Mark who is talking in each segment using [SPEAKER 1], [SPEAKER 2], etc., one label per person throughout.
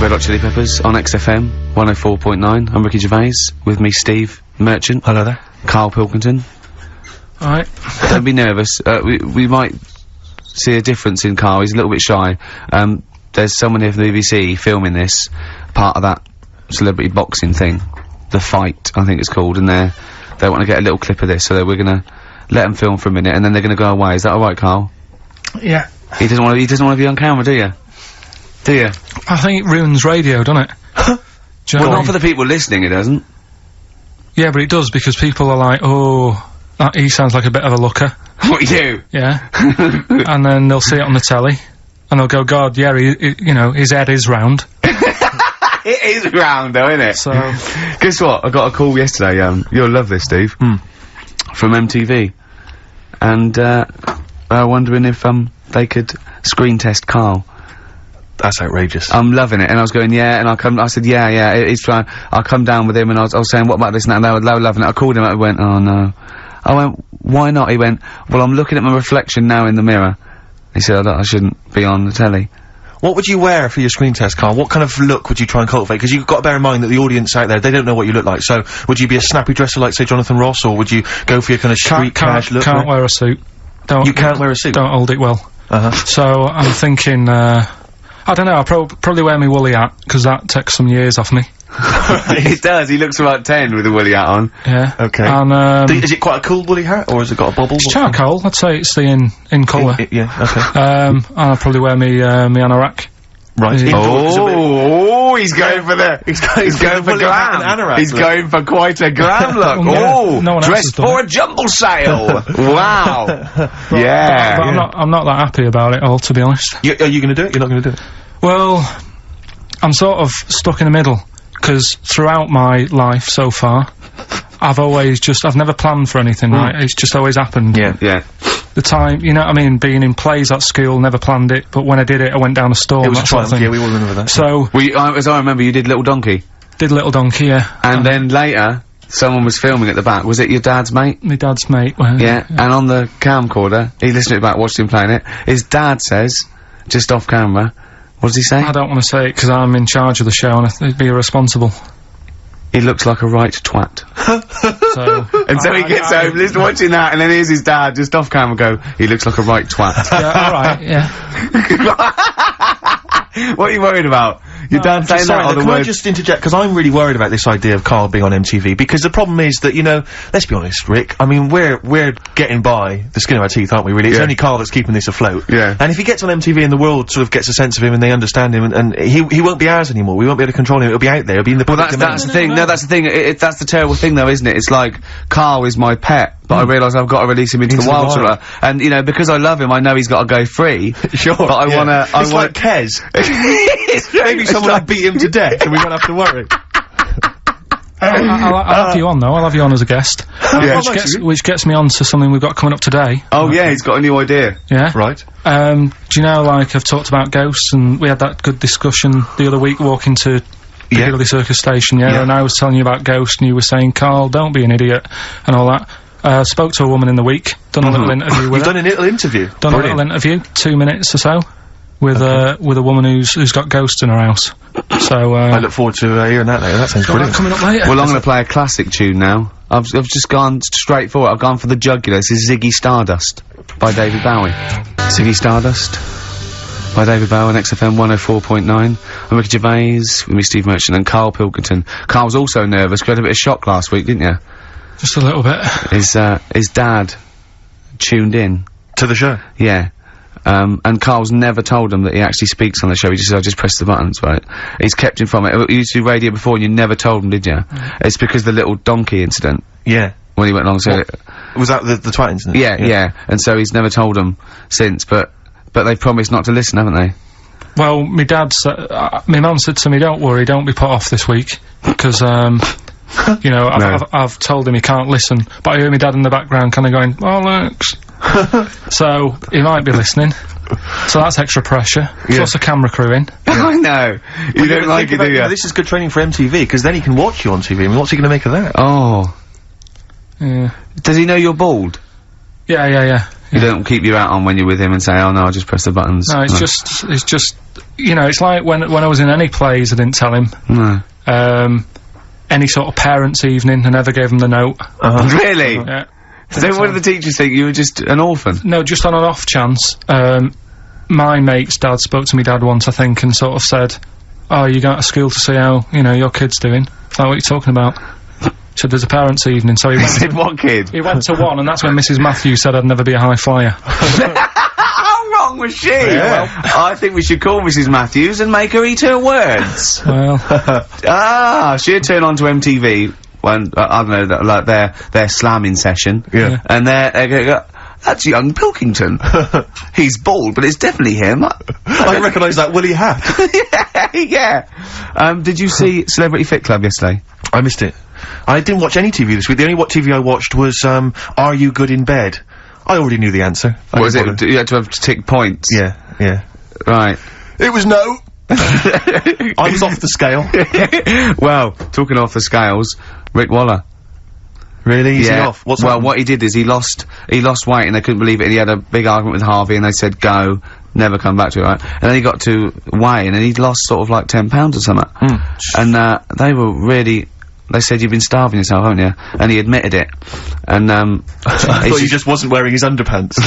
[SPEAKER 1] Red Hot Chili Peppers on XFM 104.9. I'm Ricky Gervais, with me Steve Merchant.
[SPEAKER 2] Hello there.
[SPEAKER 1] Karl Pilkington.
[SPEAKER 3] Alright.
[SPEAKER 1] Don't be nervous. We might see a difference in Karl. He's a little bit shy. There's someone here from the BBC filming this, part of that celebrity boxing thing. The Fight, I think it's called, and they want to get a little clip of this, so we're gonna let them film for a minute, and then they're gonna go away. Is that alright, Karl?
[SPEAKER 3] Yeah.
[SPEAKER 1] He doesn't want to be on camera, do you? Do you?
[SPEAKER 3] I think it ruins radio, doesn't it? Do you know
[SPEAKER 1] Well,
[SPEAKER 3] what I
[SPEAKER 1] not
[SPEAKER 3] mean?
[SPEAKER 1] for the people listening, it doesn't.
[SPEAKER 3] Yeah, but it does, because people are like, oh, he sounds like a bit of a looker.
[SPEAKER 1] What, you?
[SPEAKER 3] Yeah. And then they'll see it on the telly, and they'll go, God, yeah, you know, his head is round.
[SPEAKER 1] It is round, though, isn't it?
[SPEAKER 3] So...
[SPEAKER 1] Guess what? I got a call yesterday, you'll love this, Steve. From MTV. And, wondering if, they could screen test Karl.
[SPEAKER 2] That's outrageous.
[SPEAKER 1] I'm loving it, and I was going, yeah, and I said, yeah, he's fine. I'll come down with him, and I was saying, what about this and that, and they were loving it. I called him up and went, oh no. I went, why not? He went, well, I'm looking at my reflection now in the mirror. He said, I shouldn't be on the telly.
[SPEAKER 2] What would you wear for your screen test, Karl? What kind of look would you try and cultivate? Because you've got to bear in mind that the audience out there, they don't know what you look like. So, would you be a snappy dresser like, say, Jonathan Ross, or would you go for your kind of street cash look?
[SPEAKER 3] Can't wear a suit.
[SPEAKER 2] You can't wear a suit?
[SPEAKER 3] Don't hold it well. So, I'm thinking, I don't know, I'll probably wear my woolly hat, because that takes some years off me.
[SPEAKER 1] It does, he looks about 10 with a woolly hat on.
[SPEAKER 3] Yeah.
[SPEAKER 2] Okay.
[SPEAKER 3] And,
[SPEAKER 2] is it quite a cool woolly hat, or has it got a bobble?
[SPEAKER 3] it's charcoal, I'd say it's the in colour.
[SPEAKER 2] Yeah, okay.
[SPEAKER 3] And I'll probably wear me anorak.
[SPEAKER 2] Right.
[SPEAKER 3] Yeah.
[SPEAKER 1] Oh, he's going for the, he's going for glam. He's going for quite a glam look.
[SPEAKER 3] Well, no one else has
[SPEAKER 1] dressed
[SPEAKER 3] done
[SPEAKER 1] for a jumble sale. Wow.
[SPEAKER 3] But
[SPEAKER 1] Yeah.
[SPEAKER 3] I'm not that happy about it all, to be honest.
[SPEAKER 2] Are you gonna do it? You're not gonna do it?
[SPEAKER 3] Well, I'm sort of stuck in the middle, because throughout my life so far, I've never planned for anything, right? It's just always happened.
[SPEAKER 1] Yeah.
[SPEAKER 3] The time, you know what I mean, being in plays at school, never planned it, but when I did it, I went down a storm.
[SPEAKER 2] It was
[SPEAKER 3] that sort of
[SPEAKER 2] triumph,
[SPEAKER 3] thing.
[SPEAKER 2] yeah, we all remember that.
[SPEAKER 3] So,
[SPEAKER 1] As I remember, you did Little Donkey.
[SPEAKER 3] did Little Donkey, yeah.
[SPEAKER 1] And then later, someone was filming at the back. Was it your dad's mate?
[SPEAKER 3] My dad's mate. Well,
[SPEAKER 1] Yeah. And on the camcorder, he listened to it back, watched him playing it. His dad says, just off camera, what does he say?
[SPEAKER 3] I don't want to say it, because I'm in charge of the show, and I'd be irresponsible.
[SPEAKER 1] He looks like a right twat.
[SPEAKER 3] So...
[SPEAKER 1] And so he gets home, listening, watching that, and then here's his dad, just off camera, go, he looks like a right twat.
[SPEAKER 3] Yeah, alright, yeah.
[SPEAKER 1] What are you worried about? Your dad saying that on the
[SPEAKER 2] Can I
[SPEAKER 1] word?
[SPEAKER 2] just interject, because I'm really worried about this idea of Karl being on MTV, because the problem is that, you know, let's be honest, Rick, I mean, we're getting by the skin of our teeth, aren't we, really? It's only Karl that's keeping this afloat.
[SPEAKER 1] Yeah.
[SPEAKER 2] And if he gets on MTV and the world sort of gets a sense of him and they understand him, and he won't be ours anymore, we won't be able to control him, it'll be out there, it'll be in the public domain.
[SPEAKER 1] That's the thing, no, that's the thing, that's the terrible thing though, isn't it? It's like, Karl is my pet, but I realise I've got to release him into the wild, sort of, and, you know, because I love him, I know he's got to go free.
[SPEAKER 2] Sure.
[SPEAKER 1] But I wanna,
[SPEAKER 2] It's like Kez. Maybe someone will beat him to death and we won't have to worry.
[SPEAKER 3] I'll have you on, though. I'll have you on as a guest. Which gets me on to something we've got coming up today.
[SPEAKER 1] Oh yeah, he's got a new idea.
[SPEAKER 3] Yeah?
[SPEAKER 2] Right.
[SPEAKER 3] Do you know, like, I've talked about ghosts, and we had that good discussion the other week walking to Piccadilly Circus Station, and I was telling you about ghosts, and you were saying, Karl, don't be an idiot, and all that. Spoke to a woman in the week, done a little interview with her.
[SPEAKER 2] You've done a little interview?
[SPEAKER 3] Done a little interview, 2 minutes or so, with a woman who's got ghosts in her house. So,
[SPEAKER 2] I look forward to hearing that later, that sounds brilliant.
[SPEAKER 3] Coming up later.
[SPEAKER 1] Well, I'm gonna play a classic tune now. I've just gone straight for it. I've gone for the jugular. This is Ziggy Stardust by David Bowie. Ziggy Stardust by David Bowie on XFM 104.9. I'm Ricky Gervais with me, Steve Merchant, and Karl Pilkington. Karl was also nervous, 'cause you had a bit of shock last week, didn't you?
[SPEAKER 3] Just a little bit.
[SPEAKER 1] His dad tuned in.
[SPEAKER 2] To the show?
[SPEAKER 1] Yeah. And Karl's never told him that he actually speaks on the show. He just said, I just press the buttons, right? He's kept him from it. You used to do radio before and you never told him, did you? It's because of the little donkey incident.
[SPEAKER 2] Yeah.
[SPEAKER 1] When he went along to
[SPEAKER 2] Was that the twat incident?
[SPEAKER 1] Yeah. And so he's never told him since, but they've promised not to listen, haven't they?
[SPEAKER 3] Well, my dad said, my mum said to me, don't worry, don't be put off this week, because, you know, I've told him he can't listen, but I hear my dad in the background kinda going, bollocks. So, he might be listening. So that's extra pressure. Plus a camera crew in.
[SPEAKER 1] I know. You don't like it, do you?
[SPEAKER 2] This is good training for MTV, because then he can watch you on TV. I mean, what's he gonna make of that?
[SPEAKER 1] Oh.
[SPEAKER 3] Yeah.
[SPEAKER 1] Does he know you're bald?
[SPEAKER 3] Yeah.
[SPEAKER 1] You don't keep your hat on when you're with him and say, oh no, I'll just press the buttons.
[SPEAKER 3] No, it's just, you know, it's like when I was in any plays, I didn't tell him.
[SPEAKER 1] No.
[SPEAKER 3] Any sort of parents' evening, I never gave him the note.
[SPEAKER 1] Really?
[SPEAKER 3] Yeah.
[SPEAKER 1] So what did the teachers think? You were just an orphan?
[SPEAKER 3] No, just on an off chance. My mate's dad spoke to me dad once, I think, and sort of said, oh, you go to school to see how, you know, your kid's doing. Is that what you're talking about? So there's a parents' evening, so he went
[SPEAKER 1] said, what kid?
[SPEAKER 3] He went to one, and that's when Mrs. Matthews said I'd never be a high flyer.
[SPEAKER 1] How wrong was she? Yeah. Well, I think we should call Mrs. Matthews and make her eat her words.
[SPEAKER 3] Well.
[SPEAKER 1] She'd turn on to MTV when, I don't know, like their slamming session.
[SPEAKER 2] Yeah.
[SPEAKER 1] And they go, that's young Pilkington. He's bald, but it's definitely him.
[SPEAKER 2] I recognise that woolly hat.
[SPEAKER 1] Yeah. Did you see Celebrity Fit Club yesterday?
[SPEAKER 2] I missed it. I didn't watch any TV this week. The only TV I watched was, Are You Good in Bed? I already knew the answer.
[SPEAKER 1] What was it? You had to have to tick points?
[SPEAKER 2] Yeah.
[SPEAKER 1] Right.
[SPEAKER 2] It was no! I was off the scale.
[SPEAKER 1] Well, talking off the scales, Rick Waller.
[SPEAKER 2] Really? Is he off? What's happened?
[SPEAKER 1] What he did is he lost weight and they couldn't believe it, and he had a big argument with Harvey and they said go, never come back to it, right? And then he got to weigh and he'd lost sort of like 10 pounds or something. And they were really, they said, you've been starving yourself, haven't you? And he admitted it. And
[SPEAKER 2] I thought he just wasn't wearing his underpants.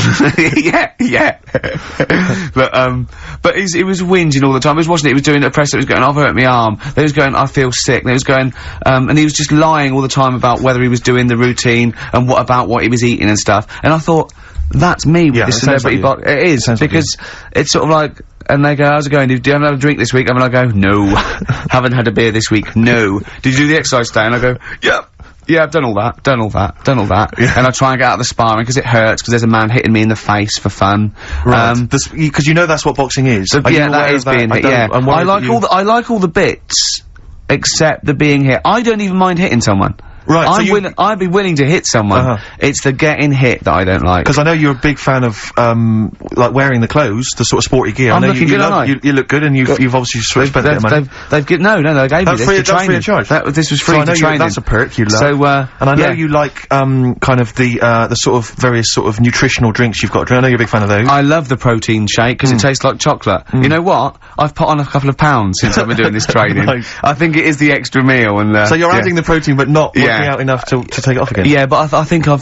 [SPEAKER 1] yeah. But he was whinging all the time. He was watching it, he was doing a press, it was going, I've hurt my arm. Then he was going, I feel sick. Then he was going, and he was just lying all the time about whether he was doing the routine and what he was eating and stuff. And I thought, that's me with this celebrity box. It is, because it's sort of like, and they go, how's it going? Do you have a drink this week? And I go, no. Haven't had a beer this week, no. Did you do the exercise today? And I go, yep. Yeah, I've done all that. Yeah. And I try and get out of the sparring because it hurts, because there's a man hitting me in the face for fun.
[SPEAKER 2] Right. Because you know that's what boxing is.
[SPEAKER 1] So, yeah, that is being hit, yeah. I like all the bits, except the being hit. I don't even mind hitting someone.
[SPEAKER 2] Right,
[SPEAKER 1] I'd be willing to hit someone. It's the getting hit that I don't like.
[SPEAKER 2] Because I know you're a big fan of, like wearing the clothes, the sort of sporty gear.
[SPEAKER 1] I'm looking good, aren't I?
[SPEAKER 2] You look good, and you've obviously spent a bit of money.
[SPEAKER 1] They gave me this for training.
[SPEAKER 2] That's free of charge.
[SPEAKER 1] This was free for training.
[SPEAKER 2] That's a perk you love.
[SPEAKER 1] So,
[SPEAKER 2] and I know you like, kind of the sort of various sort of nutritional drinks you've got. I know you're a big fan of those.
[SPEAKER 1] I love the protein shake, because it tastes like chocolate. You know what? I've put on a couple of pounds since I've been doing this training.
[SPEAKER 2] Nice.
[SPEAKER 1] I think it is the extra meal, and
[SPEAKER 2] so you're adding the protein, but not working out enough to take it off again.
[SPEAKER 1] Yeah, but I think I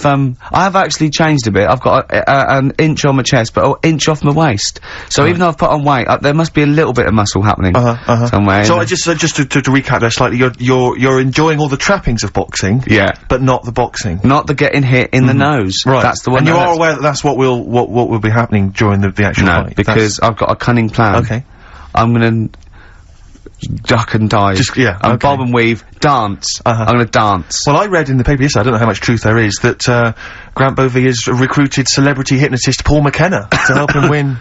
[SPEAKER 1] have actually changed a bit. I've got an inch on my chest, but an inch off my waist. So even though I've put on weight, there must be a little bit of muscle happening somewhere.
[SPEAKER 2] So just to recap there slightly, you're enjoying all the trappings of boxing.
[SPEAKER 1] Yeah.
[SPEAKER 2] But not the boxing.
[SPEAKER 1] Not the getting hit in the nose.
[SPEAKER 2] Right.
[SPEAKER 1] That's the one.
[SPEAKER 2] And you are aware that that's what will be happening during the actual fight?
[SPEAKER 1] No, because I've got a cunning plan.
[SPEAKER 2] Okay.
[SPEAKER 1] I'm gonna duck and dive. And bob and weave, dance. I'm gonna dance.
[SPEAKER 2] Well, I read in the paper yesterday, I don't know how much truth there is, that Grant Bovee has recruited celebrity hypnotist Paul McKenna to help him win.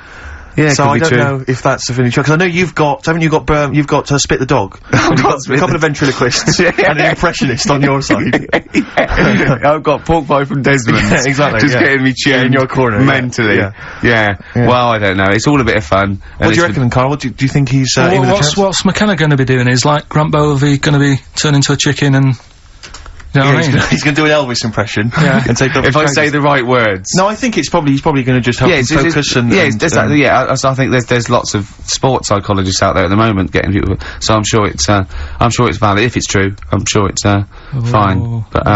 [SPEAKER 1] Yeah,
[SPEAKER 2] so I don't know if that's of any truth, because I know you've got Spit the Dog. You've got a couple of ventriloquists and an impressionist on your side.
[SPEAKER 1] I've got Pork Pie from Desmond.
[SPEAKER 2] Yeah, exactly.
[SPEAKER 1] Just getting me tuned
[SPEAKER 2] in your corner
[SPEAKER 1] mentally. Yeah. Well, I don't know. It's all a bit of fun.
[SPEAKER 2] What do you reckon, Karl? Do you think he's in with a chance?
[SPEAKER 3] What's McKenna going to be doing? Is like Grant Bovee going to be turned into a chicken and? You know what I mean?
[SPEAKER 2] He's going to do an Elvis impression. And say
[SPEAKER 1] if I say the right words.
[SPEAKER 2] No, I think he's probably going to just help him focus and.
[SPEAKER 1] I think there's lots of sports psychologists out there at the moment getting people. So I'm sure it's valid. If it's true, I'm sure it's fine. But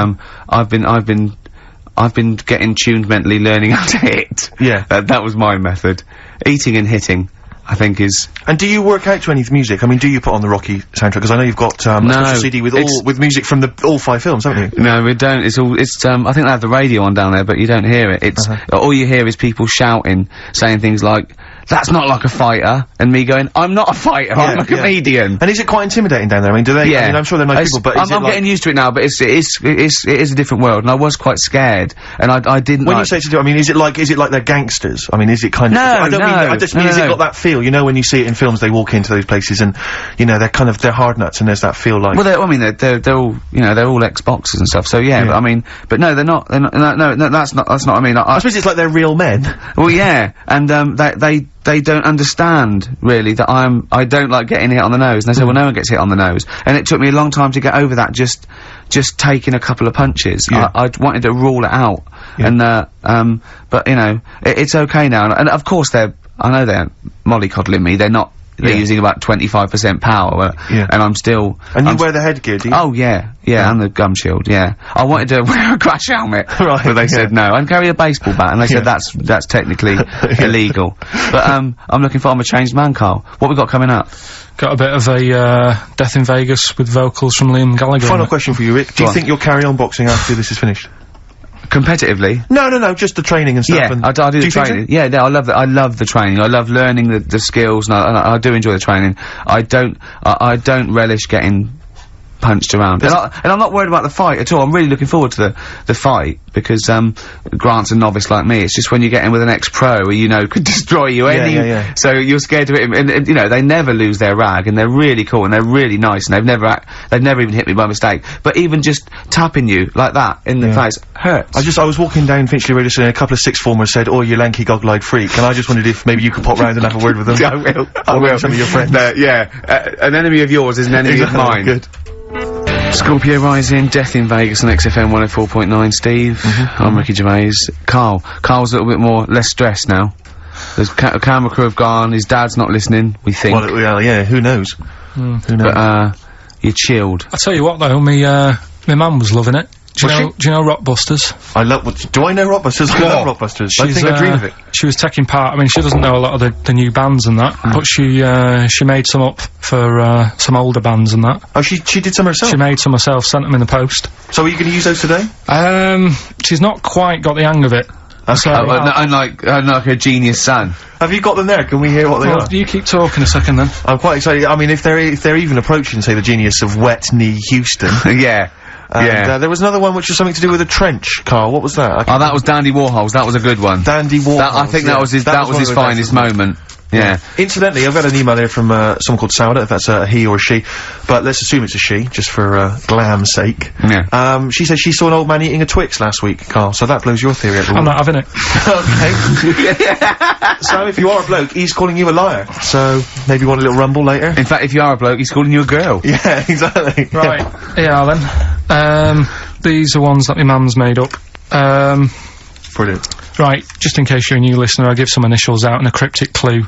[SPEAKER 1] I've been getting tuned mentally, learning how to hit.
[SPEAKER 2] Yeah.
[SPEAKER 1] That was my method. Eating and hitting, I think is.
[SPEAKER 2] And do you work out to any music? I mean, do you put on the Rocky soundtrack? Because I know you've got a special CD with music from all 5 films, haven't you?
[SPEAKER 1] No, we don't. I think they have the radio on down there, but you don't hear it. It's all you hear is people shouting, saying things like, "That's not like a fighter," and me going, "I'm not a fighter. I'm a comedian."
[SPEAKER 2] And is it quite intimidating down there? I mean, do they? Yeah. I mean, I'm sure they're nice people, but
[SPEAKER 1] I'm getting used to it now. But it is a different world, and I was quite scared, and I didn't.
[SPEAKER 2] When you say to do, I mean, is it like they're gangsters? I mean, is it kind of? I just mean, has it got that feel? You know, when you see it in films, they walk into those places, and you know, they're hard nuts, and there's that feel like.
[SPEAKER 1] Well, they're all they're all ex-boxers and stuff. So yeah, but I mean, but no, they're not. No, that's not. What I mean.
[SPEAKER 2] I suppose it's like they're real men.
[SPEAKER 1] Well, yeah, and they don't understand really that I don't like getting hit on the nose. And they say, well, no one gets hit on the nose. And it took me a long time to get over that. Just taking a couple of punches. I wanted to rule it out. And, but, you know, it's okay now. And of course I know they're mollycoddling me, they're using about 25% power, and I'm still...
[SPEAKER 2] And you wear the headgear, do you?
[SPEAKER 1] Oh, yeah, and the gum shield, yeah. I wanted to wear a crash helmet,
[SPEAKER 2] right,
[SPEAKER 1] but they said no. And carry a baseball bat, and they said that's technically illegal. But, I'm looking for, I'm a changed man, Carl. What we got coming up?
[SPEAKER 3] Got a bit of a, Death in Vegas with vocals from Liam Gallagher.
[SPEAKER 2] Final question for you, Rick. Do you think you'll carry on boxing after this is finished?
[SPEAKER 1] Competitively?
[SPEAKER 2] No, just the training and stuff.
[SPEAKER 1] Yeah, I do the training. So? Yeah, I love the training. I love learning the skills, and I do enjoy the training. I don't relish getting punched around. And I'm not worried about the fight at all. I'm really looking forward to the fight, because, Grant's a novice like me. It's just when you get in with an ex-pro who, you know, could destroy you so you're scared to hit him, and, you know, they never lose their rag, and they're really cool, and they're really nice, and they've never even hit me by mistake. But even just tapping you like that in the face hurts.
[SPEAKER 2] I was walking down Finchley Radio Station, and a couple of sixth formers said, "Oh, you lanky goggle-eyed freak," and I just wondered if maybe you could pop round and have a word with them.
[SPEAKER 1] I will.
[SPEAKER 2] Some of your friends.
[SPEAKER 1] An enemy of yours is an enemy of mine.
[SPEAKER 2] Good.
[SPEAKER 1] Scorpio Rising, Death in Vegas on XFM 104.9, Steve. I'm Ricky Gervais. Carl's a little bit less stressed now. The camera crew have gone, his dad's not listening, we think.
[SPEAKER 2] Well, yeah, who knows? Who knows?
[SPEAKER 1] But, you're chilled.
[SPEAKER 3] I tell you what though, my mum was loving it. Do you know Rockbusters?
[SPEAKER 2] Do I know Rockbusters? I love Rockbusters. I think I dream of it.
[SPEAKER 3] She was taking part. I mean, she doesn't know a lot of the new bands and that, but she made some up for some older bands and that.
[SPEAKER 2] Oh, she did some herself?
[SPEAKER 3] She made some herself, sent them in the post.
[SPEAKER 2] So are you going to use those today?
[SPEAKER 3] She's not quite got the hang of it.
[SPEAKER 1] So unlike her genius son.
[SPEAKER 2] Have you got them there? Can we hear what they are?
[SPEAKER 3] You keep talking a second then.
[SPEAKER 2] I'm quite excited. I mean, if they're even approaching, say, the genius of Wet Knee Houston.
[SPEAKER 1] Yeah.
[SPEAKER 2] There was another one which was something to do with a trench, Carl. What was that?
[SPEAKER 1] That was Dandy Warhol's. That was a good one.
[SPEAKER 2] Dandy Warhol's.
[SPEAKER 1] I think that was his finest moment. Yeah.
[SPEAKER 2] Incidentally, I've had an email here from someone called Sauda, if that's a he or a she, but let's assume it's a she, just for glam's sake.
[SPEAKER 1] Yeah.
[SPEAKER 2] She said she saw an old man eating a Twix last week, Carl, so that blows your theory out the
[SPEAKER 3] I'm not having it.
[SPEAKER 2] Okay. So if you are a bloke, he's calling you a liar, so maybe you want a little rumble later?
[SPEAKER 1] In fact, if you are a bloke, he's calling you a girl.
[SPEAKER 2] Yeah, exactly.
[SPEAKER 3] Right. Yeah, then. These are ones that my mum's made up.
[SPEAKER 2] Brilliant.
[SPEAKER 3] Right, just in case you're a new listener, I'll give some initials out and a cryptic clue.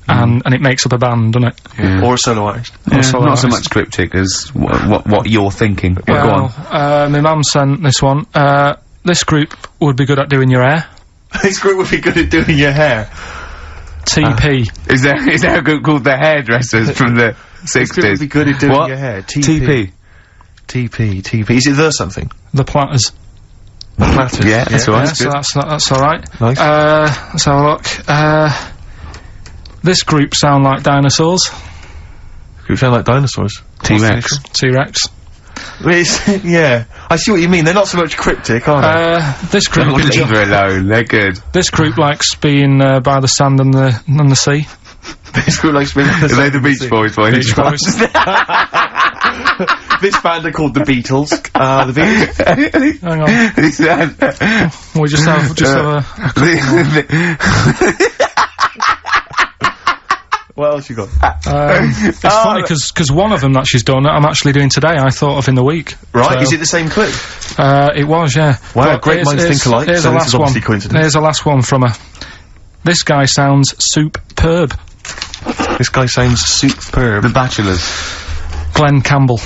[SPEAKER 3] And it makes up a band, doesn't it?
[SPEAKER 2] Yeah. Or a solo artist.
[SPEAKER 1] Not so much cryptic as what you're thinking.
[SPEAKER 3] Well,
[SPEAKER 1] go on.
[SPEAKER 3] My mum sent this one. This group would be good at doing your hair.
[SPEAKER 2] This group would be good at doing your hair.
[SPEAKER 3] TP.
[SPEAKER 1] Is there a group called the Hairdressers from the 60s?
[SPEAKER 2] This group would be good at doing your hair.
[SPEAKER 1] TP.
[SPEAKER 2] TP. Is it the something?
[SPEAKER 3] The Platters.
[SPEAKER 2] The Platters.
[SPEAKER 1] Yeah, that's right.
[SPEAKER 3] So that's alright.
[SPEAKER 2] Nice.
[SPEAKER 3] Let's have a look. This group sound like dinosaurs.
[SPEAKER 2] Group sound like dinosaurs.
[SPEAKER 1] T-Rex.
[SPEAKER 3] T-Rex.
[SPEAKER 2] Yeah. I see what you mean. They're not so much cryptic, are they?
[SPEAKER 3] This group...
[SPEAKER 1] Leave her alone. They're good.
[SPEAKER 3] This group likes being by the sand and the sea.
[SPEAKER 2] This group likes being by the sand.
[SPEAKER 1] Are they the Beach Boys?
[SPEAKER 3] Beach Boys.
[SPEAKER 2] This band are called the Beatles. The Beatles.
[SPEAKER 3] Hang on. We just have a...
[SPEAKER 2] What else you got?
[SPEAKER 3] It's funny because one of them that she's done, I'm actually doing today. I thought of in the week.
[SPEAKER 2] Right?
[SPEAKER 3] So,
[SPEAKER 2] is it the same clue?
[SPEAKER 3] It was, yeah.
[SPEAKER 2] Wow, but great minds think alike.
[SPEAKER 3] Here's
[SPEAKER 2] So
[SPEAKER 3] the
[SPEAKER 2] this
[SPEAKER 3] last
[SPEAKER 2] is obviously
[SPEAKER 3] one.
[SPEAKER 2] coincidence.
[SPEAKER 3] Here's the last one from her. This guy sounds superb.
[SPEAKER 2] This guy sounds superb.
[SPEAKER 1] The Bachelors.
[SPEAKER 3] Glenn Campbell.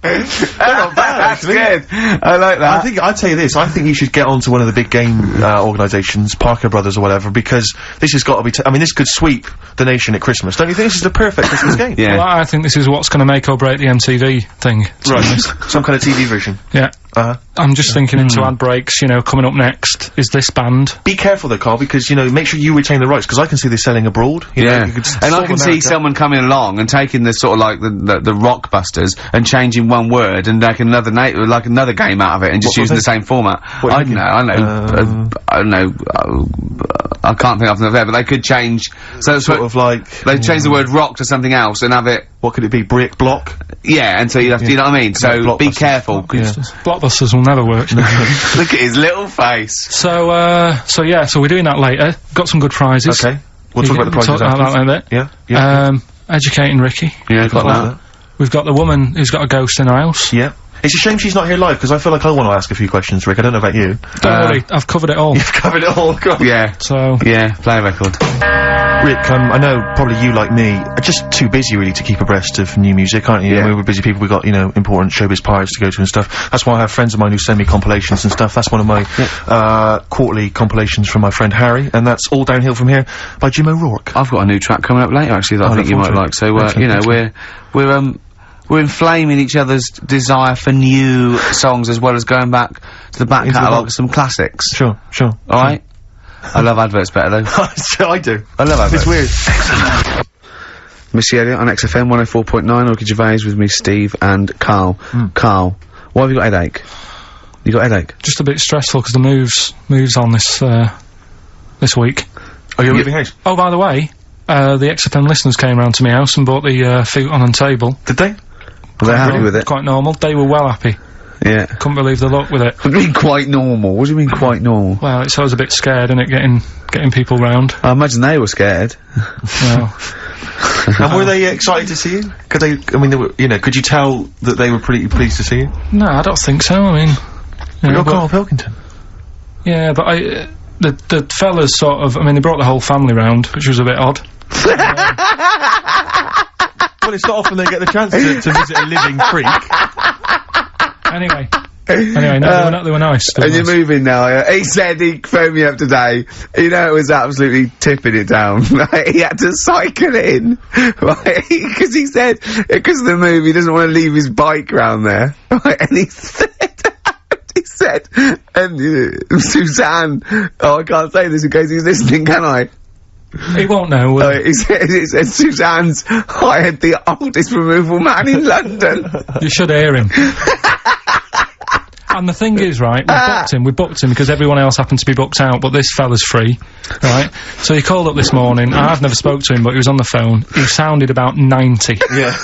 [SPEAKER 1] That's good. I like that.
[SPEAKER 2] I'd tell you this, I think you should get onto one of the big game, organisations, Parker Brothers or whatever, because this has got to be, I mean, this could sweep the nation at Christmas. Don't you think this is the perfect Christmas game?
[SPEAKER 1] Yeah.
[SPEAKER 3] Well, I think this is what's going to make or break the MTV thing.
[SPEAKER 2] Right. Some kind of TV version.
[SPEAKER 3] Yeah. I'm just thinking into ad breaks, you know, coming up next is this band.
[SPEAKER 2] Be careful though, Carl, because, you know, make sure you retain the rights, because I can see this selling abroad. You know, you could
[SPEAKER 1] and I can see someone coming along and taking the sort of like the Rockbusters and changing one word and like another game out of it and just using the same format. I don't know. I can't think of them there, but they could change. So
[SPEAKER 2] sort of like
[SPEAKER 1] they change the word rock to something else and have it.
[SPEAKER 2] What could it be? Brick block?
[SPEAKER 1] Yeah, and so you have to, you know what I mean? So be careful.
[SPEAKER 3] Blockbusters will never work.
[SPEAKER 1] Look at his little face.
[SPEAKER 3] So we're doing that later. Got some good prizes.
[SPEAKER 2] Okay. We'll talk about the prizes
[SPEAKER 3] after. Talk about that in a bit.
[SPEAKER 2] Yeah.
[SPEAKER 3] Educating Ricky.
[SPEAKER 1] Yeah, got that.
[SPEAKER 3] We've got the woman who's got a ghost in her house.
[SPEAKER 2] Yeah. It's a shame she's not here live, because I feel like I want to ask a few questions, Rick. I don't know about you.
[SPEAKER 3] Don't worry, I've covered it all.
[SPEAKER 2] You've covered it all, God.
[SPEAKER 1] Yeah.
[SPEAKER 3] So...
[SPEAKER 1] Yeah, play a record.
[SPEAKER 2] Rick, I know probably you, like me, are just too busy really to keep abreast of new music, aren't you?
[SPEAKER 1] Yeah.
[SPEAKER 2] I mean, we're busy people, we've got, you know, important showbiz parties to go to and stuff. That's why I have friends of mine who send me compilations and stuff. That's one of my, quarterly compilations from my friend Harry, and that's All Downhill From Here by Jim O'Rourke.
[SPEAKER 1] I've got a new track coming up later, actually, that I think you might like. So, you know, we're inflaming each other's desire for new songs, as well as going back to the back catalogue of some classics.
[SPEAKER 2] Sure.
[SPEAKER 1] Alright? I love adverts better, though.
[SPEAKER 2] I do.
[SPEAKER 1] I love adverts.
[SPEAKER 2] It's weird.
[SPEAKER 1] Missy Elliott on XFM 104.9, Ricky Gervais with me, Steve, and Karl. Karl, why have you got a headache? You got a headache?
[SPEAKER 3] Just a bit stressful, because the moves on this week.
[SPEAKER 2] Oh, you're moving house?
[SPEAKER 3] Oh, by the way, the XFM listeners came round to my house and bought the futon and table.
[SPEAKER 2] Did they?
[SPEAKER 1] Were they happy with it?
[SPEAKER 3] Quite normal. They were well happy.
[SPEAKER 1] Yeah.
[SPEAKER 3] Couldn't believe the luck with it.
[SPEAKER 1] What do you mean quite normal? What do you mean quite normal?
[SPEAKER 3] Well, I was a bit scared, innit, getting people round.
[SPEAKER 1] I imagine they were scared.
[SPEAKER 3] Well.
[SPEAKER 2] And were they excited to see you? Could they, I mean, they were, you know, could you tell that they were pretty pleased to see you?
[SPEAKER 3] No, I don't think so, I mean...
[SPEAKER 2] You're Karl Pilkington.
[SPEAKER 3] Yeah, but the fellas sort of, I mean, they brought the whole family round, which was a bit odd.
[SPEAKER 2] Well, it's not often they get the chance to visit a living freak.
[SPEAKER 3] Anyway, no, they were nice.
[SPEAKER 1] And you're moving now, yeah? He said he phoned me up today. You know, it was absolutely tipping it down. Right? He had to cycle in, right? Because he said, because of the move, he doesn't want to leave his bike round there. Right? And he said, and Suzanne, oh, I can't say this in case he's listening, can I?
[SPEAKER 3] He won't know.
[SPEAKER 1] He said Suzanne's hired the oldest removal man in London.
[SPEAKER 3] You should hear him. And the thing is, right, we booked him because everyone else happened to be booked out, but this fella's free, right? So he called up this morning, I've never spoke to him, but he was on the phone. He sounded about 90.
[SPEAKER 1] Yeah.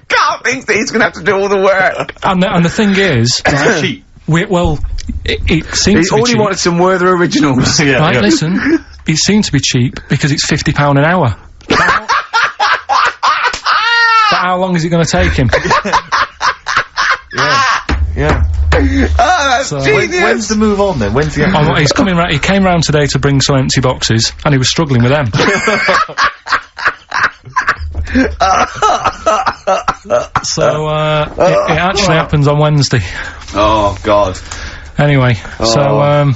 [SPEAKER 1] Carl thinks that he's gonna have to do all the work.
[SPEAKER 3] And the thing is, right, it seems to be
[SPEAKER 1] all he
[SPEAKER 3] cheap.
[SPEAKER 1] wanted some Werther originals.
[SPEAKER 3] Yeah, right, listen, it seemed to be cheap because it's £50 an hour. But how long is it going to take him?
[SPEAKER 2] Yeah.
[SPEAKER 1] Oh, that's genius.
[SPEAKER 2] When's the move on then? When's the
[SPEAKER 3] he's coming round. He came round today to bring some empty boxes, and he was struggling with them. So, it actually happens on Wednesday.
[SPEAKER 1] Oh, God.
[SPEAKER 3] Anyway, so,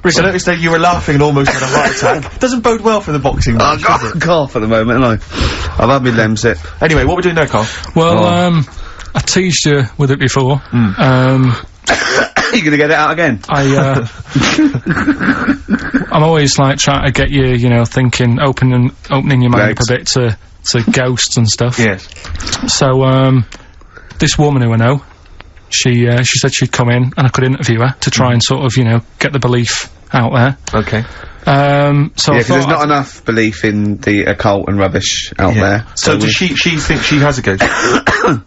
[SPEAKER 2] Rick, I noticed that you were laughing and almost had a heart attack. Doesn't bode well for the boxing match, does it?
[SPEAKER 1] Cough at the moment, haven't I? I've had my lemsip.
[SPEAKER 2] Anyway, what are we doing now, Karl?
[SPEAKER 3] Well, I teased you with it before.
[SPEAKER 1] Are you gonna get it out again?
[SPEAKER 3] I'm always, like, trying to get you, know, thinking, opening your mind up a bit to ghosts and stuff.
[SPEAKER 2] Yes.
[SPEAKER 3] So, this woman who I know, she said she'd come in and I could interview her to try and sort of, you know, get the belief out there.
[SPEAKER 2] Okay.
[SPEAKER 3] So
[SPEAKER 1] yeah, because there's not enough belief in the occult and rubbish out there.
[SPEAKER 2] So does she think she has a ghost?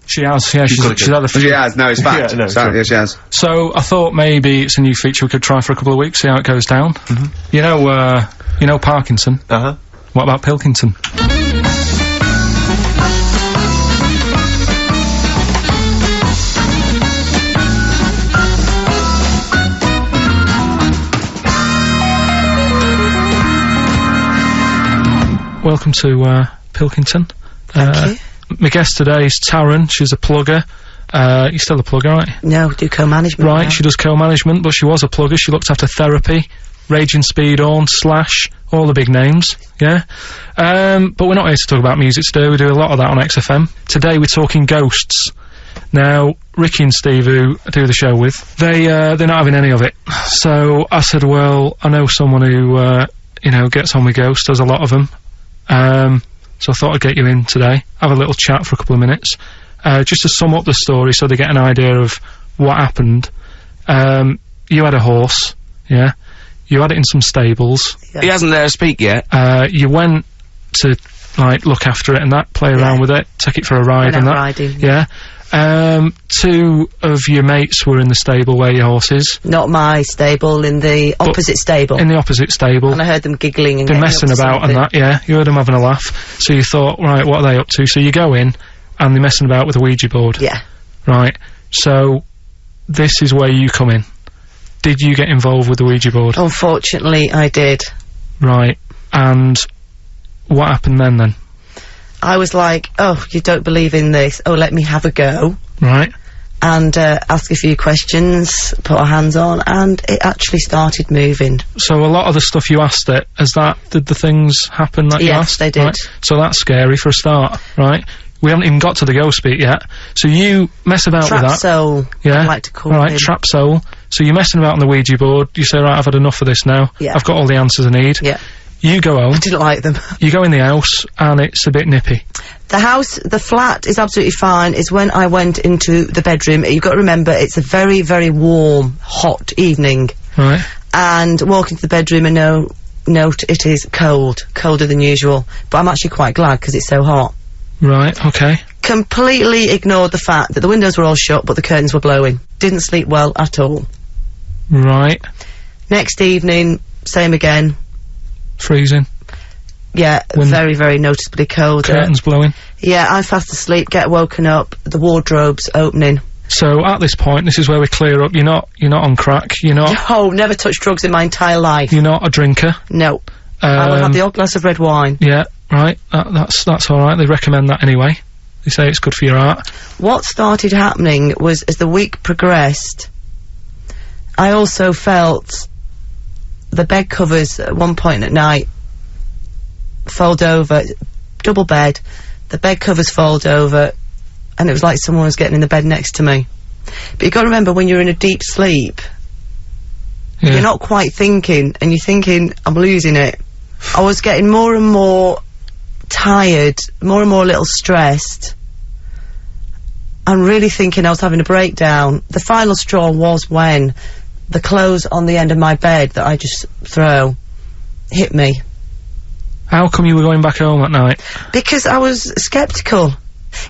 [SPEAKER 3] She has, yeah, she's had a few.
[SPEAKER 1] She has, no, it's fact.
[SPEAKER 2] Yeah, no,
[SPEAKER 1] yeah, she has.
[SPEAKER 3] So I thought maybe it's a new feature we could try for a couple of weeks, see how it goes down. You know Parkinson?
[SPEAKER 2] Uh-huh.
[SPEAKER 3] What about Pilkington? Welcome to Pilkington.
[SPEAKER 4] Thank you.
[SPEAKER 3] My guest today is Taryn. She's a plugger. You're still a plugger, right?
[SPEAKER 4] No, do co-management.
[SPEAKER 3] Right,
[SPEAKER 4] now.
[SPEAKER 3] she does co-management, but she was a plugger. She looked after Therapy, Raging Speed On, Slash, all the big names, yeah? But we're not here to talk about music today. We do a lot of that on XFM. Today we're talking ghosts. Now, Ricky and Steve, who I do the show with, they're not having any of it. So I said, well, I know someone who, you know, gets on with ghosts. There's a lot of them. So I thought I'd get you in today, have a little chat for a couple of minutes, just to sum up the story so they get an idea of what happened. You had a horse, yeah? You had it in some stables.
[SPEAKER 4] Yeah.
[SPEAKER 1] He hasn't let her speak yet.
[SPEAKER 3] You went to, like, look after it and that, play around with it, take it for a ride and that.
[SPEAKER 4] Riding.
[SPEAKER 3] Yeah. Two of your mates were in the stable where your horse is.
[SPEAKER 4] Not my stable, in the opposite stable.
[SPEAKER 3] In the opposite stable.
[SPEAKER 4] And I heard them giggling and
[SPEAKER 3] they're messing about and that, yeah. You heard them having a laugh. So you thought, right, what are they up to? So you go in, and they're messing about with a Ouija board.
[SPEAKER 4] Yeah.
[SPEAKER 3] Right. So, this is where you come in. Did you get involved with the Ouija board?
[SPEAKER 4] Unfortunately, I did.
[SPEAKER 3] Right. And what happened then?
[SPEAKER 4] I was like, oh, you don't believe in this. Oh, let me have a go.
[SPEAKER 3] Right.
[SPEAKER 4] And ask a few questions, put our hands on, and it actually started moving.
[SPEAKER 3] So a lot of the stuff you asked it, did the things happen that you asked?
[SPEAKER 4] Yes, they did.
[SPEAKER 3] Right? So that's scary for a start, right? We haven't even got to the ghost bit yet. So you mess about with that.
[SPEAKER 4] Trap soul,
[SPEAKER 3] Yeah.
[SPEAKER 4] I like to call
[SPEAKER 3] Right,
[SPEAKER 4] him.
[SPEAKER 3] trap soul. So you're messing about on the Ouija board, you say, right, I've had enough of this now.
[SPEAKER 4] Yeah.
[SPEAKER 3] I've got all the answers I need.
[SPEAKER 4] Yeah.
[SPEAKER 3] You go home,
[SPEAKER 4] I didn't like them.
[SPEAKER 3] you go in the house, and it's a bit nippy.
[SPEAKER 4] The flat is absolutely fine. It's when I went into the bedroom. You've got to remember, it's a very, very warm, hot evening.
[SPEAKER 3] Right.
[SPEAKER 4] And walk into the bedroom and note it is cold. Colder than usual. But I'm actually quite glad because it's so hot.
[SPEAKER 3] Right, okay.
[SPEAKER 4] Completely ignored the fact that the windows were all shut, but the curtains were blowing. Didn't sleep well at all.
[SPEAKER 3] Right.
[SPEAKER 4] Next evening, same again.
[SPEAKER 3] Freezing.
[SPEAKER 4] Yeah, very, very noticeably cold.
[SPEAKER 3] Curtains blowing.
[SPEAKER 4] Yeah, I'm fast asleep, get woken up, the wardrobe's opening.
[SPEAKER 3] So at this point, this is where we clear up. You're not on crack. You're not.
[SPEAKER 4] Oh, never touched drugs in my entire life.
[SPEAKER 3] You're not a drinker.
[SPEAKER 4] No. I will have the odd glass of red wine.
[SPEAKER 3] Yeah, right. That's all right. They recommend that anyway. They say it's good for your heart.
[SPEAKER 4] What started happening was, as the week progressed, I also felt the bed covers at one point at night fold over, double bed, the bed covers fold over, and it was like someone was getting in the bed next to me. But you've got to remember, when you're in a deep sleep, you're not quite thinking, and you're thinking, I'm losing it. I was getting more and more tired, more and more a little stressed. I'm really thinking I was having a breakdown. The final straw was when the clothes on the end of my bed that I just throw hit me.
[SPEAKER 3] How come you were going back home at night?
[SPEAKER 4] Because I was sceptical.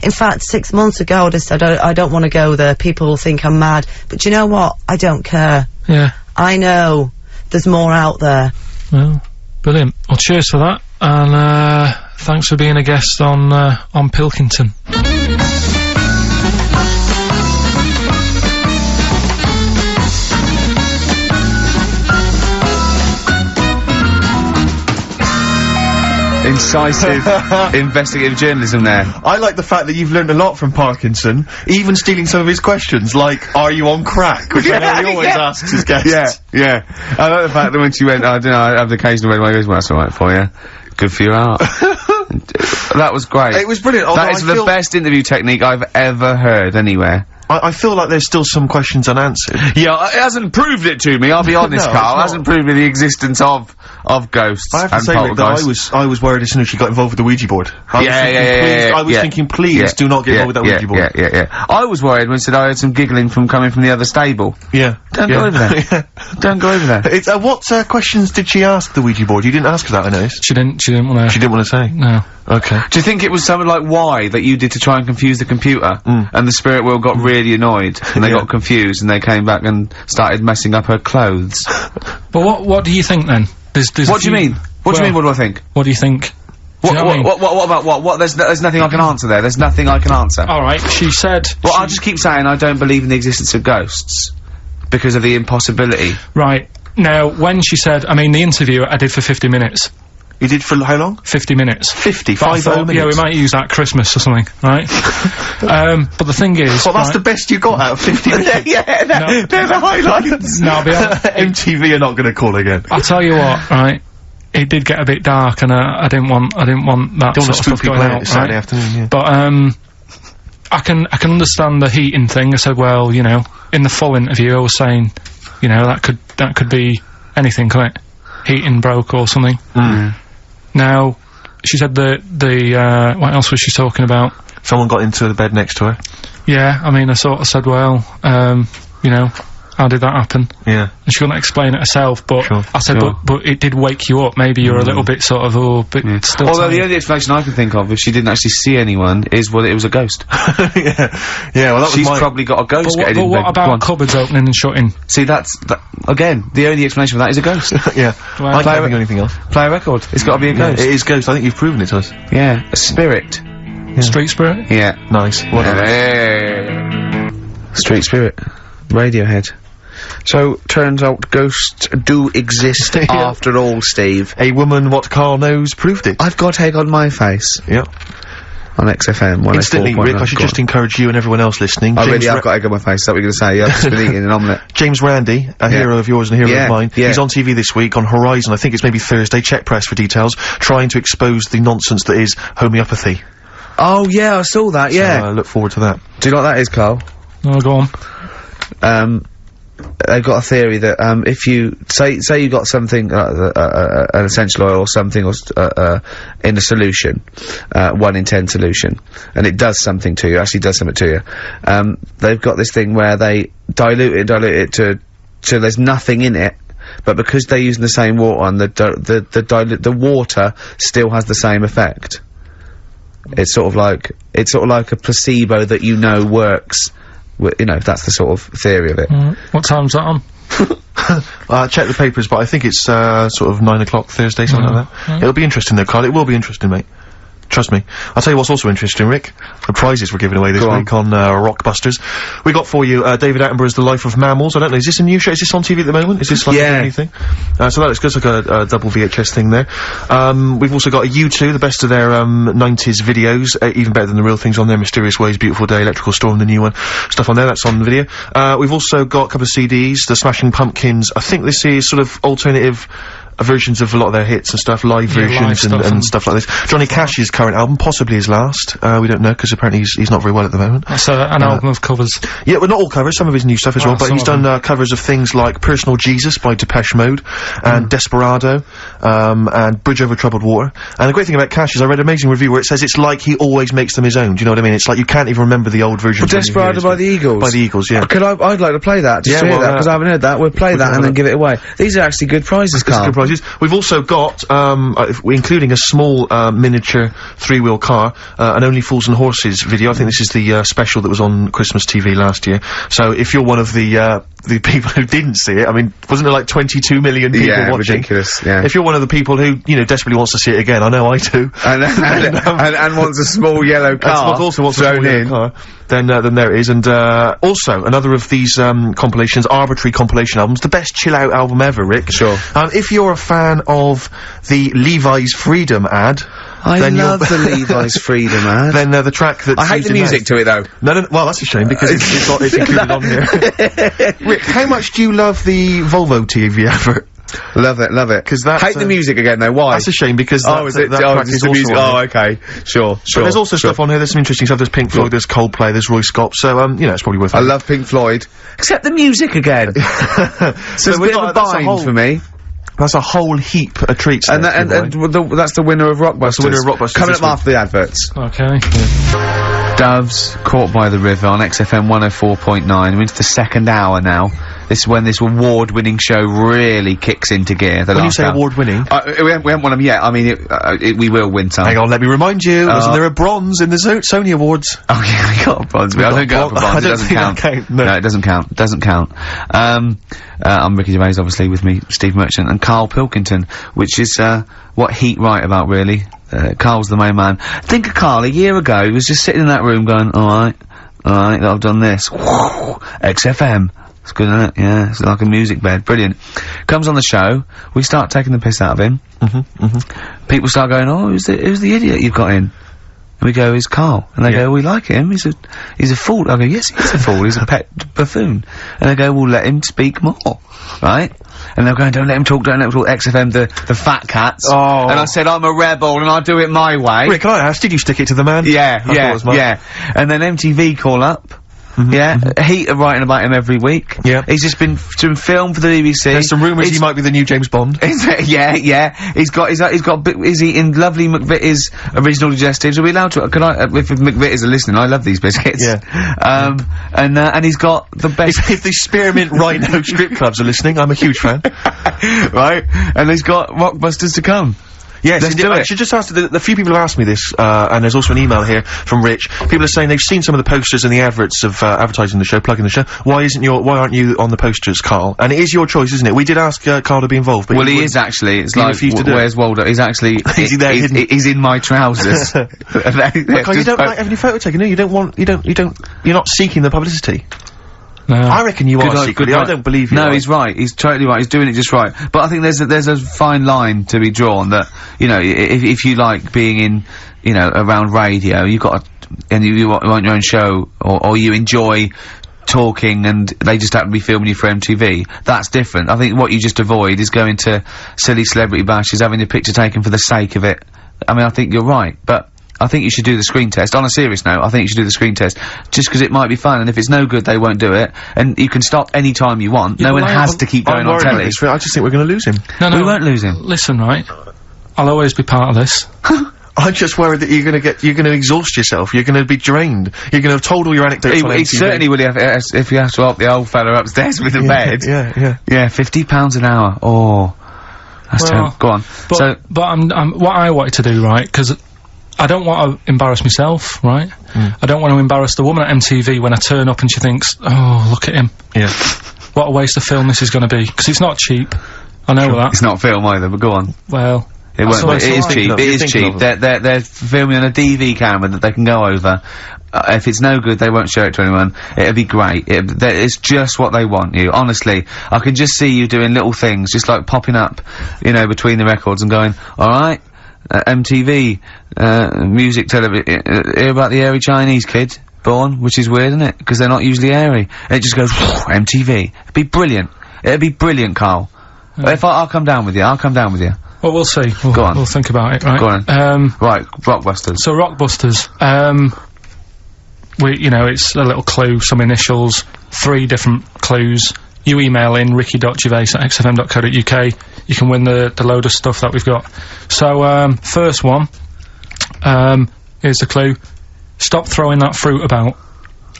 [SPEAKER 4] In fact, 6 months ago, I would have said, I don't want to go there. People will think I'm mad. But you know what? I don't care.
[SPEAKER 3] Yeah.
[SPEAKER 4] I know there's more out there.
[SPEAKER 3] Well, brilliant. Well, cheers for that, and thanks for being a guest on Pilkington.
[SPEAKER 1] Incisive investigative journalism there.
[SPEAKER 2] I like the fact that you've learned a lot from Parkinson, even stealing some of his questions, like, are you on crack? Which I know he always asks his guests.
[SPEAKER 1] Yeah. I like the fact that when she went, I don't know, I have the occasional red one, he goes, well, that's alright for you. Good for your art. That was great.
[SPEAKER 2] It was brilliant.
[SPEAKER 1] That is the best interview technique I've ever heard anywhere.
[SPEAKER 2] I feel like there's still some questions unanswered.
[SPEAKER 1] Yeah, it hasn't proved it to me, I'll be honest,
[SPEAKER 2] No,
[SPEAKER 1] Carl. It
[SPEAKER 2] it's
[SPEAKER 1] hasn't proved me the existence of ghosts
[SPEAKER 2] I have to
[SPEAKER 1] and
[SPEAKER 2] say, Rick, that
[SPEAKER 1] poltergeists.
[SPEAKER 2] I was worried as soon as she got involved with the Ouija board. I was thinking, please do not get involved with that Ouija board.
[SPEAKER 1] Yeah. I was worried when she said I heard some giggling coming from the other stable.
[SPEAKER 2] Yeah.
[SPEAKER 1] Don't go over there. Don't go over there.
[SPEAKER 2] It's, what questions did she ask the Ouija board? You didn't ask her that, I noticed.
[SPEAKER 3] She didn't want to.
[SPEAKER 2] She didn't want to say?
[SPEAKER 3] No.
[SPEAKER 2] Okay.
[SPEAKER 1] Do you think it was something like why that you did to try and confuse the computer, and the spirit world got really annoyed, and they got confused, and they came back and started messing up her clothes?
[SPEAKER 3] But what do you think then? There's
[SPEAKER 1] What do you mean? What do you mean, what do I think?
[SPEAKER 3] What do you think? Do you know what I mean?
[SPEAKER 1] What about what? There's nothing I can answer there. There's nothing I can answer.
[SPEAKER 3] Alright, she said...
[SPEAKER 1] Well, I'll just keep saying I don't believe in the existence of ghosts, because of the impossibility.
[SPEAKER 3] Right. Now, when she said... I mean, the interview I did for 50 minutes.
[SPEAKER 2] You did for how long?
[SPEAKER 3] 50 minutes.
[SPEAKER 2] 50?
[SPEAKER 3] But I
[SPEAKER 2] 50
[SPEAKER 3] thought,
[SPEAKER 2] minutes?
[SPEAKER 3] yeah, we might use that at Christmas or something, right? But the thing is...
[SPEAKER 2] Well, that's the best you got out of 50 minutes. They're the highlights.
[SPEAKER 3] No, I'll be honest.
[SPEAKER 2] MTV are not going to call again.
[SPEAKER 3] I'll tell you what, right? It did get a bit dark, and I didn't want that
[SPEAKER 2] Don't
[SPEAKER 3] sort of stuff going out,
[SPEAKER 2] Saturday
[SPEAKER 3] right?
[SPEAKER 2] afternoon, yeah.
[SPEAKER 3] But I can understand the heating thing. I said, well, you know, in the full interview, I was saying, you know, that could be anything, couldn't it? Heating broke or something. Now, she said what else was she talking about?
[SPEAKER 2] Someone got into the bed next to her.
[SPEAKER 3] Yeah, I mean, I sort of said, well, you know, how did that happen?
[SPEAKER 2] Yeah.
[SPEAKER 3] And she couldn't explain it herself, but
[SPEAKER 2] Sure.
[SPEAKER 3] I said, but it did wake you up. Maybe you're a little bit sort of, still
[SPEAKER 1] Although the
[SPEAKER 3] tired.
[SPEAKER 1] only explanation I can think of, if she didn't actually see anyone, is it was a ghost.
[SPEAKER 2] Yeah, well, that
[SPEAKER 1] She's
[SPEAKER 2] was
[SPEAKER 1] probably got a ghost
[SPEAKER 3] But
[SPEAKER 1] getting in
[SPEAKER 3] what
[SPEAKER 1] bed.
[SPEAKER 3] about cupboards opening and shutting?
[SPEAKER 1] See, again, the only explanation for that is a ghost.
[SPEAKER 2] Yeah.
[SPEAKER 3] Well,
[SPEAKER 2] I can't think of anything else.
[SPEAKER 1] Play a record. It's got to be a ghost.
[SPEAKER 2] It is ghost. I think you've proven it to us.
[SPEAKER 1] Yeah, a spirit.
[SPEAKER 3] Street spirit?
[SPEAKER 1] Yeah.
[SPEAKER 2] Nice. Well done.
[SPEAKER 1] Street Spirit. Radiohead. So, turns out ghosts do exist after all, Steve.
[SPEAKER 2] A woman what Karl knows proved it.
[SPEAKER 1] I've got egg on my face.
[SPEAKER 2] Yep.
[SPEAKER 1] On XFM.
[SPEAKER 2] Instantly, Rick, I should just encourage you and everyone else listening.
[SPEAKER 1] I really have got egg on my face, is that what you're going to say? Yeah, I've just been eating an omelette.
[SPEAKER 2] James Randi, a hero of yours and a hero of mine. He's on TV this week on Horizon, I think it's maybe Thursday, check press for details, trying to expose the nonsense that is homeopathy.
[SPEAKER 1] Oh, yeah, I saw that, yeah.
[SPEAKER 2] So, I look forward to that.
[SPEAKER 1] Do you know what that is, Karl?
[SPEAKER 3] Oh, go on.
[SPEAKER 1] They've got a theory that, if you, say you got something, an essential oil or something, or, in a solution, 1 in 10 solution, and it does something to you, actually does something to you, they've got this thing where they dilute it to there's nothing in it, but because they're using the same water, and the water still has the same effect. It's sort of like a placebo that you know works. You know, that's the sort of theory of it.
[SPEAKER 3] What time's that on?
[SPEAKER 2] Check the papers, but I think it's, sort of 9 o'clock Thursday, something like that. It'll be interesting though, Karl, it will be interesting, mate. Trust me. I'll tell you what's also interesting, Rick. The prizes we're giving away this week on Rockbusters. We got for you, David Attenborough's The Life of Mammals. I don't know, is this a new show? Is this on TV at the moment? Is this like anything? So that looks good, like a double VHS thing there. We've also got a U2, the best of their, 90s videos, even better than the real things on there. Mysterious Ways, Beautiful Day, Electrical Storm, the new one. Stuff on there, that's on the video. We've also got a couple of CDs, The Smashing Pumpkins. I think this is sort of alternative versions of a lot of their hits and stuff, live versions and stuff like this. Johnny Cash's current album, possibly his last, we don't know, because apparently he's not very well at the moment.
[SPEAKER 3] That's an album of covers.
[SPEAKER 2] Yeah, well, not all covers, some of his new stuff as well, but he's done covers of things like Personal Jesus by Depeche Mode, and Desperado, and Bridge Over Troubled Water. And the great thing about Cash is I read an amazing review where it says it's like he always makes them his own, do you know what I mean? It's like you can't even remember the old versions.
[SPEAKER 1] But Desperado by the Eagles?
[SPEAKER 2] By the Eagles, yeah.
[SPEAKER 1] I'd like to play that, just to hear that, because I haven't heard that. We'll play that and then give it away. These are actually good prizes, Karl.
[SPEAKER 2] Good prizes. We've also got, including a small, miniature 3-wheel car, an Only Fools and Horses video. I think this is the, special that was on Christmas TV last year. So if you're one of the people who didn't see it, I mean, wasn't there like 22 million people watching?
[SPEAKER 1] Ridiculous, yeah.
[SPEAKER 2] If you're one of the people who, you know, desperately wants to see it again, I know I do.
[SPEAKER 1] And wants a small yellow car.
[SPEAKER 2] And also wants a small yellow car. Then there it is. And, also, another of these, compilations, arbitrary compilation albums, the best chill-out album ever, Rick.
[SPEAKER 1] Sure.
[SPEAKER 2] If you're a fan of the Levi's Freedom ad,
[SPEAKER 1] I love the Levi's Freedom ad.
[SPEAKER 2] Then, the track that's
[SPEAKER 1] I hate the music to it, though.
[SPEAKER 2] No, well, that's a shame, because it's included on here. Rick, how much do you love the Volvo TV advert?
[SPEAKER 1] Love it.
[SPEAKER 2] Because that's
[SPEAKER 1] hate the music again though, why?
[SPEAKER 2] That's a shame because
[SPEAKER 1] that track is also okay. Sure.
[SPEAKER 2] But there's also stuff on here, there's some interesting stuff, there's Pink Floyd, there's Coldplay, there's Roy Scott, so, you know, it's probably worth it.
[SPEAKER 1] I love Pink Floyd. Except the music again. So it's a bit of a bind for me.
[SPEAKER 2] That's a whole heap of treats.
[SPEAKER 1] And that's the winner of Rockbusters.
[SPEAKER 2] That's the winner of Rockbusters.
[SPEAKER 1] Coming up after the adverts.
[SPEAKER 3] Okay.
[SPEAKER 1] Doves, Caught by the River on XFM 104.9. We're into the second hour now. This is when this award-winning show really kicks into gear.
[SPEAKER 2] When you say award-winning?
[SPEAKER 1] We haven't won them yet. I mean, we will win some.
[SPEAKER 2] Hang on, let me remind you, wasn't there a bronze in the Sony Awards?
[SPEAKER 1] Oh yeah, we got a bronze. I don't go up for bronze, it doesn't count. No, it doesn't count. Doesn't count. I'm Ricky Gervais, obviously, with me, Steve Merchant, and Karl Pilkington, which is, what Heat write about, really. Karl's the main man. Think of Karl, a year ago, he was just sitting in that room going, alright, I've done this. XFM. It's good, isn't it? Yeah, it's like a music bed. Brilliant. Comes on the show, we start taking the piss out of him. People start going, oh, who's the idiot you've got in? And we go, it's Karl. And they go, we like him, he's a fool. I go, yes, he's a fool, he's a pet buffoon. And they go, well, let him speak more. Right? And they're going, don't let him talk, XFM, the fat cats. Oh. And I said, I'm a rebel and I'll do it my way.
[SPEAKER 2] Rick, can I ask, did you stick it to the man?
[SPEAKER 1] Yeah. And then MTV call up. Heat are writing about him every week.
[SPEAKER 2] Yeah.
[SPEAKER 1] He's just been filmed for the BBC.
[SPEAKER 2] There's some rumours he might be the new James Bond.
[SPEAKER 1] Yeah. He's he's eating lovely McVitie's original digestives. Are we allowed to, if McVitie's are listening, I love these biscuits.
[SPEAKER 2] Yeah.
[SPEAKER 1] And he's got the best.
[SPEAKER 2] If the Spearmint Rhino strip clubs are listening, I'm a huge fan.
[SPEAKER 1] Right? And he's got Rockbusters to come.
[SPEAKER 2] Yes, I should just ask, the few people have asked me this, and there's also an email here from Rich. People are saying they've seen some of the posters and the adverts of, advertising the show, plugging the show. Why aren't you on the posters, Karl? And it is your choice, isn't it? We did ask, Karl to be involved, but
[SPEAKER 1] he is actually. It's like, where's Waldo? He's actually,
[SPEAKER 2] is he there hidden?
[SPEAKER 1] He's in my trousers.
[SPEAKER 2] Karl, you don't like having your photo taken, no? You're not seeking the publicity.
[SPEAKER 3] No.
[SPEAKER 2] I reckon you are secretly. I don't believe you.
[SPEAKER 1] No, he's right. He's totally right. He's doing it just right. But I think there's a fine line to be drawn that, you know, if you like being in, you know, around radio, you've got to, and you want your own show, or you enjoy talking and they just happen to be filming you for MTV, that's different. I think what you just avoid is going to silly celebrity bashes, having your picture taken for the sake of it. I mean, I think you're right, but I think you should do the screen test. On a serious note, I think you should do the screen test, just because it might be fun, and if it's no good, they won't do it, and you can stop any time you want. No one has to keep going on telly.
[SPEAKER 2] I just think we're going to lose him.
[SPEAKER 3] No,
[SPEAKER 1] we won't lose him.
[SPEAKER 3] Listen, right, I'll always be part of this.
[SPEAKER 2] I'm just worried that you're going to exhaust yourself. You're going to be drained. You're going to have told all your anecdotes on MTV.
[SPEAKER 1] He certainly would have, if you have to help the old fella upstairs with the bed.
[SPEAKER 2] Yeah.
[SPEAKER 1] Yeah, £50 an hour. Oh, that's terrible. Go on.
[SPEAKER 3] But I'm what I wanted to do, right? Because I don't want to embarrass myself, right? I don't want to embarrass the woman at MTV when I turn up and she thinks, oh, look at him.
[SPEAKER 2] Yeah.
[SPEAKER 3] What a waste of film this is going to be. Because it's not cheap. I know that.
[SPEAKER 1] It's not film either, but go on.
[SPEAKER 3] Well.
[SPEAKER 1] It won't. It is cheap. It is cheap. They're filming on a DV camera that they can go over. If it's no good, they won't show it to anyone. It'll be great. It's just what they want you. Honestly, I can just see you doing little things, just like popping up, you know, between the records and going, all right, MTV, music, television. Hear about the airy Chinese kid born, which is weird, isn't it? Because they're not usually airy. And it just goes MTV. It'd be brilliant. It'd be brilliant, Carl. If I'll come down with you. I'll come down with you.
[SPEAKER 3] Well, we'll see.
[SPEAKER 1] Go on.
[SPEAKER 3] We'll think about it, right?
[SPEAKER 1] Go on. Right, Rockbusters.
[SPEAKER 3] So, Rockbusters, you know, it's a little clue, some initials, 3 different clues. You email in ricky.gervais@xfm.co.uk. You can win the load of stuff that we've got. So, first one, here's the clue. Stop throwing that fruit about.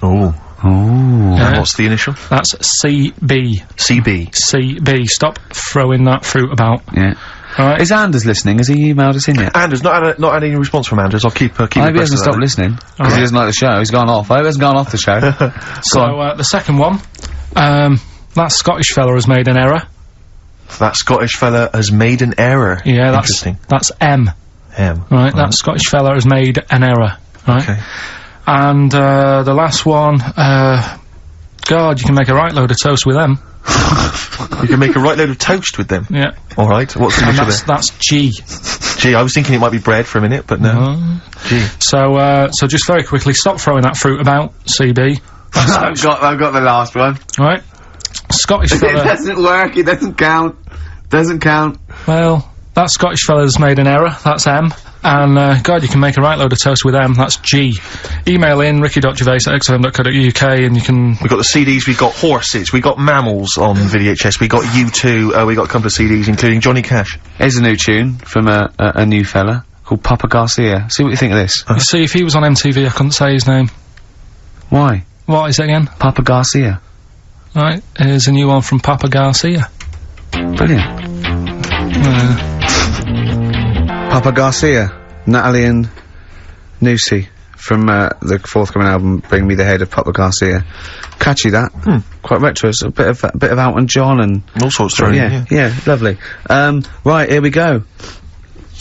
[SPEAKER 2] Oh. And what's the initial?
[SPEAKER 3] That's CB. CB. Stop throwing that fruit about.
[SPEAKER 1] Yeah. Alright. Is Anders listening? Has he emailed us in yet?
[SPEAKER 2] Anders, not had any response from Anders. I'll keep
[SPEAKER 1] I hope he hasn't stopped listening. Because he doesn't like the show. He's gone off. I hope he hasn't gone off the show.
[SPEAKER 3] So, the second one, that Scottish fella has made an error.
[SPEAKER 2] That Scottish fella has made an error.
[SPEAKER 3] Yeah, that's M. Right, that Scottish fella has made an error. Right?
[SPEAKER 2] Okay.
[SPEAKER 3] And, the last one, God, you can make a right load of toast with them.
[SPEAKER 2] You can make a right load of toast with them?
[SPEAKER 3] Yeah.
[SPEAKER 2] Alright, what's the initial there?
[SPEAKER 3] That's G.
[SPEAKER 2] G, I was thinking it might be bread for a minute, but no. G.
[SPEAKER 3] So just very quickly, stop throwing that fruit about, CB.
[SPEAKER 1] I've got the last one.
[SPEAKER 3] Right. Scottish fella...
[SPEAKER 1] It doesn't work, it doesn't count. Doesn't count.
[SPEAKER 3] Well, that Scottish fella's made an error, that's M. And, God, you can make a right load of toast with them, that's G. Email in ricky.gervais@xfm.co.uk and you can...
[SPEAKER 2] We got the CDs, we got horses, we got mammals on VHS, we got U2, we got a couple of CDs, including Johnny Cash.
[SPEAKER 1] Here's a new tune from a new fella called Papa Garcia. See what you think of this.
[SPEAKER 3] You see, if he was on MTV, I couldn't say his name.
[SPEAKER 1] Why?
[SPEAKER 3] What is it again?
[SPEAKER 1] Papa Garcia.
[SPEAKER 3] Right, here's a new one from Papa Garcia.
[SPEAKER 1] Brilliant. Papa Garcia, Natalie and Nusi from the forthcoming album Bring Me the Head of Papa Garcia. Catchy that. Quite retro. It's a bit of Elton John and
[SPEAKER 2] all sorts thrown in.
[SPEAKER 1] Yeah, lovely. Right, here we go.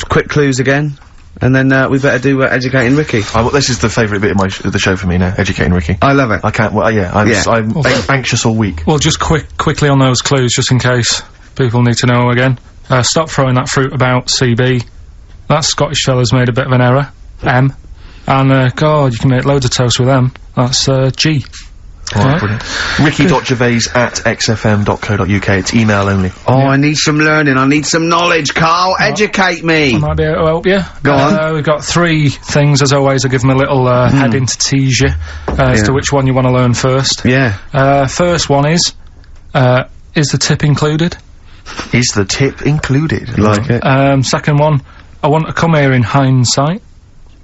[SPEAKER 1] Quick clues again. And then we better do Educating Ricky.
[SPEAKER 2] Well, this is the favourite bit of the show for me now, Educating Ricky.
[SPEAKER 1] I love it.
[SPEAKER 2] I can't, well, yeah, I'm anxious all week.
[SPEAKER 3] Well, just quickly on those clues, just in case people need to know again. Stop throwing that fruit about, CB. That Scottish fella's made a bit of an error, M. And, God, you can make loads of toast with them. That's, G.
[SPEAKER 2] Alright, brilliant. ricky.gervais@xfm.co.uk. It's email only.
[SPEAKER 1] Oh, I need some learning. I need some knowledge, Carl. Educate me.
[SPEAKER 3] I might be able to help you.
[SPEAKER 1] Go on.
[SPEAKER 3] We've got 3 things, as always. I'll give them a little, heading to tease you, as to which one you want to learn first.
[SPEAKER 1] Yeah.
[SPEAKER 3] First one is the tip included?
[SPEAKER 2] Is the tip included?
[SPEAKER 1] Like it.
[SPEAKER 3] Second one, I want to come here in hindsight.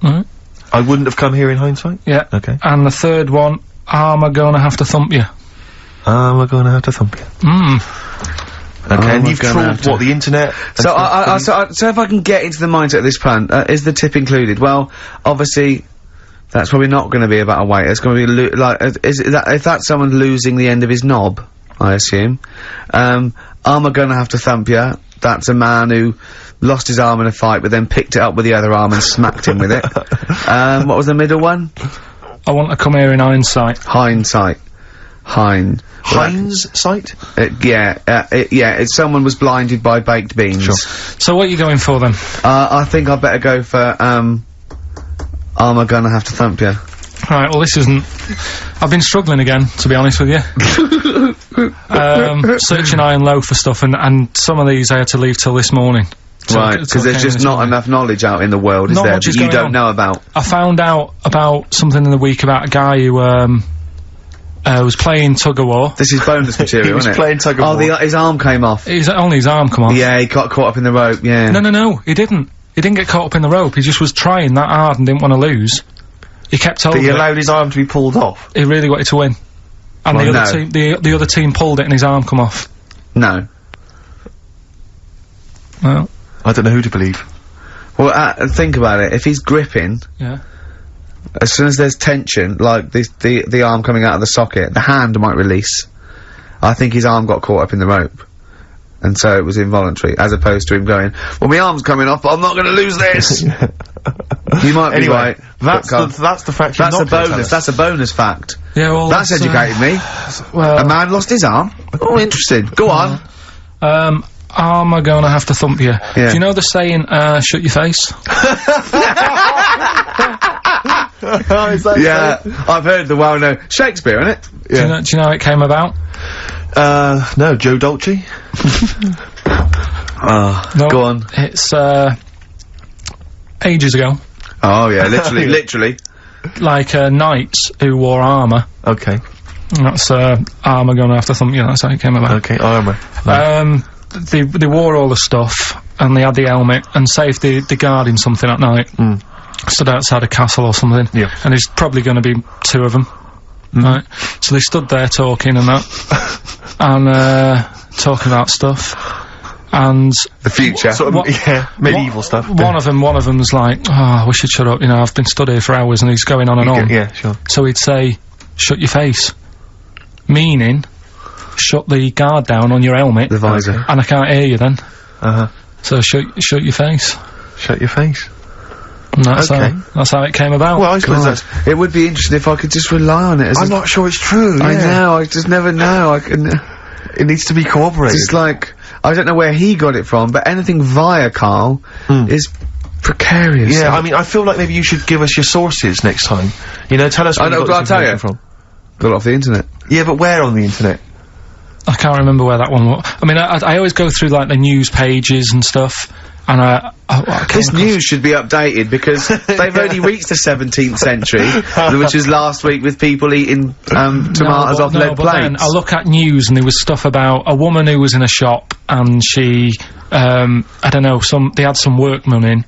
[SPEAKER 3] Right.
[SPEAKER 2] I wouldn't have come here in hindsight?
[SPEAKER 3] Yeah.
[SPEAKER 2] Okay.
[SPEAKER 3] And the third one, am I gonna have to thump you?
[SPEAKER 2] Am I gonna have to thump you? Okay, and you've trawled, the internet?
[SPEAKER 1] So if I can get into the mindset of this plan, is the tip included? Well, obviously, that's probably not gonna be about a weight. It's gonna be if that's someone losing the end of his knob, I assume. Am I gonna have to thump you? That's a man who lost his arm in a fight, but then picked it up with the other arm and smacked him with it. What was the middle one?
[SPEAKER 3] I want to come here in hindsight.
[SPEAKER 1] Hindsight.
[SPEAKER 2] Hindsight?
[SPEAKER 1] Someone was blinded by baked beans.
[SPEAKER 3] Sure. So what are you going for then?
[SPEAKER 1] I think I'd better go for, I'm gonna have to thump you.
[SPEAKER 3] Right, well this isn't... I've been struggling again, to be honest with you. Searching high and low for stuff, and some of these I had to leave till this morning.
[SPEAKER 1] Right, because there's just not enough knowledge out in the world, is there, that you don't know about?
[SPEAKER 3] I found out about something in the week about a guy who, was playing tug-of-war.
[SPEAKER 1] This is bonus material, isn't it?
[SPEAKER 2] He was playing tug-of-war.
[SPEAKER 1] Oh, his arm came off.
[SPEAKER 3] Only his arm come off.
[SPEAKER 1] Yeah, he got caught up in the rope, yeah.
[SPEAKER 3] No, he didn't. He didn't get caught up in the rope, he just was trying that hard and didn't want to lose. He kept holding it.
[SPEAKER 2] But he allowed his arm to be pulled off?
[SPEAKER 3] He really wanted to win. And the other team pulled it and his arm come off.
[SPEAKER 1] No.
[SPEAKER 3] Well...
[SPEAKER 2] I don't know who to believe.
[SPEAKER 1] Well, think about it. If he's gripping...
[SPEAKER 3] Yeah.
[SPEAKER 1] As soon as there's tension, like the arm coming out of the socket, the hand might release. I think his arm got caught up in the rope. And so it was involuntary, as opposed to him going, well, my arm's coming off, but I'm not gonna lose this! You might be right.
[SPEAKER 2] That's the fact.
[SPEAKER 1] That's a bonus. That's a bonus fact.
[SPEAKER 3] Yeah, well,
[SPEAKER 1] that's educated me.
[SPEAKER 3] Well,
[SPEAKER 1] a man lost his arm. Oh, interesting. Go on.
[SPEAKER 3] Am I gonna have to thump you?
[SPEAKER 1] Yeah.
[SPEAKER 3] Do you know the saying, shut your face?
[SPEAKER 1] Yeah, I've heard the well-known Shakespeare, innit?
[SPEAKER 3] Yeah. Do you know how it came about?
[SPEAKER 2] No, Joe Dolce.
[SPEAKER 3] No,
[SPEAKER 1] go on.
[SPEAKER 3] It's ages ago.
[SPEAKER 1] Oh yeah, literally, literally.
[SPEAKER 3] Like knights who wore armour.
[SPEAKER 2] Okay.
[SPEAKER 3] That's armour gonna have to thump you. That's how it came about.
[SPEAKER 2] Okay, armour.
[SPEAKER 3] They wore all the stuff and they had the helmet, and say if they're guarding something at night, stood outside a castle or something,
[SPEAKER 2] yeah,
[SPEAKER 3] and there's probably going to be two of them, right? So they stood there talking and that, and talking about stuff, and
[SPEAKER 1] the future,
[SPEAKER 2] sort of, yeah, medieval stuff.
[SPEAKER 3] One of them's like, oh, I wish you'd shut up. You know, I've been stood here for hours, and he's going on and on.
[SPEAKER 2] Yeah, sure.
[SPEAKER 3] So he'd say, "Shut your face," meaning, shut the guard down on your helmet,
[SPEAKER 1] the visor,
[SPEAKER 3] and I can't hear you then. So shut your face.
[SPEAKER 2] Shut your face.
[SPEAKER 3] And that's how it came about.
[SPEAKER 2] Well, I suppose
[SPEAKER 1] it would be interesting if I could just rely on it. As
[SPEAKER 2] I'm not sure it's true. Yeah.
[SPEAKER 1] I know. I just never know.
[SPEAKER 2] It needs to be corroborated.
[SPEAKER 1] It's like I don't know where he got it from, but anything via Karl is precarious.
[SPEAKER 2] Yeah, I mean, I feel like maybe you should give us your sources next time. You know, tell us where you got this information from.
[SPEAKER 1] Got it off the internet.
[SPEAKER 2] Yeah, but where on the internet?
[SPEAKER 3] I can't remember where that one was. I mean, I always go through, like, the news pages and stuff, and
[SPEAKER 1] this news should be updated, because they've only reached the 17th century, which was last week with people eating, tomatoes off lead plates.
[SPEAKER 3] Then I look at news, and there was stuff about a woman who was in a shop, and she, I don't know, they had some workmen in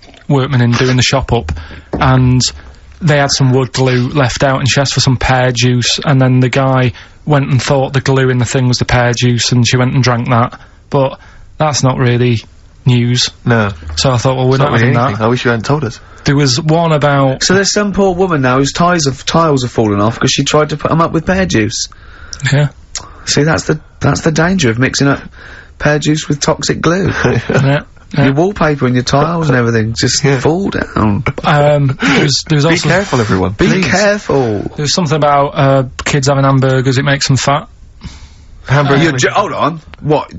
[SPEAKER 3] doing the shop up, and they had some wood glue left out, and she asked for some pear juice, and then the guy went and thought the glue in the thing was the pear juice, and she went and drank that. But that's not really news.
[SPEAKER 2] No.
[SPEAKER 3] So I thought, well, we're not having that.
[SPEAKER 2] I wish you hadn't told us.
[SPEAKER 3] There was one about...
[SPEAKER 1] So there's some poor woman now whose tiles have fallen off because she tried to put them up with pear juice.
[SPEAKER 3] Yeah.
[SPEAKER 1] See, that's the danger of mixing up pear juice with toxic glue.
[SPEAKER 3] Yeah.
[SPEAKER 1] Your wallpaper and your tiles and everything just fall down.
[SPEAKER 3] There's also...
[SPEAKER 2] Be careful, everyone.
[SPEAKER 1] Be careful.
[SPEAKER 3] There's something about, kids having hamburgers, it makes them fat.
[SPEAKER 2] Hamburgers?
[SPEAKER 1] Hold on. What?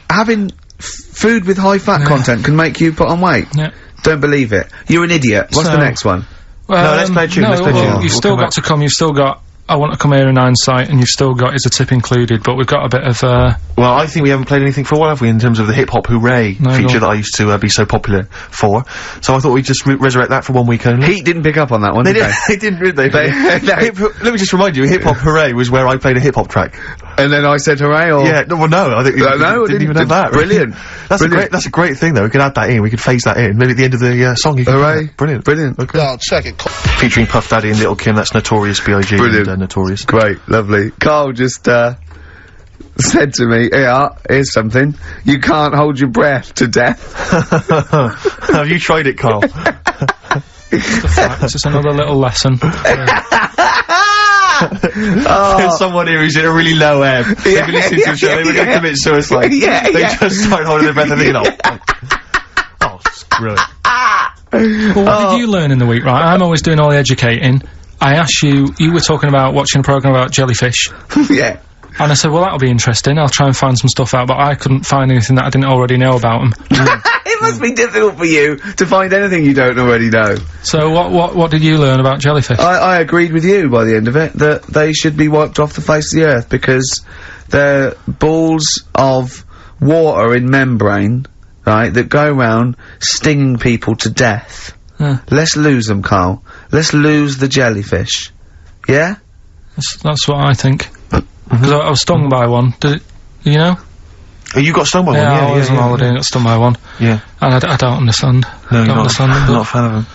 [SPEAKER 1] Having food with high fat content can make you put on weight?
[SPEAKER 3] Yeah.
[SPEAKER 1] Don't believe it. You're an idiot. What's the next one?
[SPEAKER 2] No, let's play a tune, let's play a tune.
[SPEAKER 3] You've still got to come, you've still got I Want to Come Here in Hindsight, and you've still got Is a Tip Included, but we've got a bit of,
[SPEAKER 2] Well, I think we haven't played anything for a while, have we, in terms of the hip-hop hooray feature that I used to, be so popular for. So I thought we'd just resurrect that for 1 week only.
[SPEAKER 1] Heat didn't pick up on that one, did they?
[SPEAKER 2] They didn't, did they? Let me just remind you, hip-hop hooray was where I played a hip-hop track.
[SPEAKER 1] And then I said hooray, or?
[SPEAKER 2] Yeah, no, I think didn't even have that.
[SPEAKER 1] Brilliant.
[SPEAKER 2] That's a great thing, though. We could add that in, we could phase that in. Maybe at the end of the, song you could...
[SPEAKER 1] Hooray.
[SPEAKER 2] Brilliant.
[SPEAKER 1] Brilliant.
[SPEAKER 2] Okay.
[SPEAKER 5] No, check it.
[SPEAKER 2] Featuring Puff Daddy and Little Kim, that's Notorious B.I.G.
[SPEAKER 1] Brilliant.
[SPEAKER 2] and Notorious.
[SPEAKER 1] Great. Lovely. Karl just, said to me, here's something. You can't hold your breath to death.
[SPEAKER 2] Have you tried it, Karl?
[SPEAKER 3] It's just another little lesson.
[SPEAKER 2] There's someone here who's in a really low ebb. They've been listening to a show, they were going to commit suicide. They just start holding their breath and thinking, oh, screw it.
[SPEAKER 3] Well, what did you learn in the week, right? I'm always doing all the educating. I asked you were talking about watching a programme about jellyfish.
[SPEAKER 1] Yeah.
[SPEAKER 3] And I said, well, that'll be interesting. I'll try and find some stuff out, but I couldn't find anything that I didn't already know about them.
[SPEAKER 1] It must be difficult for you to find anything you don't already know.
[SPEAKER 3] So what did you learn about jellyfish?
[SPEAKER 1] I agreed with you by the end of it, that they should be wiped off the face of the earth, because they're balls of water in membrane, right, that go around stinging people to death. Let's lose them, Karl. Let's lose the jellyfish. Yeah?
[SPEAKER 3] That's what I think. Because I was stung by one. You know?
[SPEAKER 2] Oh, you got stung by one?
[SPEAKER 3] Yeah, I was on holiday and got stung by one.
[SPEAKER 2] Yeah.
[SPEAKER 3] And I don't understand.
[SPEAKER 2] No,
[SPEAKER 3] don't understand them.
[SPEAKER 2] Not a fan of them.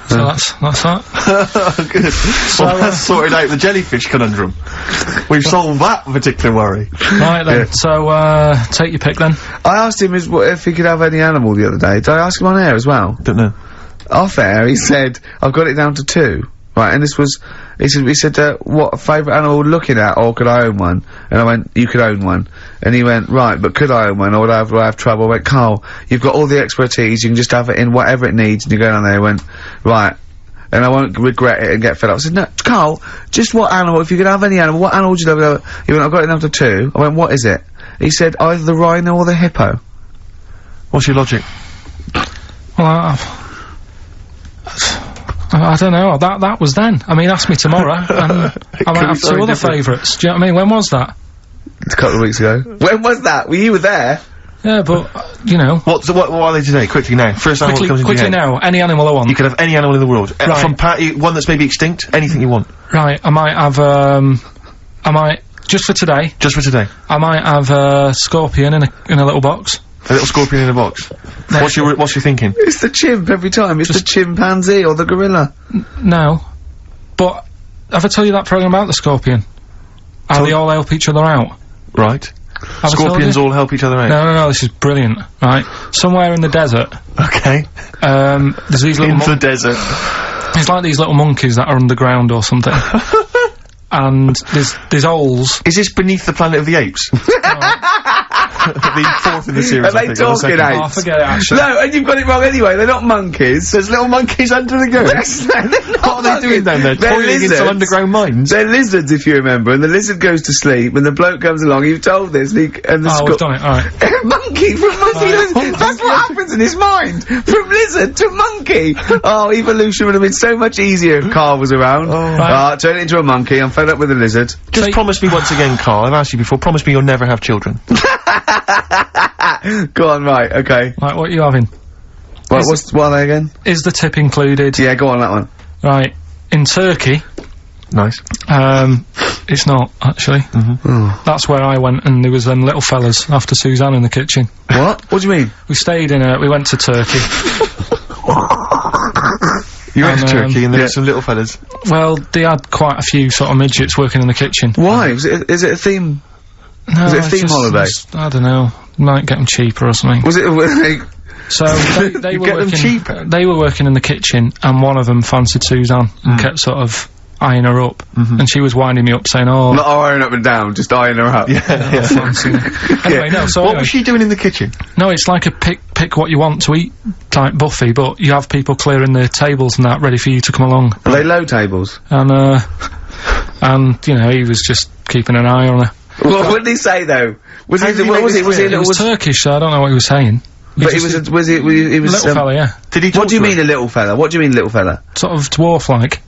[SPEAKER 3] So that's that.
[SPEAKER 2] Good. So well, that's sorted out the jellyfish conundrum. We've solved that particular worry.
[SPEAKER 3] Right then. So take your pick then.
[SPEAKER 1] I asked him if he could have any animal the other day. Did I ask him on air as well?
[SPEAKER 2] Don't know.
[SPEAKER 1] Off air, he said, I've got it down to 2. Right, and this was, he said, what favourite animal looking at, or could I own one? And I went, you could own one. And he went, right, but could I own one, or would I have trouble? I went, Karl, you've got all the expertise, you can just have it in whatever it needs, and you go down there. He went, right, and I won't regret it and get fed up. I said, no, Karl, just what animal, if you could have any animal, what animal would you love? He went, I've got it down to 2. I went, what is it? He said, either the rhino or the hippo.
[SPEAKER 2] What's your logic?
[SPEAKER 3] Well, I don't know. That was then. I mean, ask me tomorrow, and I might have 2 other favourites. Do you know what I mean? When was that?
[SPEAKER 1] A couple of weeks ago. When was that? Well, you were there.
[SPEAKER 3] Yeah, but you know.
[SPEAKER 2] What are they today? Quickly now. First animal that comes into your head.
[SPEAKER 3] Now. Any animal I want.
[SPEAKER 2] You could have any animal in the world.
[SPEAKER 3] Right.
[SPEAKER 2] From one that's maybe extinct. Anything you want.
[SPEAKER 3] Right. I might have. Just for today.
[SPEAKER 2] Just for today.
[SPEAKER 3] I might have a scorpion in a little box.
[SPEAKER 2] A little scorpion in a box. What's your thinking?
[SPEAKER 1] It's the chimp every time. It's the chimpanzee or the gorilla.
[SPEAKER 3] No. But, have I told you that programme about the scorpion? How they all help each other out?
[SPEAKER 2] Right. Scorpions all help each other out?
[SPEAKER 3] No, this is brilliant. Right. Somewhere in the desert.
[SPEAKER 2] Okay.
[SPEAKER 3] There's these little...
[SPEAKER 2] In the desert.
[SPEAKER 3] It's like these little monkeys that are underground or something. And there's holes.
[SPEAKER 2] Is this Beneath the Planet of the Apes? The 4th in the series.
[SPEAKER 1] Are they talking apes?
[SPEAKER 3] Oh, forget it, actually.
[SPEAKER 1] No, and you've got it wrong anyway. They're not monkeys.
[SPEAKER 2] There's little monkeys under the ground. What are they doing down there?
[SPEAKER 1] They're
[SPEAKER 2] Toiling
[SPEAKER 1] lizards.
[SPEAKER 2] into underground mines?
[SPEAKER 1] They're lizards, if you remember. And the lizard goes to sleep, and the bloke comes along. You've told this, and the
[SPEAKER 3] we've done it. All right.
[SPEAKER 1] Monkey from monkey. That's what happens in his mind. From lizard to monkey. Oh, evolution would have been so much easier if Karl was around. Turn it into a monkey. I'm fed up with the lizard.
[SPEAKER 2] Just promise me once again, Karl. I've asked you before. Promise me you'll never have children.
[SPEAKER 1] Go on, right, okay.
[SPEAKER 3] Right, what are you having?
[SPEAKER 1] What are they again?
[SPEAKER 3] Is the tip included?
[SPEAKER 1] Yeah, go on, that one.
[SPEAKER 3] Right, in Turkey...
[SPEAKER 2] Nice.
[SPEAKER 3] It's not, actually. That's where I went, and there was them little fellas after Suzanne in the kitchen.
[SPEAKER 1] What? What do you mean?
[SPEAKER 3] We stayed we went to Turkey.
[SPEAKER 2] You went to Turkey and there were some little fellas?
[SPEAKER 3] Well, they had quite a few sort of midgets working in the kitchen.
[SPEAKER 1] Why? Is it a theme?
[SPEAKER 3] No,
[SPEAKER 1] was it a theme holiday?
[SPEAKER 3] I don't know. Might get them cheaper or something.
[SPEAKER 1] Was it
[SPEAKER 3] So they were working.
[SPEAKER 2] Cheaper?
[SPEAKER 3] They were working in the kitchen, and one of them fancied Suzanne and kept sort of eyeing her up, and she was winding me up, saying, "Oh,
[SPEAKER 1] not eyeing up and down, just eyeing her up."
[SPEAKER 2] Yeah.
[SPEAKER 3] Fancy. Anyway, no. So
[SPEAKER 2] what was she doing in the kitchen?
[SPEAKER 3] No, it's like a pick what you want to eat type buffet, but you have people clearing the tables and that ready for you to come along.
[SPEAKER 1] Are they low tables?
[SPEAKER 3] And you know, he was just keeping an eye on her.
[SPEAKER 1] What did he say though? Was he?
[SPEAKER 3] It was Turkish, so I don't know what he was saying.
[SPEAKER 1] But he was a
[SPEAKER 3] little fella, yeah.
[SPEAKER 2] Did he?
[SPEAKER 1] What do you mean a little fella? What do you mean little fella?
[SPEAKER 3] Sort of dwarf-like.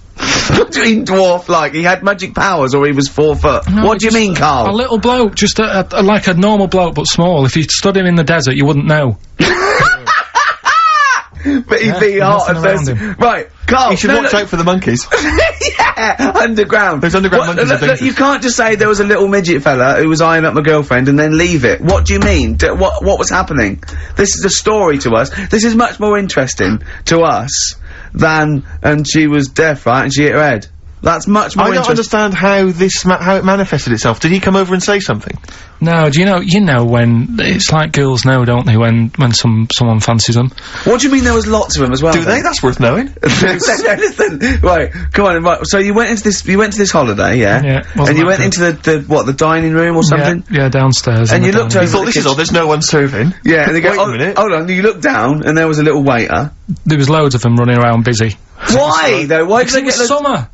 [SPEAKER 1] What do you mean dwarf-like? He had magic powers, or he was 4 foot?
[SPEAKER 3] No,
[SPEAKER 1] what do you mean, Karl?
[SPEAKER 3] A little bloke, just like a normal bloke, but small. If you stood him in the desert, you wouldn't know.
[SPEAKER 1] But he'd be hot and thirsty. Right, Karl.
[SPEAKER 2] You should watch out for the monkeys.
[SPEAKER 1] Yeah, underground.
[SPEAKER 2] There's underground monkeys.
[SPEAKER 1] Look, you can't just say there was a little midget fella who was eyeing up my girlfriend and then leave it. What do you mean? What was happening? This is a story to us. This is much more interesting to us than, and she was deaf, right, and she hit her head. That's much more interesting.
[SPEAKER 2] I don't understand how how it manifested itself. Did he come over and say something? No,
[SPEAKER 3] do you know when, it's like girls know, don't they, when someone fancies them.
[SPEAKER 1] What do you mean there was lots of them as well?
[SPEAKER 2] Do they? That's worth knowing.
[SPEAKER 1] Listen, right, come on, right, so you went into this holiday, yeah?
[SPEAKER 3] Yeah.
[SPEAKER 1] And you went into the dining room or something?
[SPEAKER 3] Yeah, downstairs.
[SPEAKER 1] And you looked over.
[SPEAKER 2] You thought, this is odd, there's no one serving.
[SPEAKER 1] Yeah, and they go,
[SPEAKER 2] wait a minute.
[SPEAKER 1] Hold on, you looked down, and there was a little waiter.
[SPEAKER 3] There was loads of them running around busy.
[SPEAKER 1] Why, though? Why did they get
[SPEAKER 3] summer?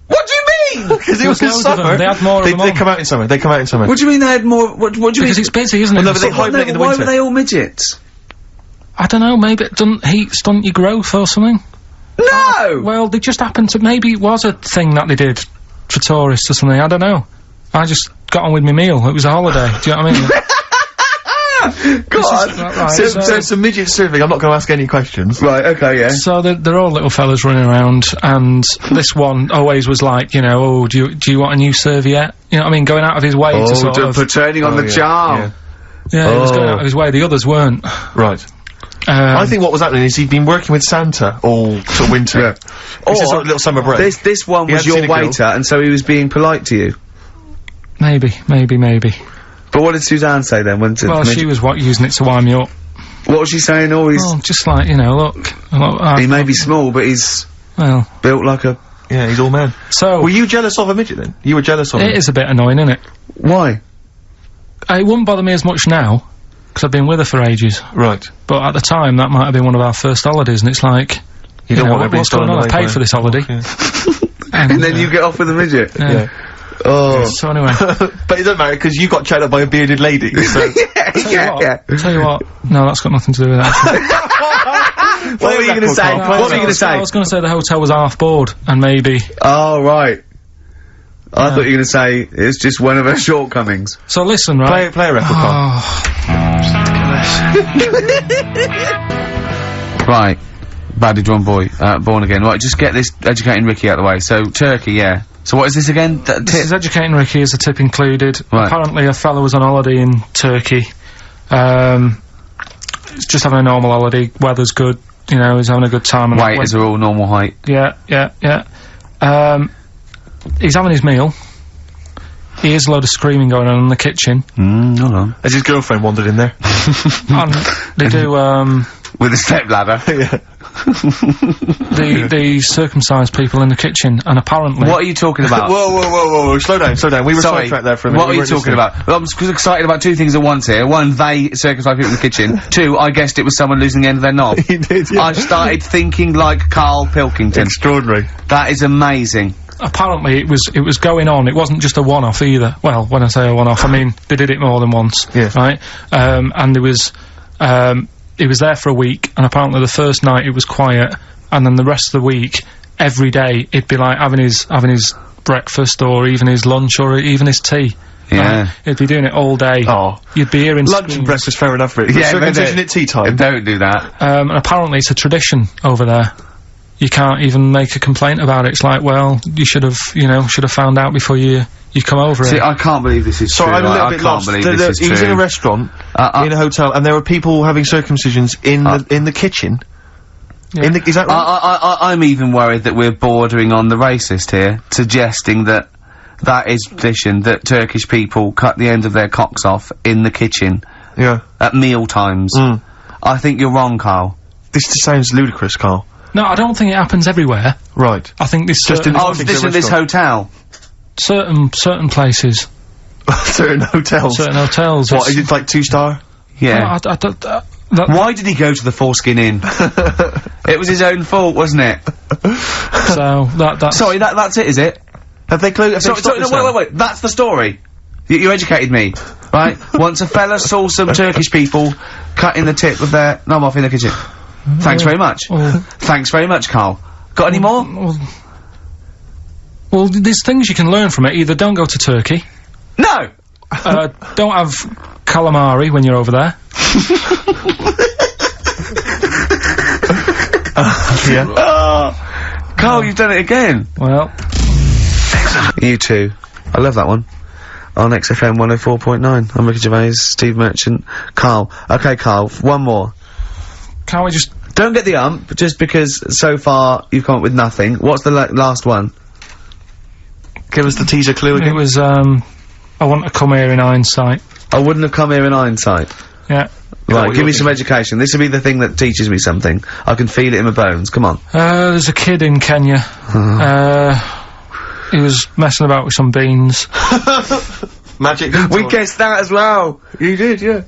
[SPEAKER 1] What do you mean?
[SPEAKER 2] Because it was in
[SPEAKER 3] loads of them.
[SPEAKER 2] summer.
[SPEAKER 3] They had more of them
[SPEAKER 2] They
[SPEAKER 3] on.
[SPEAKER 2] come out in summer. They come out in summer.
[SPEAKER 1] What do you mean they had more? What do you mean?
[SPEAKER 3] Because it's busy, isn't it?
[SPEAKER 2] Well, no, but they
[SPEAKER 1] No,
[SPEAKER 2] hibernate in the
[SPEAKER 1] why
[SPEAKER 2] winter.
[SPEAKER 1] were they all midgets?
[SPEAKER 3] I don't know, maybe it doesn't heat stunt your growth or something?
[SPEAKER 1] No!
[SPEAKER 3] Well, they just happened to, maybe it was a thing that they did for tourists or something, I don't know. I just got on with my meal, it was a holiday, do you know what I mean?
[SPEAKER 1] God!
[SPEAKER 3] Right,
[SPEAKER 2] So it's a midget surfing. I'm not going to ask any questions.
[SPEAKER 1] Right, okay, yeah.
[SPEAKER 3] So they're all little fellas running around, and this one always was like, you know, oh, do you want a new serviette? You know what I mean? Going out of his way to sort of...
[SPEAKER 1] for turning on the charm.
[SPEAKER 3] Yeah, he was going out of his way, the others weren't.
[SPEAKER 2] Right. I think what was happening is he'd been working with Santa all sort of winter.
[SPEAKER 1] Yeah.
[SPEAKER 2] It's a sort of little summer break.
[SPEAKER 1] This one
[SPEAKER 2] He
[SPEAKER 1] was
[SPEAKER 2] hadn't seen
[SPEAKER 1] your
[SPEAKER 2] a girl.
[SPEAKER 1] waiter, and so he was being polite to you.
[SPEAKER 3] Maybe.
[SPEAKER 1] But what did Suzanne say then? When
[SPEAKER 3] Well, she was using it to wind me up.
[SPEAKER 1] What was she saying? Oh, he's...
[SPEAKER 3] Oh, just like, you know, look,
[SPEAKER 1] he may be small, but he's
[SPEAKER 3] well,
[SPEAKER 1] built like a...
[SPEAKER 2] Yeah, he's all man.
[SPEAKER 3] so...
[SPEAKER 2] Were you jealous of a midget then? You were jealous of him?
[SPEAKER 3] It is a bit annoying, isn't it?
[SPEAKER 1] Why?
[SPEAKER 3] It wouldn't bother me as much now, because I've been with her for ages.
[SPEAKER 2] Right.
[SPEAKER 3] But at the time, that might have been one of our first holidays, and it's like,
[SPEAKER 2] You don't
[SPEAKER 3] know,
[SPEAKER 2] want everybody
[SPEAKER 3] what's going
[SPEAKER 2] stolen
[SPEAKER 3] on? I
[SPEAKER 2] away
[SPEAKER 3] paid
[SPEAKER 2] by
[SPEAKER 3] for this holiday.
[SPEAKER 2] Yeah.
[SPEAKER 1] And then you get off with a midget?
[SPEAKER 3] Yeah.
[SPEAKER 1] Oh.
[SPEAKER 3] So anyway,
[SPEAKER 2] But it doesn't matter, because you got chatted up by a bearded lady, so...
[SPEAKER 1] yeah.
[SPEAKER 3] tell you what, no, that's got nothing to do with that.
[SPEAKER 1] What were you going to say? What were you going to say?
[SPEAKER 3] I was going to say the hotel was half board, and maybe...
[SPEAKER 1] Oh, right. I thought you were going to say it's just one of her shortcomings.
[SPEAKER 3] So listen, right?
[SPEAKER 2] Play a record, Karl.
[SPEAKER 1] Right. Badly drawn boy, born again. Right, just get this educating Ricky out of the way. So, Turkey, yeah. So what is this again?
[SPEAKER 3] This is educating Ricky, is a tip included.
[SPEAKER 1] Right.
[SPEAKER 3] Apparently a fella was on holiday in Turkey. He's just having a normal holiday, weather's good, you know, he's having a good time. And
[SPEAKER 1] Waiters are all normal height.
[SPEAKER 3] Yeah. He's having his meal. He hears a load of screaming going on in the kitchen.
[SPEAKER 1] Hold on.
[SPEAKER 2] Has his girlfriend wandered in there?
[SPEAKER 3] And they do,
[SPEAKER 1] With a stepladder.
[SPEAKER 2] Yeah.
[SPEAKER 3] the circumcised people in the kitchen, and apparently...
[SPEAKER 1] What are you talking about?
[SPEAKER 2] Whoa, slow down. We were
[SPEAKER 1] Sorry,
[SPEAKER 2] sidetracked there for a minute.
[SPEAKER 1] what are you talking about? Well, I'm excited about two things at once here. One, they circumcised people in the kitchen. Two, I guessed it was someone losing the end of their knob.
[SPEAKER 2] He did, yeah.
[SPEAKER 1] I started thinking like Karl Pilkington.
[SPEAKER 2] Extraordinary.
[SPEAKER 1] That is amazing.
[SPEAKER 3] Apparently it was going on, it wasn't just a one-off either. Well, when I say a one-off, I mean, they did it more than once.
[SPEAKER 2] Yeah.
[SPEAKER 3] Right? And there was, he was there for a week, and apparently the first night it was quiet, and then the rest of the week, every day, it'd be like having his breakfast, or even his lunch, or even his tea.
[SPEAKER 1] Yeah.
[SPEAKER 3] Right? He'd be doing it all day.
[SPEAKER 2] Oh.
[SPEAKER 3] You'd be hearing
[SPEAKER 2] Lunch
[SPEAKER 3] screams.
[SPEAKER 2] and breakfast, fair enough, Rick.
[SPEAKER 1] Yeah,
[SPEAKER 2] Circumcision at tea time.
[SPEAKER 1] Don't do that.
[SPEAKER 3] And apparently it's a tradition over there. You can't even make a complaint about it. It's like, well, you should have found out before you come over
[SPEAKER 1] See,
[SPEAKER 3] it.
[SPEAKER 1] I can't believe this is
[SPEAKER 2] Sorry,
[SPEAKER 1] true.
[SPEAKER 2] I'm a little
[SPEAKER 1] I
[SPEAKER 2] bit
[SPEAKER 1] can't
[SPEAKER 2] lost.
[SPEAKER 1] believe this is
[SPEAKER 2] He was
[SPEAKER 1] true.
[SPEAKER 2] in a restaurant, in a hotel, and there were people having circumcisions in the kitchen.
[SPEAKER 3] Yeah.
[SPEAKER 2] Is that right?
[SPEAKER 1] I'm even worried that we're bordering on the racist here, suggesting that is tradition, that Turkish people cut the end of their cocks off in the kitchen
[SPEAKER 2] Yeah.
[SPEAKER 1] at meal times. I think you're wrong, Karl.
[SPEAKER 2] This just sounds ludicrous, Karl.
[SPEAKER 3] No, I don't think it happens everywhere.
[SPEAKER 2] Right.
[SPEAKER 3] I think this
[SPEAKER 2] Just in
[SPEAKER 3] certain,
[SPEAKER 2] the-
[SPEAKER 1] Oh, this hotel.
[SPEAKER 3] certain places,
[SPEAKER 2] Certain hotels.
[SPEAKER 3] certain hotels.
[SPEAKER 2] What, is it like 2-star?
[SPEAKER 1] Yeah.
[SPEAKER 3] I don't, that,
[SPEAKER 1] Why did he go to the Foreskin Inn? It was his own fault, wasn't it?
[SPEAKER 3] so that's
[SPEAKER 1] Sorry, that's it, is it?
[SPEAKER 2] Have they closed?
[SPEAKER 1] Sorry, no, wait. That's the story. You educated me, right? Once a fella saw some Turkish people cutting the tip of their knob off in the kitchen. Thanks very much. Thanks very much, Karl. Got any more?
[SPEAKER 3] Well, there's things you can learn from it. Either don't go to Turkey.
[SPEAKER 1] No!
[SPEAKER 3] Don't have calamari when you're over there.
[SPEAKER 2] Yeah.
[SPEAKER 1] Karl, you've done it again.
[SPEAKER 3] Well,
[SPEAKER 1] You too. I love that one. On XFM 104.9. I'm Ricky Gervais, Steve Merchant, Karl. Okay, Karl, one more.
[SPEAKER 3] can't we just...
[SPEAKER 1] Don't get the ump, just because so far you've come up with nothing. What's the last one?
[SPEAKER 2] Give us the teaser clue
[SPEAKER 3] It
[SPEAKER 2] again.
[SPEAKER 3] was, I want to come here in hindsight.
[SPEAKER 1] I wouldn't have come here in hindsight.
[SPEAKER 3] Yeah.
[SPEAKER 1] Right,
[SPEAKER 2] what
[SPEAKER 1] give me
[SPEAKER 2] you're
[SPEAKER 1] some education. This will be the thing that teaches me something. I can feel it in my bones. Come on.
[SPEAKER 3] There's a kid in Kenya. He was messing about with some beans.
[SPEAKER 2] Magic.
[SPEAKER 1] We guessed that as well.
[SPEAKER 2] You did, yeah.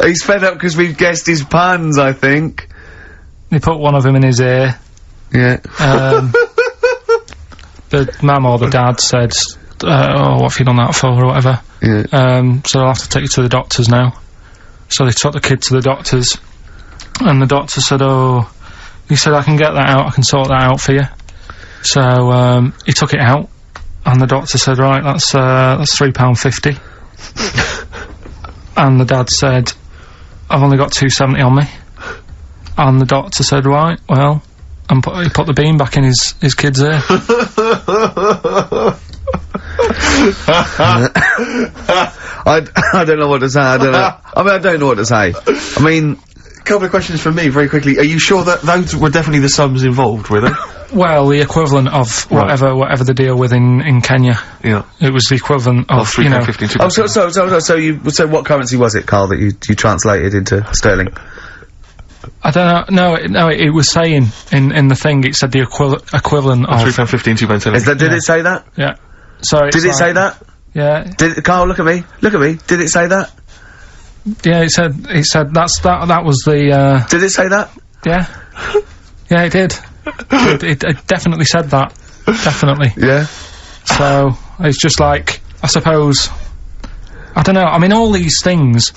[SPEAKER 1] He's fed up because we've guessed his puns, I think.
[SPEAKER 3] He put one of them in his ear.
[SPEAKER 1] Yeah.
[SPEAKER 3] the mum or the dad said, oh, what have you done that for, or whatever.
[SPEAKER 1] Yeah.
[SPEAKER 3] So I'll have to take you to the doctors now. So they took the kid to the doctors, and the doctor said, oh, he said, I can get that out, I can sort that out for you. So, he took it out, and the doctor said, right, that's £3.50. And the dad said, I've only got £2.70 on me. And the doctor said, right, well, and he put the bean back in his kid's ear.
[SPEAKER 1] I don't know what to say, I don't know what to say. I mean...
[SPEAKER 2] Couple of questions from me, very quickly. Are you sure that those were definitely the sums involved, were they?
[SPEAKER 3] Well, the equivalent of whatever the deal with in Kenya.
[SPEAKER 2] Yeah.
[SPEAKER 3] It was the equivalent of, you know...
[SPEAKER 1] Oh, so what currency was it, Karl, that you translated into sterling?
[SPEAKER 3] I don't know. No, it was saying in the thing. It said the equivalent of
[SPEAKER 2] £3.15, £2.70.
[SPEAKER 1] Did it say that?
[SPEAKER 3] Yeah. So
[SPEAKER 1] did it say that?
[SPEAKER 3] Yeah.
[SPEAKER 1] Karl, look at me. Look at me. Did it say that?
[SPEAKER 3] Yeah. It said that was the.
[SPEAKER 1] Did it say that?
[SPEAKER 3] Yeah. Yeah, it did. It definitely said that. Definitely.
[SPEAKER 1] Yeah.
[SPEAKER 3] So it's just like, I suppose. I don't know. I mean, all these things.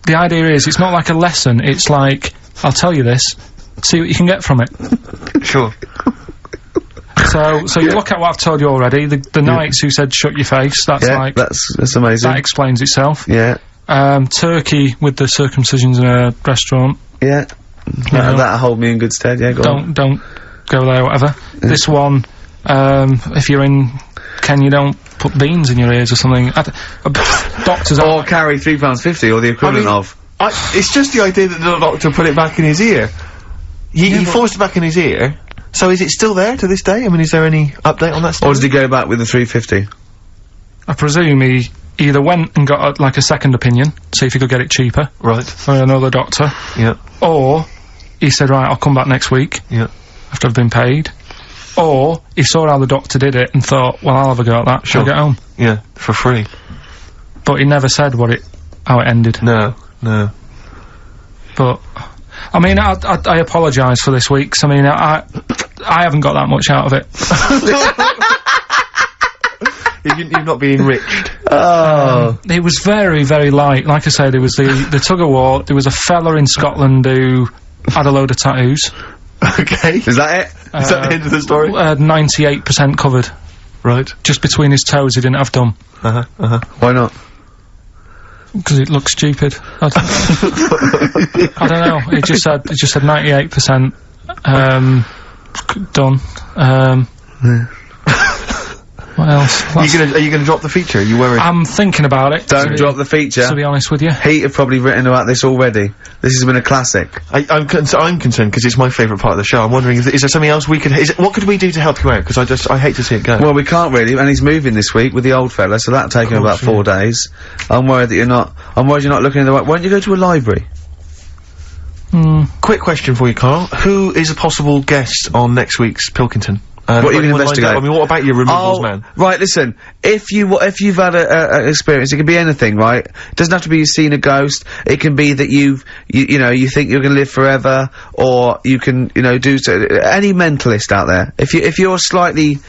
[SPEAKER 3] The idea is, it's not like a lesson, it's like, I'll tell you this, see what you can get from it.
[SPEAKER 2] Sure.
[SPEAKER 3] So you look at what I've told you already, the knights who said shut your face, that's like...
[SPEAKER 1] that's amazing.
[SPEAKER 3] That explains itself.
[SPEAKER 1] Yeah.
[SPEAKER 3] Turkey with the circumcisions in a restaurant.
[SPEAKER 1] Yeah. That'll hold me in good stead, yeah, go on.
[SPEAKER 3] Don't go there, whatever. Yeah. This one, if you're in Kenya, don't put beans in your ears or something. Doctors
[SPEAKER 1] or carry £3.50 or the equivalent of.
[SPEAKER 2] It's just the idea that the doctor put it back in his ear. He forced it back in his ear. So is it still there to this day? I mean, is there any update on that story?
[SPEAKER 1] Or did he go back with the £3.50?
[SPEAKER 3] I presume he either went and got like a second opinion, see if he could get it cheaper.
[SPEAKER 2] Right.
[SPEAKER 3] From another doctor.
[SPEAKER 2] Yeah.
[SPEAKER 3] Or he said, right, I'll come back next week.
[SPEAKER 2] Yeah.
[SPEAKER 3] After I've been paid. Or he saw how the doctor did it and thought, well, I'll have a go at that.
[SPEAKER 2] Sure.
[SPEAKER 3] I'll get home.
[SPEAKER 2] Yeah, for free.
[SPEAKER 3] But he never said how it ended.
[SPEAKER 2] No.
[SPEAKER 3] But, I mean, I apologise for this week, 'cause I mean, I haven't got that much out of it.
[SPEAKER 2] You've not been enriched.
[SPEAKER 1] Oh.
[SPEAKER 3] It was very, very light. Like I said, there was the tug-of-war, there was a fella in Scotland who had a load of tattoos.
[SPEAKER 2] Okay.
[SPEAKER 1] Is that it?
[SPEAKER 2] Is that the end of the story?
[SPEAKER 3] 98% covered.
[SPEAKER 2] Right.
[SPEAKER 3] Just between his toes he didn't have done.
[SPEAKER 1] Why not?
[SPEAKER 3] Because it looks stupid. I don't know. It just said 98% done. What else?
[SPEAKER 2] Are you gonna drop the feature? Are you worried?
[SPEAKER 3] I'm thinking about it.
[SPEAKER 1] Don't drop the feature.
[SPEAKER 3] To be honest with you.
[SPEAKER 1] Heat have probably written about this already. This has been a classic.
[SPEAKER 2] I'm concerned because it's my favourite part of the show. I'm wondering, is there something else we could... what could we do to help you out? Because I hate to see it go.
[SPEAKER 1] Well, we can't really, and he's moving this week with the old fella, so that'll take him about 4 days. I'm worried you're not looking in the right... Why don't you go to a library?
[SPEAKER 2] Quick question for you, Karl. Who is a possible guest on next week's Pilkington?
[SPEAKER 1] What are you going to investigate?
[SPEAKER 2] I mean, what about your removals man?
[SPEAKER 1] Right, listen, if you've had a experience, it can be anything, right? It doesn't have to be you've seen a ghost, it can be that you think you're gonna live forever, or you can, do any mentalist out there. If you're slightly,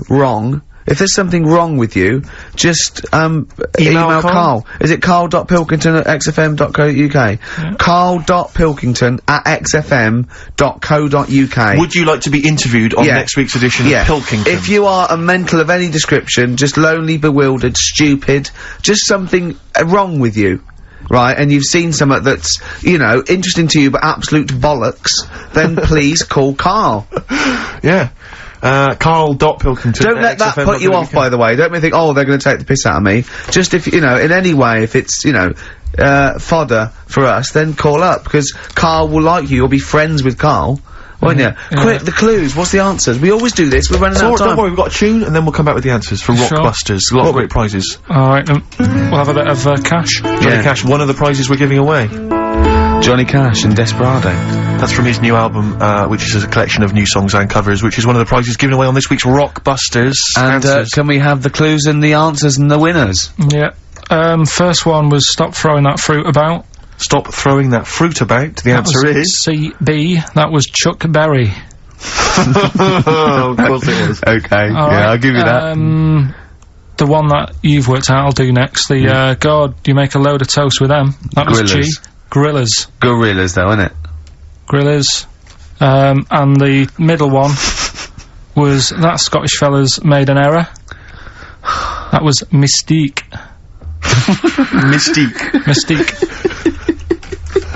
[SPEAKER 1] wrong, if there's something wrong with you, just, email Karl. Is it karl.pilkington@xfm.co.uk? Yeah. karl.pilkington@xfm.co.uk.
[SPEAKER 2] Would you like to be interviewed on next week's edition of Pilkington?
[SPEAKER 1] If you are a mental of any description, just lonely, bewildered, stupid, just something wrong with you, right, and you've seen something that's, interesting to you but absolute bollocks, then please call Karl.
[SPEAKER 2] Yeah. Karl.Pilkington.
[SPEAKER 1] Don't let that put you off, by the way. Don't think, oh, they're going to take the piss out of me. Just if, in any way, if it's, fodder for us, then call up, because Karl will like you. You'll be friends with Karl, won't you? Quick, the clues. What's the answers? We always do this. We're running out of time.
[SPEAKER 2] Don't worry, we've got a tune, and then we'll come back with the answers for Rockbusters. A lot of great prizes.
[SPEAKER 3] Alright, then. We'll have a bit of cash.
[SPEAKER 2] Johnny Cash, one of the prizes we're giving away.
[SPEAKER 1] Johnny Cash and Desperado.
[SPEAKER 2] That's from his new album, which is a collection of new songs and covers, which is one of the prizes given away on this week's Rockbusters.
[SPEAKER 1] And, can we have the clues and the answers and the winners?
[SPEAKER 3] Yeah. First one was stop throwing that fruit about.
[SPEAKER 2] Stop throwing that fruit about. The answer is...
[SPEAKER 3] C.B. That was Chuck Berry.
[SPEAKER 2] Of course it was.
[SPEAKER 1] Okay,
[SPEAKER 3] All right,
[SPEAKER 1] I'll give you that.
[SPEAKER 3] The one that you've worked out, I'll do next. The, God, you make a load of toast with them. That was G.
[SPEAKER 1] Gorillas. Gorillas, though, isn't it?
[SPEAKER 3] Gorillas. And the middle one was that Scottish fella's made an error. That was Mystique. Mystique.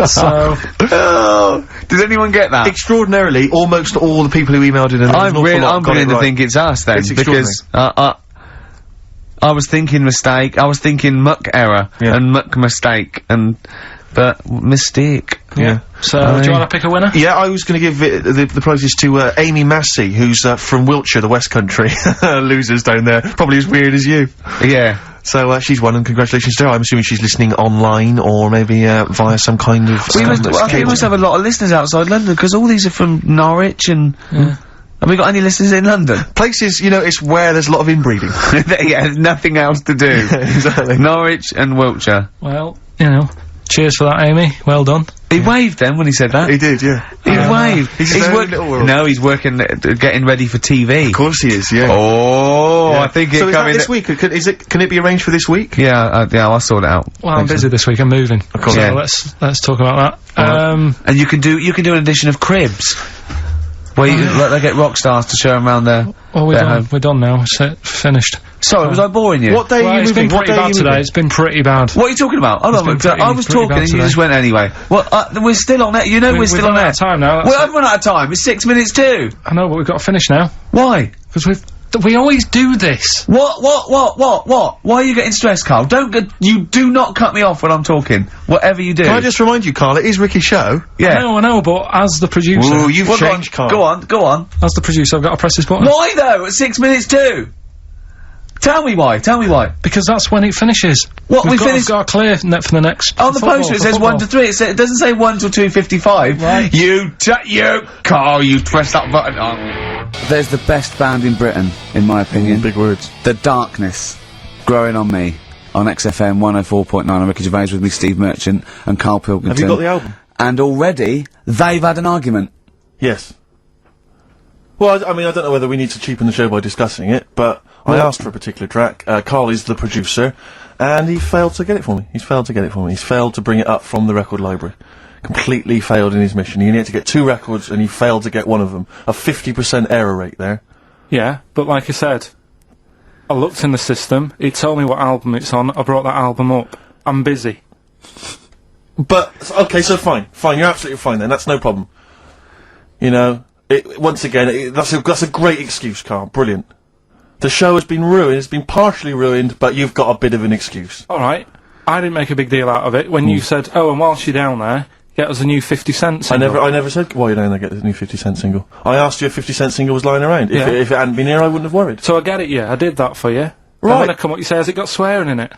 [SPEAKER 3] So,
[SPEAKER 1] did anyone get that?
[SPEAKER 2] Extraordinarily, almost all the people who emailed in, and
[SPEAKER 1] I'm beginning to think it's us then, because I was thinking mistake, I was thinking muck error, and muck mistake, but mistake.
[SPEAKER 3] Yeah. So, do you want to pick a winner?
[SPEAKER 2] Yeah, I was going to give it, the prizes to Amy Massey, who's from Wiltshire, the West Country. Losers down there, probably as weird as you.
[SPEAKER 1] Yeah.
[SPEAKER 2] So she's won, and congratulations to her. I'm assuming she's listening online, or maybe via some kind of.
[SPEAKER 1] We must have a lot of listeners outside London, because all these are from Norwich and. Have we got any listeners in London?
[SPEAKER 2] Places, you know, it's where there's a lot of inbreeding.
[SPEAKER 1] Yeah, there's nothing else to do.
[SPEAKER 2] Exactly.
[SPEAKER 1] Norwich and Wiltshire.
[SPEAKER 3] Well, you know, cheers for that, Amy. Well done.
[SPEAKER 1] He waved then when he said that.
[SPEAKER 2] He did, yeah.
[SPEAKER 1] He waved.
[SPEAKER 2] He's little world.
[SPEAKER 1] No, he's working, getting ready for TV.
[SPEAKER 2] Of course he is, yeah.
[SPEAKER 1] Oh, I think
[SPEAKER 2] so is that this week? Can it be arranged for this week?
[SPEAKER 1] Yeah, I'll sort it out.
[SPEAKER 3] Well, I'm busy this week. I'm moving.
[SPEAKER 2] Of course.
[SPEAKER 3] So let's talk about that.
[SPEAKER 1] And you can do an edition of Cribs. Where they get rock stars to show them around their home.
[SPEAKER 3] We're done now. It's finished.
[SPEAKER 1] Sorry, was I boring you?
[SPEAKER 2] What day are you
[SPEAKER 3] It's
[SPEAKER 2] moving?
[SPEAKER 3] been pretty bad today. It's been pretty bad.
[SPEAKER 1] What are you talking about? Hold on, I was talking and you just went anyway. Well, we're still on air. You know we're still on air.
[SPEAKER 3] We've run out of time now.
[SPEAKER 1] Well, I've run out of time. It's 6 minutes too.
[SPEAKER 3] I know, but we've got to finish now.
[SPEAKER 1] Why?
[SPEAKER 3] Because we always do this.
[SPEAKER 1] What? Why are you getting stressed, Karl? You do not cut me off when I'm talking. Whatever you do.
[SPEAKER 2] Can I just remind you, Karl, it is Ricky's show.
[SPEAKER 1] Yeah.
[SPEAKER 3] I know, but as the producer...
[SPEAKER 2] Ooh, you've changed, Karl.
[SPEAKER 1] Go on.
[SPEAKER 3] As the producer, I've got to press this button.
[SPEAKER 1] Why though? At 6 minutes too? Tell me why.
[SPEAKER 3] Because that's when it finishes.
[SPEAKER 1] What,
[SPEAKER 3] we've got a clear net for the next...
[SPEAKER 1] On the poster it says 1 to 3. It doesn't say 1 till 2:55.
[SPEAKER 3] Right.
[SPEAKER 1] You, Karl, you press that button on. There's the best band in Britain, in my opinion.
[SPEAKER 2] Big words.
[SPEAKER 1] The Darkness, Growing on Me, on XFM 104.9. I'm Ricky Gervais, with me Steve Merchant and Karl Pilkington.
[SPEAKER 2] Have you got the album?
[SPEAKER 1] And already, they've had an argument.
[SPEAKER 2] Yes. Well, I mean, I don't know whether we need to cheapen the show by discussing it, but I asked for a particular track. Karl is the producer, and he failed to get it for me. He's failed to bring it up from the record library. Completely failed in his mission. He needed to get 2 records, and he failed to get one of them. A 50% error rate there.
[SPEAKER 3] Yeah, but like I said, I looked in the system, it told me what album it's on, I brought that album up. I'm busy.
[SPEAKER 2] But, okay, so fine, you're absolutely fine then, that's no problem. You know, once again, that's a great excuse, Karl, brilliant. The show has been ruined, it's been partially ruined, but you've got a bit of an excuse.
[SPEAKER 3] Alright, I didn't make a big deal out of it when you said, oh, and whilst you're down there, get us a new 50 Cent single.
[SPEAKER 2] I never said, while you're down there, get the new 50 Cent single. I asked you if 50 Cent single was lying around. If it hadn't been here, I wouldn't have worried.
[SPEAKER 3] So I get it, yeah, I did that for you.
[SPEAKER 2] Right.
[SPEAKER 3] And when I come up, you say, has it got swearing in it?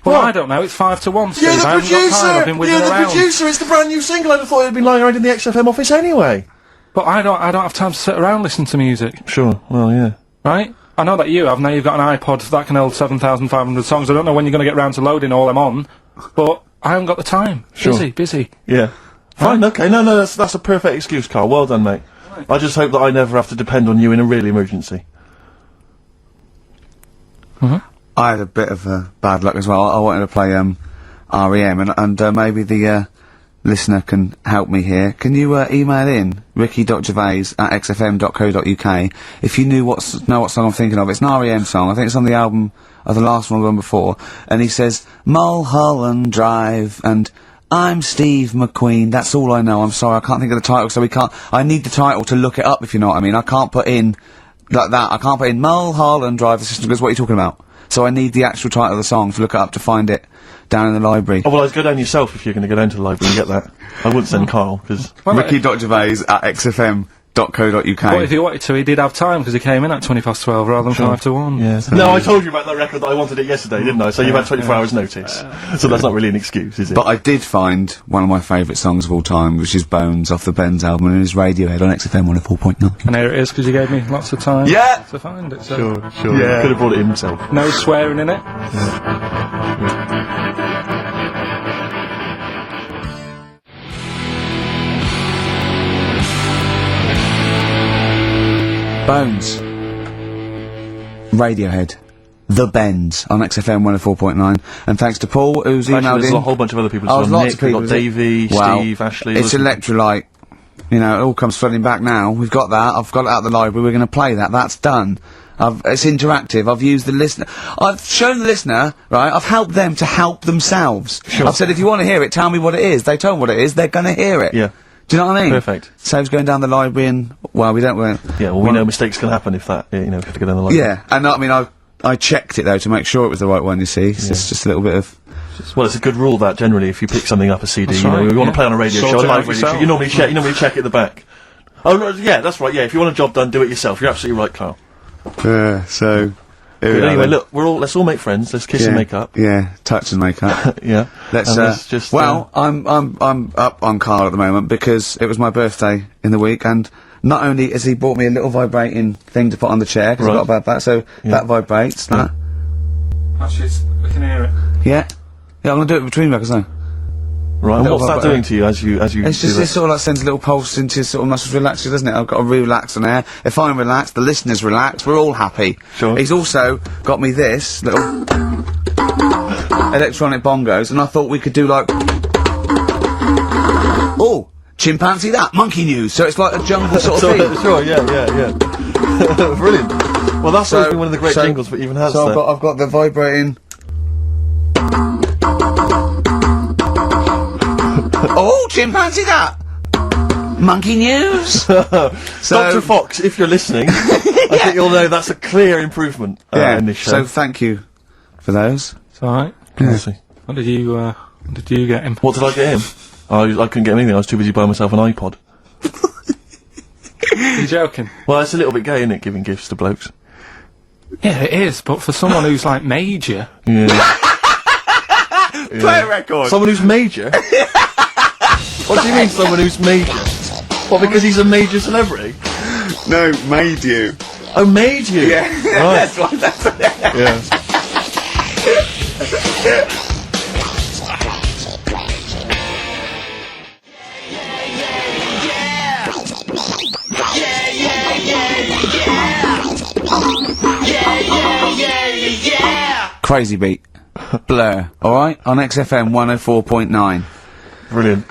[SPEAKER 3] Well, I don't know, it's 5 to 1, Steve.
[SPEAKER 2] You're the
[SPEAKER 3] I haven't got time, I've been with
[SPEAKER 2] You're
[SPEAKER 3] it
[SPEAKER 2] the
[SPEAKER 3] around.
[SPEAKER 2] producer, it's the brand new single. I'd have thought it had been lying around in the XFM office anyway.
[SPEAKER 3] But I don't have time to sit around listening to music.
[SPEAKER 2] Sure, well, yeah.
[SPEAKER 3] Right? I know that you have, now you've got an iPod that can hold 7,500 songs. I don't know when you're going to get round to loading all them on, but I haven't got the time.
[SPEAKER 2] Sure.
[SPEAKER 3] Busy.
[SPEAKER 2] Yeah. Fine, okay, no, that's a perfect excuse, Karl. Well done, mate. Right. I just hope that I never have to depend on you in a real emergency.
[SPEAKER 1] I had a bit of bad luck as well. I wanted to play REM, and maybe the listener can help me here. Can you email in ricky.gervais@xfm.co.uk if you know what song I'm thinking of? It's an REM song. I think it's on the album of the last one before. And he says Mulholland Drive and I'm Steve McQueen. That's all I know. I'm sorry, I can't think of the title, so I need the title to look it up, if you know what I mean. I can't put in like that. I can't put in Mulholland Drive. The system goes, what are you talking about? So I need the actual title of the song to look it up to find it down in the library.
[SPEAKER 2] Oh, well, I'd go down yourself if you're going to go down to the library and get that. I wouldn't send Karl, because...
[SPEAKER 1] ricky.gervais@xfm.co.uk.
[SPEAKER 3] But if he wanted to, he did have time, because he came in at 12:20 rather than 5 to 1.
[SPEAKER 2] Yeah. No, I told you about that record that I wanted it yesterday, didn't I? So you've had 24 hours notice. So that's not really an excuse, is it?
[SPEAKER 1] But I did find one of my favourite songs of all time, which is Bones off the Benz album, and it's Radiohead on XFM 104.9.
[SPEAKER 3] And here it is, because you gave me lots of time to find it. So.
[SPEAKER 2] Sure. Yeah. Could have brought it himself.
[SPEAKER 3] No swearing in it.
[SPEAKER 1] Bones. Radiohead. The Bends on XFM 104.9. And thanks to Paul, who's emailed
[SPEAKER 2] there's
[SPEAKER 1] in.
[SPEAKER 2] a whole bunch of other people.
[SPEAKER 1] Oh,
[SPEAKER 2] There's
[SPEAKER 1] lots
[SPEAKER 2] Nick,
[SPEAKER 1] of people.
[SPEAKER 2] we've got Davey, Steve, Ashley.
[SPEAKER 1] It's Electrolyte. You know, it all comes flooding back now. We've got that. I've got it out of the library. We're going to play that. That's done. It's interactive. I've used the listener. I've shown the listener, right? I've helped them to help themselves.
[SPEAKER 2] Sure.
[SPEAKER 1] I've said, if you want to hear it, tell me what it is. They tell me what it is. They're going to hear it.
[SPEAKER 2] Yeah.
[SPEAKER 1] Do you know what I mean?
[SPEAKER 2] Perfect.
[SPEAKER 1] Saves going down the library and, well, we don't.
[SPEAKER 2] Yeah, well, we know mistakes can happen if that, you know, if you have to go down the library.
[SPEAKER 1] Yeah, and I mean, I checked it though to make sure it was the right one. You see, it's just a little bit of.
[SPEAKER 2] Well, it's a good rule that generally, if you pick something up a CD, you know, we want to play on a radio show, a live radio show, you normally check at the back. Oh, no, yeah, that's right. Yeah, if you want a job done, do it yourself. You're absolutely right, Karl.
[SPEAKER 1] Yeah. So.
[SPEAKER 2] Anyway, look, let's all make friends. Let's kiss and make up.
[SPEAKER 1] Yeah, touch and make up.
[SPEAKER 2] Yeah.
[SPEAKER 1] Let's
[SPEAKER 2] just.
[SPEAKER 1] Well, I'm up on Karl at the moment because it was my birthday in the week, and not only has he bought me a little vibrating thing to put on the chair because I've got a bad back, so that vibrates. That.
[SPEAKER 3] Actually, we can hear it.
[SPEAKER 1] Yeah. Yeah, I'm gonna do it between records now.
[SPEAKER 2] Right, and what's that doing to you as you
[SPEAKER 1] It's just, it sort of like sends a little pulse into your sort of muscles, relaxes, doesn't it? I've got to relax on air. If I'm relaxed, the listeners relax, we're all happy.
[SPEAKER 2] Sure.
[SPEAKER 1] He's also got me this little electronic bongos, and I thought we could do like, oh, chimpanzee that, monkey news, so it's like a jungle sort of thing.
[SPEAKER 2] Sure, yeah. Brilliant. Well, that's always been one of the great jingles for Even Has.
[SPEAKER 1] So I've got the vibrating. Oh, chimpanzee that! Monkey news!
[SPEAKER 2] Dr. Fox, if you're listening, I think you'll know that's a clear improvement in this show.
[SPEAKER 1] So thank you for those.
[SPEAKER 3] It's alright.
[SPEAKER 2] Yeah.
[SPEAKER 3] What did you get him?
[SPEAKER 2] What did I get him? I couldn't get him anything, I was too busy buying myself an iPod.
[SPEAKER 3] Are you joking?
[SPEAKER 2] Well, it's a little bit gay, isn't it, giving gifts to blokes?
[SPEAKER 3] Yeah, it is, but for someone who's like major...
[SPEAKER 2] Yeah.
[SPEAKER 1] Play a record!
[SPEAKER 2] Someone who's major? What do you mean, someone who's major? What, because he's a major celebrity?
[SPEAKER 1] No, made you.
[SPEAKER 2] Oh, made you?
[SPEAKER 1] Yeah.
[SPEAKER 2] Right.
[SPEAKER 1] that's what
[SPEAKER 2] Yeah.
[SPEAKER 1] Crazy beat. Blur. Alright? On XFM 104.9.
[SPEAKER 2] Brilliant.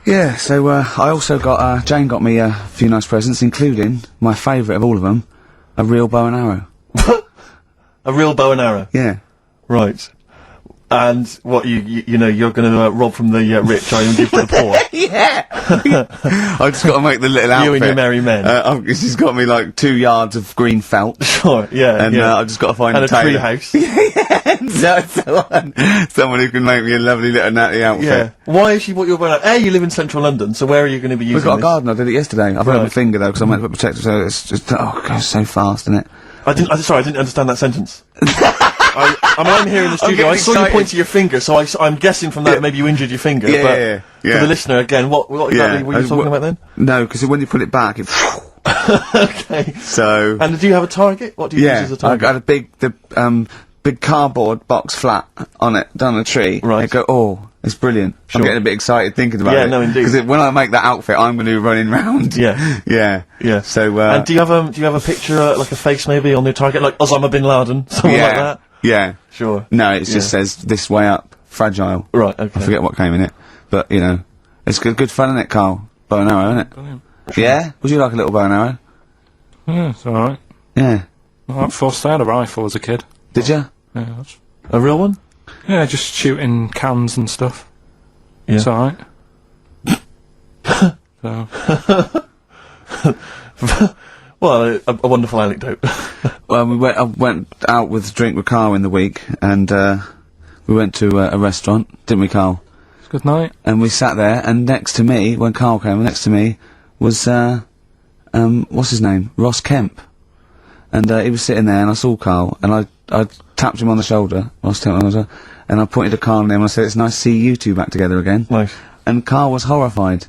[SPEAKER 1] Yeah, so, I also got, Jane got me a few nice presents, including, my favourite of all of them, a real bow and arrow.
[SPEAKER 2] A real bow and arrow?
[SPEAKER 1] Yeah.
[SPEAKER 2] Right. And what, you know, you're gonna rob from the rich and give to the poor?
[SPEAKER 1] Yeah! I've just got to make the little outfit.
[SPEAKER 2] You and your merry men.
[SPEAKER 1] She's got me like 2 yards of green felt.
[SPEAKER 2] Sure, yeah,
[SPEAKER 1] And,
[SPEAKER 2] yeah.
[SPEAKER 1] I've just got to find
[SPEAKER 2] And a
[SPEAKER 1] tailor.
[SPEAKER 2] tree house.
[SPEAKER 1] Someone who can make me a lovely little natty outfit.
[SPEAKER 2] Yeah. Why is she what you're wearing? You live in central London, so where are you going to be using
[SPEAKER 1] We've got a
[SPEAKER 2] this?
[SPEAKER 1] garden, I did it yesterday. I've hurt my finger though, because I meant to put protective, so it's just, it goes so fast, isn't it?
[SPEAKER 2] Sorry, I didn't understand that sentence. I'm here in the studio, I saw you point to your finger, so I'm guessing from that maybe you injured your finger, but for the listener, again, what exactly were you talking about then?
[SPEAKER 1] No, because when you put it back, it...
[SPEAKER 2] Okay.
[SPEAKER 1] So...
[SPEAKER 2] And do you have a target? What do you use as a
[SPEAKER 1] I
[SPEAKER 2] target?
[SPEAKER 1] got a big cardboard box flat on it, down a tree.
[SPEAKER 2] Right.
[SPEAKER 1] I go, oh, it's brilliant.
[SPEAKER 2] Sure.
[SPEAKER 1] I'm getting a bit excited thinking about it.
[SPEAKER 2] Yeah, no, indeed.
[SPEAKER 1] Because when I make that outfit, I'm going to be running round.
[SPEAKER 2] Yeah.
[SPEAKER 1] Yeah.
[SPEAKER 2] Yeah.
[SPEAKER 1] So,
[SPEAKER 2] and do you have a picture, like a face maybe, on your target, like Osama bin Laden, something like that?
[SPEAKER 1] Yeah.
[SPEAKER 2] Sure.
[SPEAKER 1] No, it just says, this way up, fragile.
[SPEAKER 2] Right, okay.
[SPEAKER 1] I forget what came in it. But, you know, it's good fun, isn't it, Karl? Bow and arrow, isn't it?
[SPEAKER 3] Brilliant.
[SPEAKER 1] Yeah? Would you like a little bow and arrow?
[SPEAKER 3] Yeah, it's alright.
[SPEAKER 1] Yeah.
[SPEAKER 3] Well, I forced I had a rifle as a kid.
[SPEAKER 1] Did you?
[SPEAKER 3] Yeah, that's...
[SPEAKER 2] A real one?
[SPEAKER 3] Yeah, just shooting cans and stuff.
[SPEAKER 2] Yeah.
[SPEAKER 3] It's alright. So...
[SPEAKER 2] Well, a wonderful anecdote.
[SPEAKER 1] Well, I went out with a drink with Karl in the week, and, we went to a restaurant, didn't we, Karl?
[SPEAKER 3] Good night.
[SPEAKER 1] And we sat there, and next to me, when Karl came, next to me was, what's his name? Ross Kemp. And, he was sitting there, and I saw Karl, and I tapped him on the shoulder, Ross Kemp on the shoulder, and I pointed to Karl and him, and I said, it's nice to see you two back together again.
[SPEAKER 2] Nice.
[SPEAKER 1] And Karl was horrified.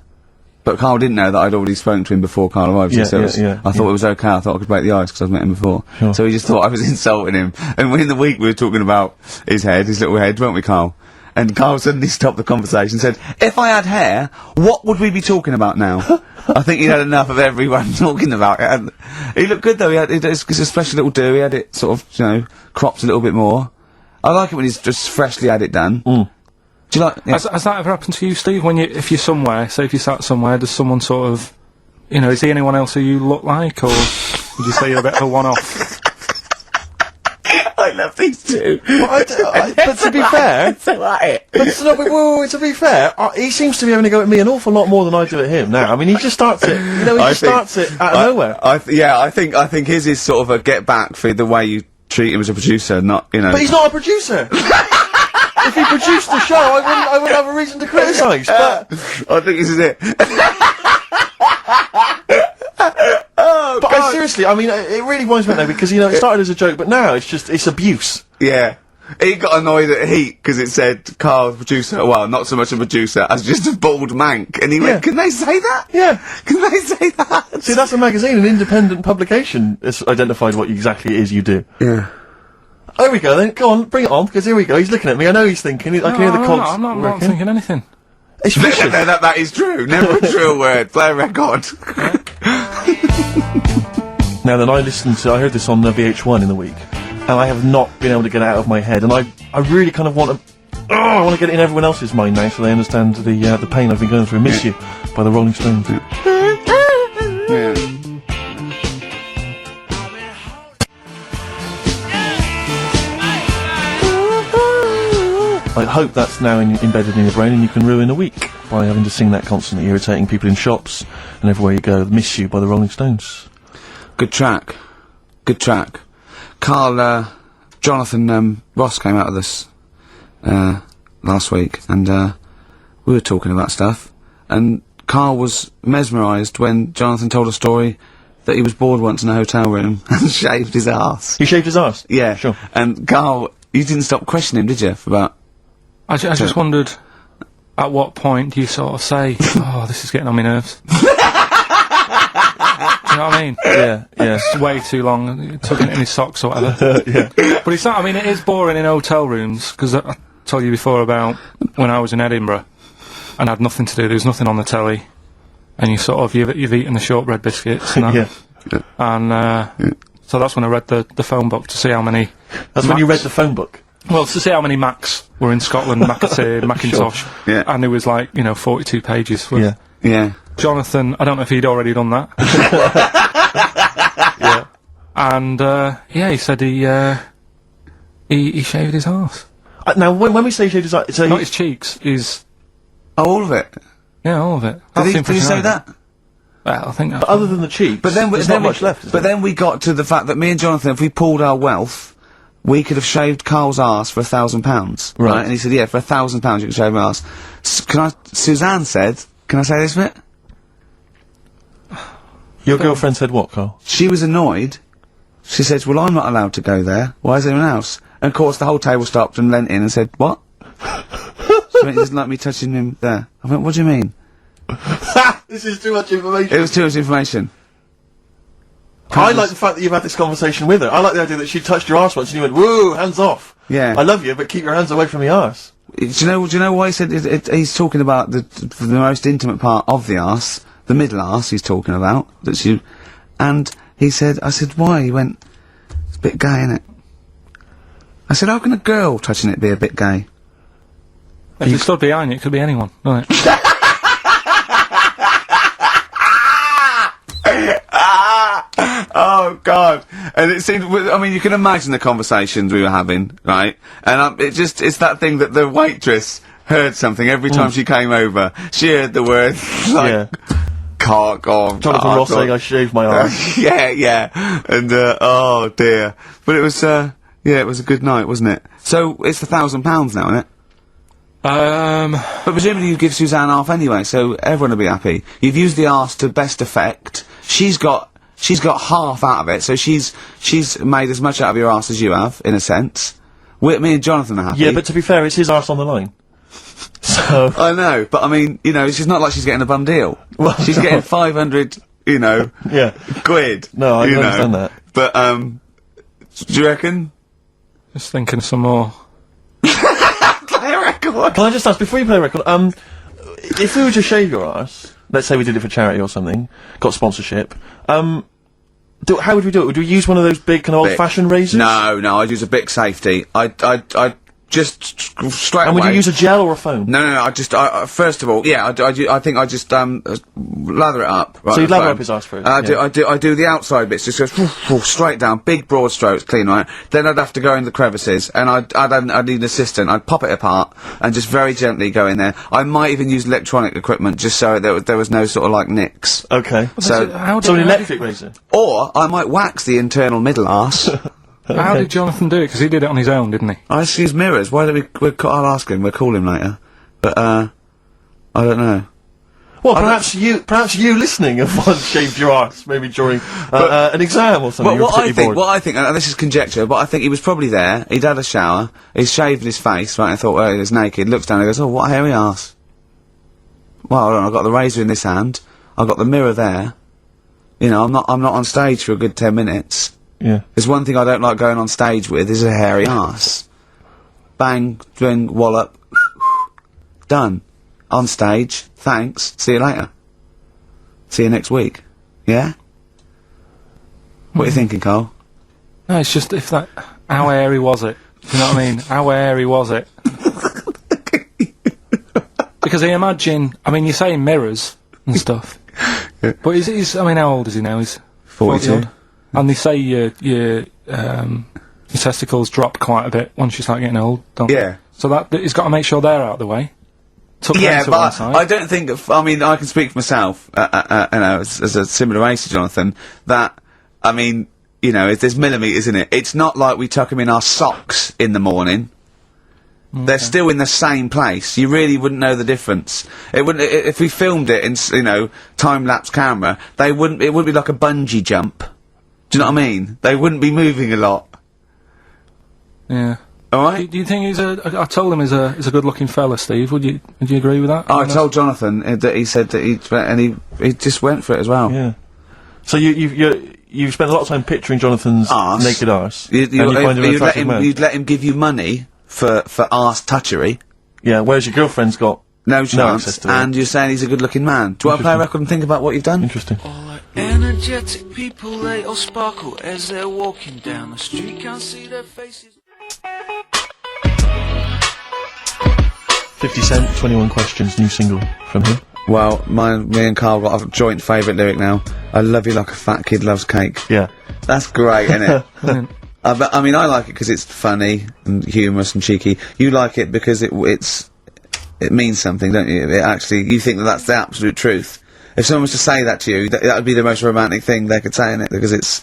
[SPEAKER 1] But Karl didn't know that I'd already spoken to him before Karl arrived.
[SPEAKER 2] Yeah,
[SPEAKER 1] so I thought it was okay. I thought I could break the ice because I'd met him before. So he just thought I was insulting him. And in the week we were talking about his head, his little head, weren't we, Karl? And Karl suddenly stopped the conversation and said, if I had hair, what would we be talking about now? I think he'd had enough of everyone talking about it. And he looked good though, it's a special little do, he had it sort of, you know, cropped a little bit more. I like it when he's just freshly had it done. Do you like... Yeah.
[SPEAKER 3] Has that ever happened to you, Steve? When if you're somewhere, say if you sat somewhere, does someone sort of, you know, is he anyone else who you look like, or would you say you're a bit of a one-off?
[SPEAKER 1] I love these two.
[SPEAKER 2] Well, but to be fair, to be fair, he seems to be having a go at me an awful lot more than I do at him now. I mean, he just starts it, you know, starts it out of nowhere.
[SPEAKER 1] I think his is sort of a get back for the way you treat him as a producer, not, you know.
[SPEAKER 2] But he's not a producer! If he produced the show, I wouldn't have a reason to criticise, but...
[SPEAKER 1] I think this is it.
[SPEAKER 2] But seriously, I mean, it really winds me up though, because, you know, it started as a joke, but now it's abuse.
[SPEAKER 1] Yeah. He got annoyed at Heat, because it said, Karl, producer, well, not so much a producer, as just a bald mank. And he went, can they say that?
[SPEAKER 2] Yeah.
[SPEAKER 1] Can they say that?
[SPEAKER 2] See, that's a magazine, an independent publication has identified what exactly it is you do.
[SPEAKER 1] Yeah.
[SPEAKER 2] There we go then, go on, bring it on, because here we go, he's looking at me, I know he's thinking, I can hear the cogs.
[SPEAKER 3] I'm not thinking anything.
[SPEAKER 2] It's vicious.
[SPEAKER 1] that is true. Never a true word. Play a record.
[SPEAKER 2] Now then, I heard this on VH1 in the week, and I have not been able to get it out of my head, and I really kind of want to, I want to get it in everyone else's mind now, so they understand the pain I've been going through. Miss You by the Rolling Stones.
[SPEAKER 1] Yeah.
[SPEAKER 2] I hope that's now embedded in your brain and you can ruin a week by having to sing that constantly, irritating people in shops and everywhere you go. Miss You by the Rolling Stones.
[SPEAKER 1] Good track. Good track. Karl, Jonathan, Ross came out of this, last week, and, we were talking about stuff, and Karl was mesmerised when Jonathan told a story that he was bored once in a hotel room and shaved his arse.
[SPEAKER 2] He shaved his arse?
[SPEAKER 1] Yeah.
[SPEAKER 2] Sure.
[SPEAKER 1] And Karl, you didn't stop questioning him, did you, for about...
[SPEAKER 3] I just wondered, at what point do you sort of say, oh, this is getting on my nerves? Do you know what I mean?
[SPEAKER 2] Yeah.
[SPEAKER 3] It's way too long, tugging it in his socks or whatever.
[SPEAKER 2] Yeah.
[SPEAKER 3] But it's not, I mean, it is boring in hotel rooms, because I told you before about when I was in Edinburgh, and I had nothing to do, there was nothing on the telly, and you've eaten the shortbread biscuits, and
[SPEAKER 2] Yeah.
[SPEAKER 3] And, so that's when I read the phone book to see how many...
[SPEAKER 2] That's when you read the phone book?
[SPEAKER 3] Well, to see how many Macs were in Scotland, Macintosh.
[SPEAKER 1] Sure. Yeah.
[SPEAKER 3] And there was like, 42 pages. With
[SPEAKER 1] Yeah.
[SPEAKER 3] Jonathan, I don't know if he'd already done that.
[SPEAKER 2] Yeah.
[SPEAKER 3] And, he said he shaved his arse.
[SPEAKER 2] Now, when we say shaved his arse,
[SPEAKER 3] Not his cheeks, his...
[SPEAKER 1] Oh, all of it?
[SPEAKER 3] Yeah, all of it.
[SPEAKER 1] Did he say that?
[SPEAKER 3] Well, I think that's...
[SPEAKER 2] But other than the cheeks, there's not much left, is
[SPEAKER 1] But
[SPEAKER 2] there?
[SPEAKER 1] then we got to the fact that me and Jonathan, if we pooled our wealth, we could have shaved Karl's arse for £1,000.
[SPEAKER 2] Right.
[SPEAKER 1] And he said, yeah, for £1,000 you can shave my arse. Suzanne said, can I say this bit?
[SPEAKER 2] Your girlfriend said what, Karl?
[SPEAKER 1] She was annoyed. She said, well, I'm not allowed to go there. Why is anyone else? And of course the whole table stopped and leant in and said, what? She went, he doesn't like me touching him there. I went, what do you mean?
[SPEAKER 2] This is too much information.
[SPEAKER 1] It was too much information.
[SPEAKER 2] I like the fact that you've had this conversation with her. I like the idea that she touched your arse once and you went, whoa, hands off.
[SPEAKER 1] Yeah.
[SPEAKER 2] I love you, but keep your hands away from the arse.
[SPEAKER 1] Do you know why he said he's talking about the most intimate part of the arse, the middle arse he's talking about, and he said, I said, why? He went, it's a bit gay, innit? I said, how can a girl touching it be a bit gay?
[SPEAKER 3] If you stood behind you, it could be anyone, couldn't it?
[SPEAKER 1] Oh God! And it seemed, I mean, you can imagine the conversations we were having, right? And it's that thing that the waitress heard something every time she came over. She heard the word, like, cock or...
[SPEAKER 2] Jonathan Ross saying I shaved my arse.
[SPEAKER 1] Yeah. And, oh dear. But it was, it was a good night, wasn't it? So, it's £1,000 now, isn't it? But presumably you give Suzanne half anyway, so everyone will be happy. You've used the arse to best effect. She's got half out of it, so she's made as much out of your arse as you have, in a sense. Me and Jonathan are happy.
[SPEAKER 2] Yeah, but to be fair, it's his arse on the line. So...
[SPEAKER 1] I know, but I mean, she's not like she's getting a bum deal.
[SPEAKER 2] Well,
[SPEAKER 1] she's getting 500,
[SPEAKER 2] yeah.
[SPEAKER 1] quid.
[SPEAKER 2] No, I understand that.
[SPEAKER 1] But, do you reckon?
[SPEAKER 3] Just thinking of some more.
[SPEAKER 1] Play a record! Go on.
[SPEAKER 2] Can I just ask, before you play a record, if we were to shave your arse, let's say we did it for charity or something, got sponsorship, how would we do it? Would we use one of those big kind of old-fashioned razors?
[SPEAKER 1] No, I'd use a Bic Safety. I'd just straight
[SPEAKER 2] And
[SPEAKER 1] away.
[SPEAKER 2] would you use a gel or a foam?
[SPEAKER 1] No, I first of all, yeah, I think I just, lather it up. Right,
[SPEAKER 2] So you'd
[SPEAKER 1] the
[SPEAKER 2] lather
[SPEAKER 1] foam.
[SPEAKER 2] up his arse first?
[SPEAKER 1] I
[SPEAKER 2] yeah.
[SPEAKER 1] do the outside bits, just goes straight down, big broad strokes, clean, right? Then I'd have to go in the crevices, and I'd need an assistant. I'd pop it apart, and just very gently go in there. I might even use electronic equipment, just so there was no sort of, like, nicks.
[SPEAKER 2] Okay.
[SPEAKER 1] So,
[SPEAKER 2] So an electric razor?
[SPEAKER 1] or I might wax the internal middle arse.
[SPEAKER 3] How did Jonathan do it? Because he did it on his own, didn't he?
[SPEAKER 1] I just use mirrors. Why don't I'll ask him, we'll call him later. But, I don't know.
[SPEAKER 2] Well, perhaps you listening have once shaved your arse, maybe during an exam or something.
[SPEAKER 1] What I think, and this is conjecture, but I think he was probably there, he'd had a shower, he's shaved his face, right, and thought, well, he was naked, looks down and goes, oh, what a hairy arse. Well, hold on, I've got the razor in this hand, I've got the mirror there, you know, I'm not on stage for a good 10 minutes.
[SPEAKER 2] Yeah.
[SPEAKER 1] There's one thing I don't like going on stage with, is a hairy arse. Bang, drink, wallop, done. On stage, thanks, see you later. See you next week. Yeah? What are you thinking, Karl?
[SPEAKER 3] No, it's just how airy was it? Do you know what I mean? How airy was it? Because I imagine, you say mirrors and stuff, but I mean, how old is he now? He's
[SPEAKER 1] 42.
[SPEAKER 3] 40 odd. And they say your testicles drop quite a bit once you start getting old, don't they?
[SPEAKER 1] Yeah.
[SPEAKER 3] So he's got to make sure they're out of the way. Tuck them
[SPEAKER 1] Yeah,
[SPEAKER 3] to one
[SPEAKER 1] but
[SPEAKER 3] side.
[SPEAKER 1] I don't think, I can speak for myself, you know, as a similar age to Jonathan, that, there's millimetres in it. It's not like we tuck them in our socks in the morning. Okay. They're still in the same place. You really wouldn't know the difference. It wouldn't, if we filmed it in, time-lapse camera, it wouldn't be like a bungee jump. Do you know what I mean? They wouldn't be moving a lot.
[SPEAKER 3] Yeah.
[SPEAKER 1] Alright?
[SPEAKER 3] Do you think I told him he's a good-looking fella, Steve. Would you agree with that?
[SPEAKER 1] I told Jonathan that he said that he just went for it as well.
[SPEAKER 2] Yeah. So you've spent a lot of time picturing Jonathan's
[SPEAKER 1] arse.
[SPEAKER 2] Naked arse.
[SPEAKER 1] You'd let him give you money for arse touchery.
[SPEAKER 2] Yeah, whereas your girlfriend's got
[SPEAKER 1] no
[SPEAKER 2] access
[SPEAKER 1] chance,
[SPEAKER 2] to it.
[SPEAKER 1] and you're saying he's a good-looking man. Do you want to play a record and think about what you've done?
[SPEAKER 2] Interesting.
[SPEAKER 5] Energetic people, they all sparkle as they're walking down the street. Can't see their faces.
[SPEAKER 2] 50 Cent, 21 Questions, new single from him.
[SPEAKER 1] Well, me and Karl got a joint favourite lyric now. I love you like a fat kid loves cake.
[SPEAKER 2] Yeah.
[SPEAKER 1] That's great, isn't it? But, I like it because it's funny and humorous and cheeky. You like it because it means something, don't you? You think that's the absolute truth. If someone was to say that to you, that would be the most romantic thing they could say in it, because it's...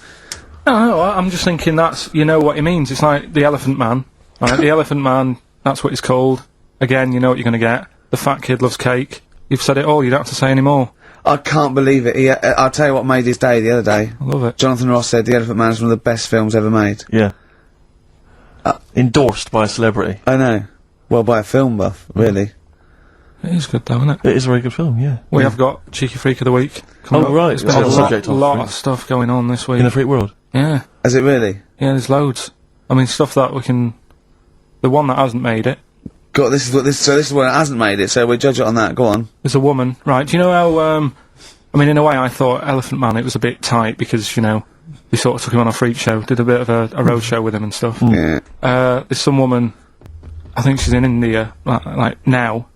[SPEAKER 3] No, I'm just thinking you know what he means. It's like the Elephant Man. Right? The Elephant Man, that's what he's called. Again, you know what you're going to get. The fat kid loves cake. You've said it all, you don't have to say any more.
[SPEAKER 1] I can't believe it. I'll tell you what made his day the other day.
[SPEAKER 3] I love it.
[SPEAKER 1] Jonathan Ross said The Elephant Man is one of the best films ever made.
[SPEAKER 2] Yeah. Endorsed by a celebrity.
[SPEAKER 1] I know. Well, by a film buff, really.
[SPEAKER 3] It is good though, isn't it?
[SPEAKER 2] It is a very good film, yeah.
[SPEAKER 3] We have got Cheeky Freak of the Week.
[SPEAKER 2] Oh, right.
[SPEAKER 3] There's been a lot of stuff going on this week.
[SPEAKER 2] In the freak world.
[SPEAKER 3] Yeah.
[SPEAKER 1] Is it really?
[SPEAKER 3] Yeah, there's loads. Stuff that we can... The one that hasn't made it.
[SPEAKER 1] God, this is one that hasn't made it, so we'll judge it on that. Go on.
[SPEAKER 3] There's a woman, right? Do you know how, in a way I thought Elephant Man, it was a bit tight because, they sort of took him on a freak show, did a bit of a road show with him and stuff.
[SPEAKER 1] Yeah.
[SPEAKER 3] There's some woman, I think she's in India, like now,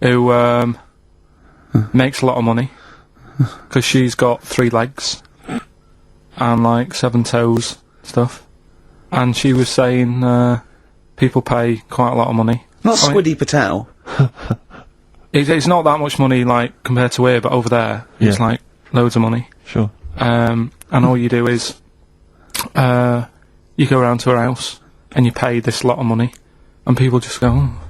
[SPEAKER 3] who, makes a lot of money because she's got 3 legs and, 7 toes, stuff. And she was saying, people pay quite a lot of money.
[SPEAKER 1] Not Squiddy Patel.
[SPEAKER 3] It's not that much money, compared to here, but over there, it's, loads of money.
[SPEAKER 2] Sure.
[SPEAKER 3] And all you do is, you go around to her house, and you pay this lot of money, and people just go, oh,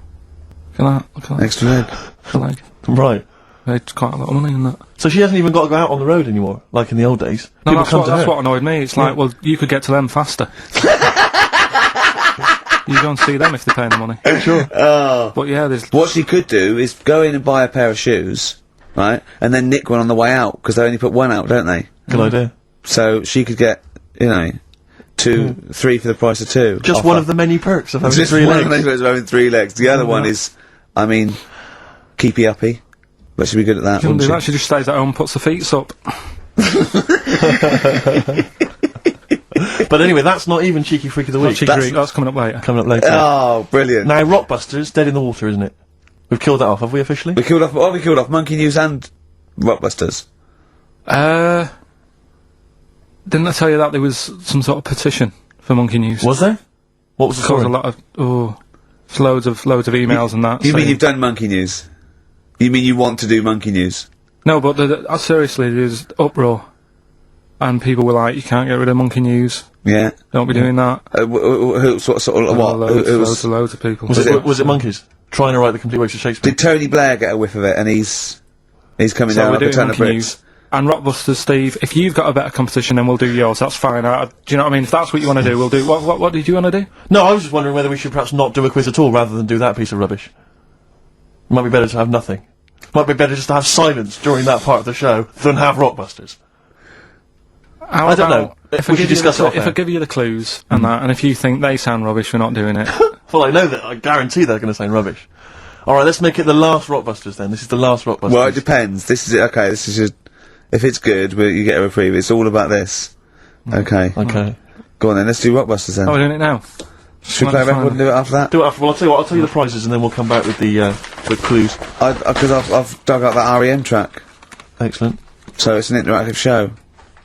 [SPEAKER 3] look at that.
[SPEAKER 1] Extra leg.
[SPEAKER 3] Extra leg.
[SPEAKER 2] Right.
[SPEAKER 3] It's quite a lot of money in that.
[SPEAKER 2] So she hasn't even got to go out on the road anymore, like in the old days?
[SPEAKER 3] No,
[SPEAKER 2] People
[SPEAKER 3] that's what annoyed me. It's well, you could get to them faster. You go and see them if they're paying the money.
[SPEAKER 2] Sure.
[SPEAKER 3] But yeah, there's...
[SPEAKER 1] What she could do is go in and buy a pair of shoes, right, and then nick one on the way out, because they only put one out, don't they?
[SPEAKER 2] Good idea.
[SPEAKER 1] So she could get, 3 for the price of 2.
[SPEAKER 2] Just one of the many perks of having
[SPEAKER 1] Just
[SPEAKER 2] 3
[SPEAKER 1] one
[SPEAKER 2] legs.
[SPEAKER 1] of the perks of having 3 legs. The other one is I mean, keepy uppy. But she'd be good at that, wouldn't she?
[SPEAKER 3] She just stays at home and puts her feet up.
[SPEAKER 2] But anyway, that's not even Cheeky Freak of the Week.
[SPEAKER 3] That's coming up later.
[SPEAKER 1] Oh, brilliant.
[SPEAKER 2] Now, Rockbusters, dead in the water, isn't it? We've killed that off, have we, officially?
[SPEAKER 1] We killed off Monkey News and Rockbusters.
[SPEAKER 3] Didn't I tell you that there was some sort of petition for Monkey News?
[SPEAKER 2] Was there? What was the story?
[SPEAKER 3] A lot of, there's loads of emails and that.
[SPEAKER 1] You mean you've done Monkey News? You mean you want to do Monkey News?
[SPEAKER 3] No, but seriously, there's uproar. And people were like, you can't get rid of Monkey News.
[SPEAKER 1] Yeah.
[SPEAKER 3] Don't be doing that.
[SPEAKER 1] Loads
[SPEAKER 3] of people.
[SPEAKER 2] Was it monkeys? Trying to write the complete works of Shakespeare?
[SPEAKER 1] Did Tony Blair get a whiff of it, and he's coming down like a ton of bricks?
[SPEAKER 3] And Rockbusters, Steve, if you've got a better competition, then we'll do yours. That's fine. Do you know what I mean? If that's what you want to do, we'll do. What did you want to do?
[SPEAKER 2] No, I was just wondering whether we should perhaps not do a quiz at all, rather than do that piece of rubbish. It might be better to have nothing. Might be better just to have silence during that part of the show than have Rockbusters. I don't know.
[SPEAKER 3] If I give you the clues and that, and if you think they sound rubbish, we're not doing it.
[SPEAKER 2] Well, I know that. I guarantee they're going to sound rubbish. All right, let's make it the last Rockbusters then. This is the last Rockbusters.
[SPEAKER 1] Well, it depends. This is it. Okay, this is if it's good, you get a reprieve. It's all about this. Okay.
[SPEAKER 2] Okay.
[SPEAKER 1] Go on then. Let's do Rockbusters then.
[SPEAKER 3] Oh, we're doing it now.
[SPEAKER 1] Should we play a record and do it after that?
[SPEAKER 2] Do it after. Well, I'll tell you what. I'll tell you the prizes, and then we'll come back with the clues.
[SPEAKER 1] Because I've dug up that REM track.
[SPEAKER 2] Excellent.
[SPEAKER 1] So it's an interactive show.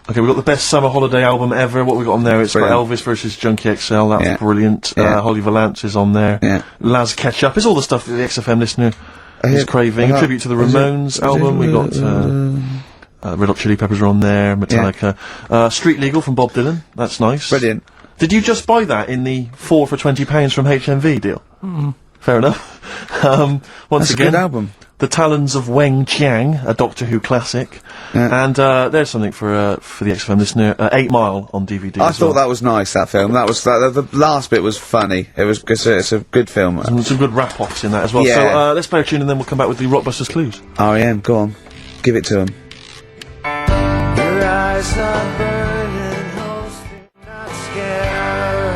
[SPEAKER 2] Okay, we've got the best summer holiday album ever. What we got on there? It's got Elvis versus Junkie XL. That's brilliant. Holly Valance is on there.
[SPEAKER 1] Yeah.
[SPEAKER 2] Laz Ketchup. It's all the stuff that the XFM listener is craving. A tribute to the Ramones album. We got Red Hot Chili Peppers are on there. Metallica. Street Legal from Bob Dylan. That's nice.
[SPEAKER 1] Brilliant.
[SPEAKER 2] Did you just buy that in the 4 for £20 from HMV deal? Fair enough. Once
[SPEAKER 1] That's
[SPEAKER 2] again,
[SPEAKER 1] a good album.
[SPEAKER 2] The Talons of Weng Chiang, a Doctor Who classic.
[SPEAKER 1] Yeah.
[SPEAKER 2] And there's something for the XFM listener. 8 Mile on DVD.
[SPEAKER 1] I thought that was nice. That film. That was the last bit was funny. It was because it's a good film.
[SPEAKER 2] Some good rap-offs in that as well.
[SPEAKER 1] Yeah.
[SPEAKER 2] So let's play a tune and then we'll come back with the Rockbusters clues.
[SPEAKER 1] REM, go on, give it to him.
[SPEAKER 5] Your eyes are burning, host, not scared.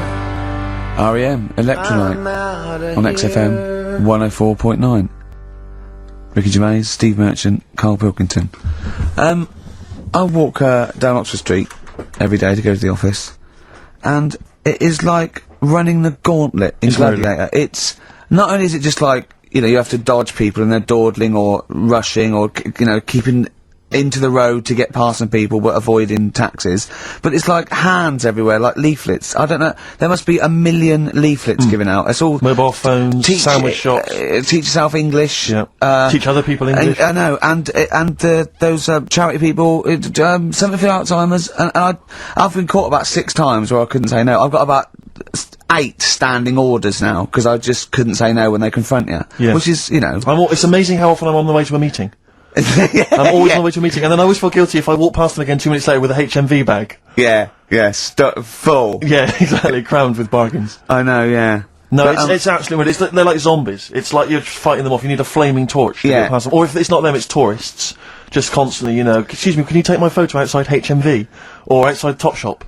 [SPEAKER 1] REM, Electrolyte on XFM 104.9. Ricky Gervais, Steve Merchant, Karl Pilkington. I walk down Oxford Street every day to go to the office, and it is like running the gauntlet in Gladiator. It's not only is it just like, you know, you have to dodge people and they're dawdling or rushing or keeping into the road to get past some people but avoiding taxis, but it's like hands everywhere, like leaflets. I don't know, there must be 1 million leaflets given out. It's all
[SPEAKER 2] mobile phones, sandwich shops.
[SPEAKER 1] Teach yourself English.
[SPEAKER 2] Yeah. Teach other people English.
[SPEAKER 1] I know, and those charity people, something for Alzheimer's, and I've been caught about 6 times where I couldn't say no. I've got about 8 standing orders now because I just couldn't say no when they confront you.
[SPEAKER 2] Yeah.
[SPEAKER 1] Which is, you know,
[SPEAKER 2] it's amazing how often I'm on the way to a meeting. I'm always on the way to a meeting, and then I always feel guilty if I walk past them again 2 minutes later with a HMV bag.
[SPEAKER 1] Yeah, full.
[SPEAKER 2] Yeah, exactly, crammed with bargains.
[SPEAKER 1] I know, yeah.
[SPEAKER 2] No, it's absolutely weird. They're like zombies. It's like you're just fighting them off. You need a flaming torch to get past them. Or if it's not them, it's tourists. Just constantly, you know, excuse me, can you take my photo outside HMV? Or outside Topshop?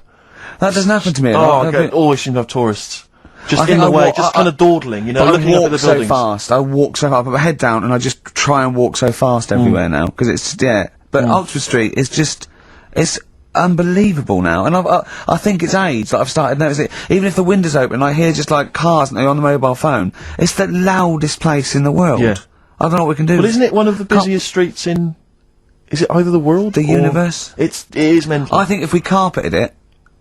[SPEAKER 1] That doesn't happen to me.
[SPEAKER 2] Always seem to have tourists. Just in the way, just kind of dawdling, you know, looking up at the buildings.
[SPEAKER 1] I walk so fast. I put my head down and I just try and walk so fast everywhere now, because it's, But Oxford Street is just, it's unbelievable now, and I think it's age that I've started noticing it. Even if the window's open, I hear just like cars and they're on the mobile phone. It's the loudest place in the world.
[SPEAKER 2] Yeah.
[SPEAKER 1] I don't know what we can do.
[SPEAKER 2] Well, isn't it one of the busiest streets in, is it either the world?
[SPEAKER 1] The universe?
[SPEAKER 2] It is mental.
[SPEAKER 1] I think if we carpeted it,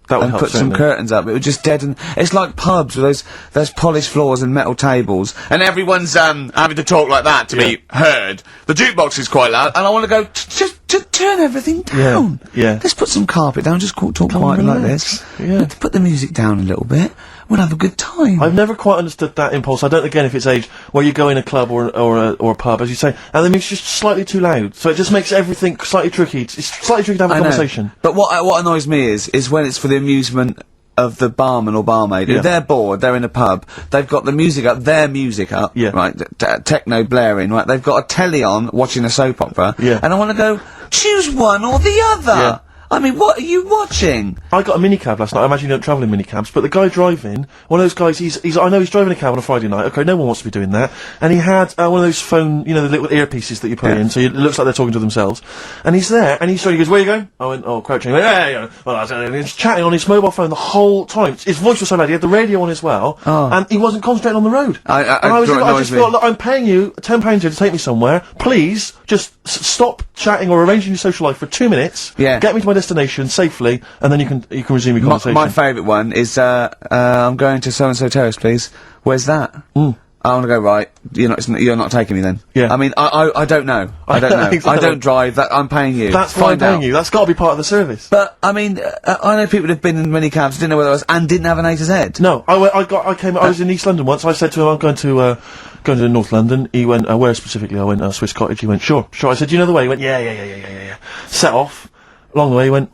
[SPEAKER 2] that would
[SPEAKER 1] and
[SPEAKER 2] help,
[SPEAKER 1] put some curtains up, it would just deaden. It's like pubs with those polished floors and metal tables, and everyone's having to talk like that to be heard. The jukebox is quite loud, and I want to go just turn everything down.
[SPEAKER 2] Yeah.
[SPEAKER 1] Let's put some carpet down. Just talk quietly like this.
[SPEAKER 2] Yeah.
[SPEAKER 1] Let's put the music down a little bit. We'll have a good time.
[SPEAKER 2] I've never quite understood that impulse. I don't, again, if it's age, where you go in a club or a pub, as you say, and the music's just slightly too loud, so it just makes everything slightly tricky. It's slightly tricky to have a conversation.
[SPEAKER 1] But what annoys me is when it's for the amusement of the barman or barmaid. If they're bored, they're in a pub, they've got the music up, their music up, right, techno blaring, right, they've got a telly on, watching a soap opera, and I want to go, choose one or the other! I mean, what are you watching?
[SPEAKER 2] I got a minicab last night. I imagine you don't travel in minicabs, but the guy driving, one of those guys, I know he's driving a cab on a Friday night. Okay, no one wants to be doing that. And he had one of those phone, you know, the little earpieces that you put in, so it looks like they're talking to themselves. And he's there, and he goes, where are you going? I went, oh, crouching. He went, yeah. Well, and he's chatting on his mobile phone the whole time. His voice was so loud. He had the radio on as well, and he wasn't concentrating on the road. I just thought, look, I'm paying you £10 here to take me somewhere. Please, just stop chatting or arranging your social life for 2 minutes.
[SPEAKER 1] Yeah.
[SPEAKER 2] Get me to my destination safely, and then you can resume your conversation.
[SPEAKER 1] My favourite one is, I'm going to so-and-so terrace, please. Where's that? I want to go right. You're not taking me then.
[SPEAKER 2] Yeah.
[SPEAKER 1] I mean, I don't know. I don't know.
[SPEAKER 2] Exactly.
[SPEAKER 1] I don't drive. I'm paying you.
[SPEAKER 2] That's why I'm paying you. That's got to be part of the service.
[SPEAKER 1] But I mean, I know people who've been in minicabs, didn't know where I was, and didn't have an A to Z.
[SPEAKER 2] No, I was in East London once. I said to him, I'm going to North London. He went, where specifically? I went, Swiss Cottage. He went, sure. I said, do you know the way? He went, yeah. Set off. Along the way, he went,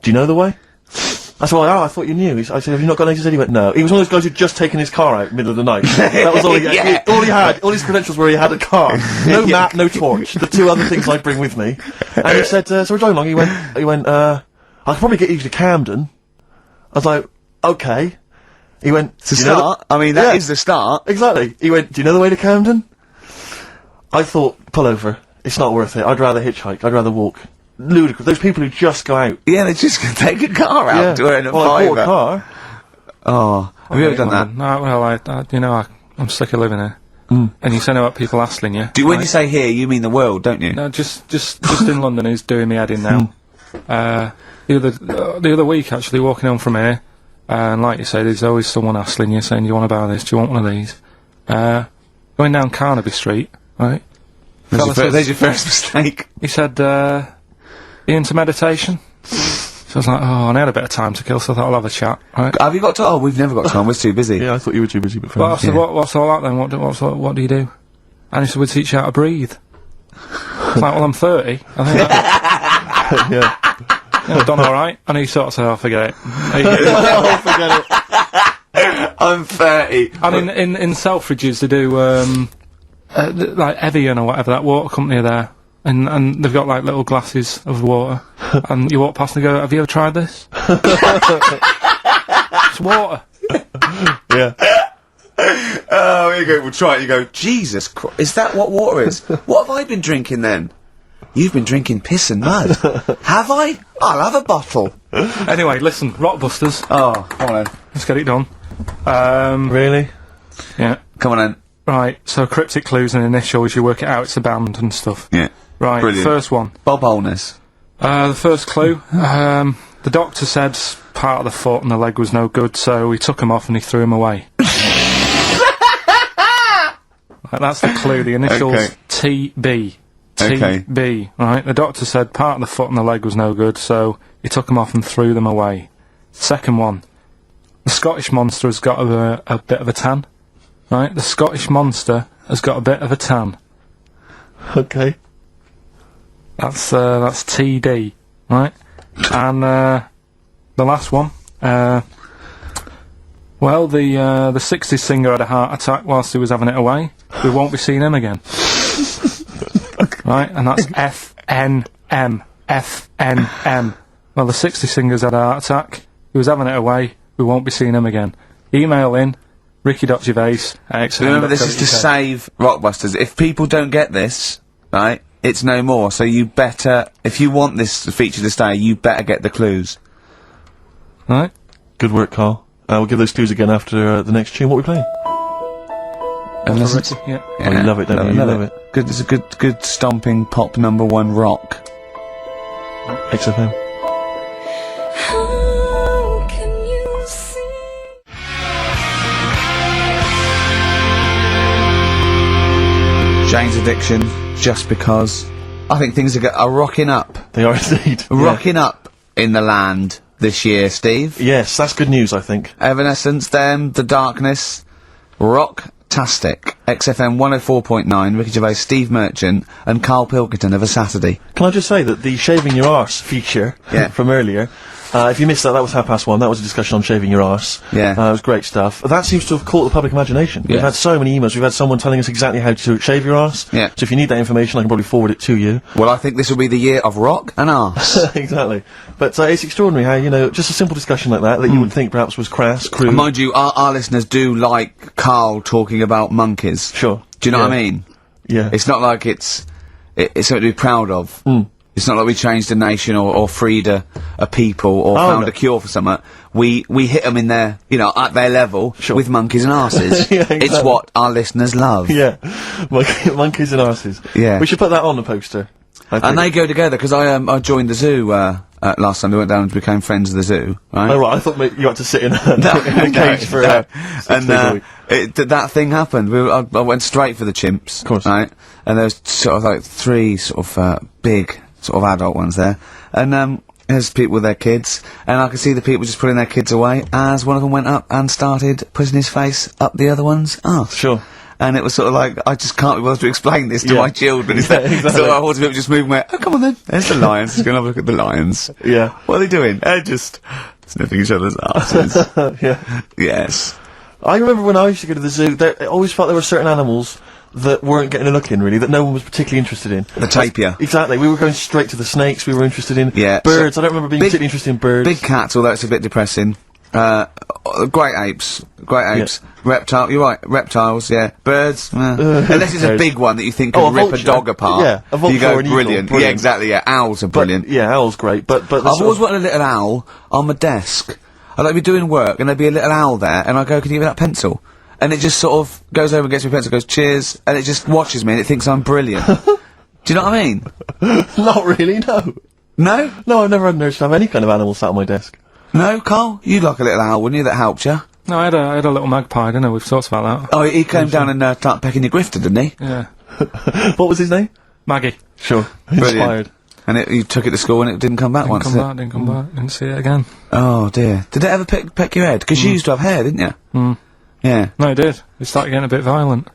[SPEAKER 2] do you know the way? I said, well, I thought you knew. I said, have you not got an A to Z? He went, no. He was one of those guys who'd just taken his car out middle of the night. That was all he had. All he had, all his credentials were he had a car. No map, no torch. The two other things I bring with me. And he said, so we're driving along. He went, I could probably get you to Camden. I was like, okay. He went,
[SPEAKER 1] to start? I mean, that is the start.
[SPEAKER 2] Exactly. He went, do you know the way to Camden? I thought, pull over. It's not worth it. I'd rather hitchhike. I'd rather walk. Ludicrous. Those people who just go out.
[SPEAKER 1] Yeah, they just take a car out to earn a
[SPEAKER 2] I bought a car.
[SPEAKER 1] Oh, have you ever done that?
[SPEAKER 3] No, well, I'm sick of living here. And you say about people hassling you.
[SPEAKER 1] When you say here, you mean the world, don't you?
[SPEAKER 3] No, just in London, who's doing me head in now. The other week, actually, walking home from here, and like you say, there's always someone hassling you, saying, do you want to buy this? Do you want one of these? Going down Carnaby Street, right?
[SPEAKER 1] There's your first mistake.
[SPEAKER 3] He said, you into meditation? So I was like, oh, and I had a bit of time to kill, so I thought I'll have a chat, right?
[SPEAKER 1] Have you got to? Oh, we've never got time, we're too busy.
[SPEAKER 2] Yeah, I thought you were too busy, but
[SPEAKER 3] well, I said, what's all that then? What do you do? And he said, we teach you how to breathe. I was like, well, I'm 30. I think
[SPEAKER 2] yeah.
[SPEAKER 3] I've done alright. And he sort of said, oh, forget it.
[SPEAKER 2] Oh, forget it.
[SPEAKER 1] I'm 30.
[SPEAKER 3] And in Selfridges, they do, like Evian or whatever, that water company there. And they've got like little glasses of water. And you walk past and go, have you ever tried this? It's water.
[SPEAKER 2] Yeah.
[SPEAKER 1] Oh, here you go, we'll try it. You go, Jesus Christ, is that what water is? What have I been drinking then? You've been drinking piss and mud. Have I? I'll have a bottle.
[SPEAKER 3] Anyway, listen, Rockbusters.
[SPEAKER 1] Oh, come on then.
[SPEAKER 3] Let's get it done.
[SPEAKER 2] Really?
[SPEAKER 3] Yeah.
[SPEAKER 1] Come on then.
[SPEAKER 3] Right, so cryptic clues and initials, you work it out, it's a band and stuff.
[SPEAKER 1] Yeah.
[SPEAKER 3] Right,
[SPEAKER 1] Brilliant.
[SPEAKER 3] First one.
[SPEAKER 1] Bob Holness.
[SPEAKER 3] The first clue, the doctor said part of the foot and the leg was no good, so he took them off and he threw them away. Right, that's the clue, the initials TB. TB, right? The doctor said part of the foot and the leg was no good, so he took them off and threw them away. Second one, the Scottish monster has got a bit of a tan. Right, the Scottish monster has got a bit of a tan.
[SPEAKER 2] Okay.
[SPEAKER 3] That's TD, right? And the last one, well, the 60s singer had a heart attack whilst he was having it away. We won't be seeing him again. Right, and that's FNM. FNM. Well, the 60s singer's had a heart attack. He was having it away. We won't be seeing him again. Email in ricky.gervais@XFM.
[SPEAKER 1] Remember, this is to save Rockbusters. If people don't get this, right, it's no more. So you better, if you want this feature to stay, you better get the clues.
[SPEAKER 3] Right?
[SPEAKER 2] Good work, Karl. We'll give those clues again after the next tune. What are we playing?
[SPEAKER 3] Yeah.
[SPEAKER 2] Oh, you love it, don't you? You love it.
[SPEAKER 1] Good, it's a good stomping pop #1 rock.
[SPEAKER 2] XFM.
[SPEAKER 6] How can you see?
[SPEAKER 1] Jane's Addiction, Just Because. I think things are rocking up.
[SPEAKER 2] They are indeed.
[SPEAKER 1] Rocking up in the land this year, Steve.
[SPEAKER 2] Yes, that's good news, I think.
[SPEAKER 1] Evanescence, them, The Darkness, rock-tastic. XFM 104.9, Ricky Gervais, Steve Merchant, and Karl Pilkington of A Saturday.
[SPEAKER 2] Can I just say that the shaving your arse feature
[SPEAKER 1] Yeah.
[SPEAKER 2] from earlier, If you missed that, that was 1:30. That was a discussion on shaving your arse.
[SPEAKER 1] Yeah.
[SPEAKER 2] It was great stuff. That seems to have caught the public imagination. We've had so many emails. We've had someone telling us exactly how to shave your arse.
[SPEAKER 1] Yeah.
[SPEAKER 2] So if you need that information, I can probably forward it to you.
[SPEAKER 1] Well, I think this will be the year of rock and arse.
[SPEAKER 2] Exactly. But it's extraordinary how, you know, just a simple discussion like that you would think perhaps was crass, crude.
[SPEAKER 1] And mind you, our listeners do like Karl talking about monkeys.
[SPEAKER 2] Sure.
[SPEAKER 1] Do you know what I mean?
[SPEAKER 2] Yeah.
[SPEAKER 1] It's not like it's something to be proud of. It's not like we changed a nation or freed a people or found a cure for something. We hit them in their, you know, at their level with monkeys and arses.
[SPEAKER 2] Yeah, exactly.
[SPEAKER 1] It's what our listeners love.
[SPEAKER 2] Yeah. Monkeys and arses.
[SPEAKER 1] Yeah.
[SPEAKER 2] We should put that on the poster.
[SPEAKER 1] And they go together, because I joined the zoo, last Sunday, went down and became friends of the zoo, right?
[SPEAKER 2] Oh, right, I thought maybe you had to sit in a cage for 6 days a week.
[SPEAKER 1] That thing happened. I went straight for the chimps.
[SPEAKER 2] Of course.
[SPEAKER 1] Right? And there was sort of like 3 sort of, big, sort of adult ones there. And, there's people with their kids, and I could see the people just putting their kids away as one of them went up and started putting his face up the other one's arse.
[SPEAKER 2] Sure.
[SPEAKER 1] And it was sort of like, I just can't be bothered to explain this to my children.
[SPEAKER 2] Exactly.
[SPEAKER 1] So I was just moving my, oh, come on then. There's the lions. Just gonna have a look at the lions.
[SPEAKER 2] Yeah.
[SPEAKER 1] What are they doing? They're just sniffing each other's asses.
[SPEAKER 2] Yeah.
[SPEAKER 1] Yes.
[SPEAKER 2] I remember when I used to go to the zoo, I always felt there were certain animals that weren't getting a look in, really, that no one was particularly interested in.
[SPEAKER 1] The tapir.
[SPEAKER 2] Exactly. We were going straight to the snakes we were interested in.
[SPEAKER 1] Yeah.
[SPEAKER 2] Birds. I don't remember being particularly interested in birds.
[SPEAKER 1] Big cats, although it's a bit depressing. Great apes. Reptile, you're right, reptiles, yeah. Birds, unless it's a big one that you think could rip a dog apart.
[SPEAKER 2] Yeah, a vulture
[SPEAKER 1] you go,
[SPEAKER 2] or an eagle,
[SPEAKER 1] brilliant. Yeah, exactly, yeah. Owls are brilliant.
[SPEAKER 2] Yeah, owl's great, but
[SPEAKER 1] I've always wanted a little owl on my desk. I'd like to be doing work, and there'd be a little owl there, and I go, can you give me that pencil? And it just sort of goes over and gets me a pencil, goes, cheers, and it just watches me, and it thinks I'm brilliant. Do you know what I mean?
[SPEAKER 2] Not really, no.
[SPEAKER 1] No?
[SPEAKER 2] No, I've never had an urge to have any kind of animal sat on my desk.
[SPEAKER 1] No, Karl? You'd like a little owl, wouldn't you, that helped you?
[SPEAKER 3] No, I had a little magpie, didn't I? We've talked about that.
[SPEAKER 1] Oh, he came down and started pecking your grifter, didn't he?
[SPEAKER 3] Yeah.
[SPEAKER 2] What was his name?
[SPEAKER 3] Maggie.
[SPEAKER 2] Sure.
[SPEAKER 1] Brilliant.
[SPEAKER 2] Inspired.
[SPEAKER 1] And you took it to school and it didn't come back once, did it?
[SPEAKER 3] Didn't come back, didn't see it again.
[SPEAKER 1] Oh, dear. Did it ever peck your head? Because you used to have hair, didn't you? Yeah.
[SPEAKER 3] No, it did. It started getting a bit violent.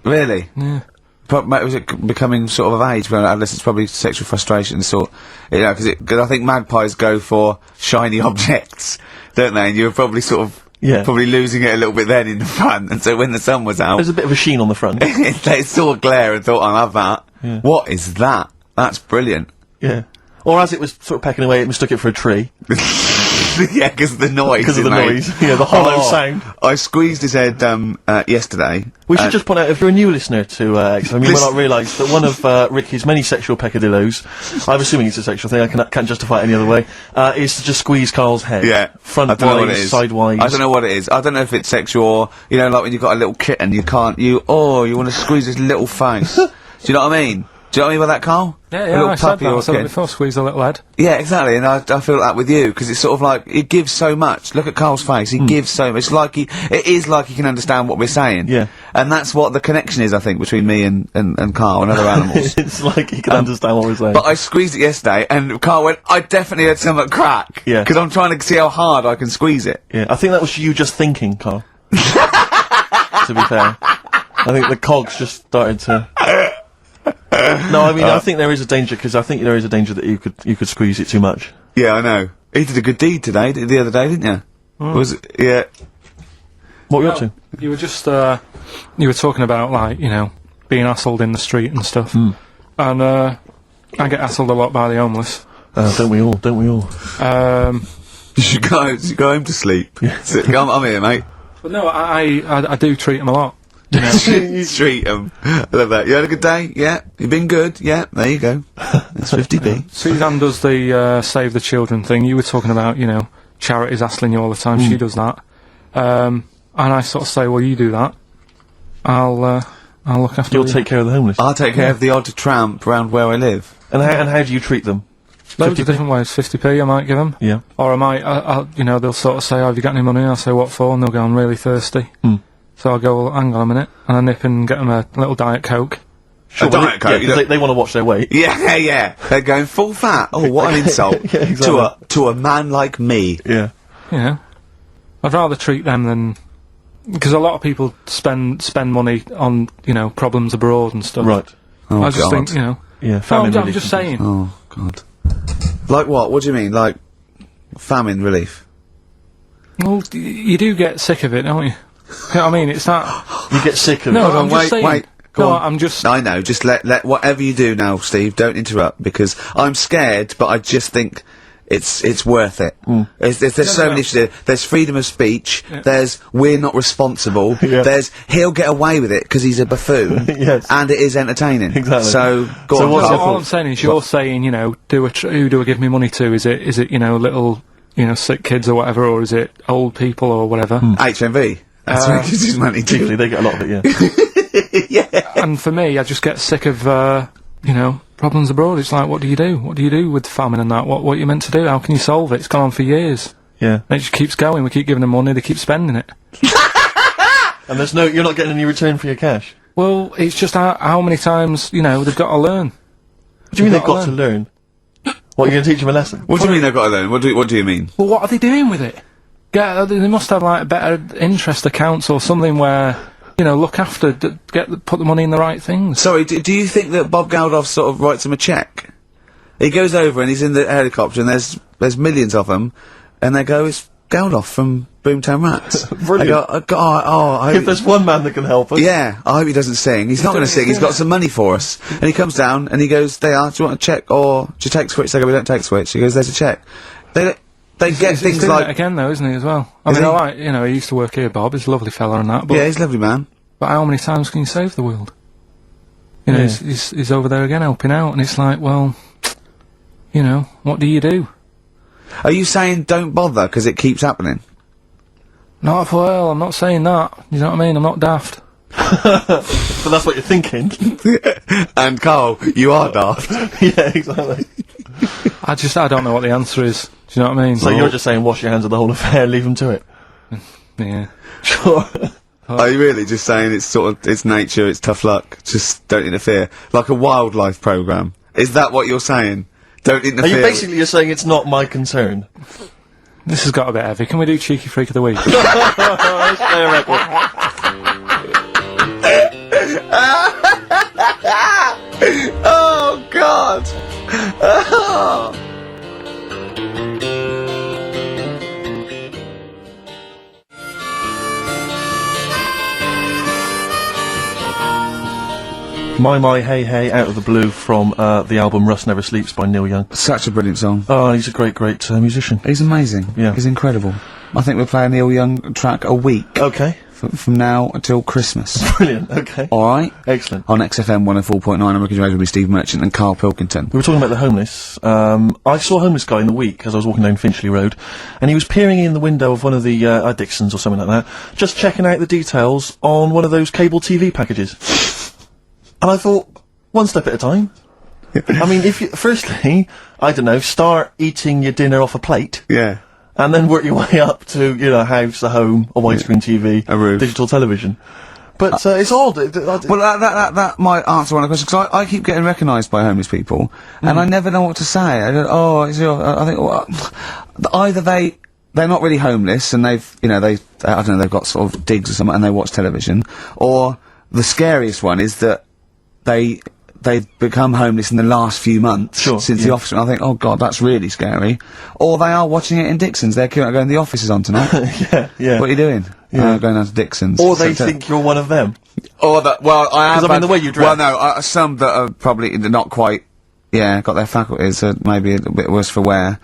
[SPEAKER 1] Really?
[SPEAKER 3] Yeah.
[SPEAKER 1] Was it becoming sort of age when adolescents, probably sexual frustration sort, you know, because I think magpies go for shiny objects, don't they? And you were probably sort of, probably losing it a little bit then in the front, and so when the sun was out...
[SPEAKER 2] There's a bit of a sheen on the front.
[SPEAKER 1] They saw a glare and thought, I'll have that.
[SPEAKER 2] Yeah.
[SPEAKER 1] What is that? That's brilliant.
[SPEAKER 2] Yeah. Or as it was sort of pecking away, it mistook it for a tree.
[SPEAKER 1] Yeah, because of the noise.
[SPEAKER 2] Because of the noise. Yeah, the hollow sound.
[SPEAKER 1] I squeezed his head, yesterday.
[SPEAKER 2] We should just point out, if you're a new listener to XFM, you might not realise that one of Ricky's many sexual peccadillos, I'm assuming it's a sexual thing, I can't justify it any other way, is to just squeeze Karl's head.
[SPEAKER 1] Yeah.
[SPEAKER 2] Front-wise, sidewise.
[SPEAKER 1] I don't know what it is. I don't know if it's sexual or, you know, like when you've got a little kitten, you want to squeeze his little face. Do you know what I mean? Do you know what I mean by that, Karl?
[SPEAKER 3] Yeah, I said that. I said it before, squeeze a little head.
[SPEAKER 1] Yeah, exactly, and I feel that with you, because it's sort of like, it gives so much. Look at Karl's face, he gives so much. It is like he can understand what we're saying.
[SPEAKER 2] Yeah.
[SPEAKER 1] And that's what the connection is, I think, between me and Karl and other animals.
[SPEAKER 2] It's like he can understand what we're saying.
[SPEAKER 1] But I squeezed it yesterday, and Karl went, I definitely heard something crack.
[SPEAKER 2] Yeah.
[SPEAKER 1] Because I'm trying to see how hard I can squeeze it.
[SPEAKER 2] Yeah, I think that was you just thinking, Karl. To be fair. I think the cogs just started to... No, I mean, I think there is a danger, because I think there is a danger that you could squeeze it too much.
[SPEAKER 1] Yeah, I know. He did a good deed today, the other day, didn't you? Yeah.
[SPEAKER 2] What were you up to?
[SPEAKER 3] You were just, you were talking about, like, you know, being hassled in the street and stuff. And, I get hassled a lot by the homeless.
[SPEAKER 2] Don't we all?
[SPEAKER 1] You should go home to sleep. I'm here, mate.
[SPEAKER 3] But no, I do treat them a lot. You know?
[SPEAKER 1] You treat them. I love that. You had a good day? Yeah. You been good? Yeah. There you go. That's 50p.
[SPEAKER 3] Suzanne does the Save the Children thing. You were talking about, you know, charities hassling you all the time. She does that. And I sort of say, well, you do that. I'll look after you.
[SPEAKER 2] You'll take care of the homeless.
[SPEAKER 1] I'll take care of the odd tramp round where I live.
[SPEAKER 2] And how do you treat them?
[SPEAKER 3] Loads of different ways. 50p I might give them.
[SPEAKER 2] Yeah.
[SPEAKER 3] Or I might, you know, they'll sort of say, oh, have you got any money? I'll say, what for? And they'll go, I'm really thirsty. So I'll go, well, hang on a minute, and I nip and get them a little Diet Coke.
[SPEAKER 2] Sure,
[SPEAKER 1] a Diet Coke?
[SPEAKER 2] Yeah, they want to watch their weight.
[SPEAKER 1] Yeah. They're going full fat. Oh, what an insult.
[SPEAKER 2] Yeah, exactly.
[SPEAKER 1] To a man like me.
[SPEAKER 2] Yeah.
[SPEAKER 3] You know, I'd rather treat them than... Because a lot of people spend money on, you know, problems abroad and stuff.
[SPEAKER 2] Right.
[SPEAKER 1] Oh,
[SPEAKER 3] I just think, you know...
[SPEAKER 2] Yeah,
[SPEAKER 3] I'm just saying.
[SPEAKER 1] Oh, God. Like what? What do you mean? Like famine relief?
[SPEAKER 3] Well, you do get sick of it, don't you? You know what I mean? It's not...
[SPEAKER 2] You get sick of
[SPEAKER 3] No,
[SPEAKER 2] it.
[SPEAKER 3] I'm just saying...
[SPEAKER 1] Wait. Go
[SPEAKER 3] No,
[SPEAKER 1] on.
[SPEAKER 3] I'm just...
[SPEAKER 1] I know, just let whatever you do now, Steve, don't interrupt, because I'm scared, but I just think it's worth it. There's so many issues. There's freedom of speech, there's we're not responsible, there's he'll get away with it because he's a buffoon,
[SPEAKER 2] Yes.
[SPEAKER 1] and it is entertaining.
[SPEAKER 2] Exactly.
[SPEAKER 1] So, go
[SPEAKER 2] So
[SPEAKER 1] on.
[SPEAKER 2] what's
[SPEAKER 1] Carl.
[SPEAKER 2] your
[SPEAKER 3] All I'm saying is, you're saying, you know, who do I give me money to? Is it, you know, little, you know, sick kids or whatever, or is it old people or whatever?
[SPEAKER 1] HMV. That's where he gives his money to.
[SPEAKER 2] Usually they get a lot of it, yeah.
[SPEAKER 3] And for me, I just get sick of, you know, problems abroad. It's like, what do you do? What do you do with famine and that? What are you meant to do? How can you solve it? It's gone on for years.
[SPEAKER 2] Yeah.
[SPEAKER 3] And it just keeps going. We keep giving them money, they keep spending it.
[SPEAKER 2] And you're not getting any return for your cash.
[SPEAKER 3] Well, it's just how many times, you know, they've got to learn.
[SPEAKER 2] What do you mean they've got to learn? What, you're going to teach them a lesson?
[SPEAKER 1] What do you mean they've got to learn? What do you mean?
[SPEAKER 3] Well, what are they doing with it? They must have, like, better interest accounts or something where, you know, look after, put the money in the right things.
[SPEAKER 1] Sorry, do you think that Bob Geldof sort of writes him a cheque? He goes over and he's in the helicopter and there's millions of them, and they go, it's Geldof from Boomtown Rats.
[SPEAKER 2] Brilliant.
[SPEAKER 1] I go, I
[SPEAKER 2] If
[SPEAKER 1] hope
[SPEAKER 2] there's one man that can help us.
[SPEAKER 1] yeah, I hope he doesn't sing. He's not going to sing. He's got some money for us. And he comes down and he goes, do you want a cheque or do you take Switch? They go, we don't take Switch. He goes, there's a cheque. They get
[SPEAKER 3] He's
[SPEAKER 1] things
[SPEAKER 3] doing
[SPEAKER 1] like...
[SPEAKER 3] that again, though, isn't he, as well? I
[SPEAKER 1] Is
[SPEAKER 3] mean,
[SPEAKER 1] he?
[SPEAKER 3] alright, you know, he used to work here, Bob. He's a lovely fella and that, but...
[SPEAKER 1] Yeah, he's a lovely man.
[SPEAKER 3] But how many times can you save the world? You know,
[SPEAKER 2] Yeah.
[SPEAKER 3] he's over there again helping out, and it's like, well, you know, what do you do?
[SPEAKER 1] Are you saying don't bother because it keeps happening?
[SPEAKER 3] Not well, I'm not saying that. You know what I mean? I'm not daft.
[SPEAKER 2] But that's what you're thinking.
[SPEAKER 1] And Carl, you are daft.
[SPEAKER 2] Yeah, exactly.
[SPEAKER 3] I don't know what the answer is. Do you know what I mean?
[SPEAKER 2] So you're just saying wash your hands of the whole affair, leave them to it.
[SPEAKER 3] Yeah.
[SPEAKER 2] Sure.
[SPEAKER 1] Are you really just saying it's sort of, it's nature, it's tough luck, just don't interfere? Like a wildlife programme. Is that what you're saying? Don't
[SPEAKER 2] Are
[SPEAKER 1] interfere.
[SPEAKER 2] you basically you're saying it's not my concern?
[SPEAKER 3] This has got a bit heavy. Can we do Cheeky Freak of the Week?
[SPEAKER 2] Let's play a record.
[SPEAKER 1] Oh, God! Oh.
[SPEAKER 2] My Hey Hey out of the blue from the album Rust Never Sleeps by Neil Young.
[SPEAKER 1] Such a brilliant song.
[SPEAKER 2] Oh, he's a great musician.
[SPEAKER 1] He's amazing.
[SPEAKER 2] Yeah.
[SPEAKER 1] He's incredible. I think we're playing Neil Young track a week
[SPEAKER 2] Okay.
[SPEAKER 1] from now until Christmas.
[SPEAKER 2] Brilliant, okay.
[SPEAKER 1] Alright?
[SPEAKER 2] Excellent.
[SPEAKER 1] On XFM 104.9, I'm Ricky Radio with Steve Merchant and Karl Pilkington.
[SPEAKER 2] We were talking about the homeless. I saw a homeless guy in the week as I was walking down Finchley Road, and he was peering in the window of one of the Dixons or something like that, just checking out the details on one of those cable TV packages. And I thought, one step at a time. I mean, firstly, I don't know, start eating your dinner off a plate,
[SPEAKER 1] Yeah.
[SPEAKER 2] and then work your way up to, you know, a house, a home, a widescreen TV,
[SPEAKER 1] A roof.
[SPEAKER 2] digital television. But it's odd.
[SPEAKER 1] Well, that might answer one of the questions, because I keep getting recognised by homeless people, and I never know what to say. I don't, I think, well, either they're not really homeless, and they've, you know, I don't know, they've got sort of digs or something, and they watch television, or the scariest one is that they've become homeless in the last few months since the office. And I think, oh God, that's really scary. Or they are watching it in Dixon's. They're going, the office is on tonight.
[SPEAKER 2] yeah.
[SPEAKER 1] What are you doing?
[SPEAKER 2] Yeah.
[SPEAKER 1] Going down to Dixon's.
[SPEAKER 2] Or they think you're one of them.
[SPEAKER 1] Or that, well, I have.
[SPEAKER 2] 'Cause I mean, the way you dress.
[SPEAKER 1] Well, no, some that are probably not quite, got their faculties, maybe a bit worse for wear,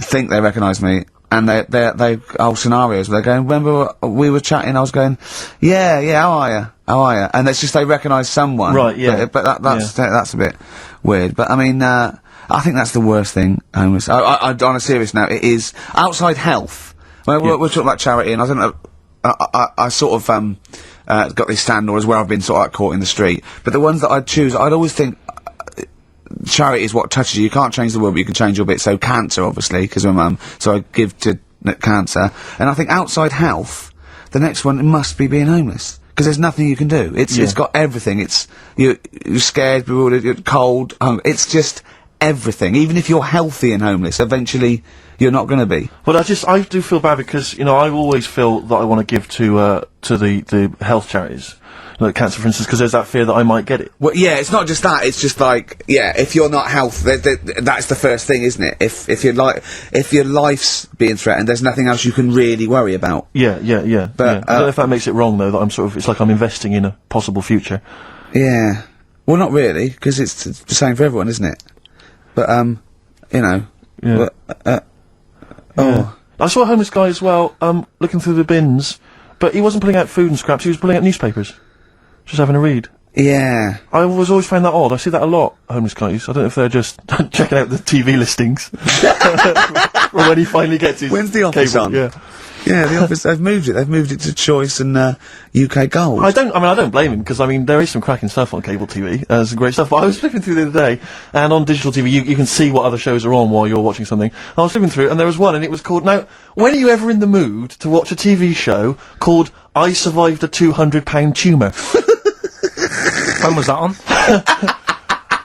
[SPEAKER 1] think they recognise me. And they whole scenarios where they're going, remember we were chatting, I was going, yeah, how are you? And it's just they recognise someone.
[SPEAKER 2] Right, yeah.
[SPEAKER 1] But that's a bit weird. But I mean, I think that's the worst thing, homeless. On a serious note, it is outside health. Well, we're talking about charity, and I don't know, I sort of, got these stand orders where I've been sort of like caught in the street. But the ones that I'd choose, I'd always think, charity is what touches you. You can't change the world, but you can change your bit. So cancer, obviously, because I'm mum, so I give to cancer. And I think outside health, the next one must be being homeless, because there's nothing you can do. It's got everything. You're scared, bewildered, you're cold, hungry. It's just everything. Even if you're healthy and homeless, eventually you're not going to be.
[SPEAKER 2] Well, I do feel bad because, you know, I always feel that I want to give to the health charities. like cancer, for instance, because there's that fear that I might get it.
[SPEAKER 1] Well, yeah, it's not just that. It's just like, yeah, if you're not healthy, that's the first thing, isn't it? If your life's being threatened, there's nothing else you can really worry about.
[SPEAKER 2] Yeah.
[SPEAKER 1] But,
[SPEAKER 2] I don't know if that makes it wrong though. That I'm sort of, it's like I'm investing in a possible future.
[SPEAKER 1] Yeah. Well, not really, because it's the same for everyone, isn't it? But you know.
[SPEAKER 2] Yeah.
[SPEAKER 1] Oh.
[SPEAKER 2] I saw a homeless guy as well, looking through the bins, but he wasn't pulling out food and scraps, he was pulling out newspapers. Just having a read.
[SPEAKER 1] Yeah.
[SPEAKER 2] I always found that odd. I see that a lot, homeless guys. I don't know if they're just checking out the TV listings. For when he finally gets his
[SPEAKER 1] When's The Office
[SPEAKER 2] cable,
[SPEAKER 1] on?
[SPEAKER 2] Yeah.
[SPEAKER 1] Yeah, The Office, they've moved it. They've moved it to Choice and, UK Gold.
[SPEAKER 2] I don't blame him, because, I mean, there is some cracking stuff on cable TV, some great stuff, but I was flipping through the other day, and on digital TV, you can see what other shows are on while you're watching something. I was flipping through, and there was one, and it was called, now, when are you ever in the mood to watch a TV show called I Survived a £200 tumour?
[SPEAKER 3] When was that on?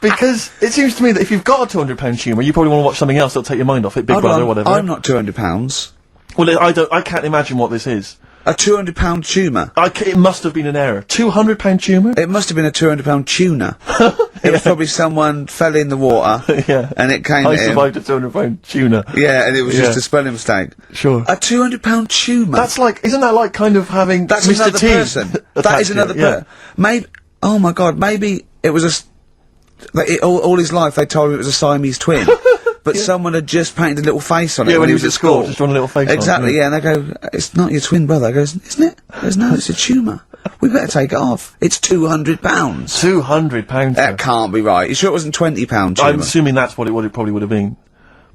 [SPEAKER 2] Because it seems to me that if you've got a £200 tumour, you probably want to watch something else that'll take your mind off it, Big Brother or whatever.
[SPEAKER 1] I'm not £200.
[SPEAKER 2] Well, I can't imagine what this is.
[SPEAKER 1] A £200 tumour.
[SPEAKER 2] It must have been an error. £200 tumour?
[SPEAKER 1] It must have been a £200 tuna. It was probably someone fell in the water.
[SPEAKER 2] Yeah.
[SPEAKER 1] And it came
[SPEAKER 2] I
[SPEAKER 1] to him.
[SPEAKER 2] survived a £200 tuna.
[SPEAKER 1] Yeah, and it was just a spelling mistake.
[SPEAKER 2] Sure.
[SPEAKER 1] A £200 tumour.
[SPEAKER 2] That's like, isn't that like kind of having
[SPEAKER 1] That's
[SPEAKER 2] Mr.
[SPEAKER 1] another
[SPEAKER 2] T
[SPEAKER 1] person. That is another person. Maybe, oh my god, maybe it was all his life they told him it was a Siamese twin. But someone had just painted a little face on it when he was at school.
[SPEAKER 2] Just drawn a little face on it.
[SPEAKER 1] Exactly, yeah, and they go, it's not your twin brother. I goes, isn't it? He goes, no, it's a tumour. We better take it off. It's £200.
[SPEAKER 2] £200.
[SPEAKER 1] That can't be right. You sure it wasn't £20 tumour?
[SPEAKER 2] I'm assuming that's what it probably would have been.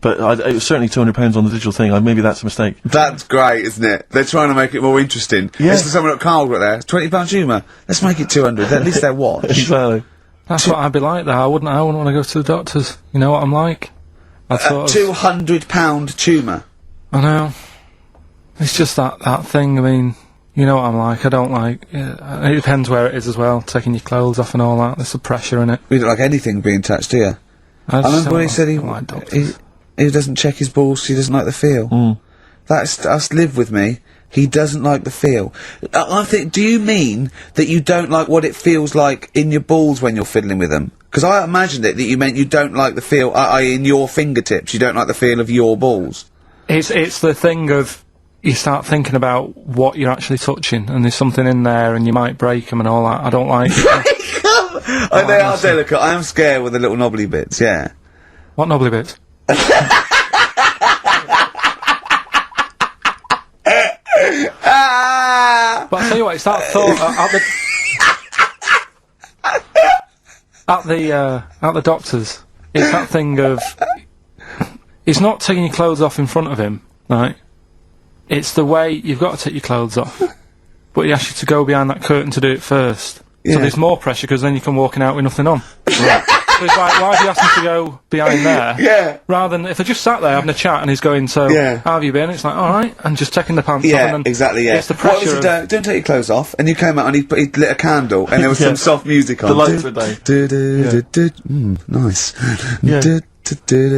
[SPEAKER 2] But it was certainly £200 on the digital thing. Maybe that's a mistake.
[SPEAKER 1] That's great, isn't it? They're trying to make it more interesting.
[SPEAKER 2] Yeah.
[SPEAKER 1] It's someone at Karl got there. £20 tumour. Let's make it 200. At least they're watch.
[SPEAKER 2] Exactly.
[SPEAKER 3] That's what I'd be like, though. I wouldn't want to go to the doctors. You know what I'm like? I'd sort of...
[SPEAKER 1] £200 tumour.
[SPEAKER 3] I know. It's just that thing, I mean, you know what I'm like, I don't like... it depends where it is as well, taking your clothes off and all that, there's some pressure in it.
[SPEAKER 1] You don't like anything being touched, do you? I remember when he said he doesn't check his balls, he doesn't like the feel. That's live with me. He doesn't like the feel. I think, do you mean that you don't like what it feels like in your balls when you're fiddling with them? Because I imagined it that you meant you don't like the feel, in your fingertips, you don't like the feel of your balls.
[SPEAKER 3] It's the thing of, you start thinking about what you're actually touching, and there's something in there, and you might break them and all that. I don't like...
[SPEAKER 1] Break them! Oh, they are delicate. I am scared with the little knobbly bits, yeah.
[SPEAKER 3] What knobbly bits? But I'll tell you what, it's that thought at the doctor's. It's that thing of, he's not taking your clothes off in front of him, right? It's the way you've got to take your clothes off, but he asks you to go behind that curtain to do it first.
[SPEAKER 1] Yeah.
[SPEAKER 3] So there's more pressure because then you come walking out with nothing on. Right. So it's like, why have you asked me to go behind there?
[SPEAKER 1] Yeah.
[SPEAKER 3] Rather than if I just sat there having a chat and he's going, so how have you been? It's like, all right, and just taking the pants off. And then
[SPEAKER 1] exactly. Yeah.
[SPEAKER 3] It's the pressure.
[SPEAKER 1] What was it? Don't take your clothes off. And you came out and he lit a candle and there was some soft music on.
[SPEAKER 2] The lights were down.
[SPEAKER 1] Nice.
[SPEAKER 2] Yeah.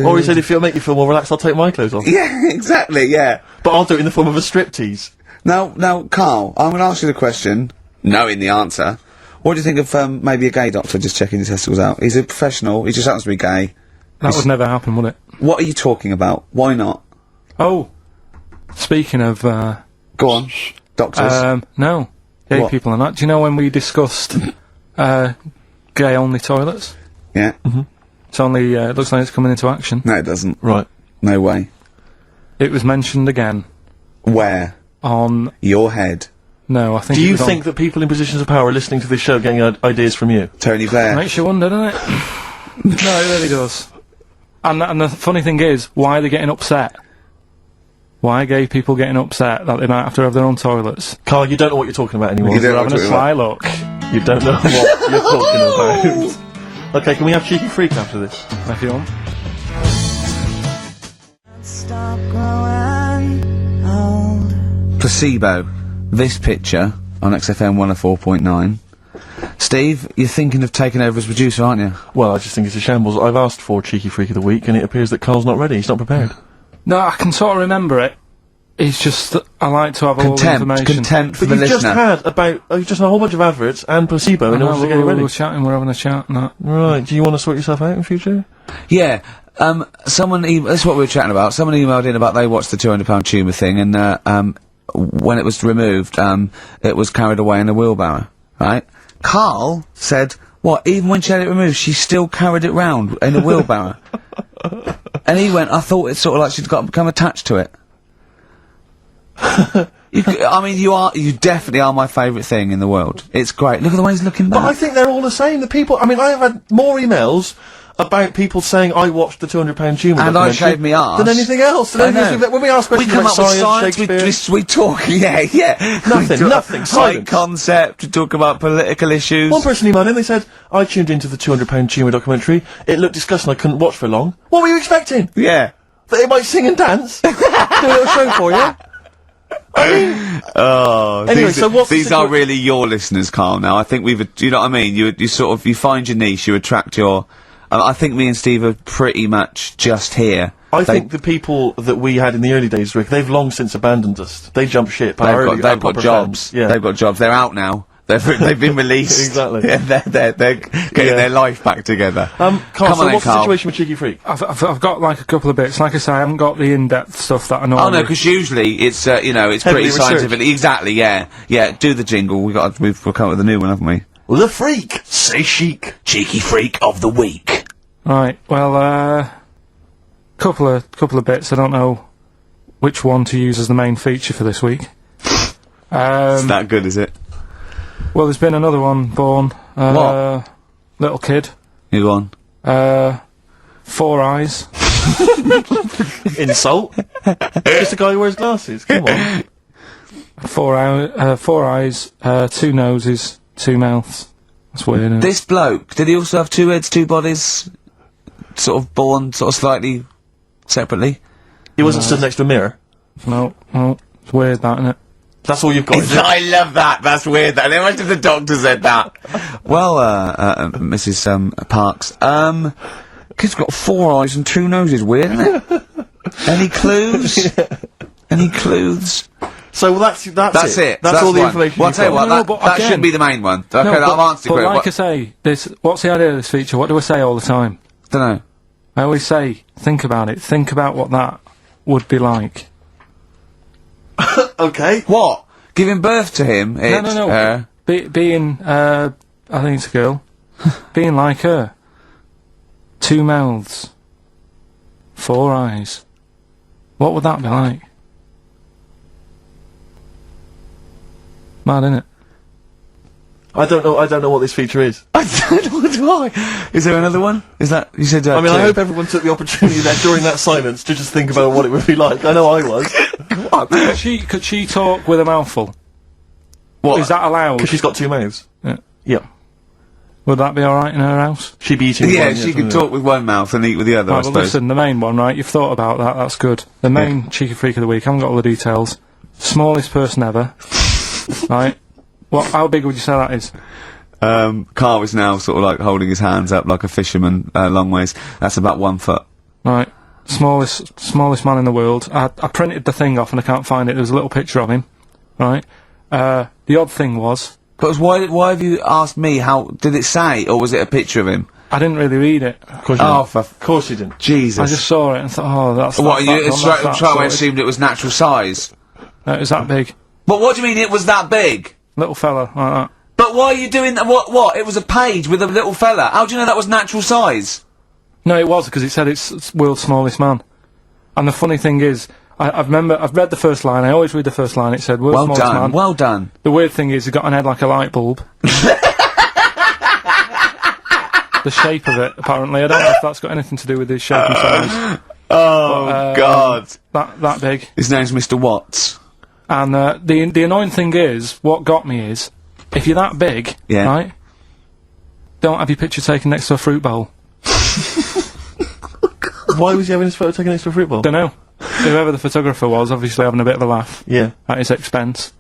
[SPEAKER 2] Or he said, if it'll make you feel more relaxed, I'll take my clothes off.
[SPEAKER 1] Yeah, exactly. Yeah.
[SPEAKER 2] But I'll do it in the form of a striptease.
[SPEAKER 1] Now, Karl, I'm going to ask you the question, knowing the answer. What do you think of maybe a gay doctor just checking his testicles out? He's a professional. He just happens to be gay.
[SPEAKER 3] That would never happen, would it?
[SPEAKER 1] What are you talking about? Why not?
[SPEAKER 3] Oh, speaking of,
[SPEAKER 1] go on, doctors.
[SPEAKER 3] No, gay
[SPEAKER 1] What?
[SPEAKER 3] people and that. Do you know when we discussed gay-only toilets?
[SPEAKER 1] Yeah.
[SPEAKER 3] It's only it looks like it's coming into action.
[SPEAKER 1] No, it doesn't.
[SPEAKER 2] Right.
[SPEAKER 1] No way.
[SPEAKER 3] It was mentioned again
[SPEAKER 1] Where?
[SPEAKER 3] on.
[SPEAKER 1] Your head.
[SPEAKER 3] No, I think.
[SPEAKER 2] Do
[SPEAKER 3] it
[SPEAKER 2] you
[SPEAKER 3] was
[SPEAKER 2] think that people in positions of power are listening to this show getting ideas from you?
[SPEAKER 1] Tony Blair.
[SPEAKER 3] Makes you wonder, doesn't it? No, it really does. And the funny thing is, why are they getting upset? Why are gay people getting upset that they might have to have their own toilets?
[SPEAKER 2] Karl, you don't know what you're talking about anymore.
[SPEAKER 1] You don't
[SPEAKER 3] They're
[SPEAKER 1] know
[SPEAKER 3] having a
[SPEAKER 1] what you're
[SPEAKER 3] sly look.
[SPEAKER 2] You don't know what you're talking about. Okay, can we have Cheeky Freak after this?
[SPEAKER 3] If you want.
[SPEAKER 6] Stop growing old.
[SPEAKER 1] Placebo. This picture on XFM 104.9. Steve, you're thinking of taking over as producer, aren't you?
[SPEAKER 2] Well, I just think it's a shambles. I've asked for Cheeky Freak of the Week, and it appears that Karl's not ready. He's not prepared.
[SPEAKER 3] No, I can sort of remember it. It's just that I like to have all the information.
[SPEAKER 1] Contempt for
[SPEAKER 2] But
[SPEAKER 1] the
[SPEAKER 2] you've just
[SPEAKER 1] listener.
[SPEAKER 2] had you've just had a whole bunch of adverts and placebo in order to get it ready.
[SPEAKER 3] We're chatting, we're having a chat and that.
[SPEAKER 2] Right, do you want to sort yourself out in future?
[SPEAKER 1] Yeah, someone that's what we were chatting about. Someone emailed in about they watched the £200 tumour thing, and when it was removed, it was carried away in a wheelbarrow, right? Karl said, what, even when she had it removed, she still carried it round in a wheelbarrow? And he went, I thought it's sort of like she'd become attached to it. I mean, you definitely are my favourite thing in the world. It's great. Look at the way he's looking back.
[SPEAKER 2] But I think they're all the same. The people, I mean, I have had more emails about people saying I watched the £200 tumour
[SPEAKER 1] and I shaved me arse
[SPEAKER 2] than anything else.
[SPEAKER 1] I know.
[SPEAKER 2] When we ask questions
[SPEAKER 1] we come
[SPEAKER 2] about
[SPEAKER 1] up with science,
[SPEAKER 2] Shakespeare,
[SPEAKER 1] we talk, yeah.
[SPEAKER 2] nothing,
[SPEAKER 1] High
[SPEAKER 2] silence.
[SPEAKER 1] concept, we talk about political issues.
[SPEAKER 2] One person emailed in, they said, I tuned into the £200 tumour documentary, it looked disgusting, I couldn't watch for long. What were you expecting?
[SPEAKER 1] Yeah.
[SPEAKER 2] That it might sing and dance? Do a little show for you? I mean...
[SPEAKER 1] Oh,
[SPEAKER 2] anyway, so what's
[SPEAKER 1] these are really your listeners, Karl, now. I think you know what I mean? You sort of, you find your niche, you attract your... I think me and Steve are pretty much just here.
[SPEAKER 2] I think the people that we had in the early days, Rick, they've long since abandoned us. They jumped ship.
[SPEAKER 1] They've got jobs.
[SPEAKER 2] Yeah.
[SPEAKER 1] They've got jobs. They're out now. They've been released.
[SPEAKER 2] Exactly.
[SPEAKER 1] Yeah, they're getting their life back together.
[SPEAKER 2] Carl,
[SPEAKER 1] Come
[SPEAKER 2] so
[SPEAKER 1] on
[SPEAKER 2] what's
[SPEAKER 1] then,
[SPEAKER 2] the situation with Cheeky Freak?
[SPEAKER 3] I've got like a couple of bits. Like I say, I haven't got the in-depth stuff that I normally...
[SPEAKER 1] Oh no, because usually it's you know, it's
[SPEAKER 2] Heavily
[SPEAKER 1] pretty scientific. Exactly. Yeah. Do the jingle. We'll come up with a new one, haven't we?
[SPEAKER 2] The Freak! Say chic.
[SPEAKER 1] Cheeky Freak of the Week.
[SPEAKER 3] Right, well, couple of bits. I don't know which one to use as the main feature for this week.
[SPEAKER 1] It's that good, is it?
[SPEAKER 3] Well, there's been another one born.
[SPEAKER 1] What?
[SPEAKER 3] Little kid.
[SPEAKER 1] You go on.
[SPEAKER 3] 4 eyes.
[SPEAKER 2] Insult? Just a guy who wears glasses, come on.
[SPEAKER 3] 4 eyes, 2 noses, 2 mouths. That's weird, isn't it?
[SPEAKER 1] This bloke, did he also have 2 heads, 2 bodies? Sort of born sort of slightly separately?
[SPEAKER 2] He wasn't stood next to a mirror?
[SPEAKER 3] No, it's weird that, isn't it?
[SPEAKER 2] That's all you've got, is it?
[SPEAKER 1] I love that. That's weird. That. Imagine if the doctor said that. Well, Mrs. Parks, kid's got 4 eyes and 2 noses. Weird, isn't it? Any clues? Any clues?
[SPEAKER 2] So well, that's it. That's all the
[SPEAKER 1] one.
[SPEAKER 2] information.
[SPEAKER 1] Well, I'll tell you what.
[SPEAKER 3] No,
[SPEAKER 1] That,
[SPEAKER 3] but
[SPEAKER 1] that
[SPEAKER 3] again-
[SPEAKER 1] should be the main one. Okay,
[SPEAKER 3] No,
[SPEAKER 1] I've answered
[SPEAKER 3] but
[SPEAKER 1] it.
[SPEAKER 3] like I say, what's the idea of this feature? What do I say all the time?
[SPEAKER 1] Don't know.
[SPEAKER 3] I always say, think about it. Think about what that would be like.
[SPEAKER 2] Okay.
[SPEAKER 1] What? Giving birth to him?
[SPEAKER 3] No. Being, I think it's a girl. Being like her. 2 mouths. 4 eyes. What would that be like? Mad, innit?
[SPEAKER 2] I don't know what this feature is.
[SPEAKER 1] I don't know. Do I? Is there another one? Is that you said?
[SPEAKER 2] I mean, I hope everyone took the opportunity there during that silence to just think about what it would be like. I know I was.
[SPEAKER 3] Could she talk with a mouthful?
[SPEAKER 1] What?
[SPEAKER 3] Is that allowed?
[SPEAKER 2] Because she's got 2 mouths.
[SPEAKER 3] Yeah.
[SPEAKER 2] Yep.
[SPEAKER 3] Would that be alright in her house?
[SPEAKER 2] She'd be eating.
[SPEAKER 1] Yeah,
[SPEAKER 2] one,
[SPEAKER 1] she
[SPEAKER 2] something
[SPEAKER 1] could
[SPEAKER 2] like
[SPEAKER 1] talk with one mouth and eat with the other. I
[SPEAKER 3] Right, well
[SPEAKER 1] suppose.
[SPEAKER 3] listen, the main one, right? You've thought about that, that's good. The main Cheeky Freak of the Week, I haven't got all the details. Smallest person ever. Right? How big would you say that is?
[SPEAKER 1] Karl is now sort of like holding his hands up like a fisherman, long ways. That's about 1 foot.
[SPEAKER 3] Right. Smallest man in the world. I printed the thing off and I can't find it. There's a little picture of him. Right? The odd thing was...
[SPEAKER 1] Because why have you asked me how... Did it say, or was it a picture of him?
[SPEAKER 3] I didn't really read it.
[SPEAKER 2] Of course you
[SPEAKER 1] Oh,
[SPEAKER 2] didn't. Of course you didn't.
[SPEAKER 1] Jesus.
[SPEAKER 3] I just saw it and thought, oh, that's...
[SPEAKER 1] What,
[SPEAKER 3] that's
[SPEAKER 1] you
[SPEAKER 3] that one,
[SPEAKER 1] straight away
[SPEAKER 3] that's
[SPEAKER 1] assumed it was natural size?
[SPEAKER 3] it was that big.
[SPEAKER 1] But what do you mean it was that big?
[SPEAKER 3] Little fella, like that.
[SPEAKER 1] But why are you doing that? What? It was a page with a little fella. How do you know that was natural size?
[SPEAKER 3] No, it was, because it said it's world's smallest man. And the funny thing is, I've read the first line, I always read the first line, it said world's
[SPEAKER 1] Well
[SPEAKER 3] smallest
[SPEAKER 1] done,
[SPEAKER 3] man.
[SPEAKER 1] well done.
[SPEAKER 3] The weird thing is, he's got an head like a light bulb. The shape of it, apparently. I don't know if that's got anything to do with his shape and size.
[SPEAKER 1] Oh, God.
[SPEAKER 3] That big.
[SPEAKER 1] His name's Mr. Watts.
[SPEAKER 3] And the annoying thing is, what got me is, if you're that big,
[SPEAKER 1] Yeah.
[SPEAKER 3] right, don't have your picture taken next to a fruit bowl.
[SPEAKER 2] Why was he having his photo taken next to a fruit bowl?
[SPEAKER 3] Dunno. Whoever the photographer was, obviously having a bit of a laugh
[SPEAKER 2] Yeah.
[SPEAKER 3] at his expense.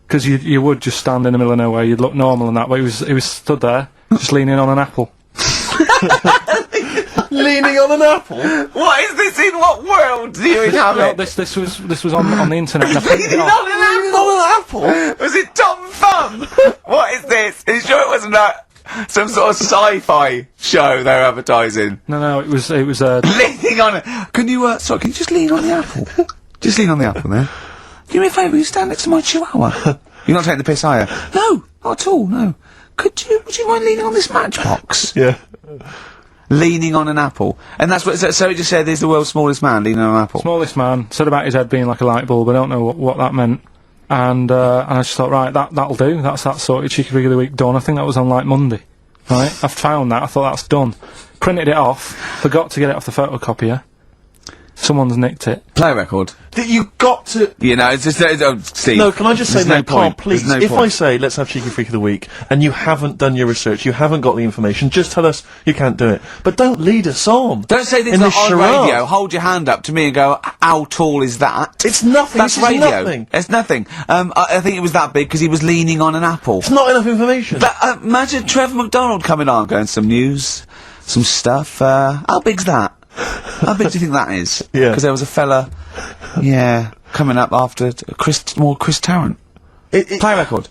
[SPEAKER 3] Because you would just stand in the middle of nowhere, you'd look normal and that, but he was stood there, just leaning on an apple.
[SPEAKER 2] Leaning on an apple?
[SPEAKER 1] What is this? In what world do you inhabit?
[SPEAKER 3] This was on the internet. And I printed it off.
[SPEAKER 2] Leaning on an apple?
[SPEAKER 1] Was it Tom Thumb? What is this? Are you sure it wasn't some sort of sci-fi show they're advertising?
[SPEAKER 3] No, it was
[SPEAKER 1] Leaning on it. Can you just lean on the apple? Just lean on the apple there. Do me a favour, you stand next to my chihuahua. You're not taking the piss, are you? No, not at all, no. Would you mind leaning on this matchbox?
[SPEAKER 2] Yeah.
[SPEAKER 1] Leaning on an apple. And that's what, so it just said he's the world's smallest man leaning on an apple.
[SPEAKER 3] smallest man, said about his head being like a light bulb. I don't know what that meant. And I just thought, right, that'll do. That's that sorted. Cheeky Figure of the Week done. I think that was on like Monday. Right? I've found that. I thought that's done. Printed it off. Forgot to get it off the photocopier. Someone's nicked it.
[SPEAKER 1] Play a record.
[SPEAKER 2] You got to...
[SPEAKER 1] You know, it's just, Steve.
[SPEAKER 2] No, can I just say,
[SPEAKER 1] there's no
[SPEAKER 2] mate, Carl,
[SPEAKER 1] point.
[SPEAKER 2] please,
[SPEAKER 1] There's no
[SPEAKER 2] if
[SPEAKER 1] point.
[SPEAKER 2] I say, let's have Cheeky Freak of the Week, and you haven't done your research, you haven't got the information, just tell us you can't do it. But don't lead us on.
[SPEAKER 1] Don't say this
[SPEAKER 2] in
[SPEAKER 1] not
[SPEAKER 2] this
[SPEAKER 1] on
[SPEAKER 2] charade.
[SPEAKER 1] radio. Hold your hand up to me and go, how tall is that?
[SPEAKER 2] It's nothing.
[SPEAKER 1] That's
[SPEAKER 2] This is
[SPEAKER 1] radio.
[SPEAKER 2] nothing.
[SPEAKER 1] It's nothing. I think it was that big because he was leaning on an apple.
[SPEAKER 2] It's not enough information.
[SPEAKER 1] But imagine Trevor McDonald coming on, going some news, some stuff. How big's that? How big do you think that is?
[SPEAKER 2] Yeah.
[SPEAKER 1] Because there was a fella, coming up after Chris Tarrant. Play a record.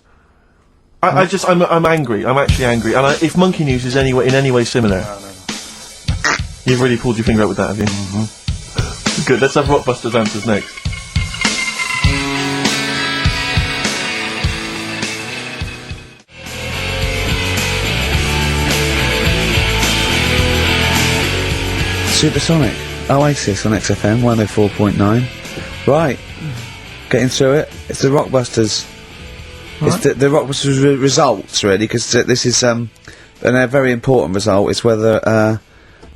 [SPEAKER 2] I'm angry. I'm actually angry. And if Monkey News is in any way similar, you've really pulled your finger out with that, have you? Mm-hmm. Good. Let's have Rockbusters answers next.
[SPEAKER 1] Supersonic. Oasis on XFM 104.9. Right. Getting through it. It's the Rockbusters.
[SPEAKER 3] Right.
[SPEAKER 1] It's the Rockbusters results, really, because this is, and a very important result. It's whether,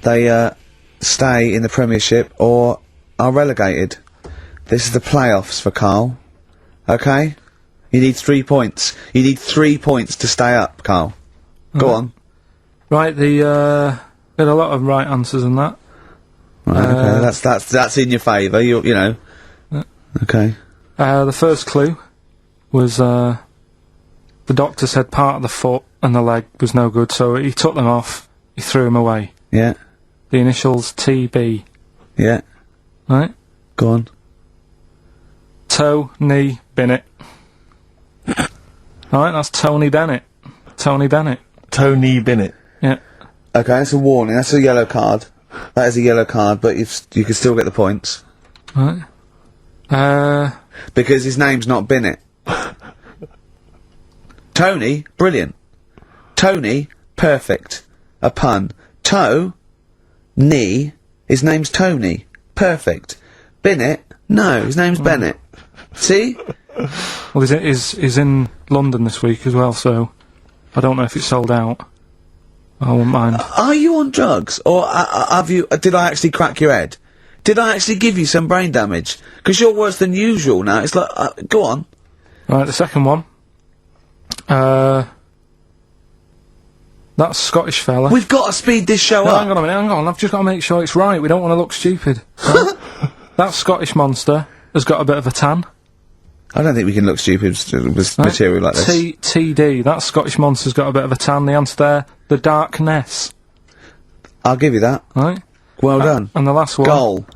[SPEAKER 1] they, stay in the Premiership or are relegated. This is the playoffs for Karl. Okay? You need 3 points. You need 3 points to stay up, Karl. Go on.
[SPEAKER 3] Right, got a lot of right answers in that.
[SPEAKER 1] Right, okay, that's in your favour, you know. Okay.
[SPEAKER 3] The first clue was, the doctor said part of the foot and the leg was no good, so he took them off, he threw them away.
[SPEAKER 1] Yeah.
[SPEAKER 3] The initials TB.
[SPEAKER 1] Yeah.
[SPEAKER 3] Right?
[SPEAKER 1] Go on.
[SPEAKER 3] Tony Bennett. Alright, that's Tony Bennett. Tony Bennett.
[SPEAKER 2] Tony Bennett.
[SPEAKER 3] Yeah.
[SPEAKER 1] Okay, that's a warning, that's a yellow card. That is a yellow card, but you can still get the points.
[SPEAKER 3] Right.
[SPEAKER 1] Because his name's not Bennett. Tony, brilliant. Tony, perfect. A pun. Knee, his name's Tony. Perfect. Bennett, no, his name's Bennett. See?
[SPEAKER 3] Well, he's in London this week as well, so I don't know if it's sold out. I wouldn't mind.
[SPEAKER 1] Are you on drugs, or did I actually crack your head? Did I actually give you some brain damage? Because you're worse than usual now. It's like, go on.
[SPEAKER 3] Right, the second one. That Scottish fella.
[SPEAKER 1] We've got to speed this show
[SPEAKER 3] No,
[SPEAKER 1] up.
[SPEAKER 3] hang on a minute, hang on. I've just got to make sure it's right. We don't want to look stupid. Right? That Scottish monster has got a bit of a tan.
[SPEAKER 1] I don't think we can look stupid with
[SPEAKER 3] Right?
[SPEAKER 1] material like this.
[SPEAKER 3] TD. That Scottish monster's got a bit of a tan. The answer there, the darkness.
[SPEAKER 1] I'll give you that.
[SPEAKER 3] Right?
[SPEAKER 1] Well done.
[SPEAKER 3] And the last one.
[SPEAKER 1] Goal.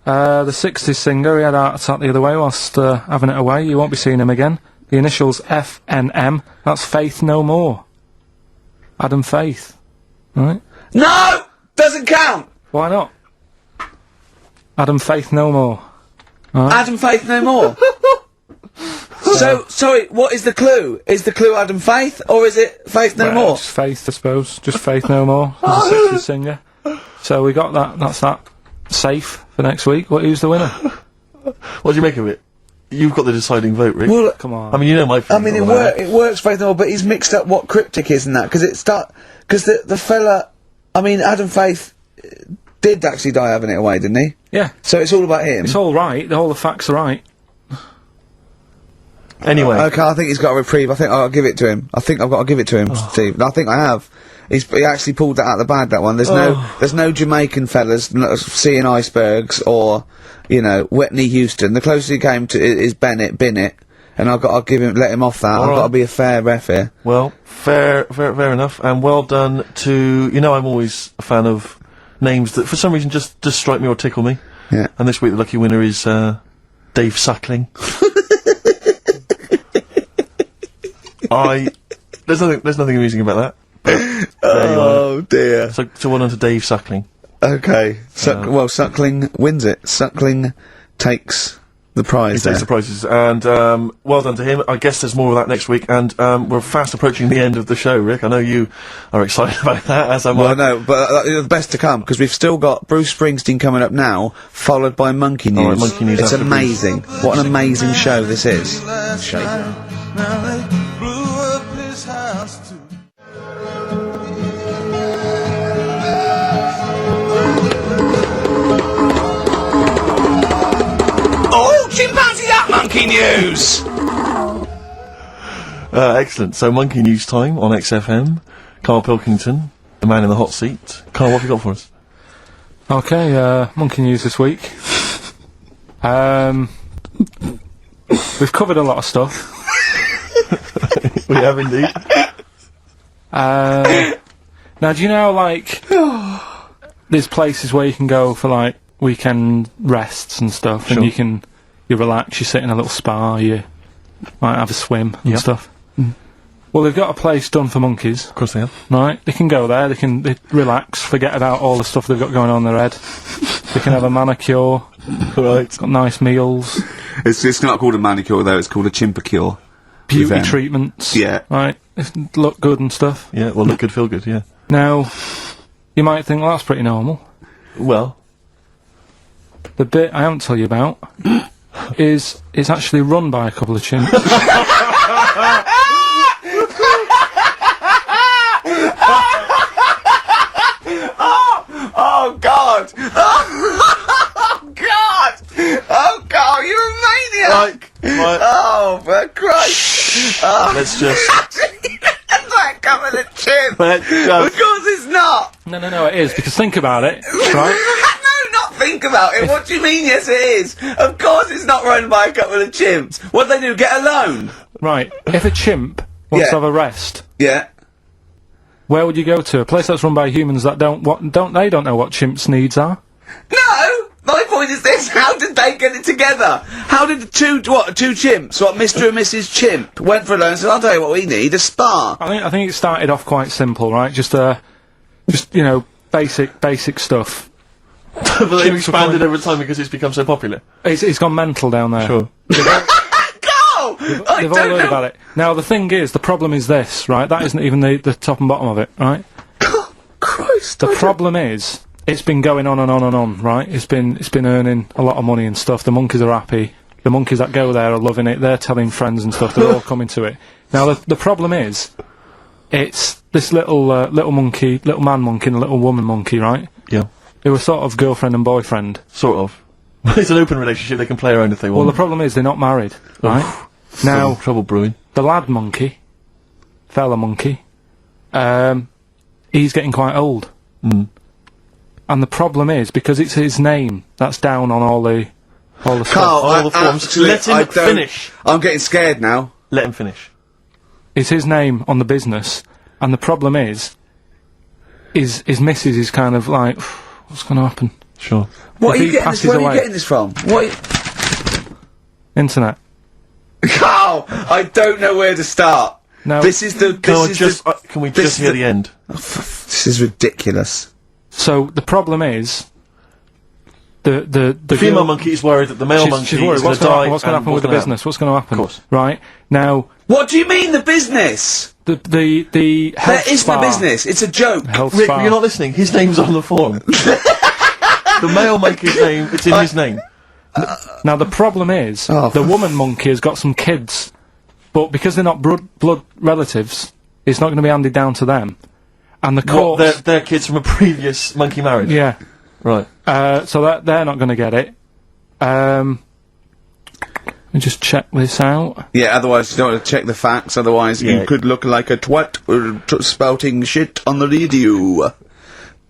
[SPEAKER 3] The 60s singer, he had a heart attack the other way whilst having it away. You won't be seeing him again. The initials FNM. That's Faith No More. Adam Faith. Right?
[SPEAKER 1] No! Doesn't count!
[SPEAKER 3] Why not? Adam Faith No More.
[SPEAKER 1] Adam Faith no more. So, sorry, what is the clue? Is the clue Adam Faith, or is it Faith no more?
[SPEAKER 3] Just Faith, I suppose. Just Faith No More. He's a 60s singer. So we got that. That's that. Safe for next week. Who's the winner?
[SPEAKER 2] What do you make of it? You've got the deciding vote, Rick.
[SPEAKER 1] Well,
[SPEAKER 3] Come on.
[SPEAKER 2] I mean, you know my
[SPEAKER 1] I mean, it works Faith no more, but he's mixed up what cryptic is and that, because the fella, I mean, Adam Faith did actually die having it away, didn't he?
[SPEAKER 3] Yeah.
[SPEAKER 1] So it's all about him.
[SPEAKER 3] It's all right. All the facts are right.
[SPEAKER 2] Anyway.
[SPEAKER 1] Okay, I think he's got a reprieve. I think I'll give it to him. I think I've got to give it to him, Steve. I think I have. He actually pulled that out of the bag, that one. There's no Jamaican fellas seeing icebergs or, you know, Whitney Houston. The closest he came to is Bennett, and I'll let him off that. I've got to be a fair ref here.
[SPEAKER 2] Well, fair enough, and well done to, you know, I'm always a fan of names that for some reason just strike me or tickle me.
[SPEAKER 1] Yeah.
[SPEAKER 2] And this week the lucky winner is, Dave Suckling. There's nothing amusing about that.
[SPEAKER 1] Oh dear.
[SPEAKER 2] So well done to Dave Suckling.
[SPEAKER 1] Okay. Well, Suckling wins it. Suckling takes the prize.
[SPEAKER 2] He takes the prizes, and well done to him. I guess there's more of that next week, and we're fast approaching the end of the show, Rick. I know you are excited about that, as am I.
[SPEAKER 1] Well, no, but the best to come, because we've still got Bruce Springsteen coming up now, followed by Monkey News.
[SPEAKER 2] All right, Monkey News
[SPEAKER 1] It's
[SPEAKER 2] after
[SPEAKER 1] amazing. What an amazing show this is.
[SPEAKER 6] Now they blew up his house too.
[SPEAKER 1] Oh, chimpanzee that Monkey News!
[SPEAKER 2] Excellent. So, Monkey News time on XFM. Karl Pilkington, the man in the hot seat. Karl, what have you got for us?
[SPEAKER 3] Okay, Monkey News this week. We've covered a lot of stuff.
[SPEAKER 2] We have indeed.
[SPEAKER 3] Now, do you know, like, there's places where you can go for, like, weekend rests and stuff,
[SPEAKER 2] Sure.
[SPEAKER 3] and you relax, you sit in a little spa, you might have a swim and
[SPEAKER 2] Yep.
[SPEAKER 3] stuff. Well, they've got a place done for monkeys,
[SPEAKER 2] Of course they have.
[SPEAKER 3] right? They can go there, they relax, forget about all the stuff they've got going on in their head. They can have a manicure,
[SPEAKER 2] Right.
[SPEAKER 3] got nice meals,
[SPEAKER 1] It's not called a manicure, though, it's called a chimpacure.
[SPEAKER 3] beauty
[SPEAKER 1] them.
[SPEAKER 3] treatments,
[SPEAKER 1] Yeah.
[SPEAKER 3] right? They look good and stuff.
[SPEAKER 2] Yeah, well, look good, feel good, yeah.
[SPEAKER 3] Now, you might think, well, that's pretty normal.
[SPEAKER 2] Well,
[SPEAKER 3] The bit I haven't told you about is it's actually run by a couple of chimps.
[SPEAKER 1] Oh, God! Oh, God! Oh, God, you're a maniac!
[SPEAKER 2] right,
[SPEAKER 1] Oh, for Christ!
[SPEAKER 2] let's just...
[SPEAKER 1] That's like coming at chimp!
[SPEAKER 2] Let's
[SPEAKER 1] Of
[SPEAKER 2] just...
[SPEAKER 1] course it's not!
[SPEAKER 3] No, it is, because think about it, right?
[SPEAKER 1] No, not think about it. What do you mean, yes it is? Of course it's not run by a couple of chimps. What do they do, get a loan?
[SPEAKER 3] Right, if a chimp wants
[SPEAKER 1] Yeah.
[SPEAKER 3] to have a rest,
[SPEAKER 1] Yeah.
[SPEAKER 3] where would you go to? A place that's run by humans that don't know what chimps' needs are?
[SPEAKER 1] No! My point is this, how did they get it together? How did two chimps, Mr. and Mrs. Chimp, went for a loan and said, I'll tell you what we need, a spa.
[SPEAKER 3] I think it started off quite simple, right? Just you know, basic stuff.
[SPEAKER 2] But they've expanded over time because it's become so popular.
[SPEAKER 3] It's gone mental down there.
[SPEAKER 2] Sure.
[SPEAKER 1] Go! I
[SPEAKER 3] They've all
[SPEAKER 1] don't
[SPEAKER 3] heard
[SPEAKER 1] know.
[SPEAKER 3] about it. Now, the thing is, the problem is this, right? That isn't even the top and bottom of it, right?
[SPEAKER 1] Christ.
[SPEAKER 3] The problem is, it's been going on and on and on, right? It's been earning a lot of money and stuff. The monkeys are happy. The monkeys that go there are loving it. They're telling friends and stuff. They're all coming to it. Now, the problem is, it's this little monkey, little man monkey and a little woman monkey, right?
[SPEAKER 2] Yeah.
[SPEAKER 3] Who are sort of girlfriend and boyfriend.
[SPEAKER 2] Sort of. It's an open relationship, they can play around if they
[SPEAKER 3] Well,
[SPEAKER 2] want.
[SPEAKER 3] the problem is they're not married, right? Now,
[SPEAKER 2] Trouble brewing.
[SPEAKER 3] the lad monkey, fella monkey, he's getting quite old.
[SPEAKER 2] Mm.
[SPEAKER 3] And the problem is, because it's his name that's down on all the stuff.
[SPEAKER 1] Carl,
[SPEAKER 2] All the forms.
[SPEAKER 1] actually,
[SPEAKER 2] Let him
[SPEAKER 1] I don't-
[SPEAKER 2] finish.
[SPEAKER 1] I'm getting scared now.
[SPEAKER 2] Let him finish.
[SPEAKER 3] It's his name on the business, and the problem is his missus is kind of like, what's going to happen?
[SPEAKER 2] Sure.
[SPEAKER 1] What
[SPEAKER 3] If
[SPEAKER 1] are you
[SPEAKER 3] he
[SPEAKER 1] getting this?
[SPEAKER 3] passes
[SPEAKER 1] Where are you
[SPEAKER 3] away-
[SPEAKER 1] getting this from? What?
[SPEAKER 3] Internet.
[SPEAKER 1] Carl, I don't know where to start.
[SPEAKER 3] No.
[SPEAKER 1] This is the.
[SPEAKER 2] Can we
[SPEAKER 1] this
[SPEAKER 2] just
[SPEAKER 1] is
[SPEAKER 2] hear
[SPEAKER 1] the-
[SPEAKER 2] the end?
[SPEAKER 1] This is ridiculous.
[SPEAKER 3] So the problem is, the
[SPEAKER 2] Female
[SPEAKER 3] girl-
[SPEAKER 2] monkey is worried that the male monkey
[SPEAKER 3] she's worried.
[SPEAKER 2] is
[SPEAKER 3] What's
[SPEAKER 2] going to die.
[SPEAKER 3] What's going to
[SPEAKER 2] and
[SPEAKER 3] happen with the
[SPEAKER 2] gonna
[SPEAKER 3] business? What's going to happen?
[SPEAKER 2] Of course.
[SPEAKER 3] Right now,
[SPEAKER 1] What do you mean the business?
[SPEAKER 3] the health
[SPEAKER 1] There is
[SPEAKER 3] spa,
[SPEAKER 1] no business. It's a joke.
[SPEAKER 3] Health
[SPEAKER 2] Rick,
[SPEAKER 3] spa.
[SPEAKER 2] you're not listening. His name's on the form. The male monkey's name, it's in his name.
[SPEAKER 3] Now the problem is,
[SPEAKER 1] Oh,
[SPEAKER 3] the woman monkey has got some kids, but because they're not blood relatives, it's not going to be handed down to them. And the
[SPEAKER 2] What,
[SPEAKER 3] courts,
[SPEAKER 2] they're kids from a previous monkey marriage?
[SPEAKER 3] yeah,
[SPEAKER 2] Right.
[SPEAKER 3] so they're not going to get it. Let me just check this out.
[SPEAKER 1] Yeah, otherwise you don't want to check the facts, otherwise
[SPEAKER 2] Yeah.
[SPEAKER 1] you could look like a twat spouting shit on the radio.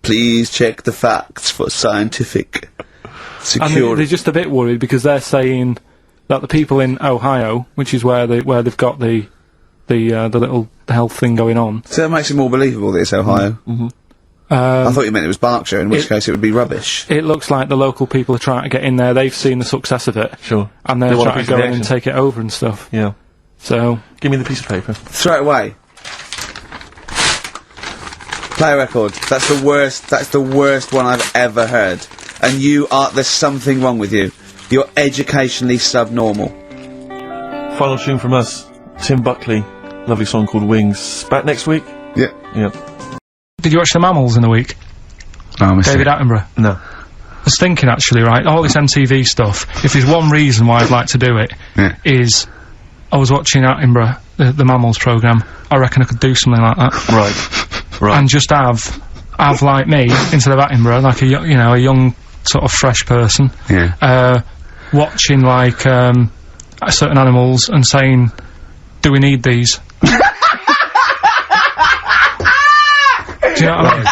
[SPEAKER 1] Please check the facts for scientific
[SPEAKER 3] And
[SPEAKER 1] security.
[SPEAKER 3] they're just a bit worried because they're saying that the people in Ohio, which is where they've got the little health thing going on,
[SPEAKER 1] So that makes it more believable that it's Ohio. I thought you meant it was Berkshire, in which case it would be rubbish.
[SPEAKER 3] It looks like the local people are trying to get in there. They've seen the success of it.
[SPEAKER 2] Sure.
[SPEAKER 3] And they're
[SPEAKER 2] They want a
[SPEAKER 3] trying
[SPEAKER 2] piece
[SPEAKER 3] to
[SPEAKER 2] of
[SPEAKER 3] go
[SPEAKER 2] the
[SPEAKER 3] in and
[SPEAKER 2] action.
[SPEAKER 3] take it over and stuff.
[SPEAKER 2] Yeah.
[SPEAKER 3] So...
[SPEAKER 2] Give me the piece of paper.
[SPEAKER 1] Throw it away. Play a record. That's the worst one I've ever heard. And there's something wrong with you. You're educationally subnormal.
[SPEAKER 2] Final tune from us. Tim Buckley. Lovely song called Wings. Back next week?
[SPEAKER 1] Yeah.
[SPEAKER 2] Yeah.
[SPEAKER 3] Did you watch The Mammals in the week?
[SPEAKER 1] No, I missed
[SPEAKER 3] David
[SPEAKER 1] it.
[SPEAKER 3] Attenborough?
[SPEAKER 2] No.
[SPEAKER 3] I was thinking, actually, right, all this MTV stuff, if there's one reason why I'd like to do it, is I was watching Attenborough, the Mammals programme. I reckon I could do something like that.
[SPEAKER 2] Right.
[SPEAKER 3] And just have like me, instead of Attenborough, like a young sort of fresh person, watching, like, certain animals and saying, do we need these? Do you know what I mean?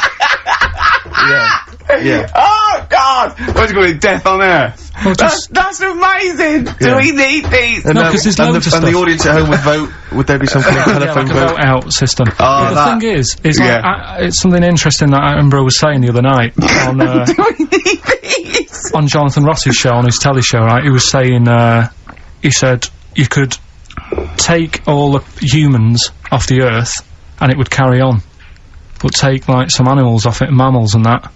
[SPEAKER 2] Yeah.
[SPEAKER 1] Oh, God! What's it called? Death on Earth?
[SPEAKER 3] Well,
[SPEAKER 1] That's amazing! Do we need these?
[SPEAKER 2] And,
[SPEAKER 3] No, 'cause there's loads of
[SPEAKER 2] and the
[SPEAKER 3] stuff.
[SPEAKER 2] audience at home would vote. Would there be something like a
[SPEAKER 3] Yeah,
[SPEAKER 2] telephone
[SPEAKER 3] like a
[SPEAKER 2] vote?
[SPEAKER 3] vote-out system.
[SPEAKER 1] Oh,
[SPEAKER 3] The
[SPEAKER 1] that-
[SPEAKER 3] thing is like, it's something interesting that Attenborough was saying the other night on,
[SPEAKER 1] Do we need these?
[SPEAKER 3] on Jonathan Ross's show, on his telly show, right? He was saying, he said you could take all the humans off the earth and it would carry on. But take, like, some animals off it, mammals and that,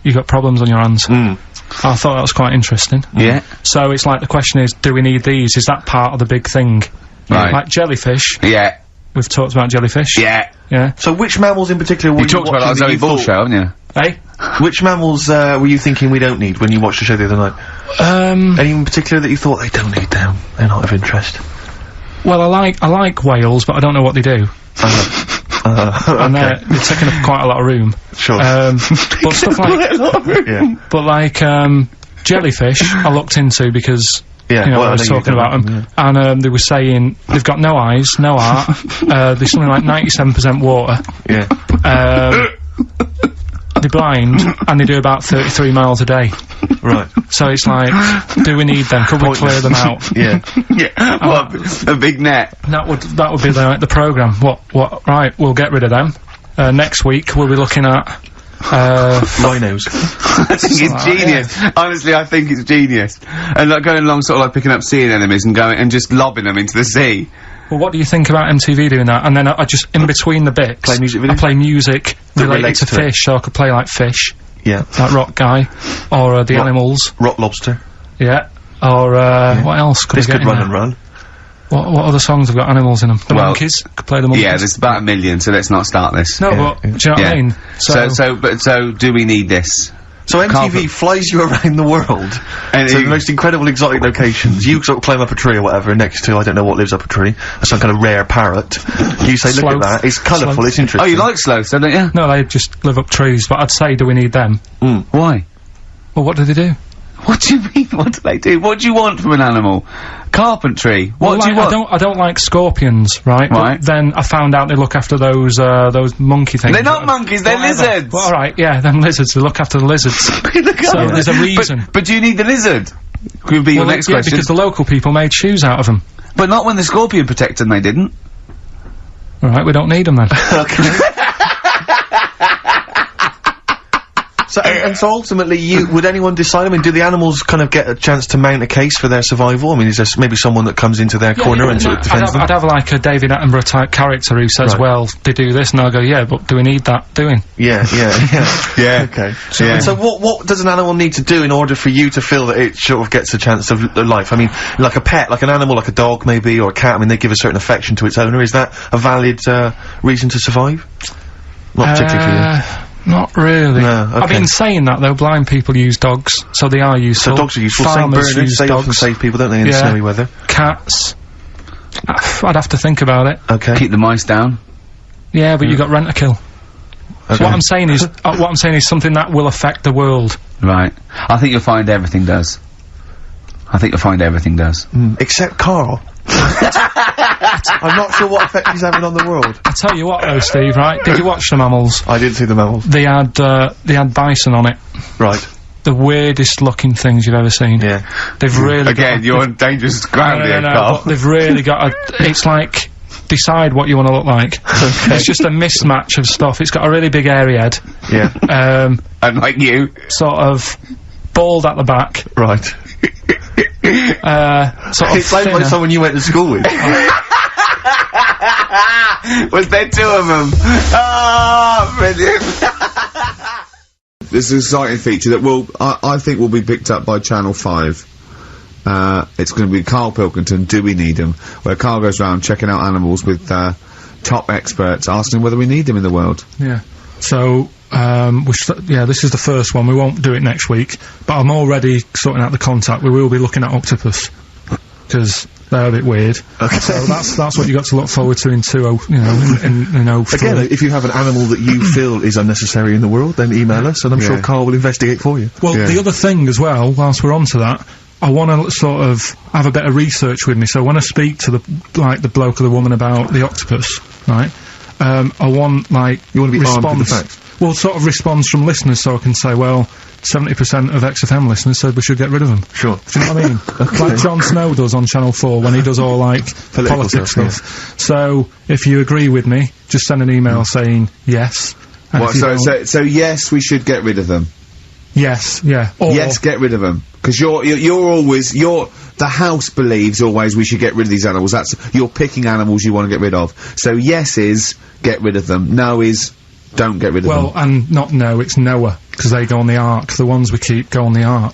[SPEAKER 3] you got problems on your hands. I thought that was quite interesting.
[SPEAKER 1] Yeah.
[SPEAKER 3] So it's like, the question is, do we need these? Is that part of the big thing?
[SPEAKER 1] Right.
[SPEAKER 3] Like jellyfish.
[SPEAKER 1] Yeah.
[SPEAKER 3] We've talked about jellyfish.
[SPEAKER 1] Yeah.
[SPEAKER 3] Yeah.
[SPEAKER 2] So which mammals in particular were
[SPEAKER 1] You talked about that on
[SPEAKER 2] watching
[SPEAKER 1] Zoe
[SPEAKER 2] that
[SPEAKER 1] Ball
[SPEAKER 2] you
[SPEAKER 1] show, haven't you?
[SPEAKER 3] Hey?
[SPEAKER 2] Which mammals were you thinking we don't need when you watched the show the other night? Any in particular that you thought they don't need them? They're not of interest.
[SPEAKER 3] Well, I like whales, but I don't know what they do. And
[SPEAKER 2] Okay.
[SPEAKER 3] they're taking up quite a lot of room.
[SPEAKER 2] Sure.
[SPEAKER 3] But stuff like,
[SPEAKER 2] Yeah.
[SPEAKER 3] but like, jellyfish, I looked into because,
[SPEAKER 2] Yeah.
[SPEAKER 3] you know,
[SPEAKER 2] well,
[SPEAKER 3] I was
[SPEAKER 2] know you've
[SPEAKER 3] talking
[SPEAKER 2] done
[SPEAKER 3] about them, and, they were saying they've got no eyes, no heart, there's something like 97% water,
[SPEAKER 2] Yeah.
[SPEAKER 3] they're blind, and they do about 33 miles a day.
[SPEAKER 2] Right.
[SPEAKER 3] So it's like, do we need them? Could we clear them out?
[SPEAKER 2] Yeah.
[SPEAKER 1] Yeah. What? A big net.
[SPEAKER 3] That would be the programme. Right, we'll get rid of them. Next week we'll be looking at,
[SPEAKER 2] Rhinos.
[SPEAKER 1] I think it's genius. Honestly, I think it's genius. And like going along sort of like picking up sea anemones and going and just lobbing them into the sea.
[SPEAKER 3] well, what do you think about MTV doing that? And then I just, in between the bits,
[SPEAKER 2] Play music
[SPEAKER 3] I
[SPEAKER 2] videos?
[SPEAKER 3] play music
[SPEAKER 2] That
[SPEAKER 3] related
[SPEAKER 2] relates
[SPEAKER 3] to
[SPEAKER 2] to it.
[SPEAKER 3] fish, so I could play like fish,
[SPEAKER 2] Yeah.
[SPEAKER 3] like Rock Guy, or the
[SPEAKER 2] Rock-
[SPEAKER 3] animals,
[SPEAKER 2] Rock Lobster.
[SPEAKER 3] yeah, or what else could
[SPEAKER 2] This
[SPEAKER 3] I get
[SPEAKER 2] could
[SPEAKER 3] in
[SPEAKER 2] run
[SPEAKER 3] there?
[SPEAKER 2] and run.
[SPEAKER 3] What other songs have got animals in them? The
[SPEAKER 1] Well,
[SPEAKER 3] monkeys? Could play the monkeys.
[SPEAKER 1] Yeah, there's about 1 million, so let's not start this.
[SPEAKER 3] No,
[SPEAKER 2] Yeah,
[SPEAKER 3] but,
[SPEAKER 2] yeah.
[SPEAKER 3] do you know what I mean?
[SPEAKER 1] So do we need this?
[SPEAKER 2] So MTV
[SPEAKER 1] Carpet-
[SPEAKER 2] flies you around the world
[SPEAKER 1] And
[SPEAKER 2] to
[SPEAKER 1] you-
[SPEAKER 2] the most incredible exotic locations. You sort of climb up a tree or whatever next to, I don't know what lives up a tree, some kind of rare parrot. You say, look
[SPEAKER 3] Sloth.
[SPEAKER 2] at that, it's colourful,
[SPEAKER 3] Sloth.
[SPEAKER 2] it's interesting.
[SPEAKER 1] Oh, you like sloths, don't you?
[SPEAKER 3] No, they just live up trees, but I'd say, do we need them?
[SPEAKER 1] Why?
[SPEAKER 3] Well, what do they do?
[SPEAKER 1] What do you mean? What do they do? What do you want from an animal? Carpentry. What
[SPEAKER 3] Well,
[SPEAKER 1] do you
[SPEAKER 3] like,
[SPEAKER 1] want?
[SPEAKER 3] I don't like scorpions, right?
[SPEAKER 1] Right.
[SPEAKER 3] But then I found out they look after those monkey things.
[SPEAKER 1] They're not monkeys, they're
[SPEAKER 3] Whatever.
[SPEAKER 1] lizards.
[SPEAKER 3] Well, alright, yeah, them lizards, they look after the lizards. So there's a reason.
[SPEAKER 1] But do you need the lizard? Could be your
[SPEAKER 3] Well,
[SPEAKER 1] next
[SPEAKER 3] yeah,
[SPEAKER 1] question.
[SPEAKER 3] because the local people made shoes out of them.
[SPEAKER 1] But not when the scorpion protected them, they didn't.
[SPEAKER 3] Alright, we don't need them then.
[SPEAKER 2] So, and so ultimately, would anyone decide? I mean, do the animals kind of get a chance to mount a case for their survival? I mean, is there maybe someone that comes into their corner and sort of defends them?
[SPEAKER 3] I'd have like a David Attenborough type character who says,
[SPEAKER 2] Right.
[SPEAKER 3] well, they do this, and I'll go, yeah, but do we need that doing?
[SPEAKER 2] Yeah.
[SPEAKER 1] Yeah.
[SPEAKER 2] Okay.
[SPEAKER 1] Yeah.
[SPEAKER 2] And so what does an animal need to do in order for you to feel that it sort of gets a chance of life? I mean, like a pet, like an animal, like a dog maybe, or a cat, I mean, they give a certain affection to its owner. Is that a valid, reason to survive? Not particularly for you.
[SPEAKER 3] Not really.
[SPEAKER 2] No,
[SPEAKER 3] I've
[SPEAKER 2] okay.
[SPEAKER 3] been saying that though, blind people use dogs, so they are useful.
[SPEAKER 2] So dogs are useful. St.
[SPEAKER 3] Farmers
[SPEAKER 2] Bernards,
[SPEAKER 3] use
[SPEAKER 2] they often
[SPEAKER 3] dogs.
[SPEAKER 2] save people, don't they, in
[SPEAKER 3] Yeah.
[SPEAKER 2] snowy weather?
[SPEAKER 3] Cats. I'd have to think about it.
[SPEAKER 2] Okay.
[SPEAKER 1] Keep the mice down.
[SPEAKER 3] Yeah, but you got rent a kill.
[SPEAKER 2] Okay.
[SPEAKER 3] What I'm saying is something that will affect the world.
[SPEAKER 1] Right. I think you'll find everything does. I think you'll find everything does.
[SPEAKER 2] Except Karl. I'm not sure what effect he's having on the world.
[SPEAKER 3] I tell you what though, Steve, right? Did you watch the mammals?
[SPEAKER 2] I did see the mammals.
[SPEAKER 3] They had bison on it.
[SPEAKER 2] Right.
[SPEAKER 3] The weirdest looking things you've ever seen.
[SPEAKER 2] Yeah.
[SPEAKER 3] They've really
[SPEAKER 1] Again, you're on dangerous ground
[SPEAKER 3] No,
[SPEAKER 1] here,
[SPEAKER 3] no, no,
[SPEAKER 1] Carl.
[SPEAKER 3] but they've really got a, it's like, decide what you want to look like. It's just a mismatch of stuff. It's got a really big airy head.
[SPEAKER 2] Yeah.
[SPEAKER 1] Unlike you.
[SPEAKER 3] Sort of bald at the back.
[SPEAKER 2] Right.
[SPEAKER 3] Sort of
[SPEAKER 2] It's like someone you went to school with.
[SPEAKER 1] Was there two of them? Oh, brilliant. This is an exciting feature that will, I think will be picked up by Channel 5. It's going to be Karl Pilkington, Do We Need Them? Where Karl goes around checking out animals with, top experts, asking whether we need them in the world.
[SPEAKER 3] Yeah. So, this is the first one. We won't do it next week, but I'm already sorting out the contact. We will be looking at octopus. Because they're a bit weird. Okay. So that's what you got to look forward to in in 03.
[SPEAKER 2] Again, if you have an animal that you feel is unnecessary in the world, then email us, and I'm sure Karl will investigate for you.
[SPEAKER 3] Well, the other thing as well, whilst we're on to that, I want to sort of have a bit of research with me. So when I speak to the bloke or the woman about the octopus, right? I want
[SPEAKER 2] you want to be armed with the facts.
[SPEAKER 3] Well, sort of response from listeners, so I can say, well, 70% of XFM listeners said we should get rid of them.
[SPEAKER 2] Sure.
[SPEAKER 3] Do you know what I mean? Like Jon Snow does on Channel 4 when he does all, like, politics stuff. Yeah. So, if you agree with me, just send an email saying yes.
[SPEAKER 1] So yes, we should get rid of them.
[SPEAKER 3] Yes, yeah. Or
[SPEAKER 1] yes, get rid of them. Because the house believes always we should get rid of these animals. You're picking animals you want to get rid of. So yes is, get rid of them. No is, don't get rid of them.
[SPEAKER 3] Well, and not no, it's Noah, because they go on the Ark. The ones we keep go on the Ark.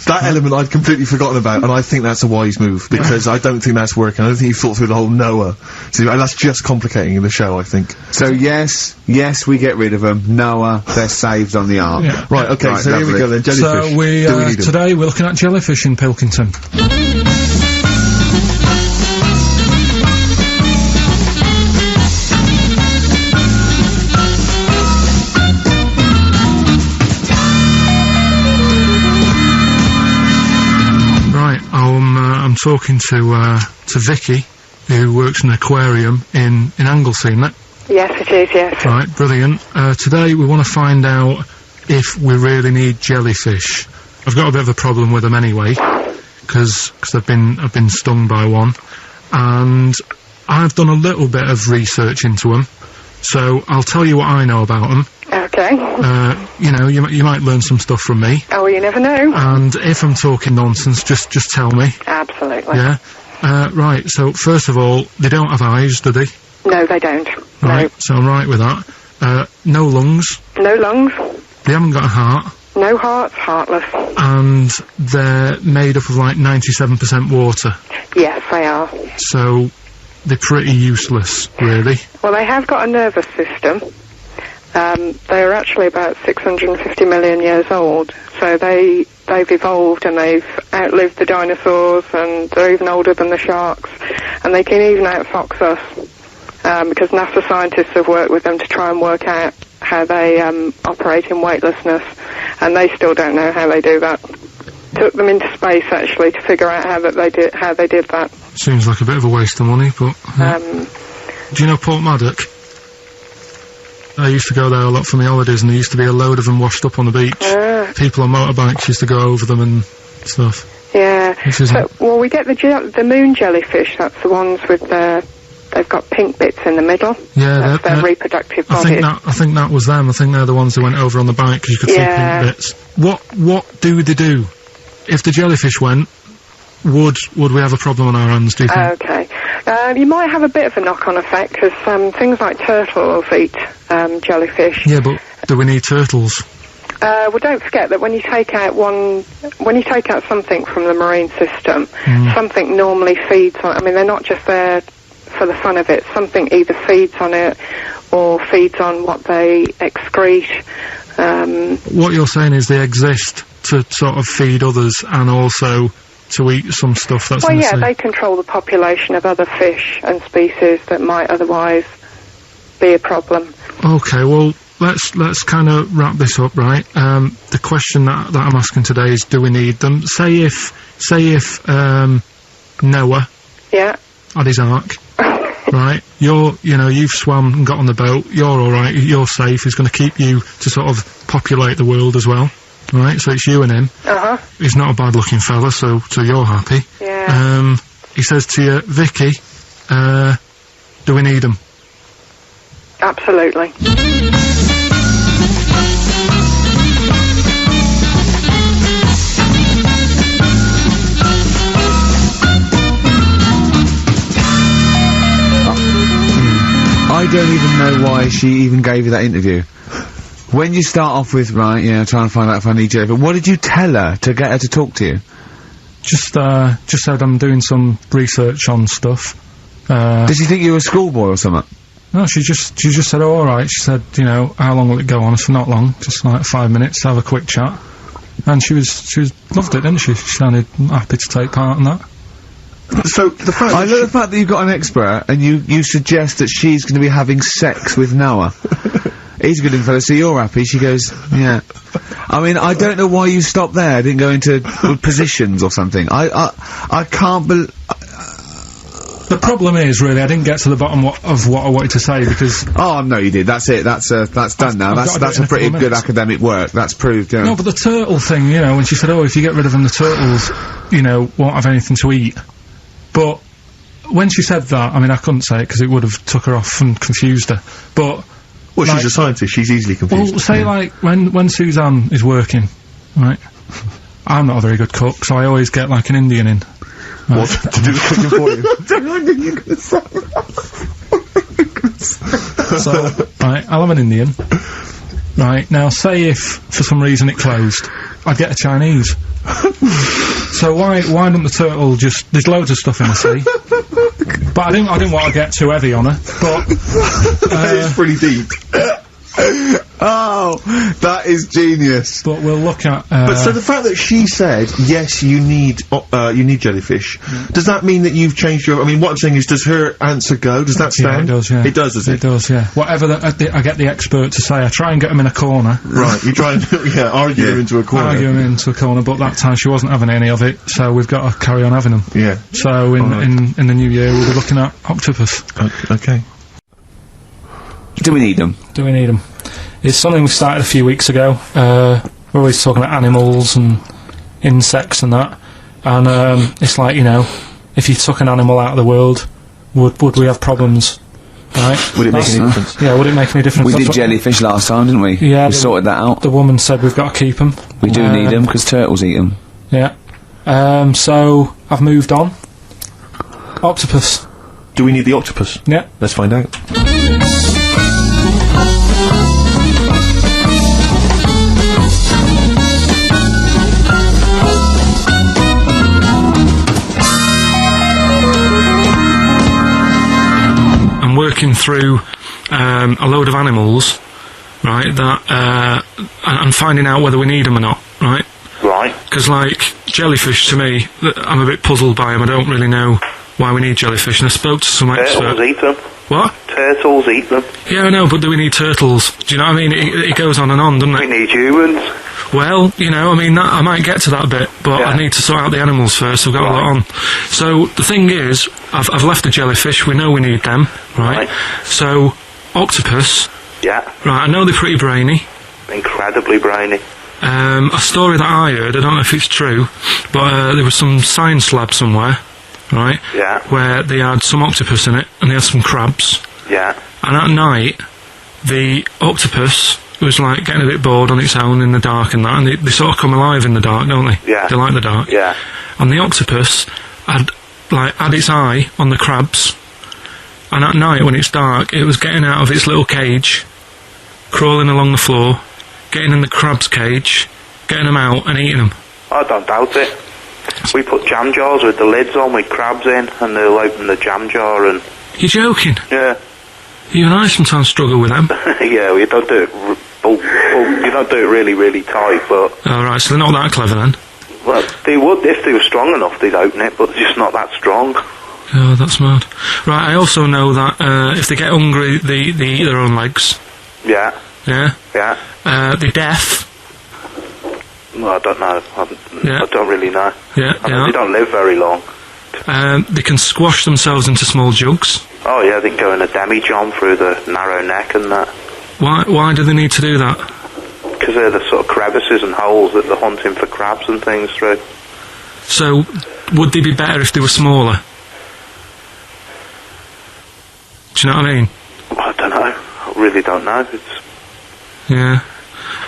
[SPEAKER 2] That element I'd completely forgotten about, and I think that's a wise move, because I don't think that's working. I don't think you've thought through the whole Noah. So, and that's just complicating the show, I think.
[SPEAKER 1] So yes, we get rid of them. Noah, they're saved on the Ark.
[SPEAKER 3] Yeah.
[SPEAKER 2] Right, okay,
[SPEAKER 1] right,
[SPEAKER 2] so
[SPEAKER 1] lovely.
[SPEAKER 2] here we go then, jellyfish.
[SPEAKER 3] So today we're looking at jellyfish in Pilkington. I'm talking to Vicky, who works in an aquarium in Anglesey, isn't it?
[SPEAKER 7] Yes, it is, yes.
[SPEAKER 3] Right, brilliant. Today we want to find out if we really need jellyfish. I've got a bit of a problem with them anyway, because I've been stung by one, and I've done a little bit of research into them, so I'll tell you what I know about them.
[SPEAKER 7] Okay.
[SPEAKER 3] You might learn some stuff from me.
[SPEAKER 7] Oh, you never know.
[SPEAKER 3] And if I'm talking nonsense, just tell me.
[SPEAKER 7] Absolutely.
[SPEAKER 3] Yeah. Right, so first of all, they don't have eyes, do they?
[SPEAKER 7] No, they don't.
[SPEAKER 3] Right, so I'm right with that. No lungs.
[SPEAKER 7] No lungs.
[SPEAKER 3] They haven't got a heart.
[SPEAKER 7] No hearts, heartless.
[SPEAKER 3] And they're made up of like 97% water.
[SPEAKER 7] Yes, they are.
[SPEAKER 3] So they're pretty useless, really.
[SPEAKER 7] Well, they have got a nervous system. They're actually about 650 million years old, so they've evolved and they've outlived the dinosaurs, and they're even older than the sharks, and they can even outfox us, because NASA scientists have worked with them to try and work out how they operate in weightlessness, and they still don't know how they do that. Took them into space, actually, to figure out how they did that.
[SPEAKER 3] Seems like a bit of a waste of money, but... do you know Port Maddock? I used to go there a lot for my holidays, and there used to be a load of them washed up on the beach. People on motorbikes used to go over them and stuff.
[SPEAKER 7] Yeah. Well, we get the moon jellyfish. That's the ones with they've got pink bits in the middle.
[SPEAKER 3] Yeah,
[SPEAKER 7] that's their reproductive bodies.
[SPEAKER 3] I think that was them. I think they're the ones that went over on the bike, because you could see pink bits. What do they do? If the jellyfish went, would we have a problem on our hands, do you think?
[SPEAKER 7] Okay. You might have a bit of a knock-on effect, because things like turtles eat jellyfish.
[SPEAKER 3] Yeah, but do we need turtles?
[SPEAKER 7] Well, don't forget that when you take out something from the marine system, something normally feeds on. I mean, they're not just there for the fun of it. Something either feeds on it or feeds on what they excrete.
[SPEAKER 3] What you're saying is they exist to sort of feed others and also to eat some stuff that's in the sea.
[SPEAKER 7] They control the population of other fish and species that might otherwise be a problem. Okay, well, let's kind of wrap this up, right? The question that I'm asking today is, do we need them? Say if Noah had his ark, right? You've swum and got on the boat, you're alright, you're safe, he's going to keep you to sort of populate the world as well. Right, so it's you and him. He's not a bad-looking fella, so you're happy. Yeah. He says to you, Vicky,
[SPEAKER 3] Do we need them?
[SPEAKER 7] Absolutely.
[SPEAKER 1] I don't even know why she even gave you that interview. When you start off with, right, trying to find out if I need jellyfish, what did you tell her to get her to talk to you?
[SPEAKER 3] Just said I'm doing some research on stuff.
[SPEAKER 1] Did she think you were a schoolboy or something?
[SPEAKER 3] No, she just said, oh, alright. She said, how long will it go on? I said, not long, just like 5 minutes to have a quick chat. And she loved it, didn't she? She sounded happy to take part in that.
[SPEAKER 2] So, the fact
[SPEAKER 1] I love the fact that you've got an expert, and you suggest that she's gonna be having sex with Noah. He's a good fella, so you're happy. She goes, yeah. I mean, I don't know why you stopped there, didn't go into positions or something. I can't believe...
[SPEAKER 3] The problem is, really, I didn't get to the bottom of what I wanted to say, because...
[SPEAKER 1] Oh, no, you did. That's it. That's done now. That's a pretty good academic work. That's proved,
[SPEAKER 3] No, but the turtle thing, when she said, oh, if you get rid of them, the turtles, won't have anything to eat. But when she said that, I mean, I couldn't say it because it would have took her off and confused her. But...
[SPEAKER 2] Well, she's a scientist. She's easily confused.
[SPEAKER 3] Well, say, like, when Suzanne is working, right, I'm not a very good cook, so I always get, like, an Indian in. Right.
[SPEAKER 2] What? To do the cooking for you?
[SPEAKER 3] So, right, I'll have an Indian. Right, now, say if, for some reason, it closed, I'd get a Chinese. So why don't the turtle just... There's loads of stuff in the sea. But I didn't want to get too heavy on her, but...
[SPEAKER 2] It's pretty deep.
[SPEAKER 1] Oh, that is genius.
[SPEAKER 3] But we'll look at...
[SPEAKER 2] But so the fact that she said, yes, you need jellyfish, does that mean that you've changed your... I mean, what I'm saying is, does her answer go? Does that stand?
[SPEAKER 3] Yeah, it does, yeah.
[SPEAKER 2] It does, does it?
[SPEAKER 3] It does, yeah. Whatever I get the expert to say, I try and get him in a corner.
[SPEAKER 2] Right, you try and, argue him into a corner.
[SPEAKER 3] Argue him into a corner, but that time she wasn't having any of it, so we've got to carry on having them.
[SPEAKER 2] Yeah.
[SPEAKER 3] So in the new year, we'll be looking at octopus.
[SPEAKER 2] Okay.
[SPEAKER 1] Do we need them?
[SPEAKER 3] Do we need them? It's something we started a few weeks ago. We're always talking about animals and insects and that. And, it's like, if you took an animal out of the world, would we have problems? Right?
[SPEAKER 2] Would it make any difference?
[SPEAKER 3] Yeah, would it make any difference?
[SPEAKER 1] We did jellyfish last time, didn't we?
[SPEAKER 3] Yeah.
[SPEAKER 1] We sorted that out.
[SPEAKER 3] The woman said we've got to keep them.
[SPEAKER 1] We do need them, because turtles eat them.
[SPEAKER 3] Yeah. So, I've moved on. Octopus.
[SPEAKER 2] Do we need the octopus?
[SPEAKER 3] Yeah.
[SPEAKER 2] Let's find out.
[SPEAKER 3] Working through a load of animals, right, that and finding out whether we need them or not, right?
[SPEAKER 8] Right.
[SPEAKER 3] Because, like, jellyfish, to me, I'm a bit puzzled by them. I don't really know why we need jellyfish, and I spoke to some experts.
[SPEAKER 8] Turtles eat them.
[SPEAKER 3] What?
[SPEAKER 8] Turtles eat them.
[SPEAKER 3] Yeah, I know, but do we need turtles? Do you know what I mean? It goes on and on, doesn't it?
[SPEAKER 8] We need humans.
[SPEAKER 3] Well, I mean, I might get to that bit, but I need to sort out the animals first. I've got a lot on. So, the thing is, I've left the jellyfish. We know we need them, right? So, octopus.
[SPEAKER 8] Yeah.
[SPEAKER 3] Right, I know they're pretty brainy.
[SPEAKER 8] Incredibly brainy.
[SPEAKER 3] A story that I heard, I don't know if it's true, but there was some science lab somewhere, right?
[SPEAKER 8] Yeah.
[SPEAKER 3] Where they had some octopus in it, and they had some crabs.
[SPEAKER 8] Yeah.
[SPEAKER 3] And at night, the octopus was, like, getting a bit bored on its own in the dark and that, and they sort of come alive in the dark, don't they?
[SPEAKER 8] Yeah.
[SPEAKER 3] They like the dark.
[SPEAKER 8] Yeah.
[SPEAKER 3] And the octopus had its eye on the crabs, and at night, when it's dark, it was getting out of its little cage, crawling along the floor, getting in the crab's cage, getting them out and eating them.
[SPEAKER 8] I don't doubt it. We put jam jars with the lids on with crabs in, and they'll open the jam jar and...
[SPEAKER 3] You're joking?
[SPEAKER 8] Yeah.
[SPEAKER 3] You and I sometimes struggle with them.
[SPEAKER 8] Yeah, well, you don't do it... you don't do it really, really tight, but...
[SPEAKER 3] Oh, right, so they're not that clever then?
[SPEAKER 8] Well, they would, if they were strong enough, they'd open it, but they're just not that strong.
[SPEAKER 3] Oh, that's mad. Right, I also know that, if they get hungry, they eat their own legs.
[SPEAKER 8] Yeah.
[SPEAKER 3] Yeah?
[SPEAKER 8] Yeah.
[SPEAKER 3] They're deaf.
[SPEAKER 8] Well, I don't know. I don't really know.
[SPEAKER 3] Yeah,
[SPEAKER 8] I mean, they don't live very long.
[SPEAKER 3] They can squash themselves into small jugs.
[SPEAKER 8] Oh, yeah, they can go in a demi-john through the narrow neck and that.
[SPEAKER 3] Why do they need to do that?
[SPEAKER 8] Because they're the sort of crevices and holes that they're hunting for crabs and things through.
[SPEAKER 3] So, would they be better if they were smaller? Do you know what I mean?
[SPEAKER 8] I don't know. I really don't know.
[SPEAKER 3] Yeah.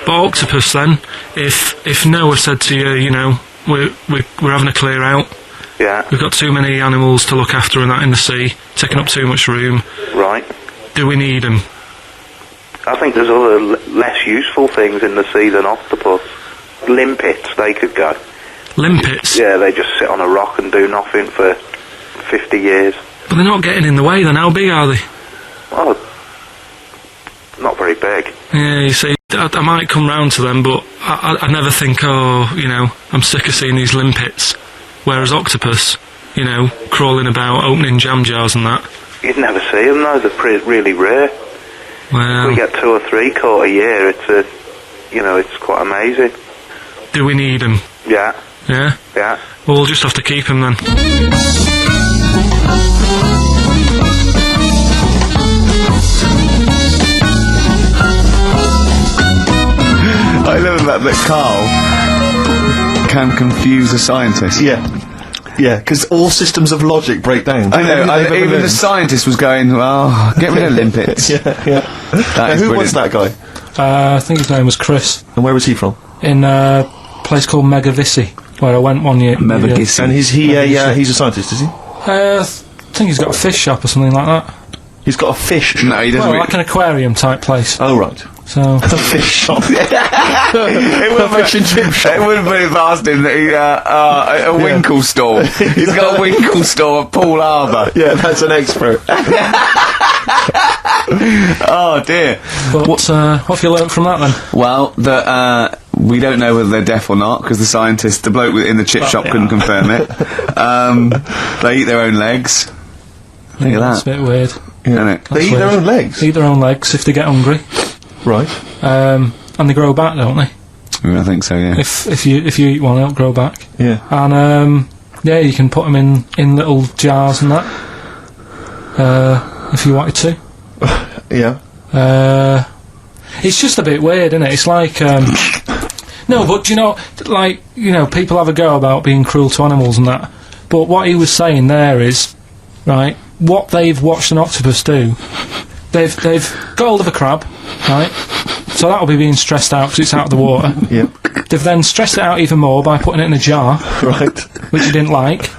[SPEAKER 3] But octopus then, if Noah said to you, you know, we're having a clear out.
[SPEAKER 8] Yeah.
[SPEAKER 3] We've got too many animals to look after and that in the sea, taking up too much room.
[SPEAKER 8] Right.
[SPEAKER 3] Do we need them?
[SPEAKER 8] I think there's other less useful things in the sea than octopus. Limpets, they could go.
[SPEAKER 3] Limpets?
[SPEAKER 8] Yeah, they just sit on a rock and do nothing for 50 years.
[SPEAKER 3] But they're not getting in the way then, how big are they?
[SPEAKER 8] Well, not very big.
[SPEAKER 3] Yeah, you see, I might come round to them, but I never think, oh, you know, I'm sick of seeing these limpets. Whereas octopus, you know, crawling about, opening jam jars and that.
[SPEAKER 8] You'd never see them though, they're really rare.
[SPEAKER 3] Well...
[SPEAKER 8] We get 2 or 3 caught a year, it's quite amazing.
[SPEAKER 3] Do we need them?
[SPEAKER 8] Yeah.
[SPEAKER 3] Yeah?
[SPEAKER 8] Yeah.
[SPEAKER 3] Well, we'll just have to keep them then.
[SPEAKER 1] I love that Karl can confuse a scientist.
[SPEAKER 2] Yeah, because all systems of logic break down.
[SPEAKER 1] I know, even the scientist was going, well, get rid of limpets.
[SPEAKER 2] Yeah. Who was that guy?
[SPEAKER 3] I think his name was Chris.
[SPEAKER 2] And where was he from?
[SPEAKER 3] In a place called Megavissi, where I went one year.
[SPEAKER 1] Megavissi.
[SPEAKER 2] And he's a scientist, is he?
[SPEAKER 3] I think he's got a fish shop or something like that.
[SPEAKER 2] He's got a fish?
[SPEAKER 1] No, he doesn't.
[SPEAKER 3] Well, like an aquarium type place.
[SPEAKER 2] Oh, right.
[SPEAKER 3] So...
[SPEAKER 2] It's a fish shop.
[SPEAKER 1] It wouldn't be past him that he, a Winkle store. He's got a Winkle store at Poole Harbour.
[SPEAKER 2] Yeah, that's an expert.
[SPEAKER 1] Oh, dear.
[SPEAKER 3] But what have you learnt from that, then?
[SPEAKER 1] Well, that, we don't know whether they're deaf or not, because the bloke in the chip shop couldn't confirm it. They eat their own legs. Look at that.
[SPEAKER 3] That's a bit weird.
[SPEAKER 1] Yeah.
[SPEAKER 2] They eat their own legs?
[SPEAKER 3] They eat their own legs if they get hungry.
[SPEAKER 2] Right.
[SPEAKER 3] And they grow back, don't they?
[SPEAKER 1] I think so, yeah.
[SPEAKER 3] If you eat one, they'll grow back.
[SPEAKER 2] Yeah.
[SPEAKER 3] And, yeah, you can put them in little jars and that. If you wanted to.
[SPEAKER 2] Yeah.
[SPEAKER 3] It's just a bit weird, isn't it? It's like, no, but, you know, like, you know, people have a go about being cruel to animals and that. But what he was saying there is, right, what they've watched an octopus do, they've got hold of a crab, right, so that'll be being stressed out because it's out of the water.
[SPEAKER 2] Yep.
[SPEAKER 3] They've then stressed it out even more by putting it in a jar.
[SPEAKER 2] Right.
[SPEAKER 3] Which he didn't like.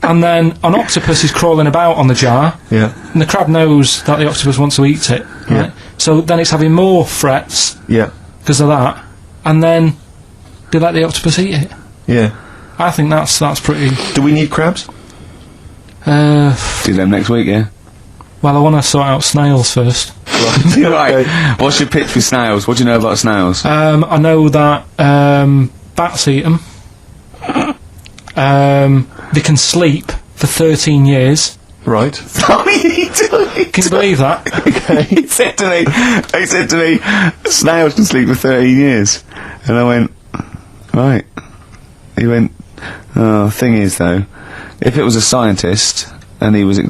[SPEAKER 3] And then an octopus is crawling about on the jar.
[SPEAKER 2] Yeah.
[SPEAKER 3] And the crab knows that the octopus wants to eat it. Right?
[SPEAKER 2] Yeah.
[SPEAKER 3] So then it's having more frets.
[SPEAKER 2] Yeah.
[SPEAKER 3] Because of that. And then they let the octopus eat it.
[SPEAKER 2] Yeah.
[SPEAKER 3] I think that's pretty...
[SPEAKER 2] Do we need crabs?
[SPEAKER 1] Do them next week, yeah?
[SPEAKER 3] Well, I want to sort out snails first.
[SPEAKER 1] Right. What's your pitch for snails? What do you know about snails?
[SPEAKER 3] I know that bats eat them. They can sleep for 13 years.
[SPEAKER 2] Right.
[SPEAKER 3] Can you believe that?
[SPEAKER 1] Okay. He said to me, snails can sleep for 13 years. And I went, right. He went, oh, thing is though, if it was a scientist and he was, he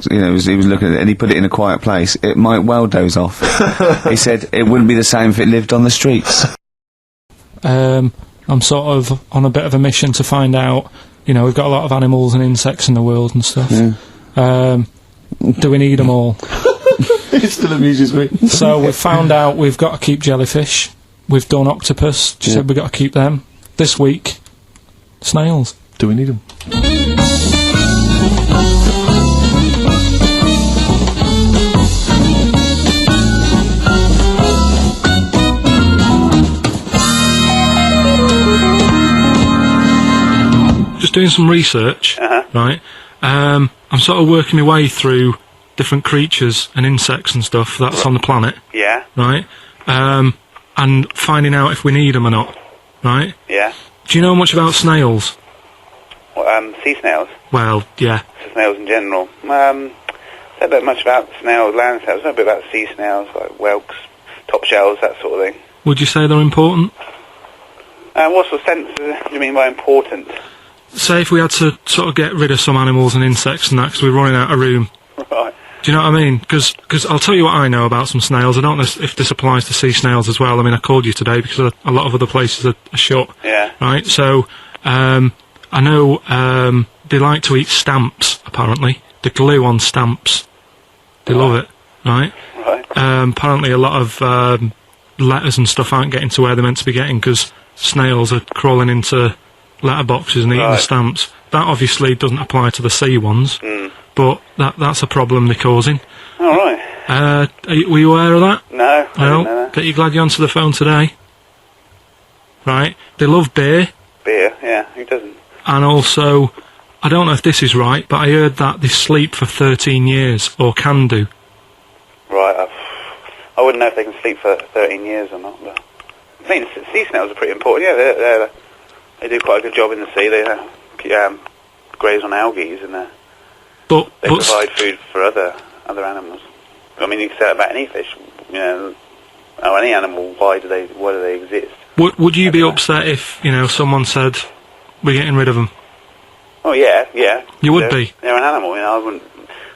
[SPEAKER 1] was looking at it and he put it in a quiet place, it might well doze off. He said it wouldn't be the same if it lived on the streets.
[SPEAKER 3] I'm sort of on a bit of a mission to find out, you know, we've got a lot of animals and insects in the world and stuff. Yeah. Do we need them all?
[SPEAKER 2] It still amuses me.
[SPEAKER 3] So we've found out we've got to keep jellyfish. We've done octopus. She said we've got to keep them. This week, snails.
[SPEAKER 2] Do we need them?
[SPEAKER 3] Just doing some research, right? I'm sort of working my way through different creatures and insects and stuff that's on the planet.
[SPEAKER 8] Yeah.
[SPEAKER 3] Right? And finding out if we need them or not. Right?
[SPEAKER 8] Yeah.
[SPEAKER 3] Do you know much about snails?
[SPEAKER 8] Well, sea snails?
[SPEAKER 3] Well, yeah.
[SPEAKER 8] Snails in general. I don't know much about snails, land snails. I know a bit about sea snails, like whelks, top shells, that sort of thing.
[SPEAKER 3] Would you say they're important?
[SPEAKER 8] What sort of sense do you mean by important?
[SPEAKER 3] Say if we had to sort of get rid of some animals and insects and that because we're running out of room.
[SPEAKER 8] Right.
[SPEAKER 3] Do you know what I mean? Because I'll tell you what I know about some snails. I don't know if this applies to sea snails as well. I mean, I called you today because a lot of other places are shut.
[SPEAKER 8] Yeah.
[SPEAKER 3] Right? So, I know they like to eat stamps, apparently. The glue on stamps. They love it, right?
[SPEAKER 8] Right.
[SPEAKER 3] Apparently a lot of letters and stuff aren't getting to where they're meant to be getting because snails are crawling into letterboxes and eating the stamps. That obviously doesn't apply to the sea ones, but that's a problem they're causing.
[SPEAKER 8] All right.
[SPEAKER 3] Were you aware of that?
[SPEAKER 8] No, I didn't know that.
[SPEAKER 3] Bet you're glad you answered the phone today. Right? They love beer.
[SPEAKER 8] Beer, yeah, who doesn't?
[SPEAKER 3] And also, I don't know if this is right, but I heard that they sleep for 13 years, or can do.
[SPEAKER 8] Right, I wouldn't know if they can sleep for 13 years or not, but I think sea snails are pretty important. Yeah, they do quite a good job in the sea. They graze on algae and they provide food for other animals. I mean, you can say that about any fish, you know, or any animal. Why do they exist?
[SPEAKER 3] Would you be upset if, you know, someone said we're getting rid of them?
[SPEAKER 8] Oh yeah.
[SPEAKER 3] You would be.
[SPEAKER 8] They're an animal, you know. I wouldn't.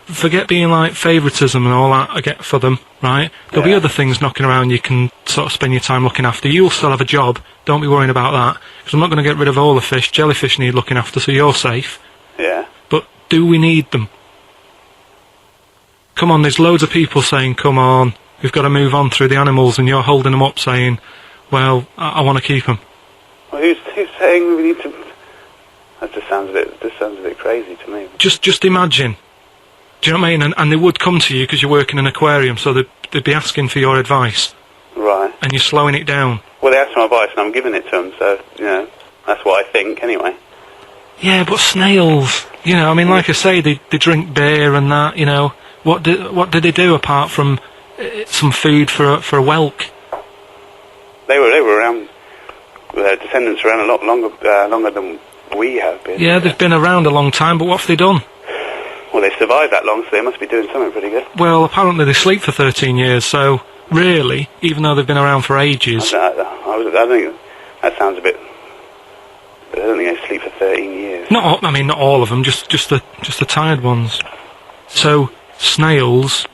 [SPEAKER 3] Forget being like favouritism and all that I get for them, right? There'll be other things knocking around you can sort of spend your time looking after. You'll still have a job, don't be worrying about that, because I'm not going to get rid of all the fish. Jellyfish need looking after, so you're safe.
[SPEAKER 8] Yeah.
[SPEAKER 3] But do we need them? Come on, there's loads of people saying, come on, we've got to move on through the animals, and you're holding them up saying, well, I want to keep them.
[SPEAKER 8] Well, who's saying we need to... That just sounds a bit crazy to me.
[SPEAKER 3] Just imagine. Do you know what I mean? And they would come to you because you work in an aquarium, so they'd be asking for your advice.
[SPEAKER 8] Right.
[SPEAKER 3] And you're slowing it down.
[SPEAKER 8] Well, they asked for my advice and I'm giving it to them, so, you know, that's what I think, anyway.
[SPEAKER 3] Yeah, but snails, you know, I mean, like I say, they drink beer and that, you know. What did they do apart from some food for a whelk?
[SPEAKER 8] They were around, their descendants were around a lot longer than we have been.
[SPEAKER 3] Yeah, they've been around a long time, but what have they done?
[SPEAKER 8] Well, they survived that long, so they must be doing something pretty good.
[SPEAKER 3] Well, apparently they sleep for 13 years, so really, even though they've been around for ages...
[SPEAKER 8] I think that sounds a bit... I don't think they sleep for 13 years.
[SPEAKER 3] Not all of them, just the tired ones. So, snails,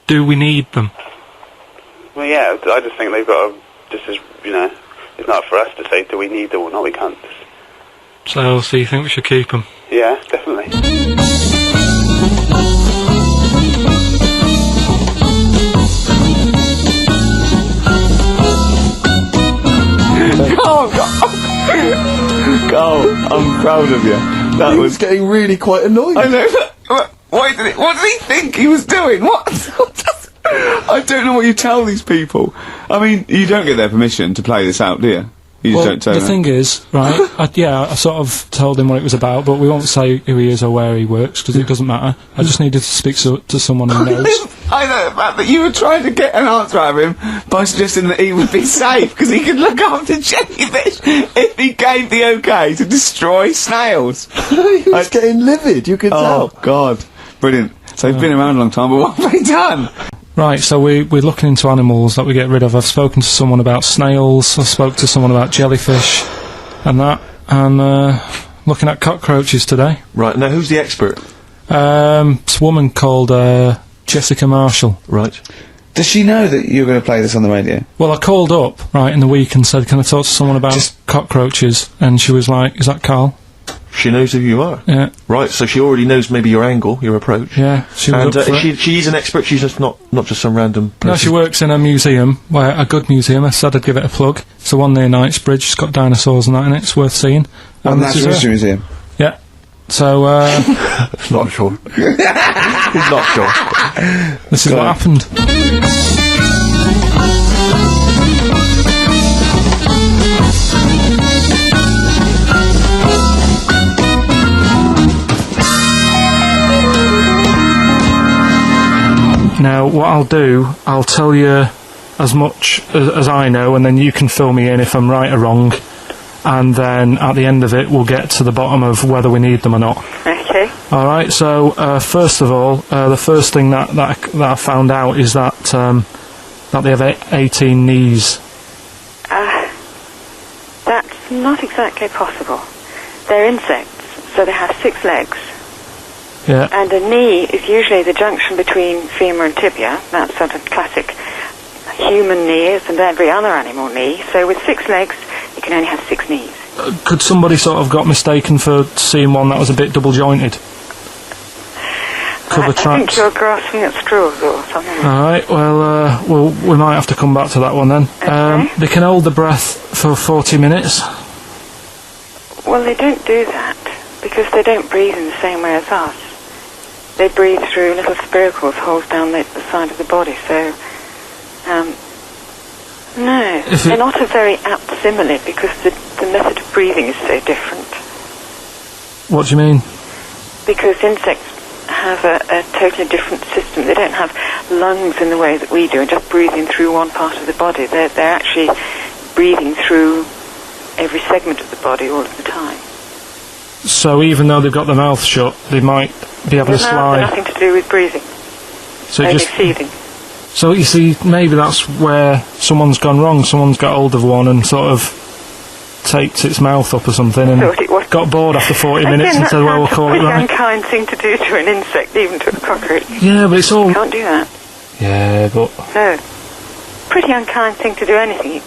[SPEAKER 3] do we need them?
[SPEAKER 8] Well, yeah, I just think they've got to, just as, you know, it's not for us to say, do we need them or not, we can't.
[SPEAKER 3] So you think we should keep them?
[SPEAKER 8] Yeah, definitely.
[SPEAKER 9] Carl, I'm proud of you. That was
[SPEAKER 2] getting really quite annoying.
[SPEAKER 9] I know. What did he think he was doing? What? I don't know what you tell these people. I mean, you don't get their permission to play this out, do you? You just don't tell
[SPEAKER 3] the
[SPEAKER 9] them.
[SPEAKER 3] thing is, right, I sort of told him what it was about, but we won't say who he is or where he works, because it doesn't matter. I just needed to speak to someone who knows.
[SPEAKER 9] I know the fact that you were trying to get an answer out of him by suggesting that he would be safe, because he could look after jellyfish if he gave the okay to destroy snails.
[SPEAKER 2] He was getting livid, you could tell.
[SPEAKER 9] Oh, God. Brilliant. So they've been around a long time, but what have they done?
[SPEAKER 3] Right, so we're looking into animals that we get rid of. I've spoken to someone about snails, I spoke to someone about jellyfish, and that, and looking at cockroaches today.
[SPEAKER 2] Right, now who's the expert?
[SPEAKER 3] It's a woman called Jessica Marshall.
[SPEAKER 2] Right.
[SPEAKER 9] Does she know that you're going to play this on the radio?
[SPEAKER 3] Well, I called up, right, in the week and said, can I talk to someone about cockroaches? And she was like, is that Karl?
[SPEAKER 2] She knows who you are.
[SPEAKER 3] Yeah.
[SPEAKER 2] Right, so she already knows maybe your angle, your approach.
[SPEAKER 3] Yeah, she was up for it.
[SPEAKER 2] She's an expert, she's just not just some random person.
[SPEAKER 3] No, she works in a museum, a good museum. I said I'd give it a plug. It's the one near Knightsbridge, it's got dinosaurs and that in it, it's worth seeing.
[SPEAKER 9] And Natural History Museum?
[SPEAKER 3] Yeah. So,
[SPEAKER 2] not sure. He's not sure.
[SPEAKER 3] This is what happened. Now, what I'll do, I'll tell you as much as I know, and then you can fill me in if I'm right or wrong, and then at the end of it, we'll get to the bottom of whether we need them or not.
[SPEAKER 7] Okay.
[SPEAKER 3] Alright, so, first of all, the first thing that I found out is that they have 18 knees.
[SPEAKER 10] That's not exactly possible. They're insects, so they have 6 legs.
[SPEAKER 3] Yeah.
[SPEAKER 10] And a knee is usually the junction between femur and tibia. That's sort of classic human knees and every other animal knee. So with 6 legs, you can only have 6 knees.
[SPEAKER 3] Could somebody sort of got mistaken for seeing one that was a bit double jointed? cover
[SPEAKER 10] I
[SPEAKER 3] tracks.
[SPEAKER 10] think you're grasping at straws or something.
[SPEAKER 3] Alright, well, we might have to come back to that one then.
[SPEAKER 10] Okay.
[SPEAKER 3] They can hold the breath for 40 minutes.
[SPEAKER 10] Well, they don't do that because they don't breathe in the same way as us. They breathe through little spiracles, holes down the side of the body, so... no, they're not a very apt simile because the method of breathing is so different.
[SPEAKER 3] What do you mean?
[SPEAKER 10] Because insects have a totally different system. They don't have lungs in the way that we do and just breathing through one part of the body. They're actually breathing through every segment of the body all of the time.
[SPEAKER 3] So even though they've got their mouth shut, they might be able to slide.
[SPEAKER 10] Nothing to do with breathing.
[SPEAKER 3] So
[SPEAKER 10] only
[SPEAKER 3] just
[SPEAKER 10] seething.
[SPEAKER 3] So you see, maybe that's where someone's gone wrong. Someone's got hold of one and sort of taped its mouth up or something and got bored after 40 minutes and said, well, we'll call it right.
[SPEAKER 10] It's a unkind thing to do to an insect, even to a cockroach.
[SPEAKER 3] Yeah, but it's all...
[SPEAKER 10] You can't do that.
[SPEAKER 3] Yeah, but...
[SPEAKER 10] No. Pretty unkind thing to do anything,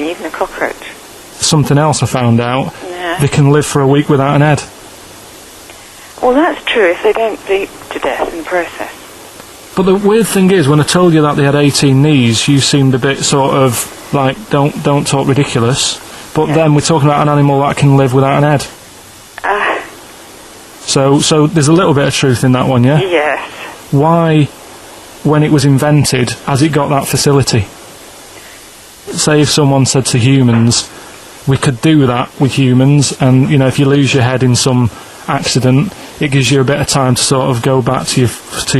[SPEAKER 10] even a cockroach.
[SPEAKER 3] Something else I found out.
[SPEAKER 10] Yeah.
[SPEAKER 3] They can live for a week without an head.
[SPEAKER 10] Well, that's true if they don't bleed to death in the process.
[SPEAKER 3] But the weird thing is, when I told you that they had 18 knees, you seemed a bit sort of like, don't talk ridiculous. But then we're talking about an animal that can live without an head. So there's a little bit of truth in that one, yeah?
[SPEAKER 10] Yes.
[SPEAKER 3] Why, when it was invented, has it got that facility? Say if someone said to humans, we could do that with humans, and, you know, if you lose your head in some accident, it gives you a bit of time to sort of go back to your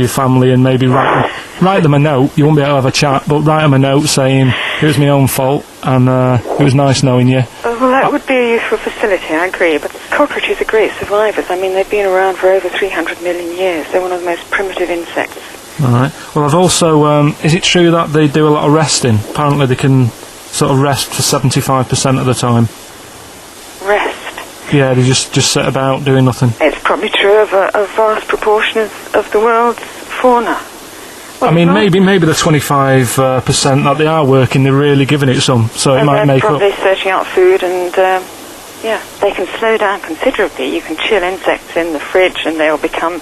[SPEAKER 3] family and maybe write them a note. You won't be able to have a chat, but write them a note saying it was my own fault and it was nice knowing you.
[SPEAKER 10] Well, that would be a useful facility, I agree, but cockroaches are great survivors. I mean, they've been around for over 300 million years. They're one of the most primitive insects.
[SPEAKER 3] Alright. Well, I've also, is it true that they do a lot of resting? Apparently they can sort of rest for 75% of the time.
[SPEAKER 10] Rest?
[SPEAKER 3] Yeah, they just sit about doing nothing.
[SPEAKER 10] It's probably true of a vast proportion of the world's fauna. Well,
[SPEAKER 3] I mean, maybe the 25% that they are working, they're really giving it some, so it might make up.
[SPEAKER 10] They're probably searching out food and, yeah, they can slow down considerably. You can chill insects in the fridge and they'll become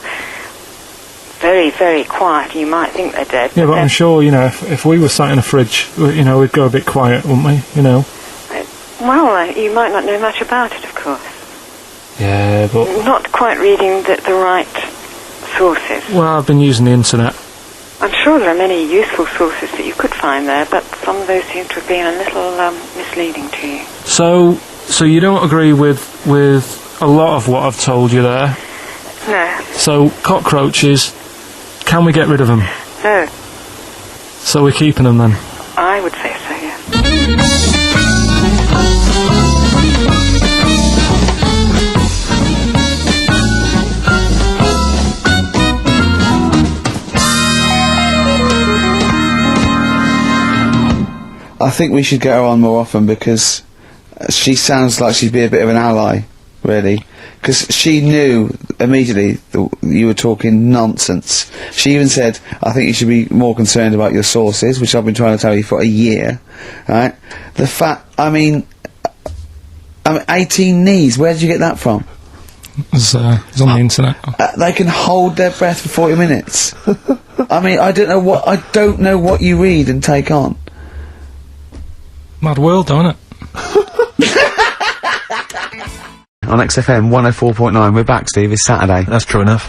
[SPEAKER 10] very, very quiet. You might think they're dead.
[SPEAKER 3] Yeah, but I'm sure, you know, if we were sat in a fridge, you know, we'd go a bit quiet, wouldn't we, you know?
[SPEAKER 10] Well, you might not know much about it, of course.
[SPEAKER 3] Yeah, but...
[SPEAKER 10] Not quite reading the right sources.
[SPEAKER 3] Well, I've been using the internet.
[SPEAKER 10] I'm sure there are many useful sources that you could find there, but some of those seem to have been a little misleading to you.
[SPEAKER 3] So you don't agree with a lot of what I've told you there?
[SPEAKER 10] No.
[SPEAKER 3] So, cockroaches, can we get rid of them?
[SPEAKER 10] No.
[SPEAKER 3] So we're keeping them then?
[SPEAKER 10] I would say so, yeah.
[SPEAKER 9] I think we should get her on more often because she sounds like she'd be a bit of an ally, really. Because she knew immediately that you were talking nonsense. She even said, I think you should be more concerned about your sources, which I've been trying to tell you for a year, right? The fact, I mean 18 knees, where did you get that from?
[SPEAKER 3] It's on the internet.
[SPEAKER 9] They can hold their breath for 40 minutes. I mean, I don't know what you read and take on.
[SPEAKER 3] Mad world, don't it?
[SPEAKER 1] On XFM 104.9, we're back, Steve. It's Saturday.
[SPEAKER 2] That's true enough.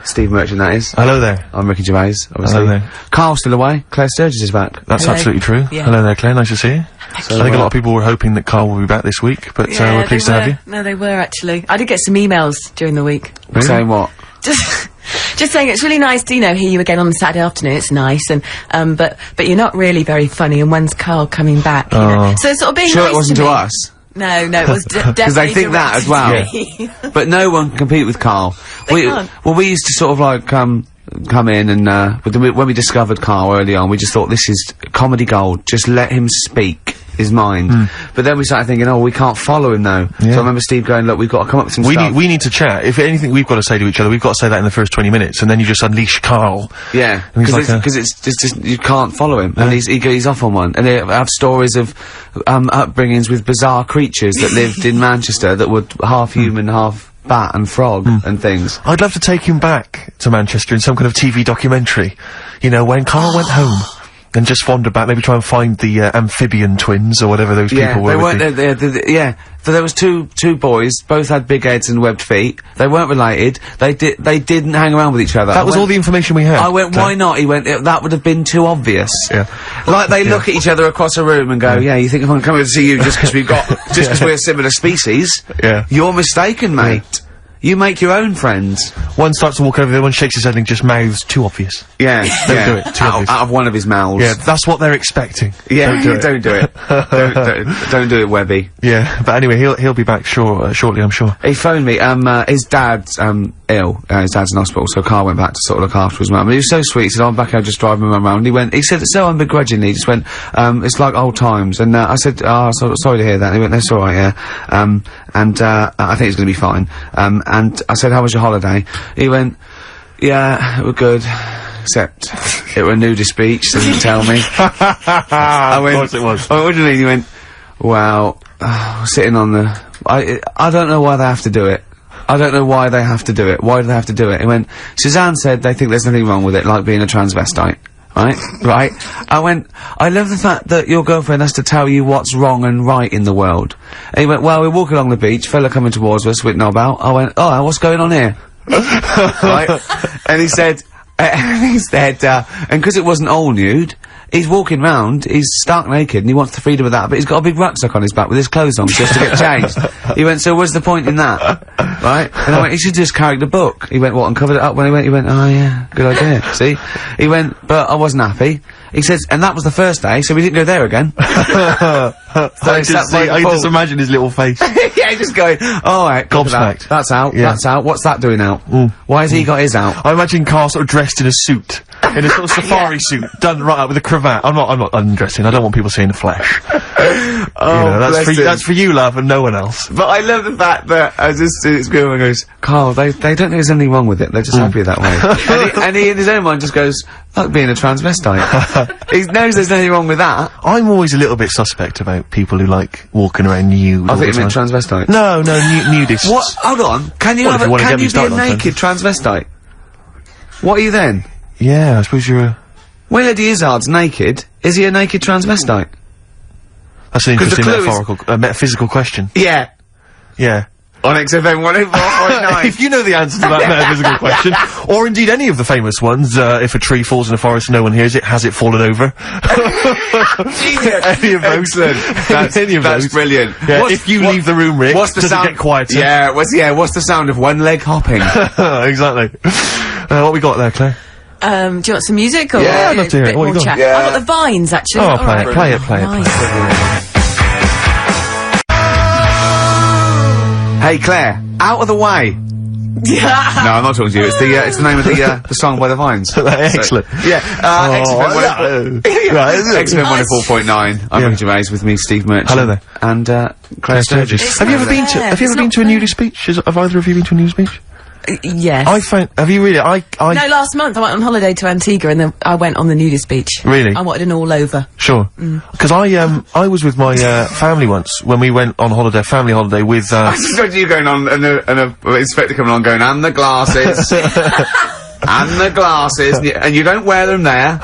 [SPEAKER 1] Steve Merchant, that is.
[SPEAKER 2] Hello there.
[SPEAKER 1] I'm Ricky Gervais, obviously.
[SPEAKER 2] Hello there.
[SPEAKER 1] Carl's still away. Claire Sturgis is back.
[SPEAKER 2] That's absolutely true.
[SPEAKER 4] Yeah.
[SPEAKER 2] Hello there, Claire. Nice to see you.
[SPEAKER 1] So,
[SPEAKER 2] I think a lot of people were hoping that Karl will be back this week, but we're pleased to have you.
[SPEAKER 4] No, they were actually. I did get some emails during the week.
[SPEAKER 1] Really? Saying what?
[SPEAKER 4] Just saying it's really nice to, you know, hear you again on the Saturday afternoon. It's nice, and but you're not really very funny. And when's Karl coming back? You know? So it's sort of being
[SPEAKER 1] sure
[SPEAKER 4] nice
[SPEAKER 1] it wasn't to
[SPEAKER 4] me.
[SPEAKER 1] us.
[SPEAKER 4] No, it was definitely
[SPEAKER 1] because they think that as well. But no one can compete with Karl.
[SPEAKER 4] They can't.
[SPEAKER 1] Well, we used to sort of like come in and when we discovered Karl early on, we just thought this is comedy gold. Just let him speak his mind. But then we started thinking, oh, we can't follow him though. So I remember Steve going, look, we've got to come up with some stuff.
[SPEAKER 2] We need to chat. If anything we've got to say to each other, we've got to say that in the first 20 minutes, and then you just unleash Karl.
[SPEAKER 1] Yeah, because it's just you can't follow him, and he's off on one. And they have stories of upbringings with bizarre creatures that lived in Manchester that were half human, half bat and frog and things.
[SPEAKER 2] I'd love to take him back to Manchester in some kind of TV documentary. You know, when Karl went home. And just wander back, maybe try and find the amphibian twins or whatever those people were.
[SPEAKER 1] They weren't. Yeah, so there was two boys, both had big heads and webbed feet. They weren't related. They didn't hang around with each other.
[SPEAKER 2] That was all the information we had.
[SPEAKER 1] I went, why not? He went, that would have been too obvious.
[SPEAKER 2] Yeah.
[SPEAKER 1] Like they look at each other across a room and go, yeah, you think I'm coming to see you just because just because we're similar species?
[SPEAKER 2] Yeah.
[SPEAKER 1] You're mistaken, mate. Yeah. You make your own friends.
[SPEAKER 2] One starts to walk over, the other one shakes his head and just mouths, too obvious.
[SPEAKER 1] Yeah.
[SPEAKER 2] Don't do it, too obvious.
[SPEAKER 1] Out of one of his mouths.
[SPEAKER 2] Yeah, that's what they're expecting.
[SPEAKER 1] Yeah, don't do it. don't do it, Webby.
[SPEAKER 2] Yeah, but anyway, he'll be back shortly, I'm sure.
[SPEAKER 1] He phoned me, his dad's, ill. His dad's in hospital, so Karl went back to sort of look after his mum. And he was so sweet, he said, I'm back here just driving my mum around. He said it so unbegrudgingly, he just went, it's like old times. And, I said, sorry to hear that. And he went, that's alright, yeah. I think it's gonna be fine. And I said, how was your holiday? He went, yeah, it was good. Except, it were a nudist beach, so didn't tell me. I went,
[SPEAKER 2] of course it was.
[SPEAKER 1] What do you mean? He went, well, sitting on the, I don't know why they have to do it. I don't know why they have to do it. Why do they have to do it? He went, Suzanne said they think there's nothing wrong with it, like being a transvestite. Right? I went, I love the fact that your girlfriend has to tell you what's wrong and right in the world. And he went, well, we're walking along the beach, fella coming towards us with knob out. I went, oh, what's going on here? Right? And he said, and because it wasn't all nude, he's walking round, he's stark naked, and he wants the freedom of that, but he's got a big rucksack on his back with his clothes on just to get changed. He went, so what's the point in that? Right? And I went, he should just carry the book. He went, what, and covered it up when he went, oh yeah, good idea. See? He went, but I wasn't happy. He says, and that was the first day, so we didn't go there again.
[SPEAKER 2] I can just imagine his little face.
[SPEAKER 1] Yeah, just going, alright,
[SPEAKER 2] gobsmacked.
[SPEAKER 1] That's out, that's out. What's that doing out? Why has he got his out?
[SPEAKER 2] I imagine Karl sort of dressed in a suit. In a sort of safari suit, done right up with a cravat. I'm not undressing, I don't want people seeing the flesh. That's for you, love, and no one else.
[SPEAKER 1] But I love the fact that, this girl goes, Karl, they don't think there's anything wrong with it, they're just happy that way. and he in his own mind just goes, like being a transvestite. He knows there's nothing wrong with that.
[SPEAKER 2] I'm always a little bit suspect about people who like walking around nude.
[SPEAKER 1] I think you meant transvestite.
[SPEAKER 2] No, nudists.
[SPEAKER 1] What? Hold on. Can you be a naked transvestite? What are you then?
[SPEAKER 2] Yeah, I suppose you're a...
[SPEAKER 1] When Eddie Izzard's naked, is he a naked transvestite?
[SPEAKER 2] That's an interesting metaphysical question.
[SPEAKER 1] Yeah.
[SPEAKER 2] Yeah.
[SPEAKER 1] On XFM 104.9.
[SPEAKER 2] If you know the answer to that metaphysical question, or indeed any of the famous ones, if a tree falls in a forest and no one hears it, has it fallen over? Any of those.
[SPEAKER 1] Excellent. That's brilliant.
[SPEAKER 2] Yeah, if you leave the room, Rick, does it get quieter?
[SPEAKER 1] Yeah, what's the sound of one leg hopping?
[SPEAKER 2] Exactly. What we got there, Claire?
[SPEAKER 11] Do you want some music or
[SPEAKER 2] I'd love to hear it. What you got?
[SPEAKER 11] Yeah. I've got the Vines actually.
[SPEAKER 2] Oh, play it.
[SPEAKER 1] Hey Claire, out of the way. No, I'm not talking to you. It's the name of the song by the Vines.
[SPEAKER 2] Excellent.
[SPEAKER 1] XFM 104.9. I'm Rick Gervais with me, Steve Merchant.
[SPEAKER 2] Hello there.
[SPEAKER 1] And Claire Sturgis.
[SPEAKER 2] Have you ever been to a nudist beach? Have either of you been to a nudist beach?
[SPEAKER 11] Yes.
[SPEAKER 2] Have you really?
[SPEAKER 11] No, last month I went on holiday to Antigua and then I went on the nudist beach.
[SPEAKER 2] Really?
[SPEAKER 11] I wanted an all over.
[SPEAKER 2] Sure. Because I was with my family once when we went on holiday, family holiday with.
[SPEAKER 1] I just got you going on and a inspector coming on going, and the glasses, and the glasses, and you don't wear them there.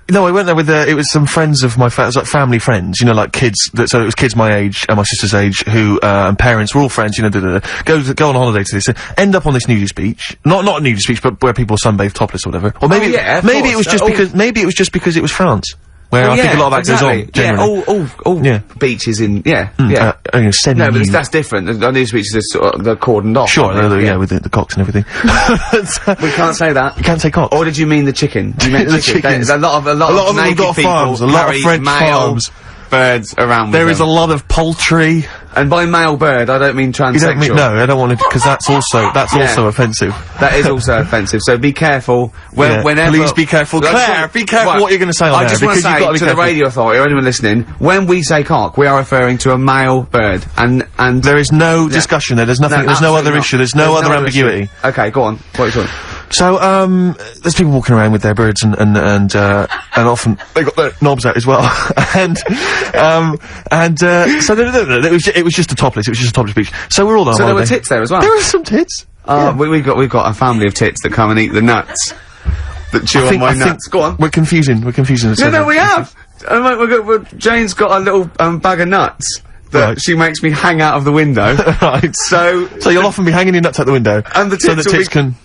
[SPEAKER 2] No, I went there with, it was some friends of my like family friends, you know, like kids, so it was kids my age and my sister's age who, and parents were all friends, you know, go on holiday to this, end up on this nudist beach, not a nudist beach, but where people sunbathe topless or whatever. Or maybe, maybe it was just because it was France. Where I think a lot of that goes on, generally.
[SPEAKER 1] All beaches in,
[SPEAKER 2] no,
[SPEAKER 1] but that's different. The nudist beaches are sort of, they're cordoned off.
[SPEAKER 2] Sure, with the cocks and everything.
[SPEAKER 1] We can't say that.
[SPEAKER 2] You can't say cocks.
[SPEAKER 1] Or did you mean the chicken? You meant
[SPEAKER 2] the chicken.
[SPEAKER 1] There's a lot of naked people,
[SPEAKER 2] farms, a lot of French farms.
[SPEAKER 1] Birds around
[SPEAKER 2] There is a lot of poultry.
[SPEAKER 1] And by male bird, I don't mean transsexual.
[SPEAKER 2] You don't mean, no, I don't want to, because that's also offensive.
[SPEAKER 1] That is also offensive, so be careful. Whenever...
[SPEAKER 2] Please be careful. Claire, be careful what you're going to say on
[SPEAKER 1] I just want to say to the radio authority, or anyone listening, when we say cock, we are referring to a male bird, and
[SPEAKER 2] there is no discussion there, there's nothing, there's no other issue, there's no other ambiguity.
[SPEAKER 1] Okay, go on, what are you talking?
[SPEAKER 2] So, there's people walking around with their birds and often they got their knobs out as well. So it was just a topless beach. So we're all on
[SPEAKER 1] So there
[SPEAKER 2] holiday.
[SPEAKER 1] were tits there as well?
[SPEAKER 2] There were some tits. Yeah.
[SPEAKER 1] We've got a family of tits that come and eat the nuts. That chew on my nuts. Go on.
[SPEAKER 2] We're confusing.
[SPEAKER 1] No, we have. Jane's got a little bag of nuts that she makes me hang out of the window.
[SPEAKER 2] Right.
[SPEAKER 1] So
[SPEAKER 2] you'll often be hanging your nuts out the window.
[SPEAKER 1] And the tits
[SPEAKER 2] so the tits can...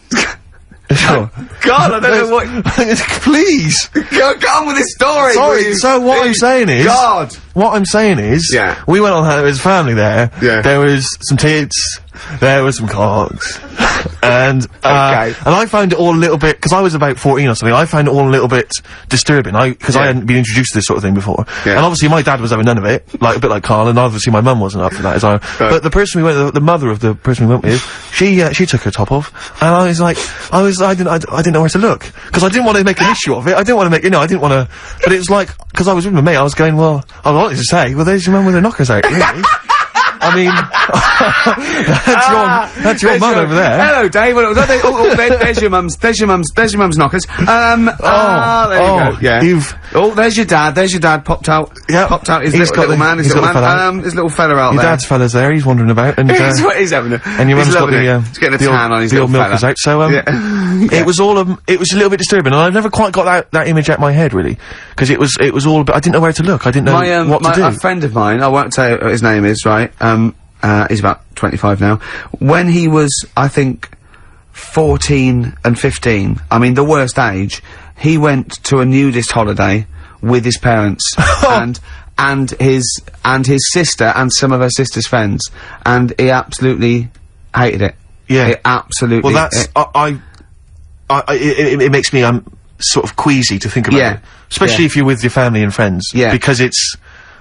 [SPEAKER 2] Sure.
[SPEAKER 1] God, I don't know what...
[SPEAKER 2] Please!
[SPEAKER 1] Go on with this story!
[SPEAKER 2] Sorry, so what I'm saying is...
[SPEAKER 1] God!
[SPEAKER 2] What I'm saying is...
[SPEAKER 1] Yeah.
[SPEAKER 2] We went on holiday as a family there.
[SPEAKER 1] Yeah.
[SPEAKER 2] There was some tits. There was some cocks. And I found it all a little bit... Because I was about 14 or something, I found it all a little bit disturbing. Because I hadn't been introduced to this sort of thing before. Yeah. And obviously my dad was having none of it. Like, a bit like Karl, and obviously my mum wasn't up for that as well. But the person we went... The mother of the person we went with, she took her top off. And I didn't know where to look. Because I didn't want to make an issue of it. I didn't want to make... I didn't want to... But it was like... Because I was with my mate, I was going, well... I wanted to say, well, there's your mum with her knockers out, really. I mean, that's your mum over there.
[SPEAKER 1] Hello, Dave. There's your mum's knockers. There you go. Yeah. There's your dad. Popped out. Yeah. Popped out. His little man. His little fella out
[SPEAKER 2] there. Your dad's fella's there. He's wandering about, and
[SPEAKER 1] he's having a.
[SPEAKER 2] And your mum's got
[SPEAKER 1] he's getting a tan on his little
[SPEAKER 2] milk is out. So it was all it was a little bit disturbing, and I've never quite got that image out of my head really, because it was all. I didn't know where to look. I didn't know what to do.
[SPEAKER 1] A friend of mine, I won't say what his name is, right? He's about 25 now. When he was, I think, 14 and 15, I mean, the worst age, he went to a nudist holiday with his parents and his sister and some of her sister's friends, and he absolutely hated it.
[SPEAKER 2] Yeah.
[SPEAKER 1] He absolutely.
[SPEAKER 2] Well, that's it makes me sort of queasy to think about it, especially if you're with your family and friends. Yeah. Because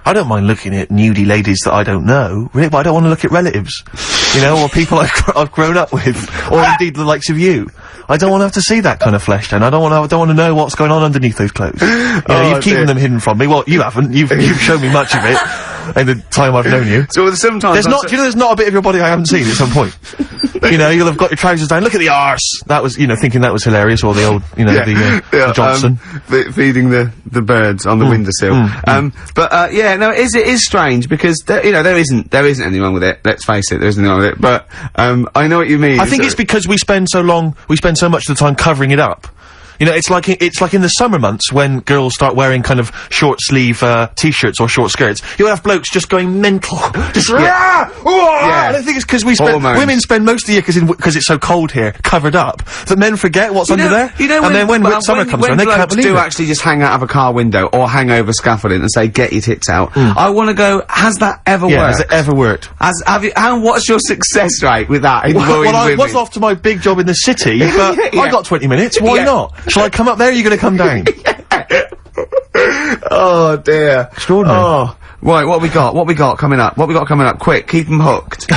[SPEAKER 2] I don't mind looking at nudie ladies that I don't know, really, but I don't want to look at relatives, or people I've grown up with, or indeed the likes of you. I don't want to have to see that kind of flesh down. I don't want to know what's going on underneath those clothes. You've keeping them hidden from me. Well, you haven't. You've shown me much of it in the time I've known you.
[SPEAKER 1] So sometimes
[SPEAKER 2] there's not a bit of your body I haven't seen at some point. You'll have got your trousers down. Look at the arse. That was, thinking that was hilarious, or the old, the Johnson
[SPEAKER 1] feeding the birds on the windowsill. It is strange because there isn't anyone with it. Let's face it, there isn't anyone with it. But I know what you mean.
[SPEAKER 2] I think it's because we spend so much of the time covering it up. It's like in the summer months when girls start wearing kind of short sleeve t-shirts or short skirts. You'll have blokes just going mental, just I don't think it's because women spend most of the year because it's so cold here covered up that men forget what's under there. And then when summer comes around, they can't believe it.
[SPEAKER 1] Do actually just hang out of a car window or hang over scaffolding and say, "Get your tits out." I want to go. Has that ever worked?
[SPEAKER 2] Has it ever worked?
[SPEAKER 1] What's your success rate with that?
[SPEAKER 2] Well, I was off to my big job in the city, but I got 20 minutes. Why not? Shall I come up there, or are you going to come down?
[SPEAKER 1] Oh, dear.
[SPEAKER 2] Extraordinary.
[SPEAKER 1] Oh. Right, what we got coming up? Quick, keep them hooked.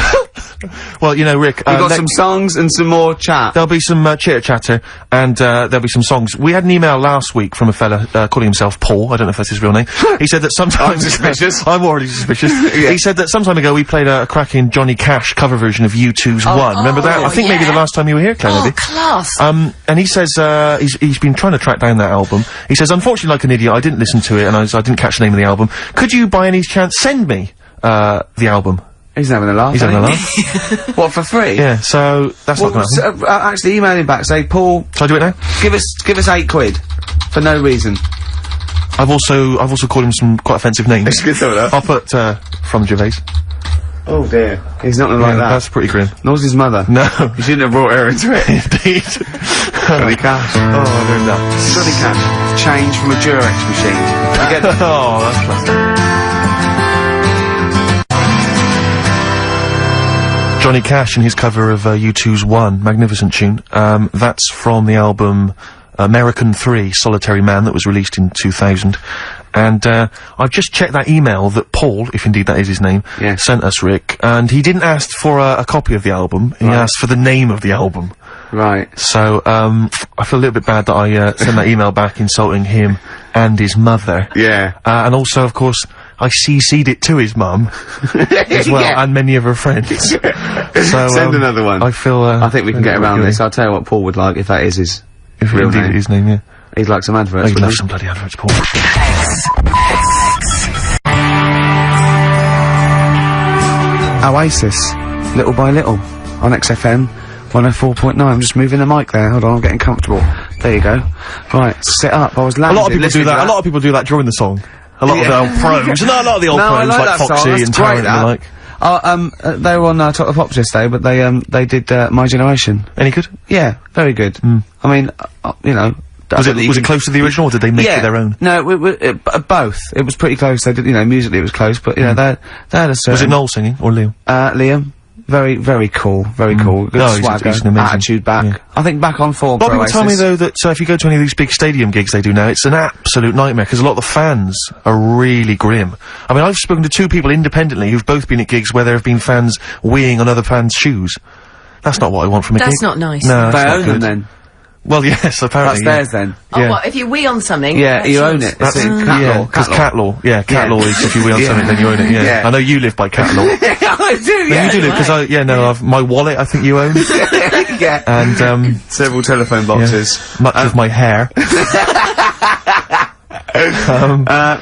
[SPEAKER 2] Well, Rick,
[SPEAKER 1] we've got some songs and some more chat.
[SPEAKER 2] There'll be some chitter-chatter, and there'll be some songs. We had an email last week from a fella calling himself Paul. I don't know if that's his real name. He said that sometimes...
[SPEAKER 1] I'm suspicious.
[SPEAKER 2] I'm already suspicious. He said that some time ago we played a cracking Johnny Cash cover version of U2's One. Remember that? I think maybe the last time you were here, Claire, maybe.
[SPEAKER 11] Class!
[SPEAKER 2] And he says, he's been trying to track down that album. He says, unfortunately, like an idiot, I didn't listen to it, and I didn't catch the name of the album. Could you, by any chance, send me the album?
[SPEAKER 1] He's having a laugh.
[SPEAKER 2] He's having a laugh.
[SPEAKER 1] What, for free?
[SPEAKER 2] Yeah, so that's not going to happen.
[SPEAKER 1] Actually, email him back. Say, Paul.
[SPEAKER 2] Shall I do it now?
[SPEAKER 1] Give us £8 for no reason.
[SPEAKER 2] I've also called him some quite offensive names. I'll put from Gervais.
[SPEAKER 1] Oh dear, he's not gonna like that.
[SPEAKER 2] That's pretty grim.
[SPEAKER 1] Nor's his mother.
[SPEAKER 2] No,
[SPEAKER 1] you shouldn't have brought her into it.
[SPEAKER 2] Indeed.
[SPEAKER 1] Johnny Cash.
[SPEAKER 2] Oh, I learned that.
[SPEAKER 1] Johnny Cash. Change from a Durex machine. You get it?
[SPEAKER 2] Oh, that's classic. Johnny Cash and his cover of U2's One, magnificent tune. That's from the album American 3, Solitary Man, that was released in 2000. And I've just checked that email that Paul, if indeed that is his name, sent us, Rick, and he didn't ask for a copy of the album, he asked for the name of the album.
[SPEAKER 1] Right.
[SPEAKER 2] So, I feel a little bit bad that I sent that email back insulting him and his mother.
[SPEAKER 1] Yeah.
[SPEAKER 2] And also, of course, I CC'd it to his mum as well, and many of her friends. So
[SPEAKER 1] send another one.
[SPEAKER 2] I feel.
[SPEAKER 1] I think we can get around this. I'll tell you what Paul would like if that is his real name.
[SPEAKER 2] His name, yeah.
[SPEAKER 1] He'd like some adverts.
[SPEAKER 2] He'd love some bloody adverts, Paul.
[SPEAKER 1] Oasis, Little by Little, on XFM 104.9. I'm just moving the mic there. Hold on, I'm getting comfortable. There you go. Right, sit up. I was
[SPEAKER 2] A lot of people do that. A lot of people do that during the song. A lot of the old pros. No, a lot of the old pros like Foxy and Tarrant and the like.
[SPEAKER 1] They were on Top of the Pops yesterday, but they did My Generation.
[SPEAKER 2] Any good?
[SPEAKER 1] Yeah, very good. I mean, you know.
[SPEAKER 2] Was it close to the original, or did they make it their own?
[SPEAKER 1] No, both. It was pretty close. They did, you know, musically it was close, but you know, they had a certain.
[SPEAKER 2] Was it Noel singing or Liam?
[SPEAKER 1] Liam. Very, very cool. Very cool. Good swagger,
[SPEAKER 2] he's amazing.
[SPEAKER 1] attitude back.
[SPEAKER 2] Yeah.
[SPEAKER 1] I think back on form.
[SPEAKER 2] A lot of people tell me though that if you go to any of these big stadium gigs they do now, it's an absolute nightmare because a lot of the fans are really grim. I mean, I've spoken to 2 people independently who've both been at gigs where there have been fans weeing on other fans' shoes. That's not what I want from a gig.
[SPEAKER 11] That's not nice.
[SPEAKER 2] No,
[SPEAKER 1] they own them then.
[SPEAKER 2] Well, yes, apparently.
[SPEAKER 1] That's theirs then.
[SPEAKER 11] Oh, what, if you wee on something?
[SPEAKER 1] Yeah, you own it.
[SPEAKER 2] That's
[SPEAKER 1] cat law.
[SPEAKER 2] because cat law. Yeah, cat law is if you wee on something, then you own it. Yeah. I know you live by cat law.
[SPEAKER 1] I do.
[SPEAKER 2] No, you do live because my wallet I think you own.
[SPEAKER 1] Yeah.
[SPEAKER 2] And
[SPEAKER 1] several telephone boxes.
[SPEAKER 2] Much of my hair.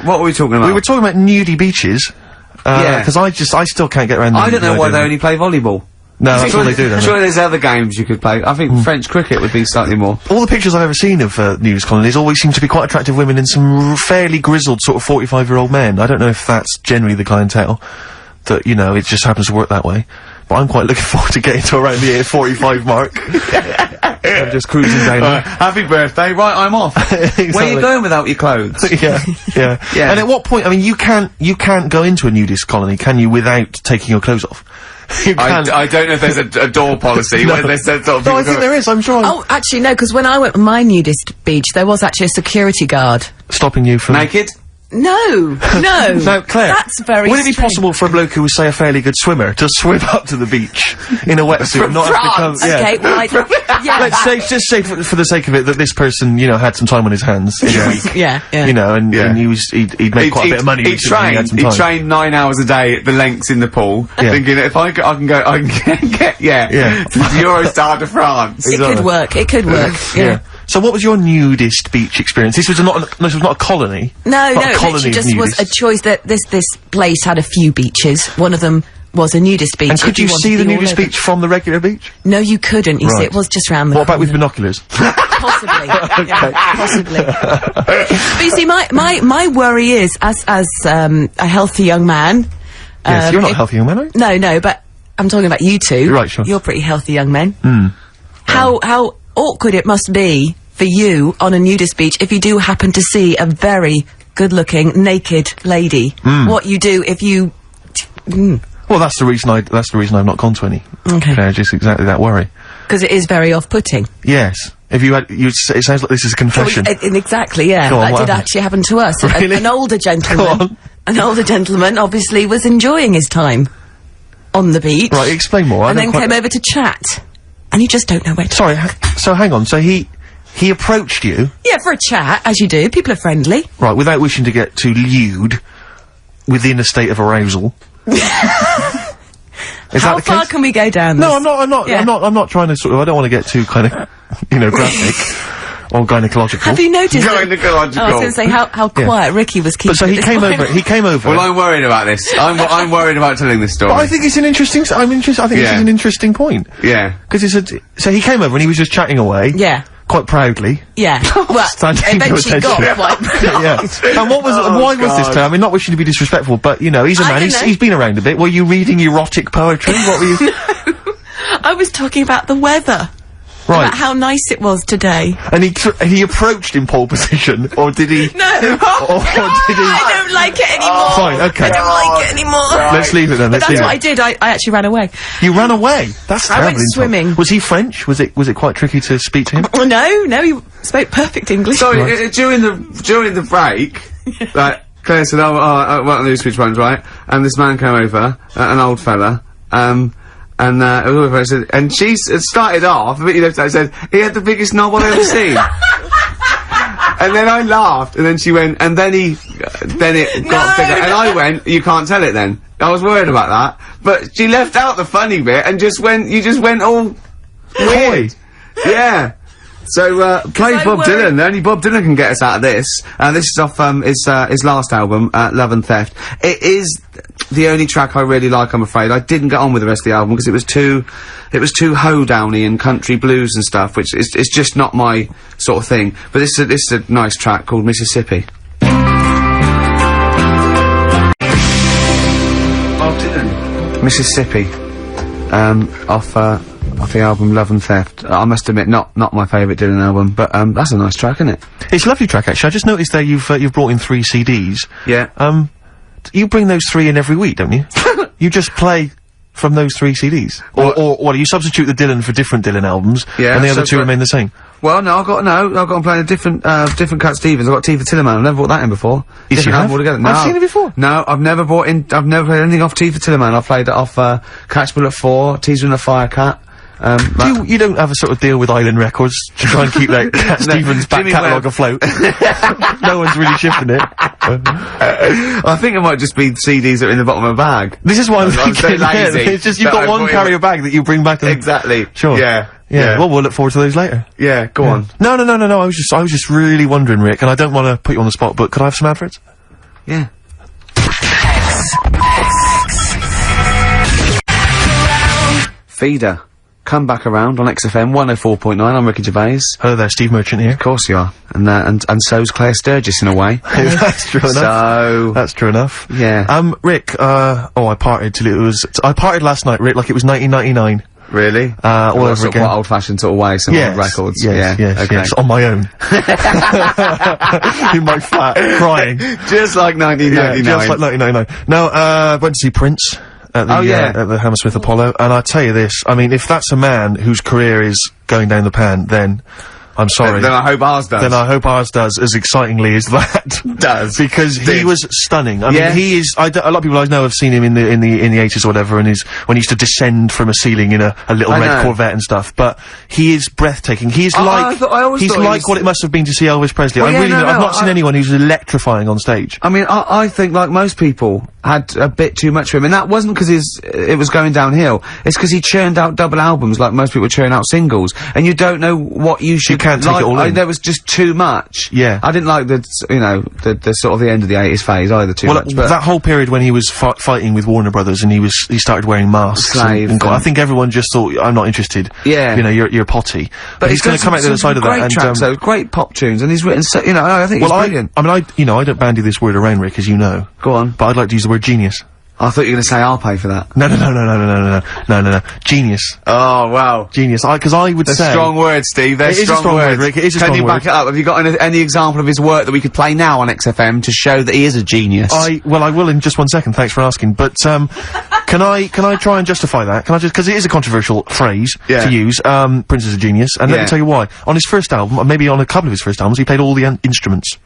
[SPEAKER 1] What were we talking about?
[SPEAKER 2] We were talking about nudie beaches. Because I still can't get around.
[SPEAKER 1] I don't know why they only play volleyball.
[SPEAKER 2] No, that's all they do then.
[SPEAKER 1] Surely there's other games you could play. I think French cricket would be slightly more.
[SPEAKER 2] All the pictures I've ever seen of nudist colonies always seem to be quite attractive women and some fairly grizzled sort of 45-year-old men. I don't know if that's generally the clientele that, you know, it just happens to work that way. But I'm quite looking forward to getting to around the 45 mark. I'm just cruising down there.
[SPEAKER 1] Happy birthday. Right, I'm off.
[SPEAKER 2] Exactly.
[SPEAKER 1] Where are you going without your clothes?
[SPEAKER 2] Yeah. And at what point, I mean, you can't go into a nudist colony, can you, without taking your clothes off?
[SPEAKER 1] I don't know if there's a door policy.
[SPEAKER 2] No.
[SPEAKER 1] Where there's sort of
[SPEAKER 2] No, I think there is, I'm sure.
[SPEAKER 11] Oh, actually, no, because when I went on my nudist beach, there was actually a security guard.
[SPEAKER 2] Stopping you from...
[SPEAKER 1] Naked?
[SPEAKER 11] No.
[SPEAKER 2] No, Claire.
[SPEAKER 11] That's very
[SPEAKER 2] Would it be
[SPEAKER 11] strange.
[SPEAKER 2] possible for a bloke who was, say, a fairly good swimmer to swim up to the beach in a wetsuit and not have to come...
[SPEAKER 11] Okay, well,
[SPEAKER 2] Let's say, just say for the sake of it, that this person, you know, had some time on his hands in a week.
[SPEAKER 11] Yeah.
[SPEAKER 2] You know, and he'd made quite a bit of money.
[SPEAKER 1] He'd trained 9 hours a day at the lengths in the pool, thinking if I can get Eurostar to France.
[SPEAKER 11] It could work. Yeah.
[SPEAKER 2] So what was your nudist beach experience? This was not a colony.
[SPEAKER 11] No, it literally just was a choice that this place had a few beaches. One of them was a nudist beach.
[SPEAKER 2] And could you see the nudist beach from the regular beach?
[SPEAKER 11] No, you couldn't. You see, it was just round the
[SPEAKER 2] What about with binoculars?
[SPEAKER 11] Possibly. Yeah, possibly. But you see, my worry is, as a healthy young man...
[SPEAKER 2] Yes, you're not a healthy young man, are you?
[SPEAKER 11] No, but I'm talking about you two.
[SPEAKER 2] Right, sure.
[SPEAKER 11] You're pretty healthy young men. How awkward it must be for you on a nudist beach if you do happen to see a very good-looking naked lady. What you do if you...
[SPEAKER 2] Well, that's the reason I've not gone to any.
[SPEAKER 11] Okay.
[SPEAKER 2] Just exactly that worry.
[SPEAKER 11] Because it is very off-putting.
[SPEAKER 2] Yes. If you had, it sounds like this is a confession.
[SPEAKER 11] Exactly, yeah.
[SPEAKER 2] Go on,
[SPEAKER 11] that did actually happen to us.
[SPEAKER 2] Really?
[SPEAKER 11] An older gentleman. An older gentleman obviously was enjoying his time on the beach.
[SPEAKER 2] Right, explain more.
[SPEAKER 11] And then came over to chat. And you just don't know where to...
[SPEAKER 2] Sorry, so hang on. So he approached you?
[SPEAKER 11] Yeah, for a chat, as you do. People are friendly.
[SPEAKER 2] Right, without wishing to get too lewd, within a state of arousal.
[SPEAKER 11] How far can we go down this?
[SPEAKER 2] No, I'm not trying to sort of, I don't want to get too kind of, you know, graphic. Or gynecological.
[SPEAKER 11] Have you noticed
[SPEAKER 1] gynecological.
[SPEAKER 11] I was going to say how quiet Ricky was keeping.
[SPEAKER 2] But so he came over.
[SPEAKER 1] Well, I'm worried about this. I'm worried about telling this story.
[SPEAKER 2] But I think it's an interesting. I think this is an interesting point.
[SPEAKER 1] Yeah.
[SPEAKER 2] Because so he came over and he was just chatting away.
[SPEAKER 11] Yeah.
[SPEAKER 2] Quite proudly.
[SPEAKER 11] Yeah. Well, eventually got quite proud.
[SPEAKER 2] Yeah. And why was this Claire? I mean, not wishing to be disrespectful, but you know, he's a man. He's been around a bit. Were you reading erotic poetry? What were you?
[SPEAKER 11] No. I was talking about the weather.
[SPEAKER 2] Right.
[SPEAKER 11] About how nice it was today.
[SPEAKER 2] And he approached in pole position, or did he?
[SPEAKER 11] No.
[SPEAKER 2] Or did he?
[SPEAKER 11] I don't like it anymore.
[SPEAKER 2] Fine, okay.
[SPEAKER 11] I don't like it anymore.
[SPEAKER 2] Let's leave it then.
[SPEAKER 11] But that's what I did. I actually ran away.
[SPEAKER 2] You ran away? That's terrible.
[SPEAKER 11] I went swimming.
[SPEAKER 2] Was he French? Was it quite tricky to speak to him?
[SPEAKER 11] No, he spoke perfect English.
[SPEAKER 1] Sorry, during the break, like Claire said, I won't lose which ones, right? And this man came over, an old fella, and she started off, but you know, I said, he had the biggest knob I've ever seen. And then I laughed, and then she went, and then it got bigger, and I went, you can't tell it then. I was worried about that, but she left out the funny bit and you just went all weird. Yeah. So, play Bob Dylan. Only Bob Dylan can get us out of this. This is off, his last album, Love and Theft. It is the only track I really like, I'm afraid. I didn't get on with the rest of the album because it was too hoedowny and country blues and stuff, which is just not my sort of thing. But this is a nice track called Mississippi. Bob Dylan. Mississippi. Off the album Love and Theft. I must admit, not my favourite Dylan album, but that's a nice track, isn't it?
[SPEAKER 2] It's a lovely track, actually. I just noticed there you've brought in 3 CDs.
[SPEAKER 1] Yeah.
[SPEAKER 2] You bring those 3 in every week, don't you? You just play from those 3 CDs, or what? You substitute the Dylan for different Dylan albums, and the other 2 remain the same.
[SPEAKER 1] Well, no, I've got them playing a different Cat Stevens. I've got Tea for Tillerman. I've never brought that in before.
[SPEAKER 2] Yes, you have?
[SPEAKER 1] Altogether. No,
[SPEAKER 2] I've seen it before.
[SPEAKER 1] No, I've never played anything off Tea for Tillerman. I've played it off Catchable at 4, Teaser and the Firecat.
[SPEAKER 2] You don't have a sort of deal with Island Records to try and keep that Cat Stevens back catalogue afloat? No one's really shifting it.
[SPEAKER 1] I think it might just be CDs that are in the bottom of a bag.
[SPEAKER 2] This is why I'm thinking,
[SPEAKER 1] so lazy.
[SPEAKER 2] It's just you've got one carrier bag that you bring back and...
[SPEAKER 1] Exactly.
[SPEAKER 2] Sure.
[SPEAKER 1] Yeah.
[SPEAKER 2] Well, we'll look forward to those later.
[SPEAKER 1] Yeah, go on.
[SPEAKER 2] No, I was just really wondering, Rick, and I don't want to put you on the spot, but could I have some adverts?
[SPEAKER 1] Yeah. Feeder. Come back around on XFM 104.9. I'm Ricky Gervais.
[SPEAKER 2] Hello there, Steve Merchant here.
[SPEAKER 1] Of course you are. And so's Claire Sturgis in a way.
[SPEAKER 2] That's true enough.
[SPEAKER 1] So...
[SPEAKER 2] That's true enough.
[SPEAKER 1] Yeah.
[SPEAKER 2] Rick, I partied till I partied last night, Rick, like it was 1999.
[SPEAKER 1] Really?
[SPEAKER 2] All over again.
[SPEAKER 1] Quite old-fashioned sort of way, some old records.
[SPEAKER 2] Yes, on my own. In my flat, crying.
[SPEAKER 1] Just like 1999.
[SPEAKER 2] Yeah, just like 1999. Now, went to see Prince. At the Hammersmith Apollo, and I tell you this, I mean, if that's a man whose career is going down the pan, then I'm sorry.
[SPEAKER 1] Then I hope ours does.
[SPEAKER 2] Then I hope ours does as excitingly as that
[SPEAKER 1] does.
[SPEAKER 2] Because he was stunning. I mean, he is. A lot of people I know have seen him in the 80s or whatever, and when he used to descend from a ceiling in a little red Corvette and stuff. But he is breathtaking. He's like what it must have been to see Elvis Presley.
[SPEAKER 1] Well,
[SPEAKER 2] I've not seen anyone who's electrifying on stage.
[SPEAKER 1] I mean, I think like most people had a bit too much for him, and that wasn't because it was going downhill. It's because he churned out double albums like most people churn out singles, and you don't know what you should.
[SPEAKER 2] Can't take it all in.
[SPEAKER 1] There was just too much.
[SPEAKER 2] Yeah.
[SPEAKER 1] I didn't like the sort of the end of the 80s phase either too much. But
[SPEAKER 2] that whole period when he was fighting with Warner Brothers and he started wearing masks. I think everyone just thought, I'm not interested.
[SPEAKER 1] Yeah.
[SPEAKER 2] You know, you're potty. But he's gonna come out the other side of that.
[SPEAKER 1] Great tracks, great pop tunes, and he's written so, I think he's brilliant.
[SPEAKER 2] I don't bandy this word around, Rick, as you know.
[SPEAKER 1] Go on.
[SPEAKER 2] But I'd like to use the word genius.
[SPEAKER 1] I thought you were going to say I'll pay for that.
[SPEAKER 2] No. Genius.
[SPEAKER 1] Oh, wow.
[SPEAKER 2] Genius. Because I would say...
[SPEAKER 1] They're strong words, Steve. They're strong words.
[SPEAKER 2] Rick. It is a strong word.
[SPEAKER 1] Can you back it up? Have you got any example of his work that we could play now on XFM to show that he is a genius?
[SPEAKER 2] I will in just one second. Thanks for asking. But, can I try and justify that? Can I just... Because it is a controversial phrase to use. Prince is a genius. And let me tell you why. On his first album, or maybe on a couple of his first albums, he played all the instruments.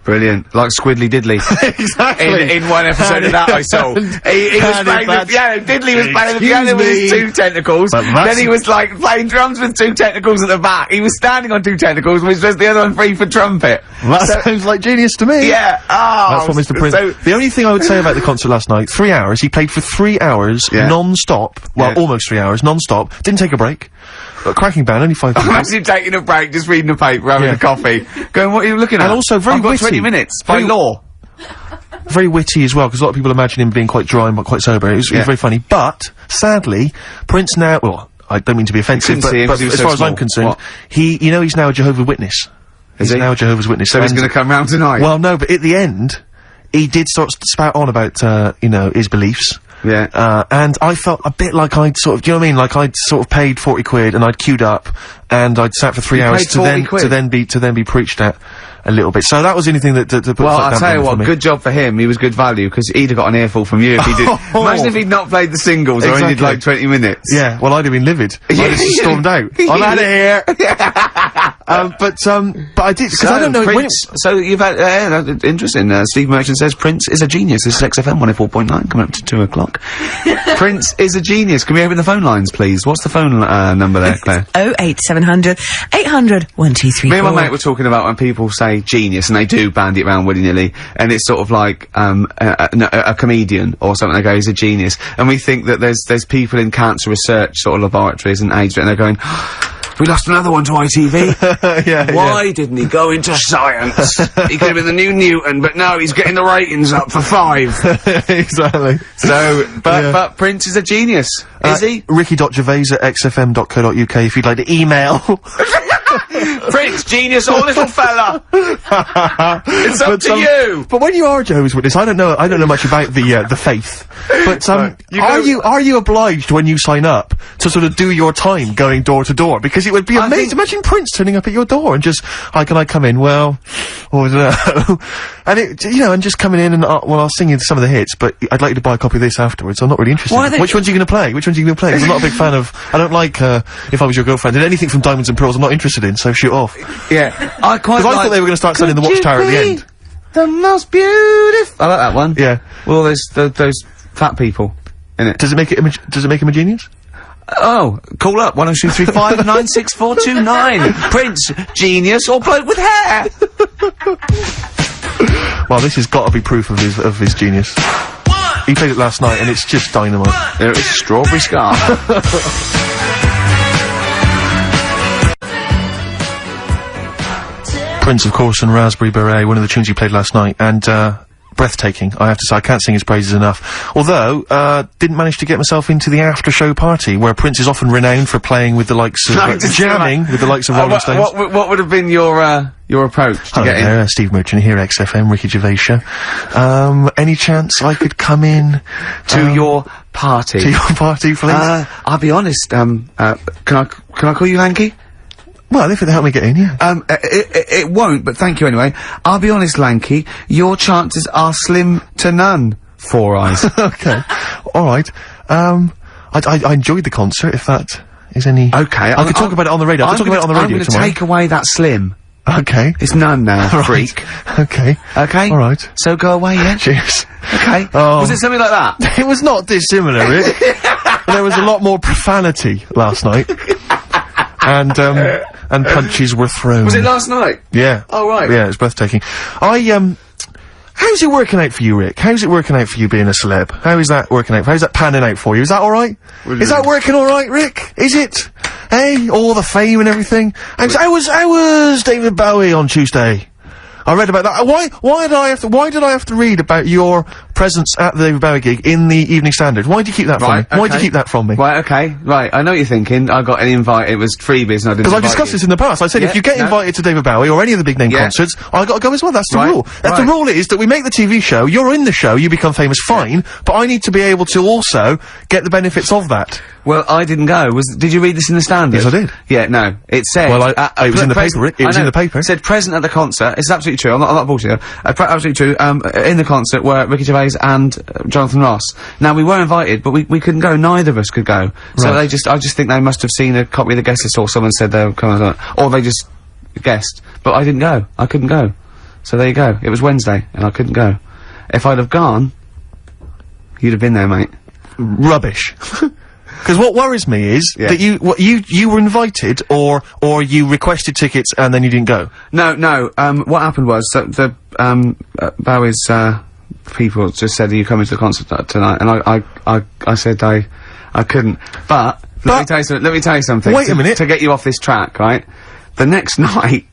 [SPEAKER 1] Brilliant. Like Squiddly Diddly.
[SPEAKER 2] Exactly.
[SPEAKER 1] In one episode of that I saw. He was playing the piano. Diddley was playing the piano with his 2 tentacles. Then he was like playing drums with 2 tentacles at the back. He was standing on 2 tentacles, which was the other one free for trumpet.
[SPEAKER 2] That sounds like genius to me.
[SPEAKER 1] Yeah.
[SPEAKER 2] That's what Mr. Prince... the only thing I would say about the concert last night, 3 hours, he played for 3 hours non-stop. Well, almost 3 hours non-stop. Didn't take a break. Cracking band, only 5 people.
[SPEAKER 1] Imagine taking a break, just reading the paper, having a coffee, going, what are you looking at?
[SPEAKER 2] And also very
[SPEAKER 1] I've got
[SPEAKER 2] witty.
[SPEAKER 1] 20 minutes, by law.
[SPEAKER 2] Very witty as well, because a lot of people imagine him being quite dry and quite sober. It was very funny. But, sadly, Prince now, well, I don't mean to be offensive, but as far as I'm concerned, he's now a Jehovah's Witness. He's now a Jehovah's Witness.
[SPEAKER 1] So he's gonna come round tonight?
[SPEAKER 2] Well, no, but at the end, he did sort of spout on about, his beliefs.
[SPEAKER 1] Yeah.
[SPEAKER 2] And I felt a bit like I'd sort of, do you know what I mean? Like I'd sort of paid 40 quid and I'd queued up and I'd sat for 3 hours to then be preached at a little bit. So that was anything that put
[SPEAKER 1] well, I'll tell you what, good job for him. He was good value because he'd have got an earful from you if he did. Imagine if he'd not played the singles or only did like 20 minutes.
[SPEAKER 2] Yeah, well, I'd have been livid. I'd have just stormed out. I'm out of here. But I did, because I don't know
[SPEAKER 1] Prince, so you've had, interesting, Steve Merchant says Prince is a genius. This is XFM 104.9, coming up to 2 o'clock. Prince is a genius. Can we open the phone lines, please? What's the phone number there, Claire?
[SPEAKER 11] 0870 07700 800 1234.
[SPEAKER 1] Me and my mate were talking about when people say genius, and they do bandy it around willy-nilly, and it's sort of like, a comedian or something. They go, he's a genius. And we think that there's people in cancer research sort of laboratories and age, and they're going, we lost another one to ITV. Why didn't he go into science? He could have been the new Newton, but no, he's getting the ratings up for 5.
[SPEAKER 2] Exactly.
[SPEAKER 1] So, but Prince is a genius, is he?
[SPEAKER 2] Ricky.gervais@xfm.co.uk if you'd like to email.
[SPEAKER 1] Prince, genius or little fella? It's up to you.
[SPEAKER 2] But when you are Jehovah's Witness, I don't know much about the faith. But are you obliged when you sign up to sort of do your time going door to door? Because it would be amazing. Imagine Prince turning up at your door and just, hi, can I come in? Well, I don't know. And it, and just coming in and I'll sing you some of the hits, but I'd like you to buy a copy of this afterwards. I'm not really interested. Which ones are you going to play? Which ones are you going to play? 'Cause I'm not a big fan of. I don't like If I Was Your Girlfriend and anything from Diamonds and Pearls. I'm not interested in. So shoot off.
[SPEAKER 1] Yeah, I thought
[SPEAKER 2] they were going to start selling the Watchtower at the end.
[SPEAKER 1] The most beautiful. I like that one.
[SPEAKER 2] Yeah.
[SPEAKER 1] Well, there's those fat people in it.
[SPEAKER 2] Does it make him a genius?
[SPEAKER 1] Oh, call up 10235 96429. Prince, genius, or bloke with hair.
[SPEAKER 2] Well, this has got to be proof of his genius. He played it last night, and it's just dynamite.
[SPEAKER 1] There is Strawberry Scar.
[SPEAKER 2] Prince, of course, and Raspberry Beret, one of the tunes he played last night, and breathtaking, I have to say. I can't sing his praises enough. Although, didn't manage to get myself into the after-show party, where Prince is often renowned for playing with the likes of, jamming with the likes of Rolling Stones.
[SPEAKER 1] What would have been your approach to get in?
[SPEAKER 2] Steve Merchant here, XFM, Ricky Gervais Show. Any chance I could come in
[SPEAKER 1] to your party?
[SPEAKER 2] To your party, please?
[SPEAKER 1] I'll be honest, can I call you Lanky?
[SPEAKER 2] Well, if it'll help me get in, yeah.
[SPEAKER 1] It won't, but thank you anyway. I'll be honest, Lanky, your chances are slim to none. 4 eyes.
[SPEAKER 2] Okay. Alright. I enjoyed the concert, if that is any...
[SPEAKER 1] Okay.
[SPEAKER 2] I could talk about it on the radio. I could talk about it on the radio tomorrow.
[SPEAKER 1] I'm gonna take away that slim.
[SPEAKER 2] Okay.
[SPEAKER 1] It's none now, freak.
[SPEAKER 2] Okay.
[SPEAKER 1] Okay?
[SPEAKER 2] Alright.
[SPEAKER 1] So go away, yeah?
[SPEAKER 2] Cheers.
[SPEAKER 1] Okay. Was it something like that?
[SPEAKER 2] It was not dissimilar, Rick. There was a lot more profanity last night. And punches were thrown.
[SPEAKER 1] Was it last night?
[SPEAKER 2] Yeah.
[SPEAKER 1] Oh, right.
[SPEAKER 2] Yeah, it was breathtaking. How's it working out for you, Rick? How's it working out for you being a celeb? How is that working out? How's that panning out for you? Is that alright? Is that working alright, Rick? Is it? Hey? All the fame and everything? How was David Bowie on Tuesday? I read about that. Why did I have to read about your presence at the David Bowie gig in the Evening Standard? Why do you keep that from me? Why do you keep that from me?
[SPEAKER 1] Right, okay. Right, I know what you're thinking. I got an invite, it was freebies and I didn't
[SPEAKER 2] Because I've discussed this in the past. I said if you get invited to David Bowie or any of the big name concerts, I gotta go as well. That's the rule. The rule is that we make the TV show, you're in the show, you become famous, fine, but I need to be able to also get the benefits of that.
[SPEAKER 1] Well, I didn't go. Did you read this in the Standard?
[SPEAKER 2] Yes, I did.
[SPEAKER 1] Yeah, no. It said...
[SPEAKER 2] Well, it was in the paper, Rick. It was in the paper.
[SPEAKER 1] It said present at the concert. It's absolutely true. I'm not bullshit. Absolutely true. In the concert were Ricky Gervais and Jonathan Ross. Now, we were invited, but we couldn't go. Neither of us could go. So I just think they must have seen a copy of the guest list or someone said they were coming, or they just guessed. But I didn't go. I couldn't go. So there you go. It was Wednesday, and I couldn't go. If I'd have gone, you'd have been there, mate.
[SPEAKER 2] Rubbish. Because what worries me is that you were invited, or you requested tickets and then you didn't go.
[SPEAKER 1] No. What happened was that Bowie's people just said, "Are you coming to the concert tonight?" And I said I couldn't. But let me tell you something.
[SPEAKER 2] Wait a minute.
[SPEAKER 1] To get you off this track, right? The next night,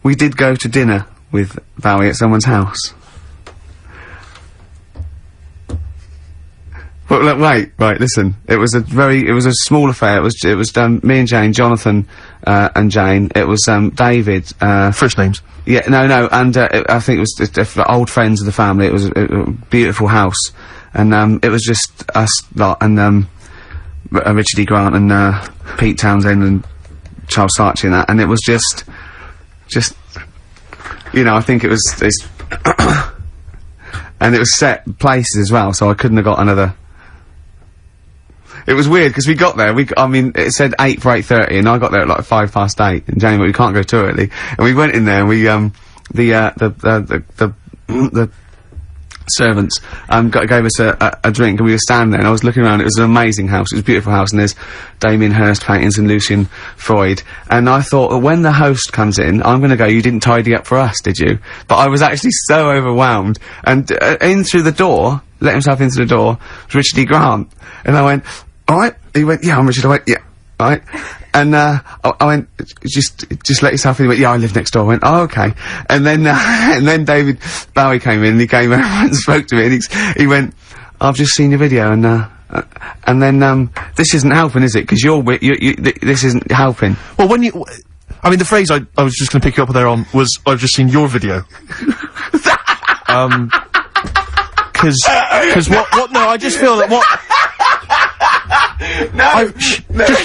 [SPEAKER 1] we did go to dinner with Bowie at someone's house. But look, right, listen. It was a small affair. It was me and Jane, Jonathan, and Jane. It was, David,
[SPEAKER 2] First names.
[SPEAKER 1] Yeah, no, and, I think it was old friends of the family. It was a beautiful house. And, it was just us lot, and, Richard E. Grant and, Pete Townsend and Charles Saatchi and that. And it was just, I think it was, and it was set places as well, so I couldn't have got another. It was weird, because we got there, I mean, it said 8 for 8:30, and I got there at like 8:05, and Jane, we can't go too early. And we went in there, and we, the servants, gave us a drink, and we were standing there, and I was looking around. It was an amazing house. It was a beautiful house, and there's Damien Hirst paintings and Lucian Freud. And I thought, well, when the host comes in, I'm going to go, you didn't tidy up for us, did you? But I was actually so overwhelmed. And in through the door, let himself into the door, was Richard E. Grant. And I went, all right. He went, yeah, I'm Richard. I went, yeah, all right. And, I went, just let yourself in. He went, yeah, I live next door. I went, oh, okay. And then David Bowie came in, and he came over and spoke to me, and he went, I've just seen your video, and then, this isn't helping, is it? 'Cause this isn't helping.
[SPEAKER 2] Well, I mean, the phrase I was just gonna pick you up there on was, I've just seen your video. 'Cause what, no, I just feel that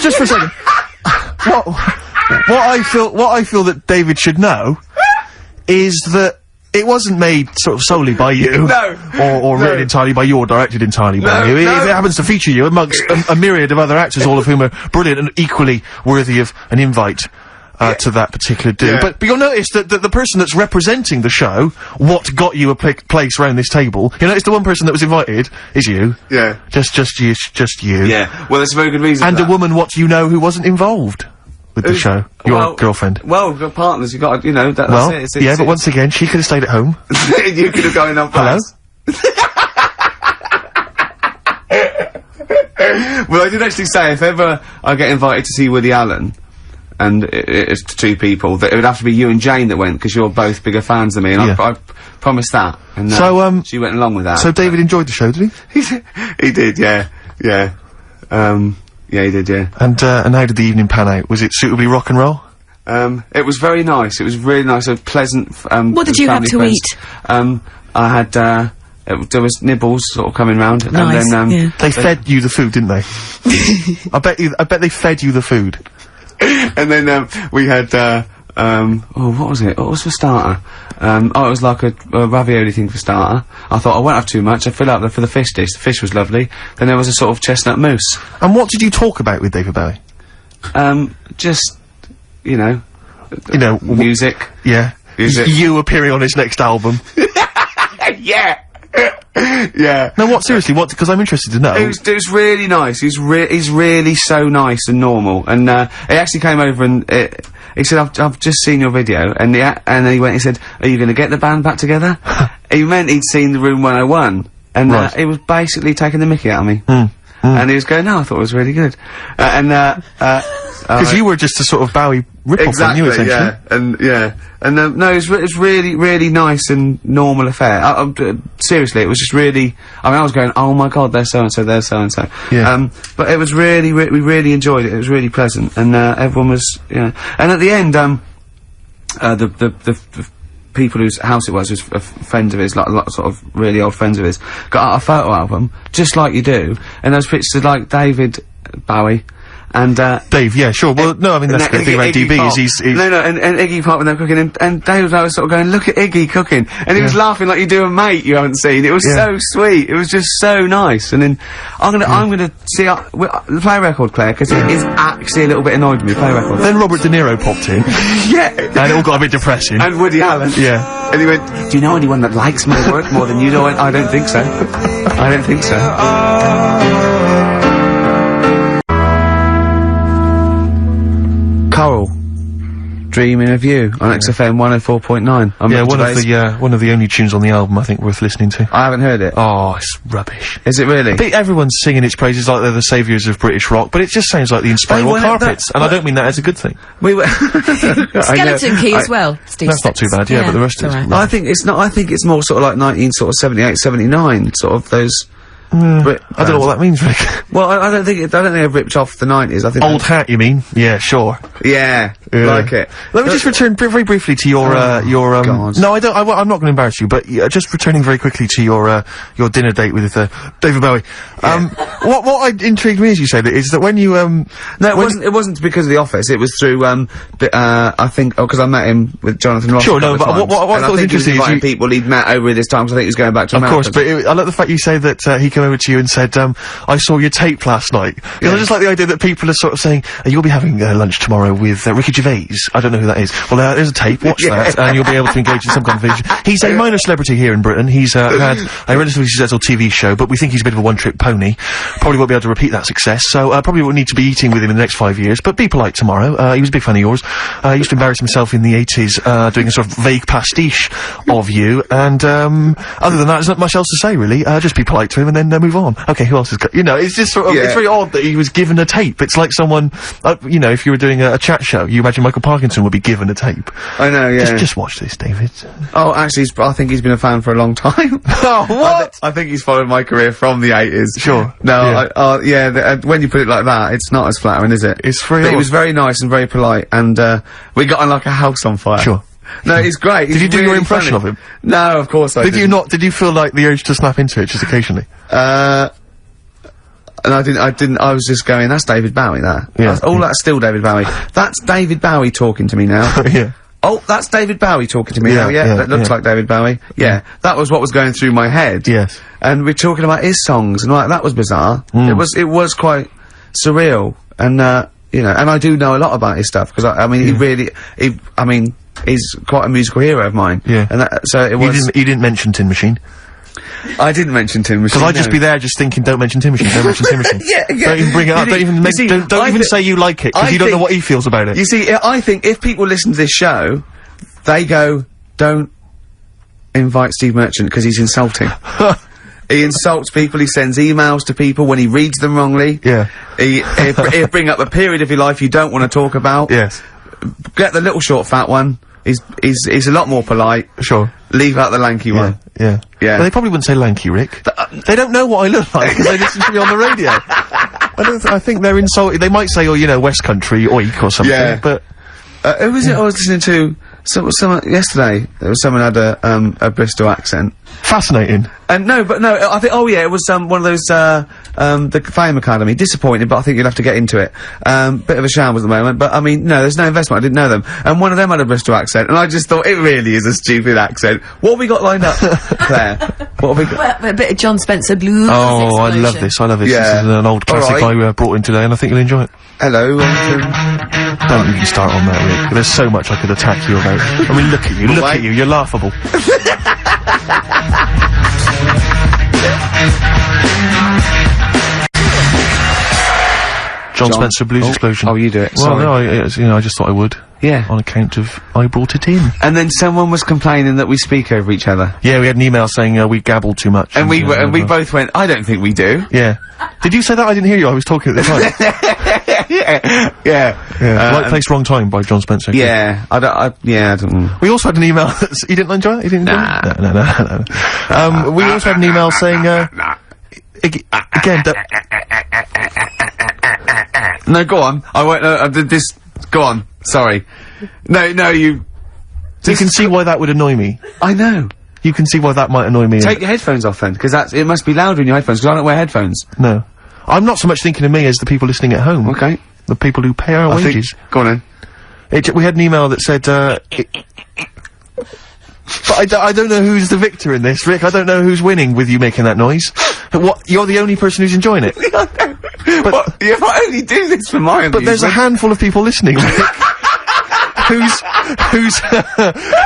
[SPEAKER 2] just for a second. What I feel that David should know is that it wasn't made sort of solely by you.
[SPEAKER 1] No.
[SPEAKER 2] Or written entirely by you, or directed entirely by you. It happens to feature you amongst a myriad of other actors, all of whom are brilliant and equally worthy of an invite. To that particular do. But you'll notice that the person that's representing the show, what got you a place round this table, you notice the one person that was invited is you.
[SPEAKER 1] Yeah.
[SPEAKER 2] Just you.
[SPEAKER 1] Yeah. Well, there's a very good reason
[SPEAKER 2] And
[SPEAKER 1] for
[SPEAKER 2] a woman, what you know, who wasn't involved with the show. Your girlfriend.
[SPEAKER 1] Well, your partners, you got, you know, that's it.
[SPEAKER 2] But once again, she could have stayed at home.
[SPEAKER 1] You could have gone on class. Well, I did actually say, if ever I get invited to see Woody Allen, and it's two people, that it would have to be you and Jane that went, because you're both bigger fans than me, and I promised that. And she went along with that.
[SPEAKER 2] So David enjoyed the show, did he?
[SPEAKER 1] He did, yeah. Yeah, he did, yeah.
[SPEAKER 2] And how did the evening pan out? Was it suitably rock and roll?
[SPEAKER 1] It was very nice. It was really nice, a pleasant,
[SPEAKER 11] What did you have to eat?
[SPEAKER 1] I had, there was nibbles sort of coming round,
[SPEAKER 11] nice,
[SPEAKER 1] and then,
[SPEAKER 2] they fed you the food, didn't they? I bet they fed you the food.
[SPEAKER 1] And then, we had, what was it? What was for starter? It was like a ravioli thing for starter. I thought I won't have too much. I fill out for the fish dish. The fish was lovely. Then there was a sort of chestnut mousse.
[SPEAKER 2] And what did you talk about with David Bowie?
[SPEAKER 1] Just, you know, music.
[SPEAKER 2] Yeah.
[SPEAKER 1] Music.
[SPEAKER 2] You appearing on his next album.
[SPEAKER 1] Yeah. Yeah.
[SPEAKER 2] No, what, seriously, what, because I'm interested to know.
[SPEAKER 1] It was really nice. He's really so nice and normal. And, he actually came over and, he said, I've just seen your video. And then he went, he said, are you gonna get the band back together? He meant he'd seen the Room 101. And, he was basically taking the mickey out of me. And he was going, no, I thought it was really good.
[SPEAKER 2] Because you were just a sort of Bowie rip-off, weren't you, essentially?
[SPEAKER 1] No, it was really nice and normal affair. Seriously, it was just really, I mean, I was going, oh my god, there's so-and-so, there's so-and-so.
[SPEAKER 2] Yeah.
[SPEAKER 1] But it was really, we really enjoyed it. It was really pleasant, and, everyone was, and at the end, the people whose house it was friends of his, like sort of really old friends of his, got out a photo album, just like you do, and those pictures of, like, David Bowie, and,
[SPEAKER 2] Dave, yeah, sure. Well, no, I mean, that's the thing about DB is he's...
[SPEAKER 1] No, and Iggy Pop when they were cooking, and David was sort of going, look at Iggy cooking, and he was laughing like you do a mate you haven't seen. It was so sweet. It was just so nice. And then, I'm gonna see, play a record, Claire, because it is actually a little bit annoyed with me, play a record.
[SPEAKER 2] Then Robert De Niro popped in.
[SPEAKER 1] Yeah.
[SPEAKER 2] And it all got a bit depressing.
[SPEAKER 1] And Woody Allen.
[SPEAKER 2] Yeah.
[SPEAKER 1] And he went, do you know anyone that likes my work more than you do? I don't think so. I don't think so. Karl, Dreaming of You on XFM 104.9.
[SPEAKER 2] Yeah, one of the only tunes on the album I think worth listening to.
[SPEAKER 1] I haven't heard it.
[SPEAKER 2] Oh, it's rubbish.
[SPEAKER 1] Is it really?
[SPEAKER 2] Everyone's singing its praises like they're the saviours of British rock, but it just sounds like the Inspiral Carpets, and I don't mean that as a good thing.
[SPEAKER 1] We were
[SPEAKER 11] Skeleton Key as well, Steve.
[SPEAKER 2] That's not too bad, but the rest is...
[SPEAKER 1] No, I think it's not, I think it's more sort of like 1978, 79, sort of those...
[SPEAKER 2] I don't know what that means, Rick.
[SPEAKER 1] Well, I don't think they've ripped off the 90s. I think
[SPEAKER 2] Old hat, you mean? Yeah, sure.
[SPEAKER 1] Yeah, like it.
[SPEAKER 2] Let me just return very briefly to your
[SPEAKER 1] God.
[SPEAKER 2] No, I'm not going to embarrass you, but just returning very quickly to your dinner date with David Bowie. What intrigued me, as you said, is that when you
[SPEAKER 1] No, it wasn't because of The Office. It was through I think because I met him with Jonathan Ross.
[SPEAKER 2] Sure, no, but what I thought was interesting is
[SPEAKER 1] people he'd met over this time. So I think he was going back to America.
[SPEAKER 2] Of course, but I like the fact you say that he came over to you and said, I saw your tape last night. You know, I just like the idea that people are sort of saying, you'll be having lunch tomorrow with Ricky Gervais. I don't know who that is. Well, there's a tape, watch that, and you'll be able to engage in some conversation. He's a minor celebrity here in Britain. He's had a relatively successful TV show, but we think he's a bit of a one-trick pony. Probably won't be able to repeat that success, so probably won't need to be eating with him in the next 5 years, but be polite tomorrow. He was a big fan of yours. He used to embarrass himself in the 80s, doing a sort of vague pastiche of you, and other than that, there's not much else to say, really. Just be polite to him and then move on. Okay, who else has got... You know, it's just sort of... It's very odd that he was given a tape. It's like someone... you know, if you were doing a chat show, you imagine Michael Parkinson would be given a tape.
[SPEAKER 1] I know, yeah.
[SPEAKER 2] Just watch this, David.
[SPEAKER 1] Oh, actually, I think he's been a fan for a long time.
[SPEAKER 2] Oh, what?
[SPEAKER 1] I think he's followed my career from the 80s.
[SPEAKER 2] Sure.
[SPEAKER 1] No, when you put it like that, it's not as flattering, is it?
[SPEAKER 2] It's very
[SPEAKER 1] But he was very nice and very polite, and, we got on like a house on fire.
[SPEAKER 2] Sure.
[SPEAKER 1] No, he's great.
[SPEAKER 2] Did you do your impression of him?
[SPEAKER 1] No, of course I didn't.
[SPEAKER 2] Did you not? Did you feel like the urge to snap into it just occasionally?
[SPEAKER 1] And I didn't, I was just going, that's David Bowie, that.
[SPEAKER 2] Yeah.
[SPEAKER 1] That's still David Bowie. That's David Bowie talking to me now.
[SPEAKER 2] Yeah.
[SPEAKER 1] Oh, that's David Bowie talking to me now, that looks like David Bowie. Yeah, that was what was going through my head.
[SPEAKER 2] Yes.
[SPEAKER 1] And we're talking about his songs, and like, that was bizarre. It was quite surreal, and, you know, and I do know a lot about his stuff, because I mean, he's quite a musical hero of mine.
[SPEAKER 2] Yeah.
[SPEAKER 1] And so it was...
[SPEAKER 2] You didn't mention Tin Machine.
[SPEAKER 1] I didn't mention Tin Machine.
[SPEAKER 2] Because I'd just be there just thinking, don't mention Tin Machine, don't mention Tin Machine.
[SPEAKER 1] Yeah.
[SPEAKER 2] Don't even bring it up, don't even say you like it, because you don't know what he feels about it.
[SPEAKER 1] You see, I think if people listen to this show, they go, don't invite Steve Merchant, because he's insulting. He insults people, he sends emails to people when he reads them wrongly.
[SPEAKER 2] Yeah.
[SPEAKER 1] He'll bring up a period of your life you don't want to talk about.
[SPEAKER 2] Yes.
[SPEAKER 1] Get the little short fat one. He's a lot more polite.
[SPEAKER 2] Sure.
[SPEAKER 1] Leave out the lanky one.
[SPEAKER 2] Yeah.
[SPEAKER 1] Yeah.
[SPEAKER 2] Well, they probably wouldn't say lanky, Rick. They don't know what I look like because they listen to me on the radio. I think they're insulted. They might say, oh, you know, West Country, oik or something, but...
[SPEAKER 1] who was it I was listening to? Someone yesterday. There was someone had a Bristol accent.
[SPEAKER 2] Fascinating.
[SPEAKER 1] No, I think, oh yeah, it was, one of those, the Fame Academy. Disappointing, but I think you'll have to get into it. Bit of a shambles at the moment, but I mean, no, there's no investment, I didn't know them. And one of them had a Bristol accent, and I just thought, it really is a stupid accent. What have we got lined up, Claire? What have we got?
[SPEAKER 11] Well, a bit of John Spencer Blues.
[SPEAKER 2] Oh, I love this,
[SPEAKER 1] Yeah.
[SPEAKER 2] This is an old classic I brought in today, and I think you'll enjoy it.
[SPEAKER 1] Hello,
[SPEAKER 2] Don't even start on that, Rick. There's so much I could attack you about. I mean, look at you, you're laughable. John Spencer Blues Explosion.
[SPEAKER 1] Oh, you do it.
[SPEAKER 2] Well,
[SPEAKER 1] Sorry.
[SPEAKER 2] no, you know, I just thought I would.
[SPEAKER 1] Yeah.
[SPEAKER 2] On account of I brought it in.
[SPEAKER 1] And then someone was complaining that we speak over each other.
[SPEAKER 2] Yeah, we had an email saying we gabbled too much.
[SPEAKER 1] And we both went, I don't think we do.
[SPEAKER 2] Yeah. Did you say that? I didn't hear you. I was talking at the time.
[SPEAKER 1] Yeah.
[SPEAKER 2] Right Place, Wrong Time by John Spencer.
[SPEAKER 1] Yeah. I don't...
[SPEAKER 2] We also had an email that's... You didn't enjoy it? You didn't enjoy it? No. We also had an email saying, again,
[SPEAKER 1] No, go on. I won't, go on. Sorry. No, you...
[SPEAKER 2] You can see why that would annoy me.
[SPEAKER 1] I know.
[SPEAKER 2] You can see why that might annoy me.
[SPEAKER 1] Take your headphones off then, because it must be louder in your headphones, because I don't wear headphones.
[SPEAKER 2] No. I'm not so much thinking of me as the people listening at home.
[SPEAKER 1] Okay.
[SPEAKER 2] The people who pay our wages.
[SPEAKER 1] Go on then.
[SPEAKER 2] We had an email that said, but I don't know who's the victor in this, Rick. I don't know who's winning with you making that noise. But what? You're the only person who's enjoying it.
[SPEAKER 1] But if I only do this for my amusement.
[SPEAKER 2] But there's a handful of people listening, Rick.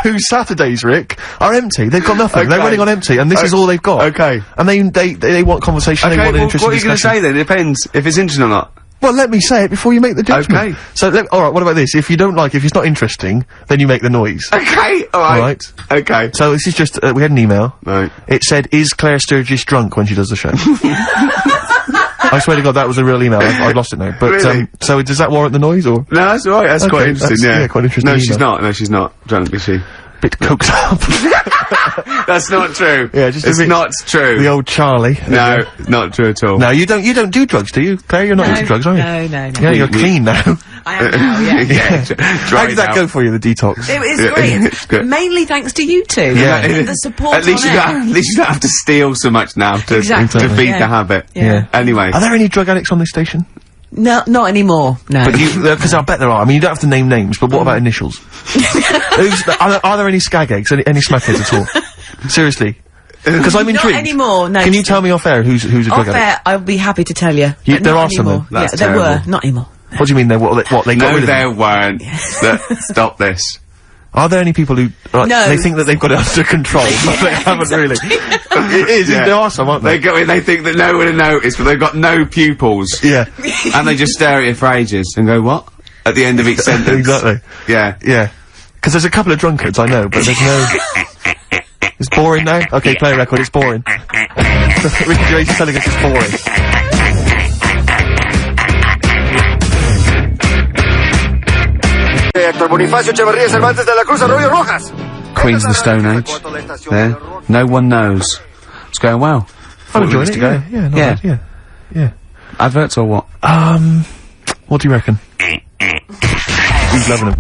[SPEAKER 2] whose Saturdays, Rick, are empty. They've got nothing. Okay. They're running on empty, and this is all they've got.
[SPEAKER 1] Okay.
[SPEAKER 2] And they want conversation.
[SPEAKER 1] Okay,
[SPEAKER 2] they want an interesting
[SPEAKER 1] what are you going to say then? It depends if it's interesting or not.
[SPEAKER 2] Well, let me say it before you make the judgment.
[SPEAKER 1] Okay.
[SPEAKER 2] So, alright, what about this? If you don't like, if it's not interesting, then you make the noise.
[SPEAKER 1] Okay, alright. Okay.
[SPEAKER 2] So this is just, we had an email.
[SPEAKER 1] Right.
[SPEAKER 2] It said, is Claire Sturgis drunk when she does the show? I swear to God, that was a real email. I've lost it now. But,
[SPEAKER 1] really?
[SPEAKER 2] So does that warrant the noise, or?
[SPEAKER 1] No, that's alright. That's quite interesting,
[SPEAKER 2] yeah, quite interesting.
[SPEAKER 1] No, she's not. No, she's not drunk, is she?
[SPEAKER 2] Bit coked up.
[SPEAKER 1] That's not true.
[SPEAKER 2] Yeah, just
[SPEAKER 1] it's not true.
[SPEAKER 2] The old Charlie.
[SPEAKER 1] No, not true at all.
[SPEAKER 2] No, you don't do drugs, do you, Claire? You're not into drugs, are you?
[SPEAKER 11] No.
[SPEAKER 2] Yeah, you're clean now.
[SPEAKER 11] I am now, yeah.
[SPEAKER 2] How did that go for you, the detox?
[SPEAKER 11] It was great. It's good. Mainly thanks to you two.
[SPEAKER 2] Yeah.
[SPEAKER 11] The support
[SPEAKER 1] at least you don't have to steal so much now to feed the habit.
[SPEAKER 2] Yeah.
[SPEAKER 1] Anyway.
[SPEAKER 2] Are there any drug addicts on this station?
[SPEAKER 11] No, not anymore, no.
[SPEAKER 2] But because I bet there are. I mean, you don't have to name names, but what about initials? Are there any skag eggs, any smackheads at all? Seriously. Because I'm intrigued.
[SPEAKER 11] Not anymore, no.
[SPEAKER 2] Can you tell me off air who's a drug
[SPEAKER 11] Off
[SPEAKER 2] addict?
[SPEAKER 11] air, I'll be happy to tell you.
[SPEAKER 2] There
[SPEAKER 11] not
[SPEAKER 2] are some
[SPEAKER 11] anymore.
[SPEAKER 2] then?
[SPEAKER 11] Yeah,
[SPEAKER 1] That's
[SPEAKER 11] there were,
[SPEAKER 1] terrible.
[SPEAKER 11] not anymore.
[SPEAKER 2] What do you mean they got rid
[SPEAKER 1] No,
[SPEAKER 2] of
[SPEAKER 1] there
[SPEAKER 2] them?
[SPEAKER 1] weren't. Stop this.
[SPEAKER 2] Are there any people who
[SPEAKER 11] No.
[SPEAKER 2] they think that they've got it under control, but they haven't really? It is.
[SPEAKER 1] Yeah.
[SPEAKER 2] There are some, aren't they?
[SPEAKER 1] They think that no one will notice, but they've got no pupils.
[SPEAKER 2] Yeah.
[SPEAKER 1] And they just stare at you for ages and go, what? At the end of each sentence.
[SPEAKER 2] Exactly.
[SPEAKER 1] Yeah.
[SPEAKER 2] Yeah. Because there's a couple of drunkards I know, but there's no. It's boring now. Okay, play a record. It's boring. Ricky Gervais is telling us it's boring.
[SPEAKER 1] Queen's of the Stone Age. There. No one knows. It's going well.
[SPEAKER 2] I'm enjoying
[SPEAKER 1] to
[SPEAKER 2] it.
[SPEAKER 1] go.
[SPEAKER 2] Yeah.
[SPEAKER 1] Adverts or what?
[SPEAKER 2] What do you reckon? Who's loving them?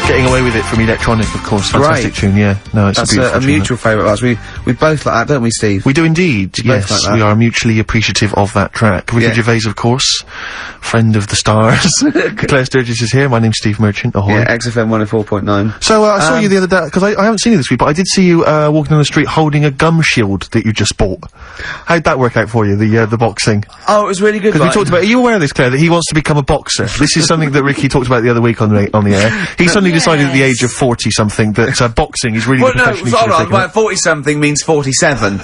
[SPEAKER 2] Getting Away With It from Electronic, of course. Fantastic tune, yeah. No, it's
[SPEAKER 1] That's
[SPEAKER 2] a beautiful
[SPEAKER 1] a
[SPEAKER 2] tune,
[SPEAKER 1] mutual favourite of ours. We both like that, don't we, Steve?
[SPEAKER 2] We do indeed, yes.
[SPEAKER 1] both like that.
[SPEAKER 2] We are mutually appreciative of that track. Ricky Gervais, of course, friend of the stars. Claire Sturgis is here. My name's Steve Merchant. Ahoy.
[SPEAKER 1] Yeah, XFM 104.9.
[SPEAKER 2] So, I saw you the other day, because I haven't seen you this week, but I did see you, walking down the street holding a gum shield that you just bought. How'd that work out for you, the boxing?
[SPEAKER 1] Oh, it was really good.
[SPEAKER 2] Because we talked about, are you aware of this, Claire, that he wants to become a boxer? This is something that Ricky talked about the other week on the air. He suddenly decided at the age of 40-something that, boxing is really
[SPEAKER 1] Well,
[SPEAKER 2] the
[SPEAKER 1] no,
[SPEAKER 2] profession he should
[SPEAKER 1] hold
[SPEAKER 2] have
[SPEAKER 1] on,
[SPEAKER 2] taken
[SPEAKER 1] right,
[SPEAKER 2] up.
[SPEAKER 1] 40-something means 47.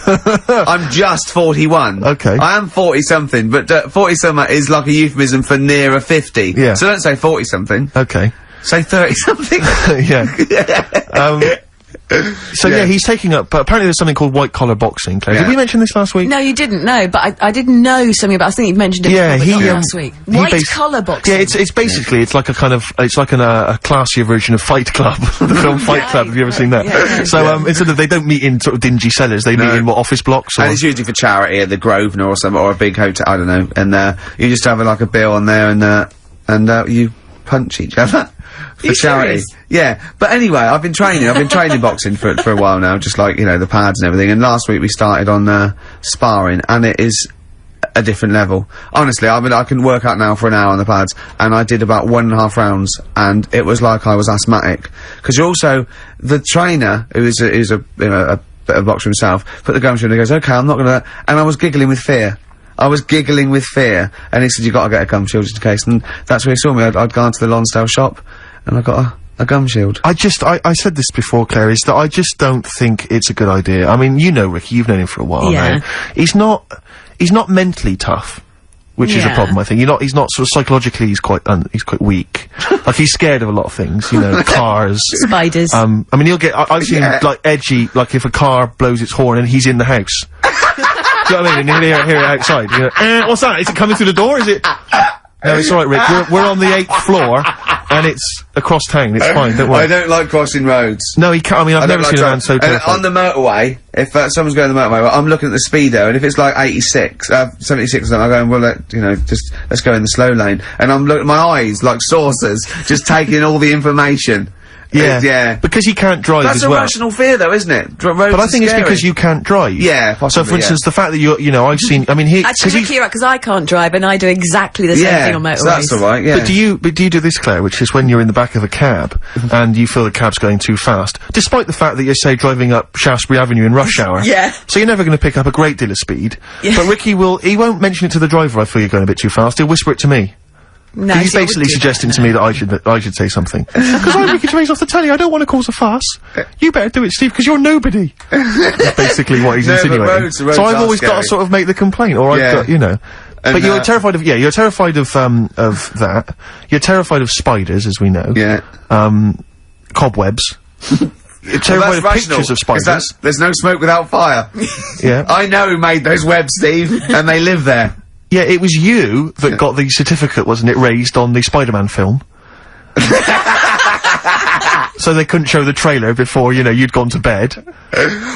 [SPEAKER 1] I'm just 41.
[SPEAKER 2] Okay.
[SPEAKER 1] I am 40-something, but 40-something is like a euphemism for nearer 50.
[SPEAKER 2] Yeah.
[SPEAKER 1] So don't say 40-something.
[SPEAKER 2] Okay.
[SPEAKER 1] Say 30-something.
[SPEAKER 2] Yeah. So yeah, he's taking up, but apparently there's something called white collar boxing, Claire. Did we mention this last week?
[SPEAKER 11] No, you didn't know, but I didn't know something about. I think you mentioned it.
[SPEAKER 2] Yeah,
[SPEAKER 11] before, but
[SPEAKER 2] he
[SPEAKER 11] not last week.
[SPEAKER 2] he
[SPEAKER 11] White collar boxing.
[SPEAKER 2] Yeah, it's basically it's like a kind of it's like a classier version of Fight Club, the film Fight Club. Have you ever seen that?
[SPEAKER 11] Yeah.
[SPEAKER 2] So instead of they don't meet in sort of dingy cellars, they meet in office blocks. Or
[SPEAKER 1] And it's usually for charity at the Grosvenor or something, or a big hotel, I don't know, and you just have like a bill on there and you punch each other. For charity.
[SPEAKER 11] serious?
[SPEAKER 1] Yeah. But anyway, I've been training boxing for a while now, just like, you know, the pads and everything, and last week we started on, sparring, and it is a different level. Honestly, I mean, I can work out now for an hour on the pads, and I did about 1.5 rounds, and it was like I was asthmatic. Because you're also, the trainer, who is a, you know, a bit of a boxer himself, put the gum shield and he goes, okay, I'm not gonna, and I was giggling with fear. And he said, you gotta get a gum shield just in case, and that's where he saw me. I'd gone to the Lonsdale shop, and I got a gum shield.
[SPEAKER 2] I said this before, Claire, is that I just don't think it's a good idea. I mean, you know Ricky, you've known him for a while
[SPEAKER 11] Yeah.
[SPEAKER 2] now. He's not mentally tough, which is a
[SPEAKER 11] Yeah.
[SPEAKER 2] problem, I think. He's not sort of psychologically, he's quite weak. Like, he's scared of a lot of things, you know, cars.
[SPEAKER 11] Spiders.
[SPEAKER 2] I mean, I've seen him, like, edgy, like, if a car blows its horn and he's in the house. Do you know what I mean? And hear it outside. You know, what's that? Is it coming through the door? Is it? No, it's alright, Rick. We're on the 8th floor, and it's across town. It's fine, don't worry.
[SPEAKER 1] I don't like crossing roads.
[SPEAKER 2] No, he can't. I mean, I've never seen a man so
[SPEAKER 1] And
[SPEAKER 2] terrified.
[SPEAKER 1] on the motorway, if someone's going the motorway, well, I'm looking at the speedo, and if it's like 86, 76 or something, I'm going, well, you know, let's go in the slow lane. And I'm looking, my eyes, like saucers, just taking in all the information.
[SPEAKER 2] Yeah.
[SPEAKER 1] Yeah.
[SPEAKER 2] Because he can't drive
[SPEAKER 1] That's
[SPEAKER 2] as
[SPEAKER 1] a
[SPEAKER 2] well.
[SPEAKER 1] rational fear, though, isn't it? Roads
[SPEAKER 2] But I
[SPEAKER 1] are
[SPEAKER 2] think it's
[SPEAKER 1] scary.
[SPEAKER 2] because you can't drive.
[SPEAKER 1] Yeah, possibly,
[SPEAKER 2] So, for instance, the fact that you know, I've seen, I mean,
[SPEAKER 11] Actually, Ricky, you're right, because I can't drive, and I do exactly the same thing on motorways.
[SPEAKER 1] so that's alright, yeah.
[SPEAKER 2] But do you do this, Claire, which is when you're in the back of a cab, and you feel the cab's going too fast, despite the fact that you're, say, driving up Shaftesbury Avenue in rush hour.
[SPEAKER 11] Yeah.
[SPEAKER 2] So you're never gonna pick up a great deal of speed.
[SPEAKER 11] Yeah.
[SPEAKER 2] But Ricky he won't mention it to the driver, I feel you're going a bit too fast, he'll whisper it to me.
[SPEAKER 11] No,
[SPEAKER 2] He's
[SPEAKER 11] see, I would
[SPEAKER 2] basically
[SPEAKER 11] do
[SPEAKER 2] suggesting to me that I should say something. Because I'm Ricky Gervais off the telly, I don't want to cause a fuss. You better do it, Steve, because you're nobody. That's basically what he's
[SPEAKER 1] No, but
[SPEAKER 2] insinuating.
[SPEAKER 1] roads
[SPEAKER 2] So I've
[SPEAKER 1] are
[SPEAKER 2] always got to
[SPEAKER 1] scary.
[SPEAKER 2] sort of make the complaint, or
[SPEAKER 1] Yeah.
[SPEAKER 2] I've got, you know.
[SPEAKER 1] And,
[SPEAKER 2] But you're terrified of, you're terrified of that. You're terrified of spiders, as we know.
[SPEAKER 1] Yeah.
[SPEAKER 2] Cobwebs. You're terrified
[SPEAKER 1] Well,
[SPEAKER 2] of
[SPEAKER 1] that's rational,
[SPEAKER 2] pictures of
[SPEAKER 1] 'cause
[SPEAKER 2] spiders.
[SPEAKER 1] there's no smoke without fire.
[SPEAKER 2] Yeah.
[SPEAKER 1] I know who made those webs, Steve, and they live there.
[SPEAKER 2] Yeah, it was you that got the certificate, wasn't it, raised on the Spider-Man film? So they couldn't show the trailer before, you know, you'd gone to bed.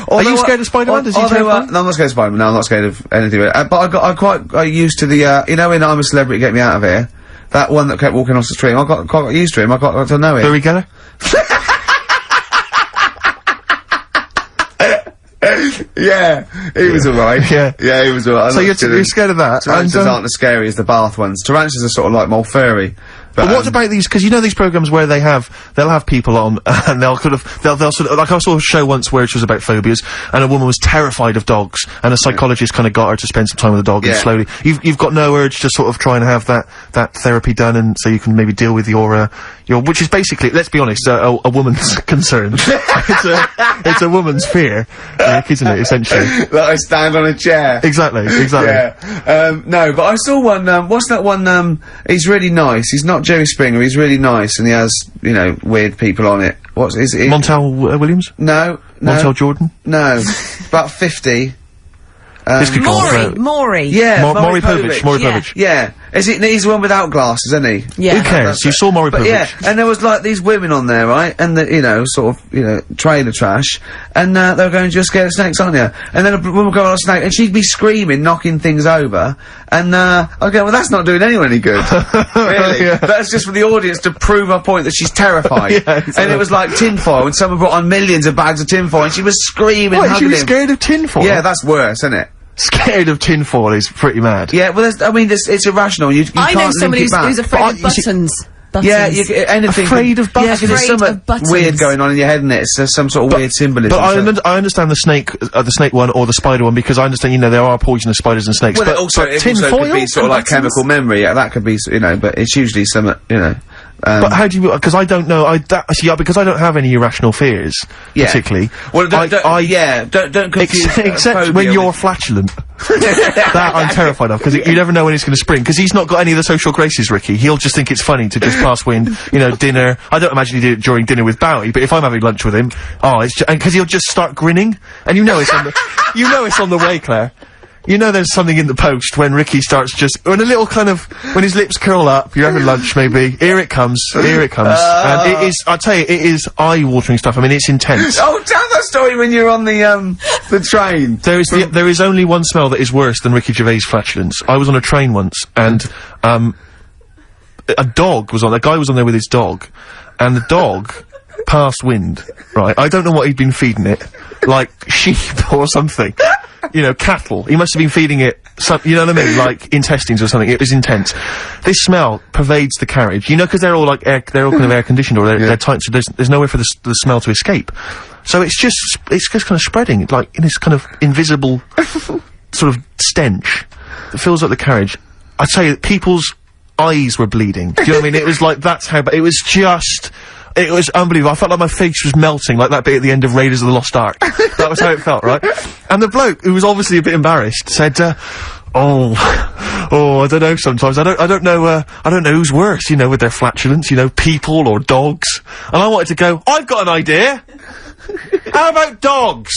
[SPEAKER 2] Are you scared of Spider-Man? Does he terrify you?
[SPEAKER 1] No, I'm not scared of Spider-Man. No, I'm not scared of anything. But I got used to the, you know, in I'm a Celebrity, Get Me Out of Here, that one that kept walking off the stream. I got used to him. I got to know him.
[SPEAKER 2] Barry Geller?
[SPEAKER 1] Yeah, he was alright.
[SPEAKER 2] Yeah.
[SPEAKER 1] Yeah, he was alright.
[SPEAKER 2] So you're scared of that?
[SPEAKER 1] Tarantulas
[SPEAKER 2] And,
[SPEAKER 1] aren't as scary as the bath ones. Tarantulas are sort of like more furry.
[SPEAKER 2] But what about these, because you know these programs where they'll have people on, and they'll sort of, like I saw a show once where it was about phobias, and a woman was terrified of dogs, and a psychologist kind of got her to spend some time with the dog, and slowly, you've got no urge to sort of try and have that therapy done, and so you can maybe deal with your, which is basically, let's be honest, a woman's concern. It's a woman's fear, isn't it, essentially?
[SPEAKER 1] That I stand on a chair.
[SPEAKER 2] Exactly.
[SPEAKER 1] Yeah. No, but I saw one, what's that one, he's really nice, he's not Jerry Springer, he's really nice, and he has, you know, weird people on it. Is it?
[SPEAKER 2] Montel Williams?
[SPEAKER 1] No.
[SPEAKER 2] Montel Jordan?
[SPEAKER 1] No. About 50.
[SPEAKER 11] Maury.
[SPEAKER 1] Yeah,
[SPEAKER 2] Maury Povich.
[SPEAKER 1] Yeah. He's the one without glasses, isn't he?
[SPEAKER 11] Yeah.
[SPEAKER 2] Who cares? You saw Maury Povich.
[SPEAKER 1] Yeah, and there was like these women on there, right? And the, you know, sort of, you know, trailer trash. And, they were going, "You're scared of snakes, aren't you?" And then a woman would go on a snake, and she'd be screaming, knocking things over. And, I'd go, "Well, that's not doing anyone any good." Really?
[SPEAKER 2] Yeah.
[SPEAKER 1] That's just for the audience to prove her point that she's terrified.
[SPEAKER 2] Yeah, exactly.
[SPEAKER 1] And it was like tinfoil, and someone brought on millions of bags of tinfoil, and she was screaming,
[SPEAKER 2] What,
[SPEAKER 1] hugging
[SPEAKER 2] she was
[SPEAKER 1] him.
[SPEAKER 2] scared of tinfoil?
[SPEAKER 1] Yeah, that's worse, isn't it?
[SPEAKER 2] Scared of tinfoil is pretty mad.
[SPEAKER 1] Yeah, well, it's irrational. You
[SPEAKER 11] I
[SPEAKER 1] can't
[SPEAKER 11] know somebody
[SPEAKER 1] link it back.
[SPEAKER 11] who's afraid of buttons.
[SPEAKER 1] Yeah, anything.
[SPEAKER 2] Afraid of buttons?
[SPEAKER 1] Yeah, 'cause there's
[SPEAKER 11] Afraid
[SPEAKER 1] something
[SPEAKER 11] of buttons.
[SPEAKER 1] weird going on in your head, and it's some sort of weird symbolism.
[SPEAKER 2] But I understand the snake one or the spider one, because I understand, you know, there are poisonous spiders and snakes.
[SPEAKER 1] Well,
[SPEAKER 2] but
[SPEAKER 1] it also
[SPEAKER 2] tinfoil
[SPEAKER 1] could be sort of like chemical memory. Yeah, that could be, you know, but it's usually some, you know.
[SPEAKER 2] But how do you? Because I don't know. Because I don't have any irrational fears, particularly.
[SPEAKER 1] Well, don't confuse.
[SPEAKER 2] Except when you're flatulent. That I'm terrified of, because you never know when he's going to spring. Because he's not got any of the social graces, Ricky. He'll just think it's funny to just pass wind. You know, dinner. I don't imagine he did it during dinner with Bowie, but if I'm having lunch with him, because he'll just start grinning, and you know it's on the way, Claire. You know there's something in the post when Ricky starts when a little kind of, when his lips curl up, you're having lunch maybe, here it comes. And it is, I tell you, it is eye-watering stuff. I mean, it's intense.
[SPEAKER 1] Oh, tell that story when you're on the train.
[SPEAKER 2] There is only one smell that is worse than Ricky Gervais' flatulence. I was on a train once, and, a guy was on there with his dog, and the dog passed wind, right? I don't know what he'd been feeding it, like sheep or something. You know, cattle. He must have been feeding it you know what I mean? Like intestines or something. It was intense. This smell pervades the carriage. You know, because they're all like they're all kind of air conditioned, or they're tight, so there's nowhere for the smell to escape. So it's just kind of spreading, like in this kind of invisible sort of stench that fills up the carriage. I'd say that people's eyes were bleeding. Do you know what I mean? It was like, that's how, but it was just, it was unbelievable. I felt like my face was melting, like that bit at the end of Raiders of the Lost Ark. That was how it felt, right? And the bloke, who was obviously a bit embarrassed, said, oh, I don't know sometimes. I don't know who's worse, you know, with their flatulence, you know, people or dogs. And I wanted to go, I've got an idea! How about dogs?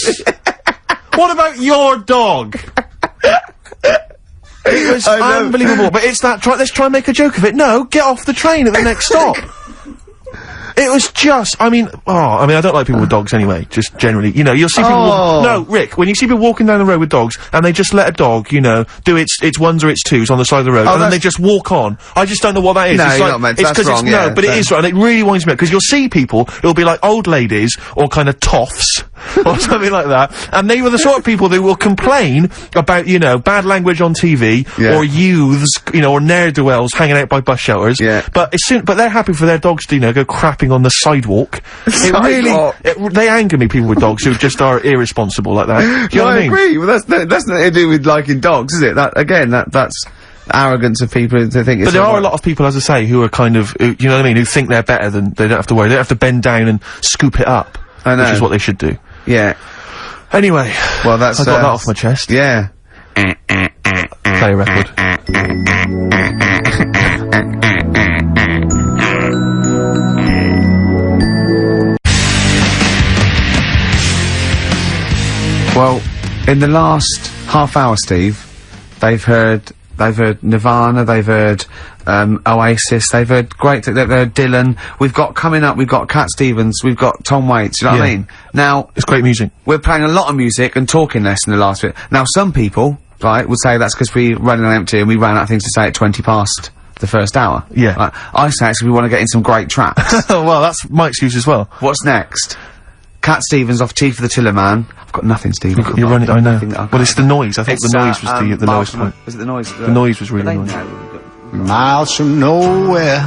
[SPEAKER 2] What about your dog? It was unbelievable, but it's that, let's try and make a joke of it. No, get off the train at the next stop. It was just, I mean, I don't like people with dogs anyway, just generally. You know, you'll see people no, Rick, when you see people walking down the road with dogs, and they just let a dog, you know, do its ones or its twos on the side of the road, and then they just walk on. I just don't know what that is.
[SPEAKER 1] No,
[SPEAKER 2] it's
[SPEAKER 1] you're
[SPEAKER 2] like,
[SPEAKER 1] not meant to,
[SPEAKER 2] it's
[SPEAKER 1] that's wrong,
[SPEAKER 2] it's, no, but it is right, and it really winds me up, because you'll see people, it'll be like old ladies, or kind of toffs, or something like that, and they were the sort of people that will complain about, you know, bad language on TV, or youths, you know, or ne'er-do-wells hanging out by bus shelters, but they're happy for their dogs to, you know, go crapping on the sidewalk. It really, they anger me, people with dogs who just are irresponsible like that. Do you know what I mean?
[SPEAKER 1] agree. Well, that's nothing to do with liking dogs, is it? That's arrogance of people to think it's.
[SPEAKER 2] But there are a lot of people, as I say, who are kind of, you know what I mean, who think they're better than, they don't have to worry. They don't have to bend down and scoop it up. I know. Which is what they should do.
[SPEAKER 1] Yeah.
[SPEAKER 2] Anyway.
[SPEAKER 1] Well, that's,
[SPEAKER 2] I got that off my chest.
[SPEAKER 1] Yeah.
[SPEAKER 2] Play a record.
[SPEAKER 1] Well, in the last half hour, Steve, they've heard Nirvana, they've heard Oasis, they've heard they've heard Dylan. We've got Cat Stevens, we've got Tom Waits. You know what I mean? Now
[SPEAKER 2] it's great music.
[SPEAKER 1] We're playing a lot of music and talking less in the last bit. Now some people, right, would say that's because we running on empty and we ran out of things to say at 20 past the first hour.
[SPEAKER 2] Yeah.
[SPEAKER 1] Right? I say it's 'cause we want to get in some great tracks.
[SPEAKER 2] Well, that's my excuse as well.
[SPEAKER 1] What's next? Cat Stevens off Chief of the Tiller Man. I've got nothing, Steve.
[SPEAKER 2] You're running, I know. Well, it's the noise. I think the noise was the lowest point.
[SPEAKER 1] Was it the noise?
[SPEAKER 2] The noise was really annoying.
[SPEAKER 12] Miles from nowhere,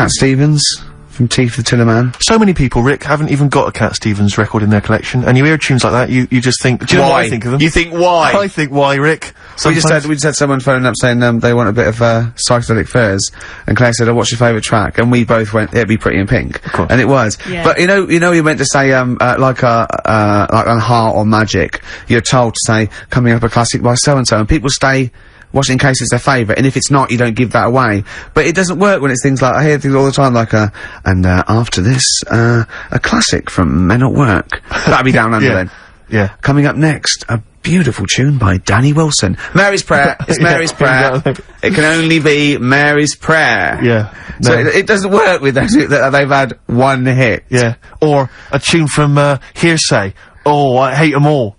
[SPEAKER 1] Cat Stevens from Teeth of the Tillerman.
[SPEAKER 2] So many people, Rick, haven't even got a Cat Stevens record in their collection, and you hear tunes like that, you just think, do you know what I think of them?
[SPEAKER 1] You think why?
[SPEAKER 2] I think why, Rick?
[SPEAKER 1] We just had someone phoning up saying, they want a bit of, psychedelic furs, and Claire said, oh, what's your favourite track? And we both went, it'd be Pretty in Pink. And it was. Yeah. But, you know, you meant to say, like on Heart or Magic, you're told to say, coming up a classic by so-and-so, and people stay watch it in case it's their favourite, and if it's not, you don't give that away. But it doesn't work when it's things like, I hear things all the time like, after this, a classic from Men at Work. That'd be Down Under then.
[SPEAKER 2] Yeah.
[SPEAKER 1] Coming up next, a beautiful tune by Danny Wilson. Mary's Prayer. It's Mary's Prayer. It can only be Mary's Prayer.
[SPEAKER 2] Yeah. No.
[SPEAKER 1] So it doesn't work with those that they've had one hit.
[SPEAKER 2] Yeah. Or a tune from, Hearsay. Oh, I hate them all.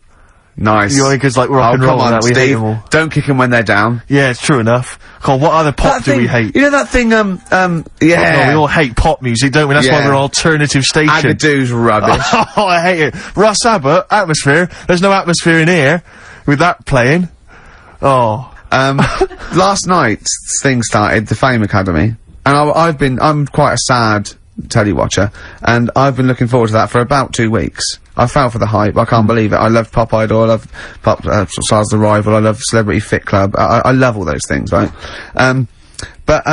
[SPEAKER 1] Nice.
[SPEAKER 2] You know, because like rock and roll
[SPEAKER 1] come on,
[SPEAKER 2] and that, we hate
[SPEAKER 1] Steve.
[SPEAKER 2] them all.
[SPEAKER 1] Don't kick them when they're down.
[SPEAKER 2] Yeah, it's true enough. God, what other pop do we hate?
[SPEAKER 1] You know that thing, yeah.
[SPEAKER 2] No, we all hate pop music, don't we? That's why we're an alternative station.
[SPEAKER 1] Agadoo's rubbish.
[SPEAKER 2] Oh, I hate it. Russ Abbott, Atmosphere. There's no atmosphere in here with that playing. Oh.
[SPEAKER 1] Last night's thing started, the Fame Academy, and I'm quite a sad telly watcher, and I've been looking forward to that for about 2 weeks. I fell for the hype. I can't believe it. I love Pop Idol. I love Stars the Rival. I love Celebrity Fit Club. I love all those things, right? But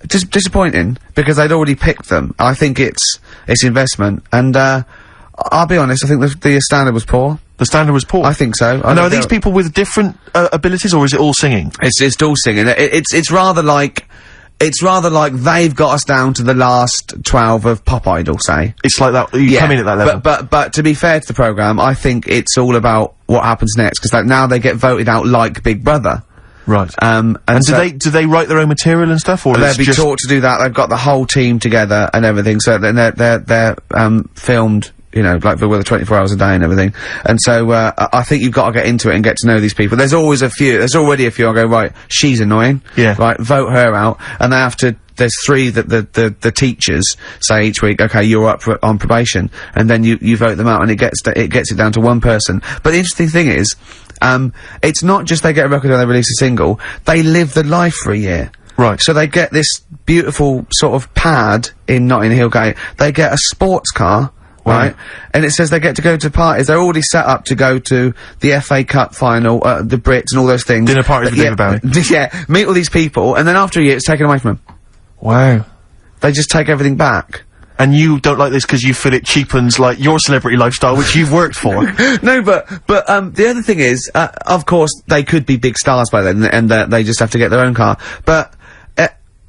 [SPEAKER 1] just disappointing because they'd already picked them. I think it's investment, and I'll be honest. I think the standard was poor.
[SPEAKER 2] The standard was poor.
[SPEAKER 1] I think so.
[SPEAKER 2] And are these people with different abilities, or is it all singing?
[SPEAKER 1] It's all singing. It's rather like. It's rather like they've got us down to the last 12 of Pop Idol, say.
[SPEAKER 2] It's like that, you come in at that level.
[SPEAKER 1] But to be fair to the programme, I think it's all about what happens next, because now they get voted out like Big Brother.
[SPEAKER 2] Right.
[SPEAKER 1] And
[SPEAKER 2] do they write their own material and stuff, or
[SPEAKER 1] they'll be taught to do that? They've got the whole team together and everything, so then they're filmed, you know, like for 24 hours a day and everything. And so, I think you've got to get into it and get to know these people. There's always a few, there's already a few I go, right, she's annoying.
[SPEAKER 2] Yeah.
[SPEAKER 1] Right, vote her out. And they have to, there's 3 that the teachers say each week, okay, you're up on probation. And then you vote them out, and it gets it down to 1 person. But the interesting thing is, it's not just they get a record or they release a single, they live the life for a year.
[SPEAKER 2] Right.
[SPEAKER 1] So they get this beautiful sort of pad in Notting Hill Gate, they get a sports car, right? And it says they get to go to parties. They're already set up to go to the FA Cup final, the Brits and all those things.
[SPEAKER 2] Dinner parties with David Bowie.
[SPEAKER 1] Yeah, meet all these people, and then after a year it's taken away from them.
[SPEAKER 2] Wow.
[SPEAKER 1] They just take everything back.
[SPEAKER 2] And you don't like this because you feel it cheapens, like, your celebrity lifestyle, which you've worked for.
[SPEAKER 1] No, but the other thing is, of course, they could be big stars by then, and they just have to get their own car. But,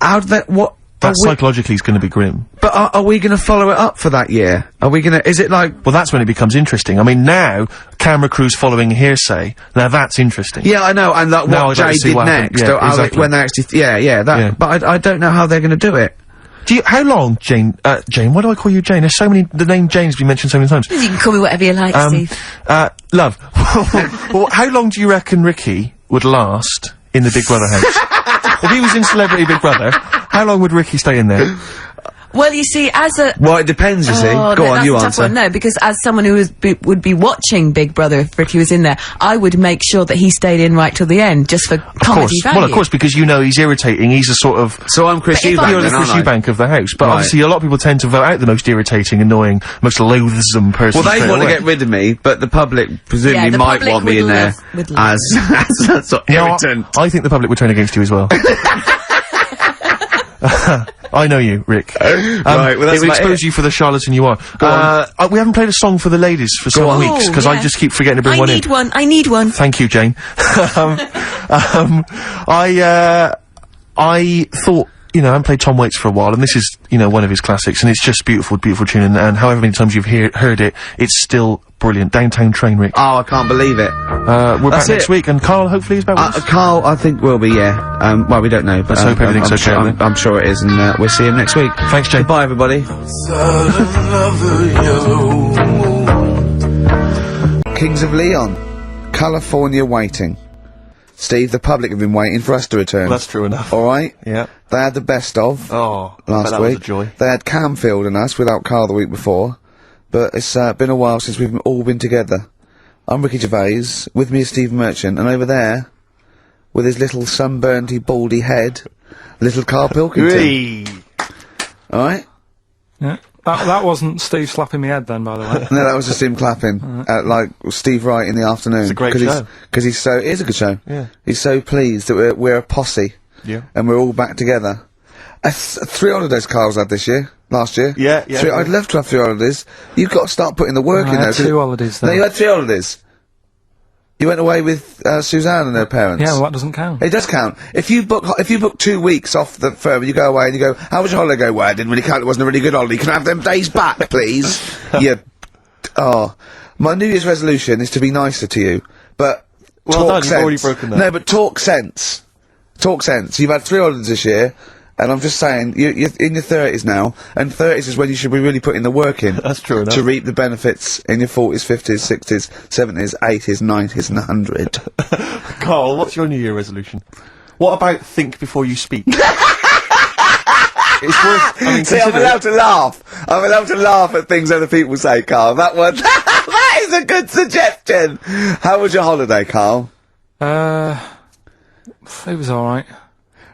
[SPEAKER 1] how do they, what...
[SPEAKER 2] That psychologically is gonna be grim.
[SPEAKER 1] But are we gonna follow it up for that year? Are we gonna, is it like...
[SPEAKER 2] Well, that's when it becomes interesting. I mean, now, camera crews following Hearsay, now that's interesting.
[SPEAKER 1] Yeah, I know, and that what Jay did next,
[SPEAKER 2] exactly.
[SPEAKER 1] when they actually, but I don't know how they're gonna do it.
[SPEAKER 2] How long, Jane, why do I call you Jane? There's so many, the name Jane's been mentioned so many times.
[SPEAKER 11] You can call me whatever you like, Steve.
[SPEAKER 2] Love. Well, how long do you reckon Ricky would last in the Big Brother house? If he was in Celebrity Big Brother, how long would Ricky stay in there?
[SPEAKER 11] Well, you see, as a...
[SPEAKER 1] Well, it depends, you see. Go on,
[SPEAKER 11] that's
[SPEAKER 1] you
[SPEAKER 11] a tough
[SPEAKER 1] answer.
[SPEAKER 11] one. No, because as someone who would be watching Big Brother if Ricky was in there, I would make sure that he stayed in right till the end, just for comedy value.
[SPEAKER 2] Well, of course, because you know he's irritating, he's a sort of...
[SPEAKER 1] So I'm Chris Eubank,
[SPEAKER 2] You're the Chris Eubank of the house, but obviously a lot of people tend to vote out the most irritating, annoying, most loathsome person.
[SPEAKER 1] Well, they want to get rid of me, but the public presumably might want me in there as a sort of irritant.
[SPEAKER 2] I think the public would turn against you as well. I know you, Rick.
[SPEAKER 1] Right, well, that's
[SPEAKER 2] it would expose you for the charlatan you are. We haven't played a song for the ladies for some weeks, because I just keep forgetting to bring one in.
[SPEAKER 11] I need one.
[SPEAKER 2] Thank you, Jane. I thought, you know, I haven't played Tom Waits for a while, and this is, you know, one of his classics, and it's just beautiful, beautiful tune, and however many times you've heard it, it's still brilliant. Downtown Train, Rick.
[SPEAKER 1] Oh, I can't believe it.
[SPEAKER 2] We're back next week, and Karl hopefully is back with us.
[SPEAKER 1] Karl, I think will be, yeah. Well, we don't know, but
[SPEAKER 2] let's hope everything's okay.
[SPEAKER 1] I'm sure it is, and we'll see him next week.
[SPEAKER 2] Thanks, Jane.
[SPEAKER 1] Goodbye, everybody. Kings of Leon, California Waiting. Steve, the public have been waiting for us to return.
[SPEAKER 2] Well, that's true enough.
[SPEAKER 1] Alright?
[SPEAKER 2] Yeah.
[SPEAKER 1] They had the best of
[SPEAKER 2] last
[SPEAKER 1] week.
[SPEAKER 2] Was a joy.
[SPEAKER 1] They had Camfield and us without Karl the week before. But it's been a while since we've all been together. I'm Ricky Gervais, with me is Steve Merchant, and over there, with his little sunburnedy, baldy head, little Karl Pilkington.
[SPEAKER 9] Alright?
[SPEAKER 3] Yeah. That wasn't Steve slapping me head then, by the way.
[SPEAKER 9] No, that was just him clapping, like Steve Wright in the afternoon.
[SPEAKER 2] It's a great show.
[SPEAKER 9] Because he's so, it is a good show.
[SPEAKER 2] Yeah.
[SPEAKER 9] He's so pleased that we're a posse.
[SPEAKER 2] Yeah.
[SPEAKER 9] And we're all back together. 3 holidays Carl's had this year, last year.
[SPEAKER 2] Yeah.
[SPEAKER 9] I'd love to have 3 holidays. You've got to start putting the work in
[SPEAKER 3] I
[SPEAKER 9] there.
[SPEAKER 3] had 2 holidays then.
[SPEAKER 9] No, you had 3 holidays. You went away with, Suzanne and her parents.
[SPEAKER 3] Yeah, well that doesn't count.
[SPEAKER 9] It does count. If you book 2 weeks off the firm, you go away and you go, how was your holiday? Go, well, I didn't really count, it wasn't a really good holiday. Can I have them days back, please? My New Year's resolution is to be nicer to you, but
[SPEAKER 2] Well done,
[SPEAKER 9] talk
[SPEAKER 2] you've already
[SPEAKER 9] sense.
[SPEAKER 2] broken that.
[SPEAKER 9] No, but talk sense. Talk sense. You've had 3 holidays this year, and I'm just saying, you're in your 30s now, and 30s is when you should be really putting the work in.
[SPEAKER 2] That's true enough.
[SPEAKER 9] To reap the benefits in your 40s, 50s, 60s, 70s, 80s, 90s, and 100.
[SPEAKER 2] Carl, what's your New Year resolution? What about think before you speak? It's worth, I mean,
[SPEAKER 9] See, I'm allowed to laugh. I'm allowed to laugh at things other people say, Carl. That one, that is a good suggestion. How was your holiday, Carl?
[SPEAKER 3] It was alright.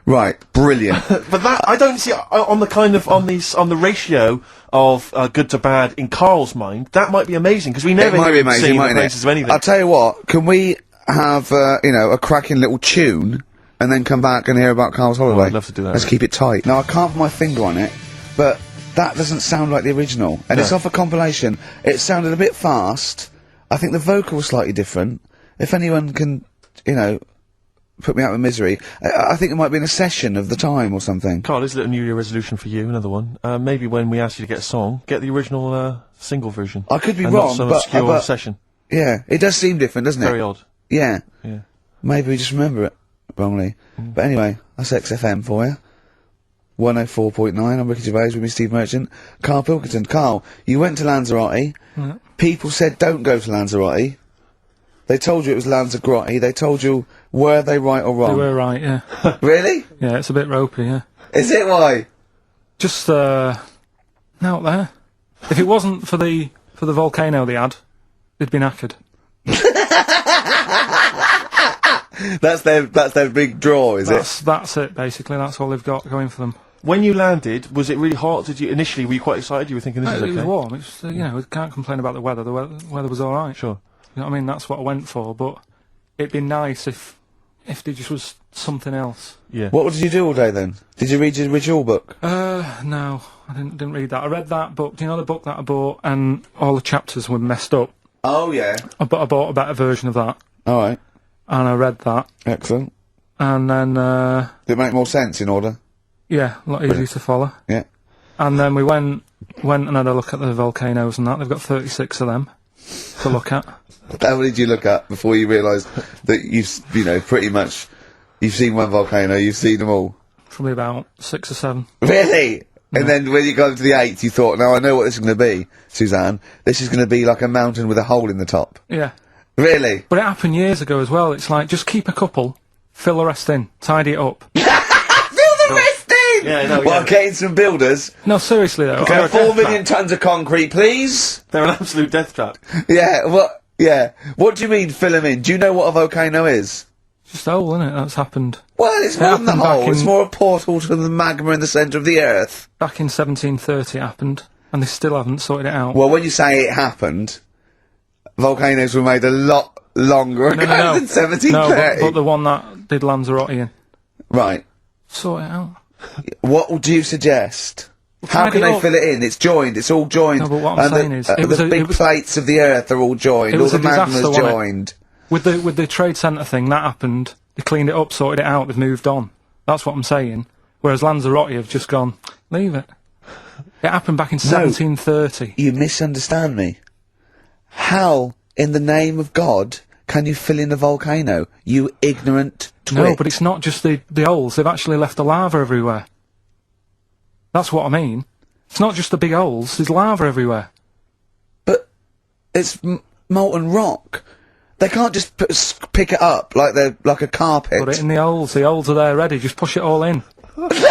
[SPEAKER 9] Right, brilliant.
[SPEAKER 2] But that, I don't see, on the ratio of, good to bad in Carl's mind, that might be amazing, because we never
[SPEAKER 9] It might be
[SPEAKER 2] hear him
[SPEAKER 9] amazing,
[SPEAKER 2] sing the
[SPEAKER 9] mightn't
[SPEAKER 2] praises
[SPEAKER 9] it?
[SPEAKER 2] of anything.
[SPEAKER 9] I'll tell you what, can we have, a cracking little tune, and then come back and hear about Carl's holiday?
[SPEAKER 2] I'd love to do that.
[SPEAKER 9] Let's keep it tight. Now, I can't put my finger on it, but that doesn't sound like the original. And it's off a compilation. It sounded a bit fast. I think the vocal was slightly different. If anyone can, put me out of misery, I think it might be in a session of the time or something.
[SPEAKER 2] Carl, here's a little New Year resolution for you, another one. Maybe when we ask you to get a song, get the original, single version.
[SPEAKER 9] I could be
[SPEAKER 2] and
[SPEAKER 9] wrong,
[SPEAKER 2] not some
[SPEAKER 9] but-
[SPEAKER 2] obscure
[SPEAKER 9] but-
[SPEAKER 2] session.
[SPEAKER 9] Yeah, it does seem different, doesn't it?
[SPEAKER 2] Very odd.
[SPEAKER 9] Yeah.
[SPEAKER 2] Yeah.
[SPEAKER 9] Maybe we just remember it wrongly. But anyway, that's XFM for you. 104.9, I'm Ricky Gervais with me, Steve Merchant. Carl Pilkington. Carl, you went to Lanzarote. People said don't go to Lanzarote. They told you it was Lanzarote. They told you, were they right or wrong?
[SPEAKER 3] They were right, yeah.
[SPEAKER 9] Really?
[SPEAKER 3] Yeah, it's a bit ropey, yeah.
[SPEAKER 9] Is it? Why?
[SPEAKER 3] Just, out there. If it wasn't for the volcano they had, they'd be knackered.
[SPEAKER 9] That's their big draw, is it?
[SPEAKER 3] That's it, basically. That's all they've got going for them.
[SPEAKER 2] When you landed, was it really hot? Were you quite excited? You were thinking this is okay?
[SPEAKER 3] It was warm. It's, we can't complain about the weather. The weather was alright.
[SPEAKER 2] Sure.
[SPEAKER 3] You know what I mean? That's what I went for, but it'd be nice if there just was something else.
[SPEAKER 2] Yeah.
[SPEAKER 9] What did you do all day then? Did you read your ritual book?
[SPEAKER 3] No, I didn't read that. I read that book. Do you know the book that I bought and all the chapters were messed up?
[SPEAKER 9] Oh, yeah.
[SPEAKER 3] I bought a better version of that.
[SPEAKER 9] Alright.
[SPEAKER 3] And I read that.
[SPEAKER 9] Excellent.
[SPEAKER 3] And then,
[SPEAKER 9] Did it make more sense in order?
[SPEAKER 3] yeah, a lot easier to follow.
[SPEAKER 9] Yeah.
[SPEAKER 3] And then we went and had a look at the volcanoes and that. They've got 36 of them to look at.
[SPEAKER 9] How many did you look at before you realised that pretty much, you've seen one volcano, you've seen them all?
[SPEAKER 3] Probably about 6 or 7.
[SPEAKER 9] Really? And then when you got to the 8th, you thought, now I know what this is going to be, Suzanne. This is going to be like a mountain with a hole in the top.
[SPEAKER 3] Yeah.
[SPEAKER 9] Really?
[SPEAKER 3] But it happened years ago as well. It's like, just keep a couple, fill the rest in, tidy it up.
[SPEAKER 9] Fill the rest in!
[SPEAKER 2] Yeah, no,
[SPEAKER 9] Well, getting some builders.
[SPEAKER 3] No, seriously though.
[SPEAKER 9] Okay, 4 million tons of concrete, please.
[SPEAKER 2] They're an absolute death trap.
[SPEAKER 9] Yeah, what do you mean fill them in? Do you know what a volcano is?
[SPEAKER 3] Just a hole, isn't it? That's happened.
[SPEAKER 9] Well, it's more than the
[SPEAKER 3] happened back
[SPEAKER 9] hole. It's
[SPEAKER 3] in-
[SPEAKER 9] more a portal to the magma in the centre of the earth.
[SPEAKER 3] Back in 1730 it happened, and they still haven't sorted it out.
[SPEAKER 9] Well, when you say it happened, volcanoes were made a lot longer ago than 1730.
[SPEAKER 3] No, but the one that did Lanzarote in.
[SPEAKER 9] Right.
[SPEAKER 3] Sort it out.
[SPEAKER 9] What would you suggest? How
[SPEAKER 3] tidy
[SPEAKER 9] can
[SPEAKER 3] it
[SPEAKER 9] they
[SPEAKER 3] up.
[SPEAKER 9] fill it in? It's joined. It's all joined.
[SPEAKER 3] No, but what I'm
[SPEAKER 9] And
[SPEAKER 3] saying is,
[SPEAKER 9] the big plates of the earth are all joined.
[SPEAKER 3] it
[SPEAKER 9] All
[SPEAKER 3] was
[SPEAKER 9] the
[SPEAKER 3] a disaster,
[SPEAKER 9] magma's
[SPEAKER 3] wasn't it?
[SPEAKER 9] joined.
[SPEAKER 3] With the trade centre thing, that happened. They cleaned it up, sorted it out, they've moved on. That's what I'm saying. Whereas Lanzarote have just gone, leave it. It happened back in 1730.
[SPEAKER 9] You misunderstand me. How, in the name of God, can you fill in a volcano? You ignorant twit.
[SPEAKER 3] No, but it's not just the holes. They've actually left the lava everywhere. That's what I mean. It's not just the big holes. There's lava everywhere.
[SPEAKER 9] But it's molten rock. They can't just pick it up like they're like a carpet.
[SPEAKER 3] Put it in the holes. The holes are there ready. Just push it all in. That's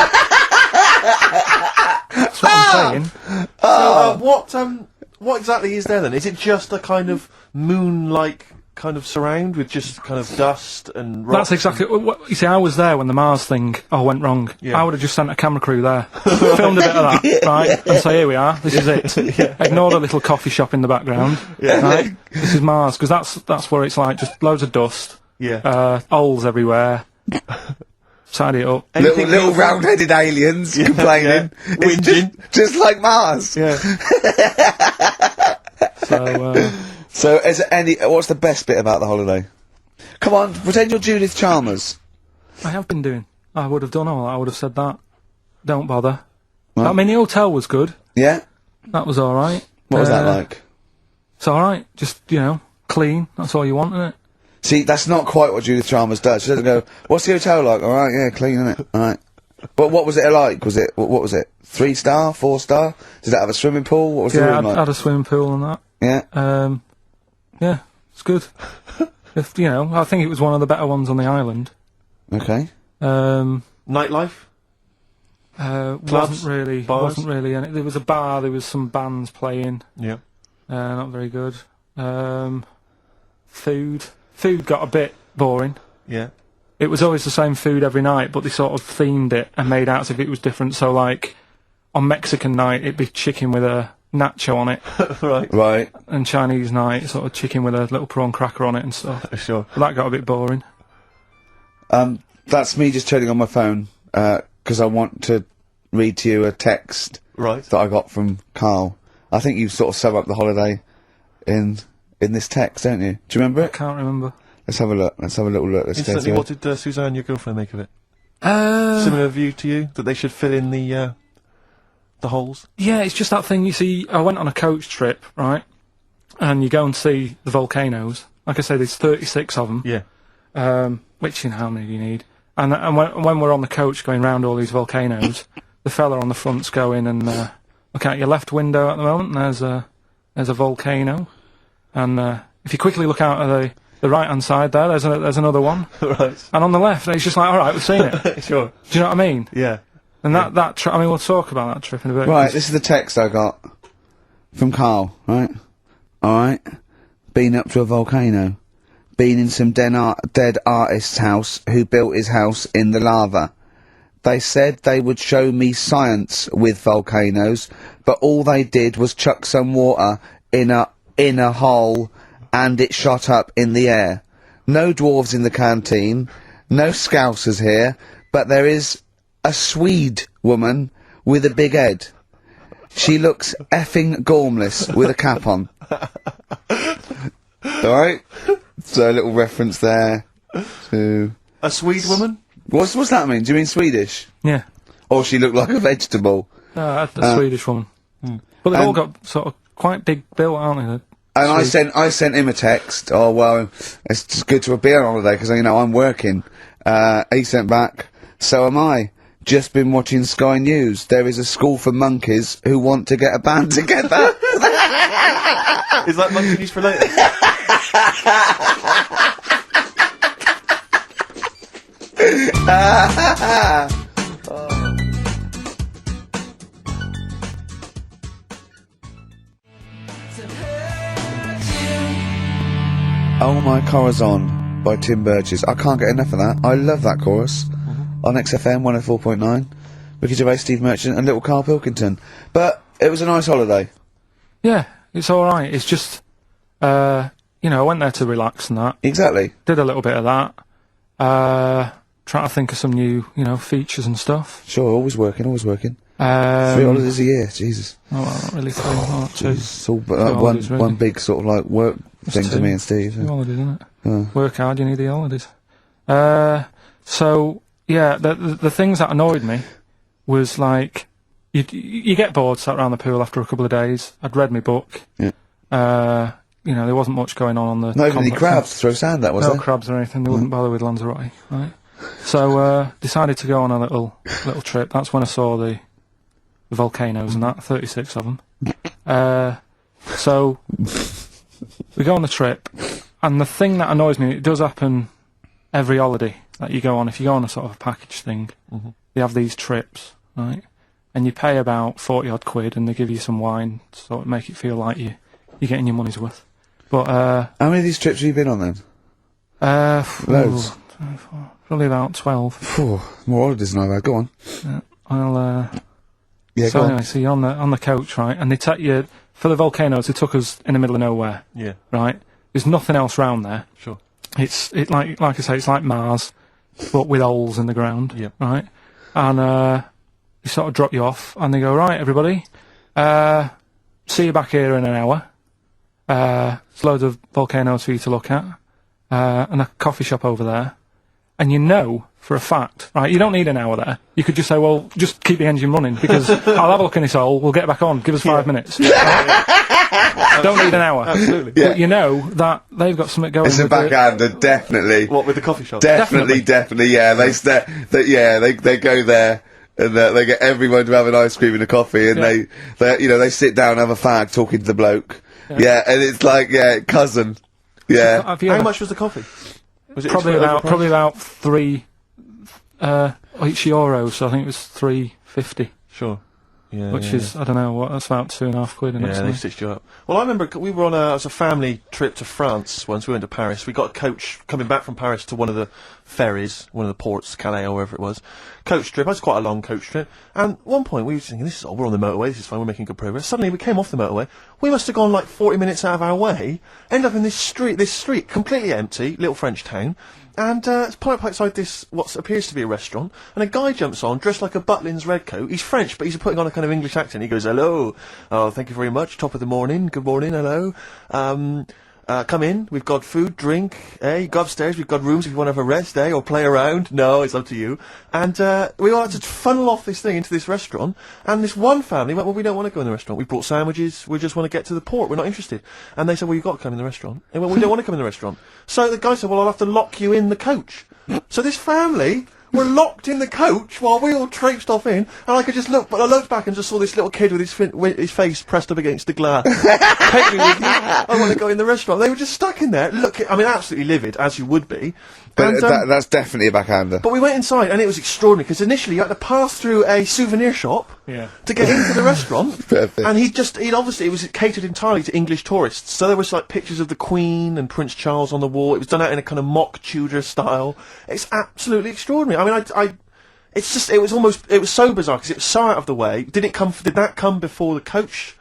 [SPEAKER 3] what I'm saying.
[SPEAKER 2] So, what exactly is there then? Is it just a kind of moon-like kind of surround with just kind of dust and rocks.
[SPEAKER 3] That's exactly what you see. I was there when the Mars thing went wrong.
[SPEAKER 2] Yeah.
[SPEAKER 3] I would have just sent a camera crew there, filmed a bit of that, right, and say, here we are, this is it. Ignore the little coffee shop in the background. Right? This is Mars, because that's where it's like just loads of dust. Holes everywhere. Tidy it up.
[SPEAKER 9] Little round-headed aliens complaining,
[SPEAKER 2] whinging,
[SPEAKER 9] just like Mars.
[SPEAKER 3] Yeah.
[SPEAKER 9] So, is there any? What's the best bit about the holiday? Come on, pretend you're Judith Chalmers.
[SPEAKER 3] I have been doing. I would have done all that. I would have said that. Don't bother. I mean, the hotel was good.
[SPEAKER 9] Yeah.
[SPEAKER 3] That was all right.
[SPEAKER 9] What was that like?
[SPEAKER 3] It's all right. Just clean. That's all you want, isn't it?
[SPEAKER 9] See, that's not quite what Judith Chalmers does. She doesn't go, "What's the hotel like?" All right, yeah, clean, innit? All right. But what was it like? Was it what was it? 3-star, 4-star? Did it have a swimming pool? What was the room like?
[SPEAKER 3] Yeah, had a swimming pool and that.
[SPEAKER 9] Yeah.
[SPEAKER 3] Yeah, it's good. I think it was one of the better ones on the island.
[SPEAKER 9] Okay.
[SPEAKER 2] Nightlife?
[SPEAKER 3] Wasn't really any. There was a bar, there was some bands playing.
[SPEAKER 2] Yeah.
[SPEAKER 3] Not very good. Food got a bit boring.
[SPEAKER 2] Yeah.
[SPEAKER 3] It was always the same food every night, but they sort of themed it and made out as if it was different. So, like, on Mexican night, it'd be chicken with a nacho on it.
[SPEAKER 9] Right.
[SPEAKER 3] And Chinese night, sort of chicken with a little prawn cracker on it and stuff.
[SPEAKER 2] Sure.
[SPEAKER 3] But that got a bit boring.
[SPEAKER 9] That's me just turning on my phone, 'cause I want to read to you a text that I got from Karl. I think you sort of sum up the holiday in this text, don't you? Do you remember it?
[SPEAKER 3] I can't remember.
[SPEAKER 9] Let's have a look. Let's have a little look.
[SPEAKER 2] Instantly, what did Suzanne, your girlfriend, make of it? Similar view to you? That they should fill in the holes?
[SPEAKER 3] Yeah, it's just that thing, you see, I went on a coach trip, right? And you go and see the volcanoes. Like I say, there's 36 of them.
[SPEAKER 2] Yeah.
[SPEAKER 3] Which, how many do you need? And when we're on the coach going round all these volcanoes, the fella on the front's going and, look out your left window at the moment, and there's a volcano. And, if you quickly look out at the right-hand side there, there's another one.
[SPEAKER 2] Right.
[SPEAKER 3] And on the left, it's just like, alright, we've seen it.
[SPEAKER 2] Sure.
[SPEAKER 3] Do you know what I mean?
[SPEAKER 2] Yeah.
[SPEAKER 3] And that trip, I mean, we'll talk about that trip in a bit.
[SPEAKER 9] Right, this is the text I got from Karl, right? Alright. Been up to a volcano. Been in some dead artist's house who built his house in the lava. They said they would show me science with volcanoes, but all they did was chuck some water in a hole and it shot up in the air. No dwarves in the canteen, no scousers here, but there is a Swede woman with a big head. She looks effing gormless with a cap on. Alright? So a little reference there to...
[SPEAKER 2] A Swede woman?
[SPEAKER 9] What's that mean? Do you mean Swedish?
[SPEAKER 3] Yeah.
[SPEAKER 9] Or she looked like a vegetable?
[SPEAKER 3] A Swedish woman. But they've all got sort of quite big built, aren't they?
[SPEAKER 9] And I sent him a text. Oh well, it's just good to be on holiday because I'm working. He sent back. So am I. Just been watching Sky News. There is a school for monkeys who want to get a band together.
[SPEAKER 2] Is that monkey news for later?
[SPEAKER 9] Oh My Corazon by Tim Burgess. I can't get enough of that. I love that chorus. On XFM 104.9. Ricky Gervais, Steve Merchant and little Karl Pilkington. But it was a nice holiday.
[SPEAKER 3] Yeah, it's alright. It's just, I went there to relax and that.
[SPEAKER 9] Exactly.
[SPEAKER 3] Did a little bit of that. Trying to think of some new, features and stuff.
[SPEAKER 9] Sure, always working. 3 holidays a year, Jesus.
[SPEAKER 3] Oh, well, not really 3, not 2.
[SPEAKER 9] It's all one big sort of like work thing to me and Steve.
[SPEAKER 3] 2 holidays, isn't it? Work hard, you need the holidays. So, yeah, the things that annoyed me was like, you get bored sat around the pool after a couple of days. I'd read my book.
[SPEAKER 9] Yeah.
[SPEAKER 3] There wasn't much going on the...
[SPEAKER 9] Not even any crabs to throw sand at, was there?
[SPEAKER 3] No crabs or anything. They wouldn't bother with Lanzarote, right? So, decided to go on a little trip. That's when I saw the volcanoes and that, 36 of them. So, we go on the trip, and the thing that annoys me, it does happen every holiday that you go on. If you go on a sort of a package thing, they have these trips, right? And you pay about 40 odd quid, and they give you some wine, so it make it feel like you're getting your money's worth. But,
[SPEAKER 9] How many of these trips have you been on then? Loads.
[SPEAKER 3] Probably about 12.
[SPEAKER 9] Phew, more holidays than I've had. Go on.
[SPEAKER 3] Yeah,
[SPEAKER 9] go
[SPEAKER 3] anyway,
[SPEAKER 9] on.
[SPEAKER 3] so you're on the coach, right? And they take you, for the volcanoes, they took us in the middle of nowhere.
[SPEAKER 2] Yeah.
[SPEAKER 3] Right? There's nothing else round there.
[SPEAKER 2] Sure.
[SPEAKER 3] Like I say, it's like Mars, but with holes in the ground.
[SPEAKER 2] Yep.
[SPEAKER 3] Right? And, they sort of drop you off, and they go, right, everybody, see you back here in an hour. There's loads of volcanoes for you to look at, and a coffee shop over there. And you know, for a fact, right, you don't need an hour there. You could just say, well, just keep the engine running, because I'll have a look in this hole, we'll get back on, give us 5 minutes. Don't need an hour.
[SPEAKER 2] Absolutely.
[SPEAKER 3] But you know that they've got something going
[SPEAKER 9] It's a
[SPEAKER 3] with
[SPEAKER 9] backhander, definitely.
[SPEAKER 2] What, with the coffee shop?
[SPEAKER 9] Definitely, yeah. They go there. And they get everyone to have an ice cream and a coffee, and they sit down and have a fag talking to the bloke. Yeah, and it's like, cousin. Yeah.
[SPEAKER 2] How much was the coffee? Was it
[SPEAKER 3] probably about €3 each euro, so I think it was $3.50.
[SPEAKER 2] Sure. Yeah.
[SPEAKER 3] Which is, I don't know, that's about £2.50, isn't it?
[SPEAKER 2] Yeah, they stitched you up. Well, I remember we were on it was a family trip to France once. We went to Paris. We got a coach coming back from Paris to one of the ferries, one of the ports, Calais or wherever it was. Coach trip. It was quite a long coach trip. And at one point we were thinking, we're on the motorway, this is fine, we're making good progress. Suddenly we came off the motorway. We must have gone like 40 minutes out of our way, end up in this street, completely empty, little French town. And it's pulled up outside this, what appears to be a restaurant, and a guy jumps on, dressed like a Butlins red coat. He's French, but he's putting on a kind of English accent. He goes, hello, oh, thank you very much, top of the morning, good morning, hello. Come in, we've got food, drink, go upstairs, we've got rooms if you want to have a rest, or play around. No, it's up to you. And we all had to funnel off this thing into this restaurant, and this one family went, well, we don't want to go in the restaurant. We brought sandwiches, we just want to get to the port, we're not interested. And they said, well, you've got to come in the restaurant. And well, we don't want to come in the restaurant. So the guy said, well, I'll have to lock you in the coach. So this family were locked in the coach while we all traipsed off in, and I could just look, but I looked back and just saw this little kid with his face pressed up against the glass. Take me with you. I want to go in the restaurant. They were just stuck in there. Absolutely livid, as you would be.
[SPEAKER 9] But that's definitely a backhander.
[SPEAKER 2] But we went inside, and it was extraordinary, because initially you had to pass through a souvenir shop to get into the restaurant.
[SPEAKER 9] Perfect.
[SPEAKER 2] And it was catered entirely to English tourists. So there was like pictures of the Queen and Prince Charles on the wall. It was done out in a kind of mock Tudor style. It's absolutely extraordinary. I mean, it was so bizarre, because it was so out of the way. Did that come before the coach,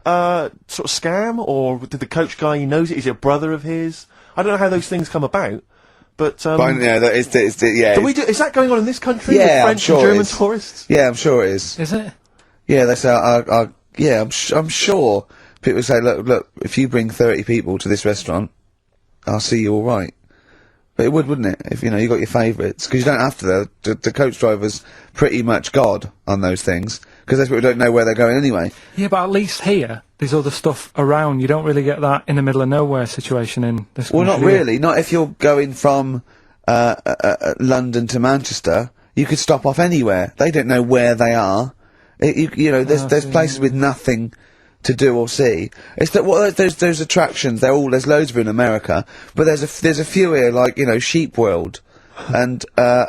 [SPEAKER 2] sort of scam, or did the coach guy, he knows it, is it a brother of his? I don't know how those things come about. But
[SPEAKER 9] yeah, is
[SPEAKER 2] that going on in this country?
[SPEAKER 9] Yeah,
[SPEAKER 2] with French
[SPEAKER 9] sure
[SPEAKER 2] and German tourists?
[SPEAKER 9] Yeah, I'm sure it is.
[SPEAKER 3] Is it?
[SPEAKER 9] Yeah, that's I'm sure people say, look, if you bring 30 people to this restaurant, I'll see you all right. But it wouldn't it? If you got your favourites, because you don't have to. The coach driver's pretty much God on those things, because those people don't know where they're going anyway.
[SPEAKER 3] Yeah, but at least here, there's other stuff around. You don't really get that in the middle of nowhere situation in this country.
[SPEAKER 9] Well, not really. Not if you're going from London to Manchester. You could stop off anywhere. They don't know where they are. There's places with nothing to do or see. It's that there's attractions. There's loads of them in America, but there's a few here, like Sheep World, and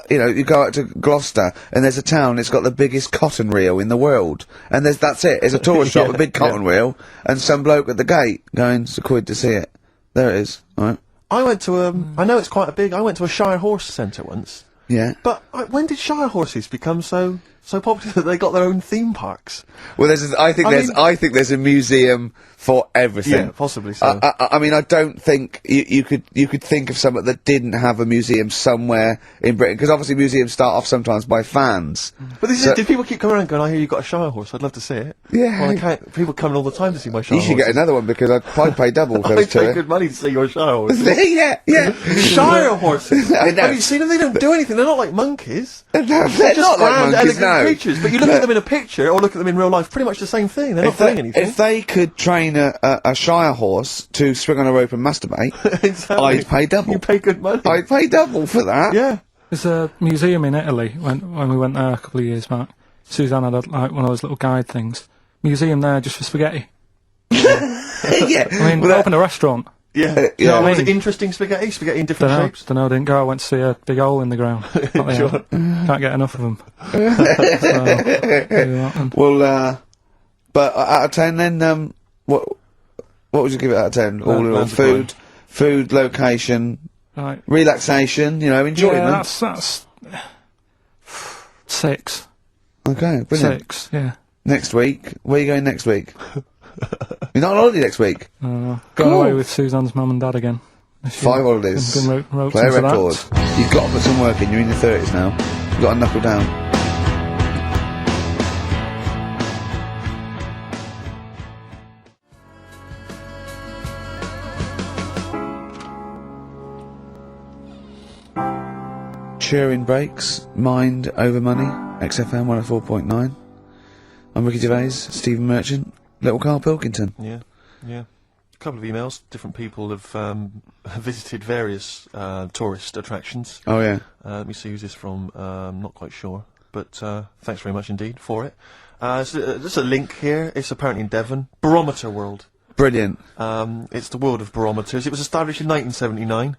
[SPEAKER 9] you go out to Gloucester and there's a town. It's got the biggest cotton reel in the world, and that's it. It's a tourist shop, a big cotton reel, and some bloke at the gate going, "It's £1 to see it." There it is. All right.
[SPEAKER 2] I went to I know it's quite a big. I went to a Shire Horse Centre once.
[SPEAKER 9] Yeah.
[SPEAKER 2] But when did Shire horses become so popular that they got their own theme parks?
[SPEAKER 9] Well, I think there's a museum for everything.
[SPEAKER 2] Yeah, possibly so.
[SPEAKER 9] I mean, I don't think you could think of something that didn't have a museum somewhere in Britain, because obviously museums start off sometimes by fans.
[SPEAKER 2] But did people keep coming around going, I hear you've got a Shire horse, I'd love to see it?
[SPEAKER 9] Yeah.
[SPEAKER 2] Well, I can't. People coming all the time to see my Shire horse.
[SPEAKER 9] You should get another one, because I'd pay double for
[SPEAKER 2] I
[SPEAKER 9] those two.
[SPEAKER 2] pay good money to see your Shire horse.
[SPEAKER 9] yeah.
[SPEAKER 2] Shire horses.
[SPEAKER 9] I know.
[SPEAKER 2] Have you seen them? They don't do anything. They're not like monkeys.
[SPEAKER 9] No, they're
[SPEAKER 2] Just
[SPEAKER 9] not like
[SPEAKER 2] grand,
[SPEAKER 9] monkeys,
[SPEAKER 2] elegant
[SPEAKER 9] no.
[SPEAKER 2] creatures. But you look at them in a picture or look at them in real life, pretty much the same thing. They're not doing anything.
[SPEAKER 9] If they could train a Shire horse to swing on a rope and masturbate,
[SPEAKER 2] Exactly.
[SPEAKER 9] I'd pay double.
[SPEAKER 2] You pay good money.
[SPEAKER 9] I'd pay double for that.
[SPEAKER 2] Yeah.
[SPEAKER 3] There's a museum in Italy when we went there a couple of years back. Suzanne had one of those little guide things. Museum there just for spaghetti.
[SPEAKER 9] Yeah.
[SPEAKER 3] I mean, open a restaurant.
[SPEAKER 2] Yeah.
[SPEAKER 9] You know what I
[SPEAKER 2] Was it interesting spaghetti? Spaghetti in different shapes?
[SPEAKER 3] Don't know, didn't go. I went to see a big hole in the ground.
[SPEAKER 2] Sure.
[SPEAKER 3] Can't get enough of them.
[SPEAKER 9] Well, but out of 10 then, What would you give it out of 10? All in all,
[SPEAKER 2] Lands of
[SPEAKER 9] food, location,
[SPEAKER 3] Right.
[SPEAKER 9] relaxation, you know, enjoyment.
[SPEAKER 3] Yeah, that's 6.
[SPEAKER 9] Okay, brilliant.
[SPEAKER 3] 6, yeah.
[SPEAKER 9] Next week, where are you going next week? You're not on holiday next week?
[SPEAKER 3] Going
[SPEAKER 9] Cool.
[SPEAKER 3] away with Suzanne's mum and dad again.
[SPEAKER 9] 5 holidays.
[SPEAKER 3] Been roped
[SPEAKER 9] Play a
[SPEAKER 3] into that.
[SPEAKER 9] record. You've got to put some work in, you're in your 30s now. You've got to knuckle down. Cheering breaks, mind over money, XFM 104.9. I'm Ricky Gervais, Stephen Merchant, little Karl Pilkington.
[SPEAKER 2] Yeah. A couple of emails. Different people have visited various tourist attractions.
[SPEAKER 9] Oh yeah.
[SPEAKER 2] Let me see who's this from. Not quite sure, but thanks very much indeed for it. There's a link here. It's apparently in Devon. Barometer World.
[SPEAKER 9] Brilliant.
[SPEAKER 2] It's the world of barometers. It was established in 1979.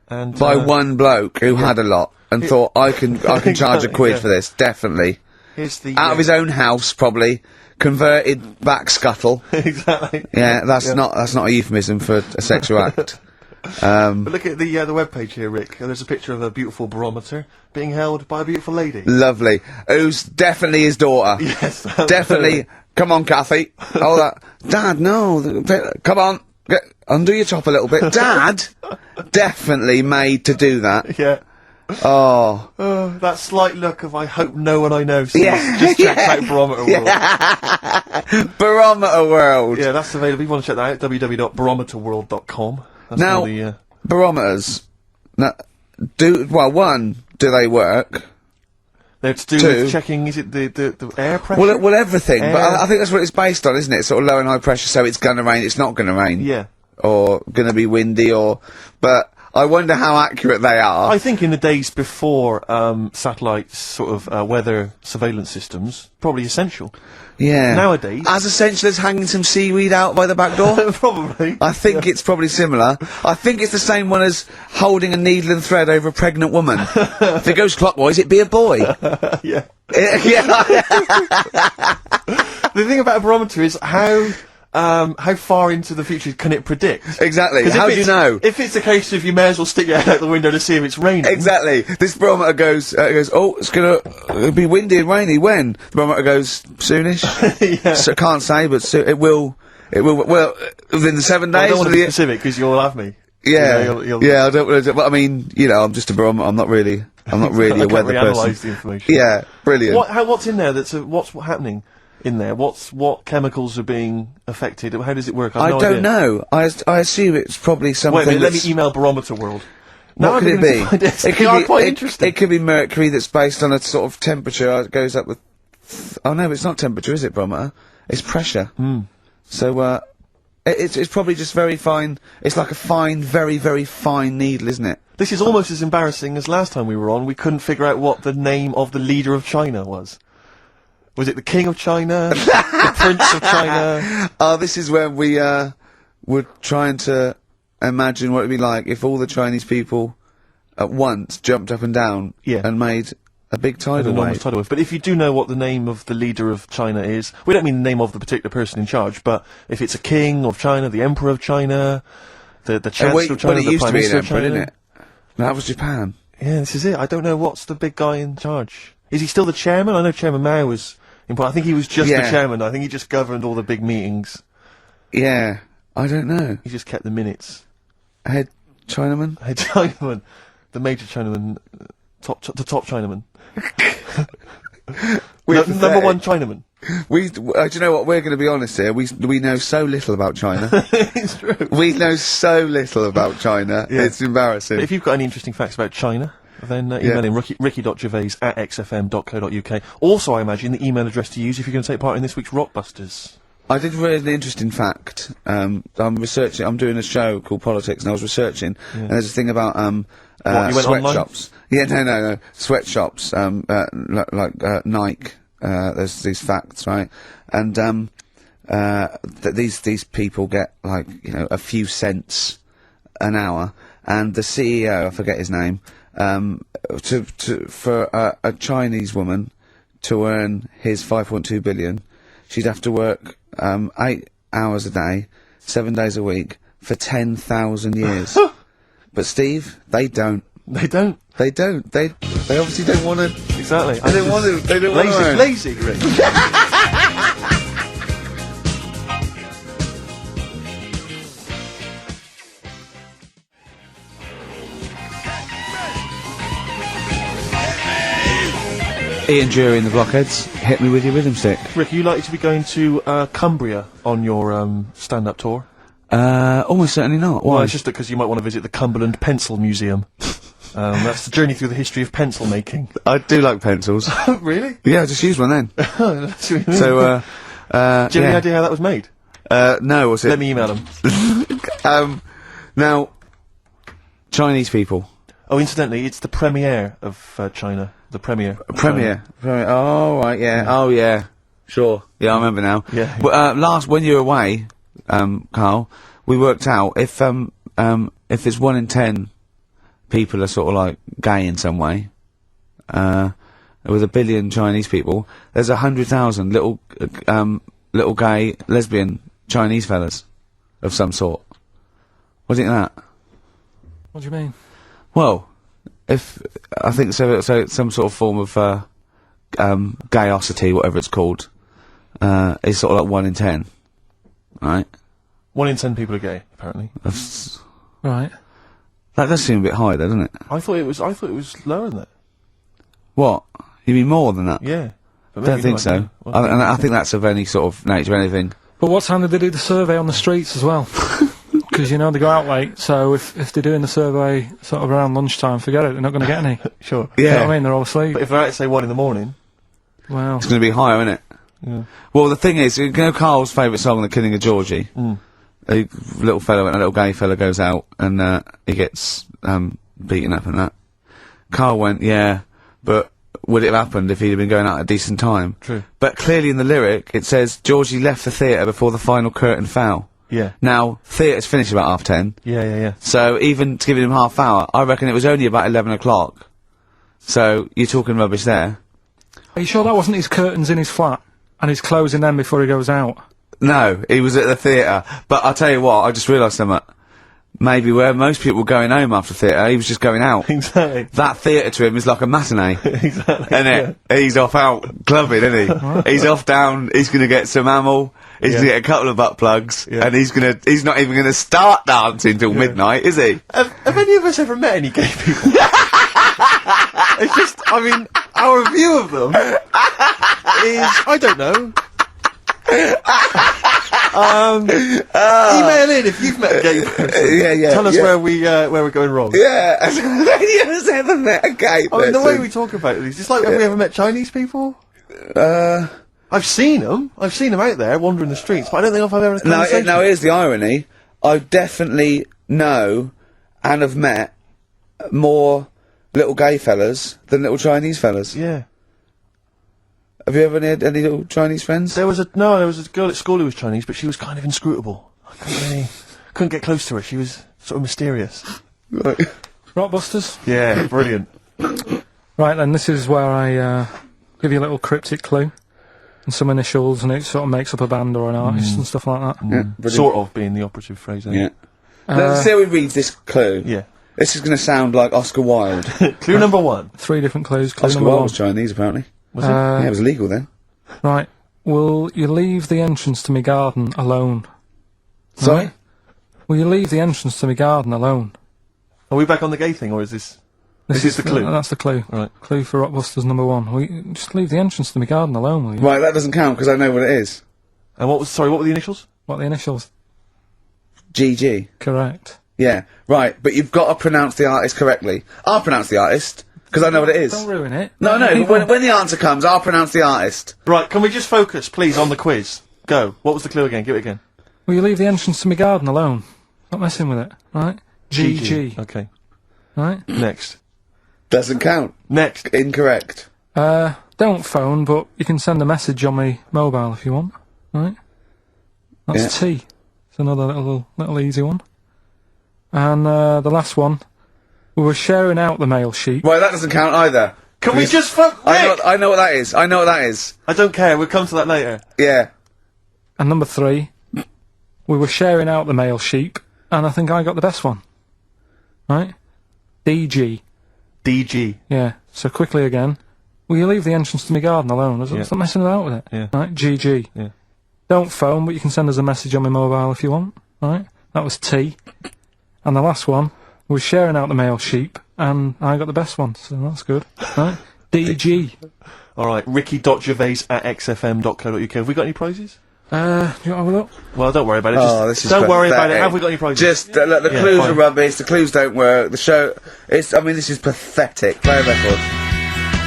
[SPEAKER 2] And
[SPEAKER 9] By one bloke who had a lot and thought, I can charge a quid for this, definitely.
[SPEAKER 2] Here's the
[SPEAKER 9] Out of his own house, probably. Converted back scuttle.
[SPEAKER 2] Exactly.
[SPEAKER 9] Yeah, that's not a euphemism for a sexual act.
[SPEAKER 2] But look at the webpage here, Rick. There's a picture of a beautiful barometer being held by a beautiful lady.
[SPEAKER 9] Lovely. Who's definitely his daughter.
[SPEAKER 2] Yes.
[SPEAKER 9] Definitely. Come on, Kathy. Hold that. Dad, no. Come on. Undo your top a little bit. Dad! Definitely made to do that.
[SPEAKER 2] Yeah.
[SPEAKER 9] Oh.
[SPEAKER 2] That slight look of I hope no one I know sees. Just check out Barometer World.
[SPEAKER 9] Barometer World.
[SPEAKER 2] Yeah, that's available. If you want to check that out, www.barometerworld.com. That's
[SPEAKER 9] Now,
[SPEAKER 2] all the,
[SPEAKER 9] barometers. Now, do they work?
[SPEAKER 2] they're to do with checking, is it the air pressure?
[SPEAKER 9] Well, everything. But
[SPEAKER 2] Air.
[SPEAKER 9] I think that's what it's based on, isn't it? Sort of low and high pressure, so it's gonna rain, it's not gonna rain.
[SPEAKER 2] Yeah.
[SPEAKER 9] Or gonna be windy, but I wonder how accurate they are.
[SPEAKER 2] I think in the days before satellites, sort of weather surveillance systems, probably essential.
[SPEAKER 9] Yeah.
[SPEAKER 2] Nowadays,
[SPEAKER 9] as essential as hanging some seaweed out by the back door.
[SPEAKER 2] Probably.
[SPEAKER 9] I think it's probably similar. I think it's the same one as holding a needle and thread over a pregnant woman. If it goes clockwise, it'd be a boy.
[SPEAKER 2] Yeah.
[SPEAKER 9] Yeah.
[SPEAKER 2] The thing about a barometer is how far into the future can it predict?
[SPEAKER 9] Exactly. How do you know?
[SPEAKER 2] If it's a case of you may as well stick your head out the window to see if it's raining.
[SPEAKER 9] Exactly. This barometer goes, oh, it's gonna be windy and rainy. When? The barometer goes, soonish.
[SPEAKER 2] Yeah.
[SPEAKER 9] So I can't say, but it will, well, within the 7 days.
[SPEAKER 2] I don't want to be specific because you'll have me.
[SPEAKER 9] Yeah.
[SPEAKER 2] You'll
[SPEAKER 9] Yeah, I don't want to, but I mean, you know, I'm just a barometer, I'm not really a weather person.
[SPEAKER 2] Reanalyse the information.
[SPEAKER 9] Yeah, brilliant.
[SPEAKER 2] What's in there what's happening in there? What chemicals are being affected? How does it work?
[SPEAKER 9] I
[SPEAKER 2] no
[SPEAKER 9] don't
[SPEAKER 2] idea.
[SPEAKER 9] know. I assume it's probably something.
[SPEAKER 2] Wait a minute, let me
[SPEAKER 9] that's-
[SPEAKER 2] email Barometer World.
[SPEAKER 9] What could it be?
[SPEAKER 2] It could be quite interesting.
[SPEAKER 9] It could be mercury that's based on a sort of temperature. It goes up with. Oh no, it's not temperature, is it, barometer? It's pressure. So it's probably just very fine. It's like a fine, very, very fine needle, isn't it?
[SPEAKER 2] This is almost as embarrassing as last time we were on. We couldn't figure out what the name of the leader of China was. Was it the King of China? The Prince of China?
[SPEAKER 9] Oh, this is when we were trying to imagine what it'd be like if all the Chinese people at once jumped up and down and made a big tidal
[SPEAKER 2] enormous
[SPEAKER 9] wave.
[SPEAKER 2] tidal wave. But if you do know what the name of the leader of China is, we don't mean the name of the particular person in charge, but if it's a king of China, the emperor of China, the chancellor of China,
[SPEAKER 9] well, it
[SPEAKER 2] the
[SPEAKER 9] used to
[SPEAKER 2] prime
[SPEAKER 9] be an
[SPEAKER 2] minister of
[SPEAKER 9] emperor,
[SPEAKER 2] China.
[SPEAKER 9] didn't it? No, that was Japan.
[SPEAKER 2] Yeah, this is it. I don't know what's the big guy in charge. Is he still the chairman? I know Chairman Mao was important. I think he was just the chairman. I think he just governed all the big meetings.
[SPEAKER 9] Yeah, I don't know.
[SPEAKER 2] He just kept the minutes.
[SPEAKER 9] Head Chinaman?
[SPEAKER 2] Head Chinaman. The major Chinaman. The top Chinaman. Number one Chinaman.
[SPEAKER 9] Do you know what? We're going to be honest here. We know so little about China.
[SPEAKER 2] It's true.
[SPEAKER 9] We know so little about China.
[SPEAKER 2] Yeah.
[SPEAKER 9] It's embarrassing.
[SPEAKER 2] But if you've got any interesting facts about China, then email in ricky.gervais@xfm.co.uk. Also, I imagine the email address to use if you're going to take part in this week's Rockbusters.
[SPEAKER 9] I did read an interesting fact. I'm doing a show called Politics, and I was researching, and there's a thing about
[SPEAKER 2] What, you went online?
[SPEAKER 9] sweatshops. Yeah, no, sweatshops. Like Nike. There's these facts, right? And these people get like a few cents an hour, and the CEO, I forget his name, for a Chinese woman to earn his 5.2 billion, she'd have to work 8 hours a day, 7 days a week for 10,000 years. But Steve, they don't.
[SPEAKER 2] They don't.
[SPEAKER 9] They don't. They obviously don't want to.
[SPEAKER 2] Exactly.
[SPEAKER 9] They don't want to. They don't want to.
[SPEAKER 2] Lazy, Rick.
[SPEAKER 9] Ian Jury and the Blockheads, hit me with your rhythm stick.
[SPEAKER 2] Rick, are you likely to be going to Cumbria on your stand-up tour?
[SPEAKER 9] Almost certainly not. Why?
[SPEAKER 2] Well, it's just because you might want to visit the Cumberland Pencil Museum. That's the journey through the history of pencil making.
[SPEAKER 9] I do like pencils.
[SPEAKER 2] Really?
[SPEAKER 9] Yeah, I just used one then.
[SPEAKER 2] That's what you mean.
[SPEAKER 9] So,
[SPEAKER 2] do you have any idea how that was made?
[SPEAKER 9] No, what's it?
[SPEAKER 2] Let me email them.
[SPEAKER 9] Now, Chinese people.
[SPEAKER 2] Oh, incidentally, it's the premiere of China. The premiere.
[SPEAKER 9] Premiere. Oh, right, yeah. Oh, yeah. Sure. Yeah, I remember now.
[SPEAKER 2] Yeah.
[SPEAKER 9] But, when you were away, Karl, we worked out if it's 1 in 10 people are sort of like gay in some way, with 1 billion Chinese people, there's 100,000 little gay, lesbian Chinese fellas of some sort. What do you think of that?
[SPEAKER 3] What do you mean?
[SPEAKER 9] Well, if I think so some sort of form of gayosity, whatever it's called, is sort of like 1 in 10, right?
[SPEAKER 2] 1 in 10 people are gay, apparently.
[SPEAKER 3] Right.
[SPEAKER 9] That does seem a bit high, though, doesn't it?
[SPEAKER 2] I thought it was lower than that.
[SPEAKER 9] What? You mean more than that?
[SPEAKER 2] Yeah.
[SPEAKER 9] I don't think so. And I think that's of any sort of nature, anything.
[SPEAKER 3] But what time did they do the survey on the streets as well? Because, you know, they go out late, so if they're doing the survey sort of around lunchtime, forget it, they're not going to get any.
[SPEAKER 2] Sure.
[SPEAKER 9] Yeah.
[SPEAKER 3] You know what I mean? They're all asleep.
[SPEAKER 2] But if they're out at, say, 1 in the morning...
[SPEAKER 3] Well...
[SPEAKER 9] It's going to be higher, isn't it?
[SPEAKER 2] Yeah.
[SPEAKER 9] Well, the thing is, you know Carl's favourite song, The Killing of Georgie?
[SPEAKER 2] Mm.
[SPEAKER 9] A little gay fella goes out, and, he gets, beaten up and that. Karl went, yeah, but would it have happened if he'd been going out at a decent time?
[SPEAKER 2] True.
[SPEAKER 9] But clearly in the lyric, it says, Georgie left the theatre before the final curtain fell.
[SPEAKER 2] Yeah.
[SPEAKER 9] Now, theatre's finished about 10:30.
[SPEAKER 2] Yeah.
[SPEAKER 9] So even to give him half hour, I reckon it was only about 11 o'clock. So, you're talking rubbish there.
[SPEAKER 3] Are you sure that wasn't his curtains in his flat? And he's closing them before he goes out?
[SPEAKER 9] No, he was at the theatre. But I'll tell you what, I just realised something. Maybe where most people were going home after theatre, he was just going out.
[SPEAKER 2] Exactly.
[SPEAKER 9] That theatre to him is like a matinee.
[SPEAKER 2] Exactly.
[SPEAKER 9] Isn't it? He's off out clubbing, isn't he? He's off down, he's gonna get some ammo, he's gonna get a couple of butt plugs, and he's not even gonna start dancing till midnight, is he?
[SPEAKER 2] Have any of us ever met any gay people? It's just, I mean, our view of them is, I don't know. Email in if you've met a gay person.
[SPEAKER 9] Yeah.
[SPEAKER 2] Tell us where we're going wrong.
[SPEAKER 9] Yeah, have any of us ever met a gay person?
[SPEAKER 2] I mean, the way we talk about these, it's like, have we ever met Chinese people? I've seen them out there wandering the streets, but I don't think I've ever had a conversation.
[SPEAKER 9] Now here's the irony. I definitely know and have met more little gay fellas than little Chinese fellas.
[SPEAKER 2] Yeah.
[SPEAKER 9] Have you ever had any little Chinese friends?
[SPEAKER 2] There was a girl at school who was Chinese, but she was kind of inscrutable. I couldn't get close to her. She was sort of mysterious.
[SPEAKER 9] Right.
[SPEAKER 3] Rockbusters?
[SPEAKER 2] Yeah, brilliant.
[SPEAKER 3] Right then, this is where I give you a little cryptic clue and some initials, and it sort of makes up a band or an artist and stuff like that.
[SPEAKER 9] Yeah,
[SPEAKER 2] sort of being the operative phrase.
[SPEAKER 9] Yeah. Let's see how we read this clue.
[SPEAKER 2] Yeah.
[SPEAKER 9] This is going to sound like Oscar Wilde.
[SPEAKER 2] Clue number 1.
[SPEAKER 3] 3 different clues. Clue
[SPEAKER 9] Oscar
[SPEAKER 3] number
[SPEAKER 9] Wilde
[SPEAKER 3] 1.
[SPEAKER 9] was Chinese, apparently.
[SPEAKER 2] Was it?
[SPEAKER 9] Yeah, it was legal then.
[SPEAKER 3] Right. Will you leave the entrance to my garden alone?
[SPEAKER 9] Sorry?
[SPEAKER 3] Right? Will you leave the entrance to my garden alone?
[SPEAKER 2] Are we back on the gay thing, or is this... This is the clue?
[SPEAKER 3] That's the clue.
[SPEAKER 2] Right.
[SPEAKER 3] Clue for Rockbusters number 1. Will you just leave the entrance to my garden alone, will you?
[SPEAKER 9] Right, that doesn't count, because I know what it is.
[SPEAKER 2] And what were the initials?
[SPEAKER 3] What are the initials?
[SPEAKER 9] GG.
[SPEAKER 3] Correct.
[SPEAKER 9] Yeah, right, but you've got to pronounce the artist correctly. I'll pronounce the artist, because I know what it is.
[SPEAKER 3] Don't ruin it.
[SPEAKER 9] No, but when the answer comes, I'll pronounce the artist.
[SPEAKER 2] Right, can we just focus, please, on the quiz? Go. What was the clue again? Give it again.
[SPEAKER 3] Will you leave the entrance to my garden alone? Not messing with it, right? GG.
[SPEAKER 2] Okay.
[SPEAKER 3] Right?
[SPEAKER 2] Next.
[SPEAKER 9] Doesn't count.
[SPEAKER 2] Next.
[SPEAKER 9] Incorrect.
[SPEAKER 3] Don't phone, but you can send a message on my mobile if you want, right? That's T. It's another little easy one. And, the last one. We were sharing out the mail sheet.
[SPEAKER 9] Right, that doesn't count either.
[SPEAKER 2] Can we just
[SPEAKER 9] I know what that is. I know what that is.
[SPEAKER 2] I don't care, we'll come to that later.
[SPEAKER 9] Yeah.
[SPEAKER 3] And number 3. We were sharing out the male sheep, and I think I got the best one. Right? DG.
[SPEAKER 2] DG.
[SPEAKER 3] Yeah. So quickly again. Will you leave the entrance to my garden alone? Stop messing about with it.
[SPEAKER 2] Yeah.
[SPEAKER 3] Right? GG.
[SPEAKER 2] Yeah.
[SPEAKER 3] Don't phone, but you can send us a message on my mobile if you want. Right? That was T. And the last one was sharing out the male sheep, and I got the best one, so that's good. Right? DG.
[SPEAKER 2] Alright, ricky.gervais@xfm.co.uk. Have we got any prizes?
[SPEAKER 3] Do you want to have a look?
[SPEAKER 2] Well, don't worry about it.
[SPEAKER 9] Oh, this is
[SPEAKER 2] don't worry about it.
[SPEAKER 9] pathetic.
[SPEAKER 2] Have we got any prizes?
[SPEAKER 9] Just, look, the clues are rubbish, the clues don't work, the show, I mean, this is pathetic. Play a record.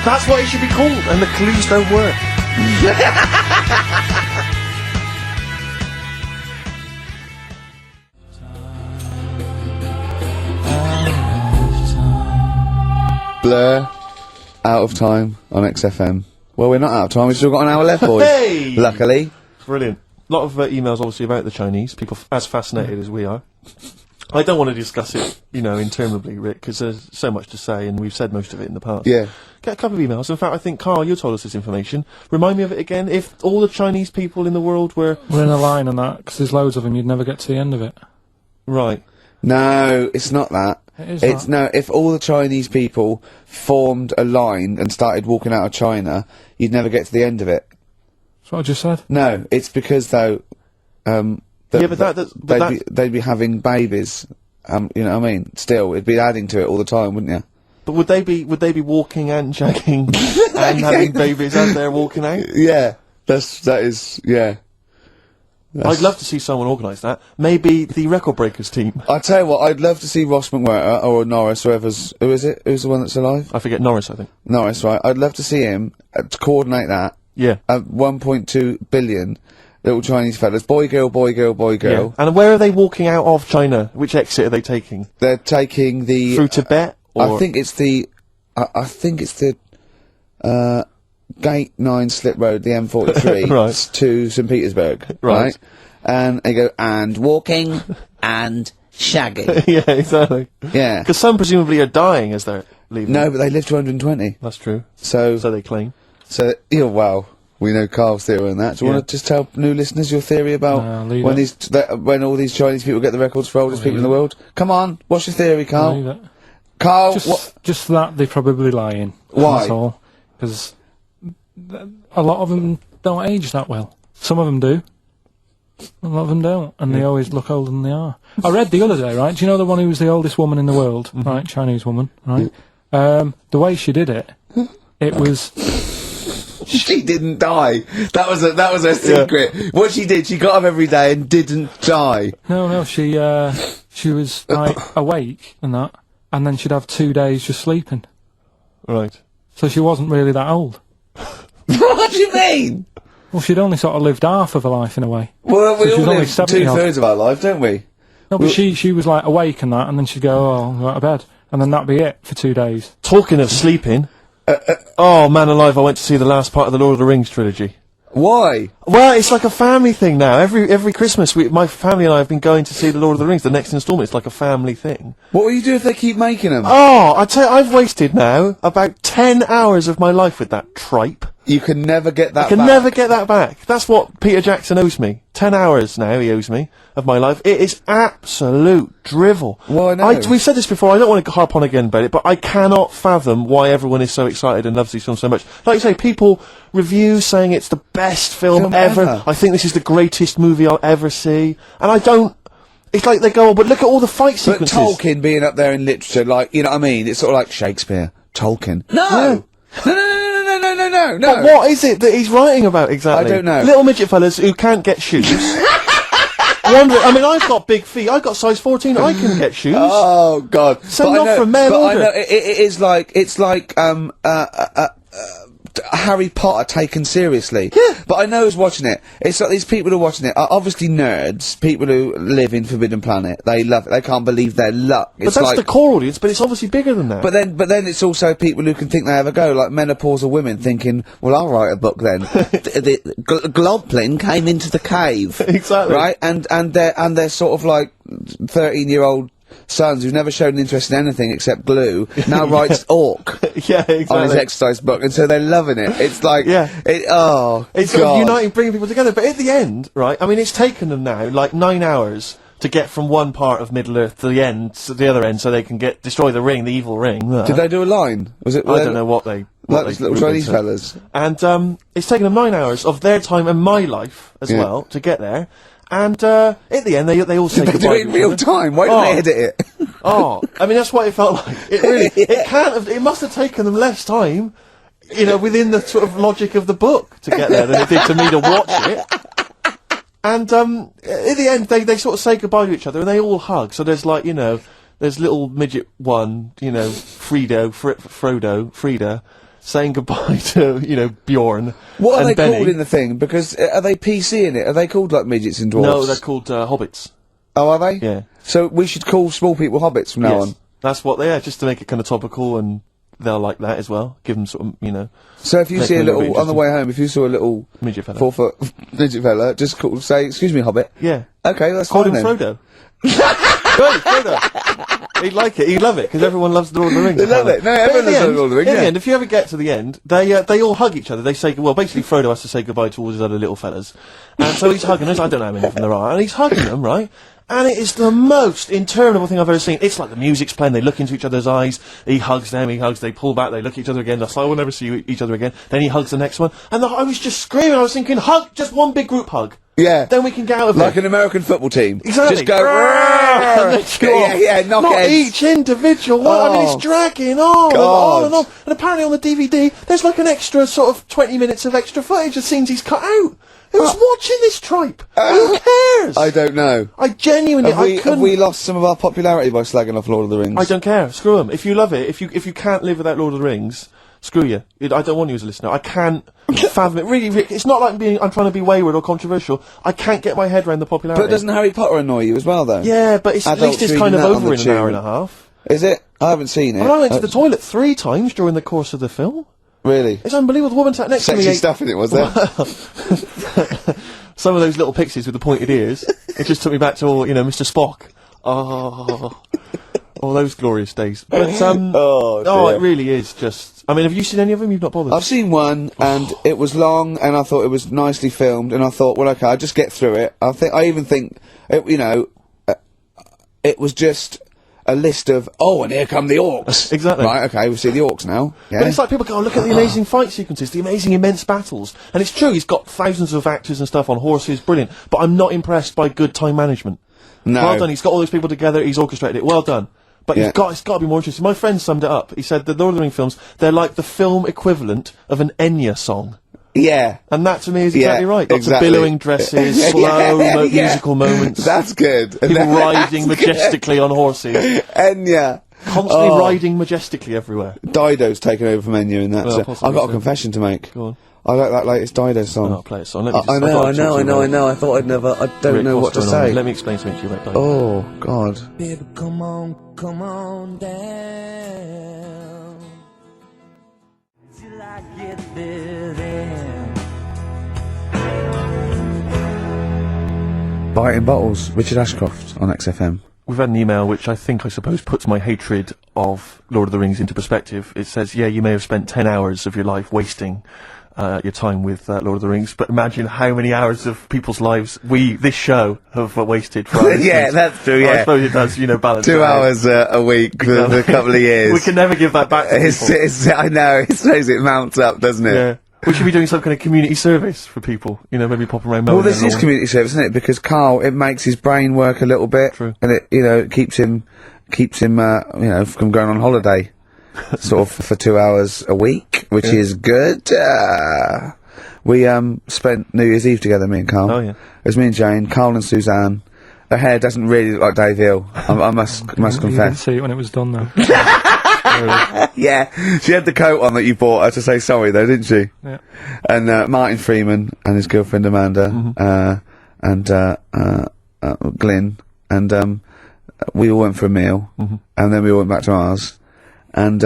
[SPEAKER 2] That's what it should be called, and the clues don't work.
[SPEAKER 9] Blur, Out of Time on XFM. Well, we're not out of time, we've still got an hour left, boys.
[SPEAKER 2] Hey!
[SPEAKER 9] Luckily.
[SPEAKER 2] Brilliant. A lot of emails, obviously, about the Chinese. People as fascinated as we are. I don't want to discuss it, interminably, Rick, because there's so much to say, and we've said most of it in the past.
[SPEAKER 9] Yeah.
[SPEAKER 2] Get a couple of emails. In fact, I think, Karl, you told us this information. Remind me of it again. If all the Chinese people in the world were...
[SPEAKER 3] We're in a line on that, because there's loads of them, you'd never get to the end of it.
[SPEAKER 2] Right.
[SPEAKER 9] No, it's not that. No, if all the Chinese people formed a line and started walking out of China, you'd never get to the end of it.
[SPEAKER 3] That's what I just said.
[SPEAKER 9] No, it's because, though, they'd be having babies, you know what I mean? Still, it'd be adding to it all the time, wouldn't you?
[SPEAKER 2] But would they be walking and shagging and having babies as they're walking out?
[SPEAKER 9] Yeah, that is, yeah.
[SPEAKER 2] I'd love to see someone organise that. Maybe the Record Breakers team.
[SPEAKER 9] I tell you what, I'd love to see Ross McWhirter or Norris, who is it? Who's the one that's alive?
[SPEAKER 2] I forget, Norris, I think.
[SPEAKER 9] Norris, right. I'd love to see him to coordinate that.
[SPEAKER 2] Yeah.
[SPEAKER 9] 1.2 billion little Chinese fellas. Boy, girl, boy, girl, boy, girl.
[SPEAKER 2] Yeah. And where are they walking out of China? Which exit are they taking?
[SPEAKER 9] They're taking the...
[SPEAKER 2] Through Tibet? Or?
[SPEAKER 9] I think it's the... Gate 9 Slip Road, the M43,
[SPEAKER 2] right.
[SPEAKER 9] to St. Petersburg, right? And they go, and walking, and shagging.
[SPEAKER 2] Yeah, exactly.
[SPEAKER 9] Yeah.
[SPEAKER 2] Because some presumably are dying as they're leaving.
[SPEAKER 9] No, but they live to 120.
[SPEAKER 2] That's true.
[SPEAKER 9] So
[SPEAKER 2] they claim.
[SPEAKER 9] So, well, we know Karl's theory on that. Do you want to just tell new listeners your theory about when all these Chinese people get the records for oldest people in the world? Come on, what's your theory, Karl? Karl,
[SPEAKER 3] just that they're probably lying.
[SPEAKER 9] Why?
[SPEAKER 3] That's all. Because a lot of them don't age that well. Some of them do. A lot of them don't, and they always look older than they are. I read the other day, right? Do you know the one who was the oldest woman in the world, right? Chinese woman, right? The way she did it, it was.
[SPEAKER 9] She didn't die. That was her secret. Yeah. What she did, she got up every day and didn't die.
[SPEAKER 3] No, she was like awake and that, and then she'd have 2 days just sleeping.
[SPEAKER 2] Right.
[SPEAKER 3] So she wasn't really that old.
[SPEAKER 9] What do you mean?
[SPEAKER 3] Well, she'd only sort of lived half of her life in a way.
[SPEAKER 9] Well,
[SPEAKER 3] so
[SPEAKER 9] we all live 2/3 of our life, don't we?
[SPEAKER 3] No, but she was like awake and that, and then she'd go, I'll go to bed, and then that'd be it for 2 days.
[SPEAKER 2] Talking of sleeping, oh man alive, I went to see the last part of the Lord of the Rings trilogy.
[SPEAKER 9] Why?
[SPEAKER 2] Well, it's like a family thing now. Every Christmas, my family and I have been going to see the Lord of the Rings. The next instalment, it's like a family thing.
[SPEAKER 9] What will you do if they keep making them?
[SPEAKER 2] Oh, I tell you, I've wasted now about 10 hours of my life with that tripe.
[SPEAKER 9] You can never get that back.
[SPEAKER 2] I can never get that back. That's what Peter Jackson owes me. 10 hours now he owes me of my life. It is absolute drivel.
[SPEAKER 9] Well, I know.
[SPEAKER 2] We've said this before, I don't want to harp on again about it, but I cannot fathom why everyone is so excited and loves these films so much. Like you say, people review saying it's the best film ever. I think this is the greatest movie I'll ever see. And I don't... It's like they go, oh, but look at all the fight sequences.
[SPEAKER 9] But Tolkien being up there in literature, like, you know what I mean? It's sort of like Shakespeare. Tolkien. No! No.
[SPEAKER 2] But what is it that he's writing about exactly?
[SPEAKER 9] I don't know.
[SPEAKER 2] Little midget fellas who can't get shoes. I mean, I've got big feet. I've got size 14. I can get shoes.
[SPEAKER 9] Oh God!
[SPEAKER 2] Send off from mail order.
[SPEAKER 9] I know it's like Harry Potter taken seriously.
[SPEAKER 2] Yeah.
[SPEAKER 9] But I know who's watching it. It's like these people who are watching it are obviously nerds, people who live in Forbidden Planet. They love it. They can't believe their luck.
[SPEAKER 2] But that's the core audience, but it's obviously bigger than that.
[SPEAKER 9] But then it's also people who can think they have a go, like menopausal women thinking, well, I'll write a book then. the Globplin came into the cave.
[SPEAKER 2] Exactly.
[SPEAKER 9] Right? And they're sort of like 13-year-old sons, who's never shown an interest in anything except glue, now writes orc
[SPEAKER 2] Yeah, exactly.
[SPEAKER 9] on his exercise book, and so they're loving it. It's like,
[SPEAKER 2] it's sort of uniting, bringing people together. But at the end, right? I mean, it's taken them now like 9 hours to get from one part of Middle Earth to the end, to the other end, so they can destroy the ring, the evil ring.
[SPEAKER 9] Did they do a line? Was it?
[SPEAKER 2] I don't know what they.
[SPEAKER 9] Like those little Chinese fellas.
[SPEAKER 2] And it's taken them 9 hours of their time and my life as well to get there. And at the end, they all say
[SPEAKER 9] Did they do it in real time? Why didn't they edit it?
[SPEAKER 2] I mean, that's what it felt like. It really, it can't have, it must have taken them less time, you know, within the sort of logic of the book to get there than it did to me to watch it. And at the end, they sort of say goodbye to each other, and they all hug. So there's like, you know, there's little midget one, you know, Frida, saying goodbye to, you know, Bjorn.
[SPEAKER 9] What are they
[SPEAKER 2] Benny.
[SPEAKER 9] called in the thing? Because are they PC in it? Are they called like midgets and dwarves?
[SPEAKER 2] No, they're called hobbits.
[SPEAKER 9] Oh, are they?
[SPEAKER 2] Yeah.
[SPEAKER 9] So we should call small people hobbits from now on.
[SPEAKER 2] That's what they are, just to make it kind of topical, and they'll like that as well. Give them sort of, you know.
[SPEAKER 9] So if you see a little, on the way home, if you saw a little
[SPEAKER 2] midget fella,
[SPEAKER 9] 4 foot midget fella, just say, "Excuse me, hobbit."
[SPEAKER 2] Yeah.
[SPEAKER 9] Okay, that's
[SPEAKER 2] Call
[SPEAKER 9] fine
[SPEAKER 2] him
[SPEAKER 9] then.
[SPEAKER 2] Frodo. Good, Frodo. He'd like it. He'd love it because everyone loves the Lord of the Rings.
[SPEAKER 9] They love it. No, everyone loves the Lord of the Rings.
[SPEAKER 2] In the end, if you ever get to the end, they all hug each other. They say, well, basically Frodo has to say goodbye to all his other little fellas, and so he's hugging us. I don't know how many of them there are, and he's hugging them, right? And it is the most interminable thing I've ever seen. It's like the music's playing, they look into each other's eyes, he hugs them, they pull back, they look at each other again, that's like, we'll never see each other again. Then he hugs the next one, and I was just screaming, I was thinking, hug, just one big group hug.
[SPEAKER 9] Yeah.
[SPEAKER 2] Then we can get out of
[SPEAKER 9] like
[SPEAKER 2] it.
[SPEAKER 9] an American football team.
[SPEAKER 2] Exactly.
[SPEAKER 9] Just go, knock
[SPEAKER 2] Not
[SPEAKER 9] heads.
[SPEAKER 2] each individual one. I mean, it's dragging on and on and on. And apparently on the DVD, there's like an extra sort of 20 minutes of extra footage of scenes he's cut out. Who's watching this tripe? Who cares?
[SPEAKER 9] I don't know.
[SPEAKER 2] I genuinely,
[SPEAKER 9] Have we lost some of our popularity by slagging off Lord of the Rings?
[SPEAKER 2] I don't care. Screw them. If you love it, if you can't live without Lord of the Rings, screw you. I don't want you as a listener. I can't fathom it. Really, it's not like I'm trying to be wayward or controversial. I can't get my head around the popularity.
[SPEAKER 9] But doesn't Harry Potter annoy you as well, though?
[SPEAKER 2] Yeah, but at least it's kind of over in an hour and a half.
[SPEAKER 9] Is it? I haven't seen it.
[SPEAKER 2] Well, I went to the toilet 3 times during the course of the film.
[SPEAKER 9] Really?
[SPEAKER 2] It's unbelievable. The woman sat next to me.
[SPEAKER 9] Sexy stuff in it, was there?
[SPEAKER 2] Some of those little pixies with the pointed ears. It just took me back to all, you know, Mr. Spock. Oh, all those glorious days. But it really is just. I mean, have you seen any of them? You've not bothered.
[SPEAKER 9] I've seen one, and it was long, and I thought it was nicely filmed, and I thought, well, okay, I'll just get through it. I even think, it was just a list of, and here come the orcs.
[SPEAKER 2] Exactly.
[SPEAKER 9] Right, okay, we see the orcs now. Yeah.
[SPEAKER 2] But it's like people go, look at the amazing fight sequences, the amazing immense battles. And it's true, he's got thousands of actors and stuff on horses, brilliant. But I'm not impressed by good time management.
[SPEAKER 9] No.
[SPEAKER 2] Well done, he's got all those people together, he's orchestrated it, well done. But it's got to be more interesting. My friend summed it up. He said the Lord of the Rings films, they're like the film equivalent of an Enya song.
[SPEAKER 9] Yeah.
[SPEAKER 2] And that to me is exactly right. Lots of billowing dresses, slow musical moments.
[SPEAKER 9] That's good.
[SPEAKER 2] People riding majestically on horses.
[SPEAKER 9] Enya.
[SPEAKER 2] Constantly riding majestically everywhere.
[SPEAKER 9] Dido's taken over from Enya in that.
[SPEAKER 2] Well,
[SPEAKER 9] I've got a confession to make.
[SPEAKER 2] Go on.
[SPEAKER 9] I like that latest Dido song.
[SPEAKER 2] I'll play a song.
[SPEAKER 9] I know. I thought I'd never. I don't know what to say.
[SPEAKER 2] Let me explain something to you about Dido.
[SPEAKER 9] Oh, God.
[SPEAKER 6] Baby, come on down. Till I get there then.
[SPEAKER 9] Biting Bottles, Richard Ashcroft on XFM.
[SPEAKER 2] We've had an email which I suppose puts my hatred of Lord of the Rings into perspective. It says, yeah, you may have spent 10 hours of your life wasting your time with Lord of the Rings, but imagine how many hours of people's lives this show have wasted for our
[SPEAKER 9] Yeah, that's true, yeah.
[SPEAKER 2] I suppose it does, balance
[SPEAKER 9] 2 hours a week for a couple of years.
[SPEAKER 2] We can never give that back to people.
[SPEAKER 9] I know, it shows it mounts up, doesn't it?
[SPEAKER 2] Yeah. We should be doing some kind of community service for people, maybe popping around.
[SPEAKER 9] Well, this is community service, isn't it? Because Karl, it makes his brain work a little bit.
[SPEAKER 2] True.
[SPEAKER 9] And it keeps him, from going on holiday. Sort of for 2 hours a week, which is good. We spent New Year's Eve together, me and Karl.
[SPEAKER 2] Oh yeah.
[SPEAKER 9] It was me and Jane, Karl and Suzanne. Her hair doesn't really look like Dave Hill. I must confess.
[SPEAKER 3] You didn't see it when it was done, though.
[SPEAKER 9] Yeah, she had the coat on that you bought her to say sorry, though, didn't she?
[SPEAKER 3] Yeah.
[SPEAKER 9] And Martin Freeman and his girlfriend Amanda, and Glyn, and we all went for a meal, and then we all went back to ours. And,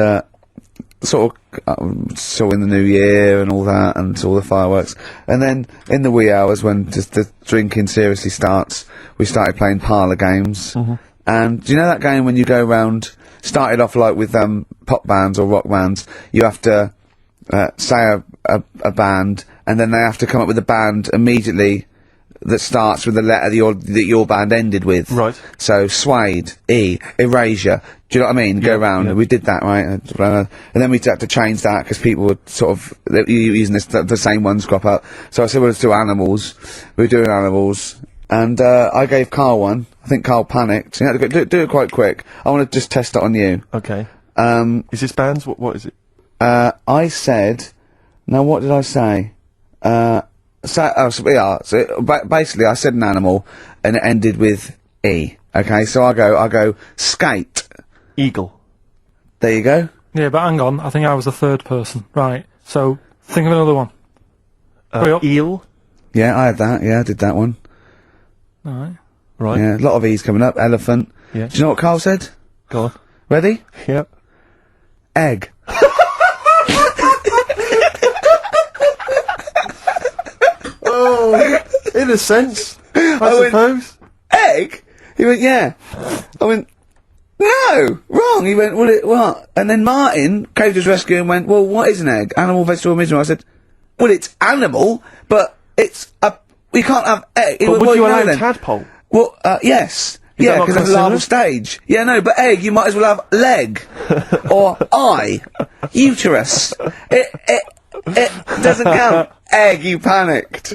[SPEAKER 9] sort of, saw in the new year and all that, and all the fireworks. And then, in the wee hours, when just the drinking seriously starts, we started playing parlour games. And do you know that game when you go round, started off like with, pop bands or rock bands, you have to, say a band, and then they have to come up with a band immediately that starts with the letter that your band ended with.
[SPEAKER 2] Right.
[SPEAKER 9] So, Suede, E, Erasure. Do you know what I mean? Go round.
[SPEAKER 2] yeah.
[SPEAKER 9] We did that, right? And then we had to change that because people were sort of using the same ones crop up. So I said, well, let's do Animals. We were doing Animals. And, I gave Karl one. I think Karl panicked. You had to go, do it quite quick. I want to just test it on you.
[SPEAKER 2] Okay. Is this bands? What is it?
[SPEAKER 9] I said, now what did I say? Basically I said an animal, and it ended with E. Okay, so I go, skate.
[SPEAKER 2] Eagle.
[SPEAKER 9] There you go.
[SPEAKER 3] Yeah, but hang on, I think I was the third person. Right, so, think of another one.
[SPEAKER 2] Eel.
[SPEAKER 9] Yeah, I had that, yeah, I did that one.
[SPEAKER 3] Alright.
[SPEAKER 2] Right.
[SPEAKER 9] Yeah, a lot of E's coming up, elephant.
[SPEAKER 2] Yeah.
[SPEAKER 9] Do you know what Karl said?
[SPEAKER 2] Go on.
[SPEAKER 9] Ready?
[SPEAKER 2] Yep.
[SPEAKER 9] Egg.
[SPEAKER 2] Oh, in a sense, I suppose.
[SPEAKER 9] Egg? He went, yeah. I went, no, wrong. He went, well, what? And then Martin came to his rescue and went, well, what is an egg? Animal, vegetable, mineral. I said, well, it's animal, but it's we can't have egg.
[SPEAKER 2] But would you allow tadpole?
[SPEAKER 9] Well, yes.
[SPEAKER 2] Is
[SPEAKER 9] Yeah,
[SPEAKER 2] that not
[SPEAKER 9] because it's a larval
[SPEAKER 2] considered?
[SPEAKER 9] stage. Yeah, no, but egg, you might as well have leg. Or eye. Uterus. It doesn't count. Egg, you panicked.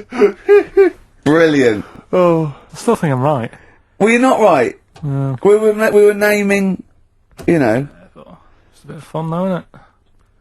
[SPEAKER 9] Brilliant.
[SPEAKER 2] Oh.
[SPEAKER 3] I still think I'm right.
[SPEAKER 9] Well, you're not right. We were naming, you know.
[SPEAKER 3] It's a bit of fun though, isn't it?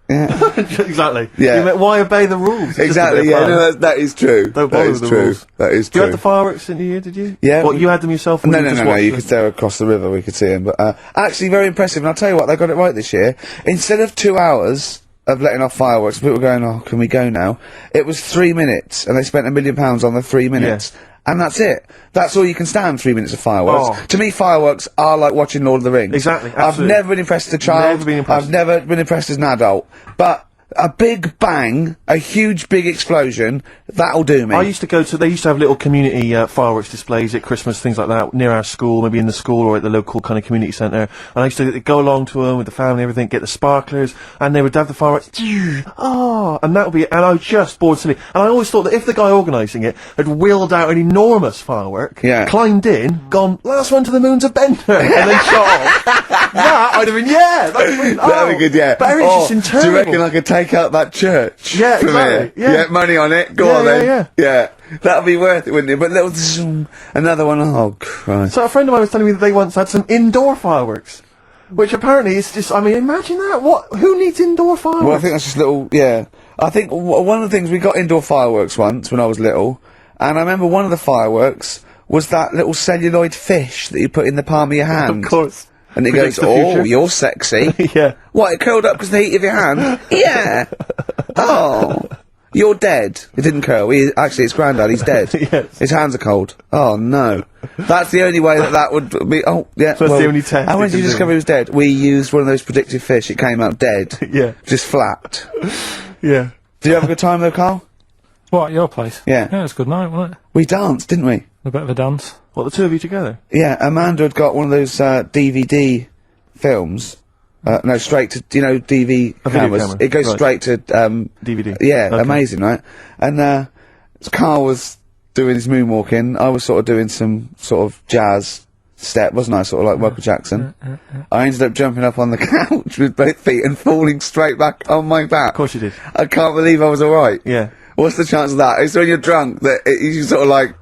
[SPEAKER 9] Yeah.
[SPEAKER 2] Exactly.
[SPEAKER 9] Yeah.
[SPEAKER 2] You meant, why obey the rules? It's
[SPEAKER 9] Exactly,
[SPEAKER 2] just a bit
[SPEAKER 9] yeah,
[SPEAKER 2] of fun.
[SPEAKER 9] no, that is true.
[SPEAKER 2] Don't
[SPEAKER 9] that
[SPEAKER 2] bother
[SPEAKER 9] is
[SPEAKER 2] with the
[SPEAKER 9] true.
[SPEAKER 2] rules.
[SPEAKER 9] That is
[SPEAKER 2] You
[SPEAKER 9] true.
[SPEAKER 2] had the fireworks in the year, did you?
[SPEAKER 9] Yeah.
[SPEAKER 2] What, you had them yourself? Or
[SPEAKER 9] No,
[SPEAKER 2] you
[SPEAKER 9] no,
[SPEAKER 2] just
[SPEAKER 9] no, no,
[SPEAKER 2] watched
[SPEAKER 9] you
[SPEAKER 2] them?
[SPEAKER 9] could stare across the river, we could see him, but, actually very impressive, and I'll tell you what, they got it right this year. Instead of 2 hours of letting off fireworks, people were going, oh, can we go now? It was 3 minutes, and they spent £1 million on the 3 minutes.
[SPEAKER 2] Yeah.
[SPEAKER 9] And that's it. That's all you can stand, 3 minutes of fireworks.
[SPEAKER 2] Oh.
[SPEAKER 9] To me, fireworks are like watching Lord of the Rings.
[SPEAKER 2] Exactly,
[SPEAKER 9] I've
[SPEAKER 2] absolutely.
[SPEAKER 9] never been impressed as a child.
[SPEAKER 2] Never been impressed.
[SPEAKER 9] I've never been impressed as an adult. But a big bang, a huge big explosion, that'll do me.
[SPEAKER 2] I used to go to, they used to have little community fireworks displays at Christmas, things like that, near our school, maybe in the school or at the local kind of community centre. And I used to go along to them with the family and everything, get the sparklers, and they would have the fireworks. Oh, and that would be, and I was just bored silly. And I always thought that if the guy organising it had wheeled out an enormous firework, climbed in, gone, last one to the moon's a bender, and then shot off, that I'd have been, yeah,
[SPEAKER 9] that'd be good, yeah.
[SPEAKER 2] But everything's just
[SPEAKER 9] do you reckon I could take out that church?
[SPEAKER 2] Yeah,
[SPEAKER 9] from
[SPEAKER 2] exactly,
[SPEAKER 9] here?
[SPEAKER 2] yeah.
[SPEAKER 9] Money on it. Go
[SPEAKER 2] Yeah,
[SPEAKER 9] on then.
[SPEAKER 2] yeah,
[SPEAKER 9] Yeah. That'd be worth it, wouldn't it? But little zoom, another one. Oh Christ.
[SPEAKER 2] So a friend of mine was telling me that they once had some indoor fireworks, which apparently is just, I mean, imagine that. Who needs indoor fireworks?
[SPEAKER 9] Well, I think that's just little. Yeah. I think one of the things we got indoor fireworks once when I was little, and I remember one of the fireworks was that little celluloid fish that you put in the palm of your hand.
[SPEAKER 2] Of course.
[SPEAKER 9] And it
[SPEAKER 2] Predicts
[SPEAKER 9] goes,
[SPEAKER 2] the
[SPEAKER 9] oh,
[SPEAKER 2] future."
[SPEAKER 9] you're sexy.
[SPEAKER 2] Yeah.
[SPEAKER 9] What, it curled up because of the heat of your hand? Yeah. Oh. You're dead. It didn't curl. Actually, it's Grandad. He's dead.
[SPEAKER 2] Yes.
[SPEAKER 9] His hands are cold. Oh, no. That's the only way that would be... Oh, yeah.
[SPEAKER 2] So that's the only test
[SPEAKER 9] How
[SPEAKER 2] you
[SPEAKER 9] did you
[SPEAKER 2] can do.
[SPEAKER 9] discover he was dead? We used one of those predictive fish. It came out dead.
[SPEAKER 2] Yeah.
[SPEAKER 9] Just flat.
[SPEAKER 2] Yeah.
[SPEAKER 9] Did you have a good time, though, Karl?
[SPEAKER 3] What, at your place?
[SPEAKER 9] Yeah.
[SPEAKER 3] Yeah, it was a good night, wasn't it?
[SPEAKER 9] We danced, didn't we?
[SPEAKER 3] A bit of a dance.
[SPEAKER 2] What, the two of you together?
[SPEAKER 9] Yeah, Amanda had got one of those, DVD films. No, straight to, you know, DV
[SPEAKER 2] A video
[SPEAKER 9] cameras.
[SPEAKER 2] camera,
[SPEAKER 9] It goes
[SPEAKER 2] right.
[SPEAKER 9] straight to,
[SPEAKER 2] DVD.
[SPEAKER 9] Yeah,
[SPEAKER 2] Okay.
[SPEAKER 9] amazing, right? And, Karl was doing his moonwalking. I was sort of doing some sort of jazz step, wasn't I? Sort of like Michael Jackson. I ended up jumping up on the couch with both feet and falling straight back on my back.
[SPEAKER 2] Of course you did.
[SPEAKER 9] I can't believe I was alright.
[SPEAKER 2] Yeah.
[SPEAKER 9] What's the chance of that? It's when you're drunk that you sort of like,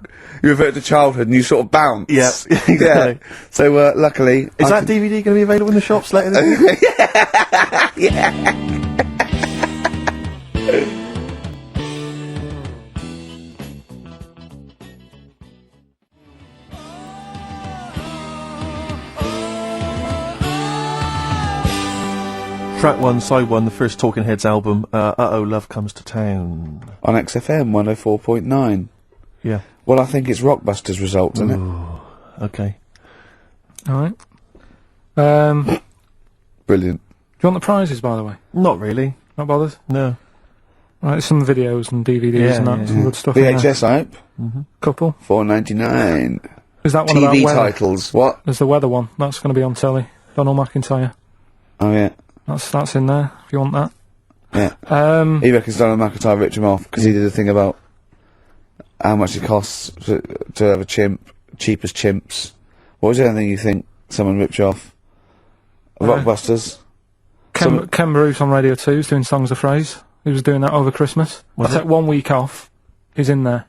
[SPEAKER 9] you revert to childhood and you sort of bounce.
[SPEAKER 2] Yeah, exactly.
[SPEAKER 9] Yeah. So, luckily...
[SPEAKER 2] Is that DVD going to be available in the shops later this year?
[SPEAKER 9] Yeah.
[SPEAKER 2] Track 1, side 1, the first Talking Heads album, Uh-Oh, Love Comes to Town.
[SPEAKER 9] On XFM 104.9.
[SPEAKER 2] Yeah.
[SPEAKER 9] Well, I think it's Rockbusters results, isn't it?
[SPEAKER 2] Okay.
[SPEAKER 3] Alright.
[SPEAKER 9] Brilliant.
[SPEAKER 3] Do you want the prizes, by the way?
[SPEAKER 2] Not really.
[SPEAKER 3] Not bothered?
[SPEAKER 2] No.
[SPEAKER 3] Right, some videos and DVDs
[SPEAKER 2] Yeah,
[SPEAKER 3] and that,
[SPEAKER 2] yeah,
[SPEAKER 3] some
[SPEAKER 2] yeah.
[SPEAKER 3] good stuff in there.
[SPEAKER 9] VHS, I hope.
[SPEAKER 3] Couple.
[SPEAKER 9] $4.99.
[SPEAKER 3] Is that one about
[SPEAKER 9] TV
[SPEAKER 3] weather?
[SPEAKER 9] titles. What?
[SPEAKER 3] There's the weather one. That's going to be on telly. Donald McIntyre.
[SPEAKER 9] Oh yeah.
[SPEAKER 3] That's in there, if you want that.
[SPEAKER 9] Yeah. He reckons Donald McIntyre ripped him off because he did a thing about how much it costs to have a chimp, cheap as chimps. What was the other thing you think someone ripped you off? Rockbusters?
[SPEAKER 3] Ken Bruce on Radio 2 is doing Songs of Phrase. He was doing that over Christmas. I took 1 week off. He's in there.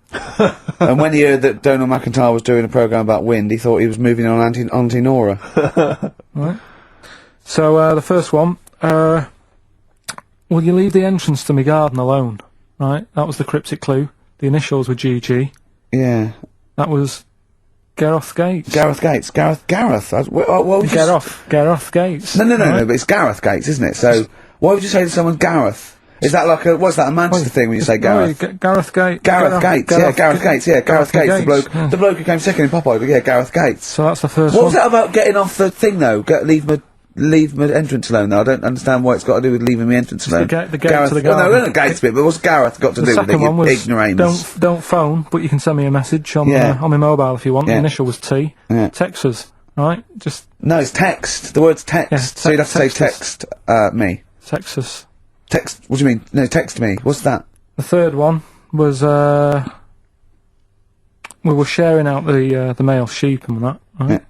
[SPEAKER 9] And when he heard that Donald McIntyre was doing a programme about wind, he thought he was moving on Auntie Nora.
[SPEAKER 3] Right. So, the first one, will you leave the entrance to my garden alone? Right? That was the cryptic clue. The initials were GG.
[SPEAKER 9] Yeah.
[SPEAKER 3] That was Gareth Gates.
[SPEAKER 9] Gareth. What would you
[SPEAKER 3] Gareth Gates.
[SPEAKER 9] No, but it's Gareth Gates, isn't it? So, why would you say to someone Gareth? Is that like what's that, a Manchester thing when you say Gareth?
[SPEAKER 3] Gareth Gates.
[SPEAKER 9] Gareth Gates, the bloke who came second in Popeye, but yeah, Gareth Gates.
[SPEAKER 3] So that's the first
[SPEAKER 9] one.
[SPEAKER 3] What
[SPEAKER 9] was that about getting off the thing though? Leave my entrance alone though. I don't understand what it's got to do with leaving my entrance alone.
[SPEAKER 3] The gate
[SPEAKER 9] Gareth,
[SPEAKER 3] to the garden.
[SPEAKER 9] no, the gates bit, but what's Gareth got to do with it, you ignoramus?
[SPEAKER 3] Don't phone, but you can send me a message on my mobile if you want. The initial was T.
[SPEAKER 9] Yeah.
[SPEAKER 3] Text us, right?
[SPEAKER 9] No, it's text. The word's text.
[SPEAKER 3] Yeah,
[SPEAKER 9] so you'd have to say text, me.
[SPEAKER 3] Text us.
[SPEAKER 9] Text, what do you mean? No, text me. What's that?
[SPEAKER 3] The third one was, we were sharing out the male sheep and that, right?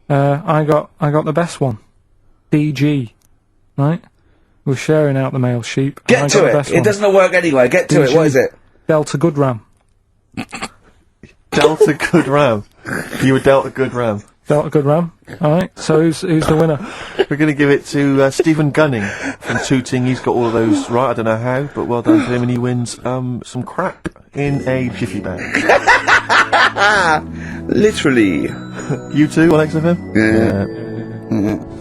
[SPEAKER 3] Yeah. I got the best one. DG, right? We were sharing out the male sheep.
[SPEAKER 9] Get to it! It doesn't work anyway, get to it, what is it?
[SPEAKER 3] Delta Good Ram.
[SPEAKER 2] Delta Good Ram. You were Delta Good Ram.
[SPEAKER 3] Delta Good Ram. Alright, so who's the winner?
[SPEAKER 2] We're going to give it to Stephen Gunning from Tooting. He's got all of those right, I don't know how, but well done to him, and he wins some crap in a jiffy bag.
[SPEAKER 9] Literally.
[SPEAKER 2] You too on XFM?
[SPEAKER 9] Yeah.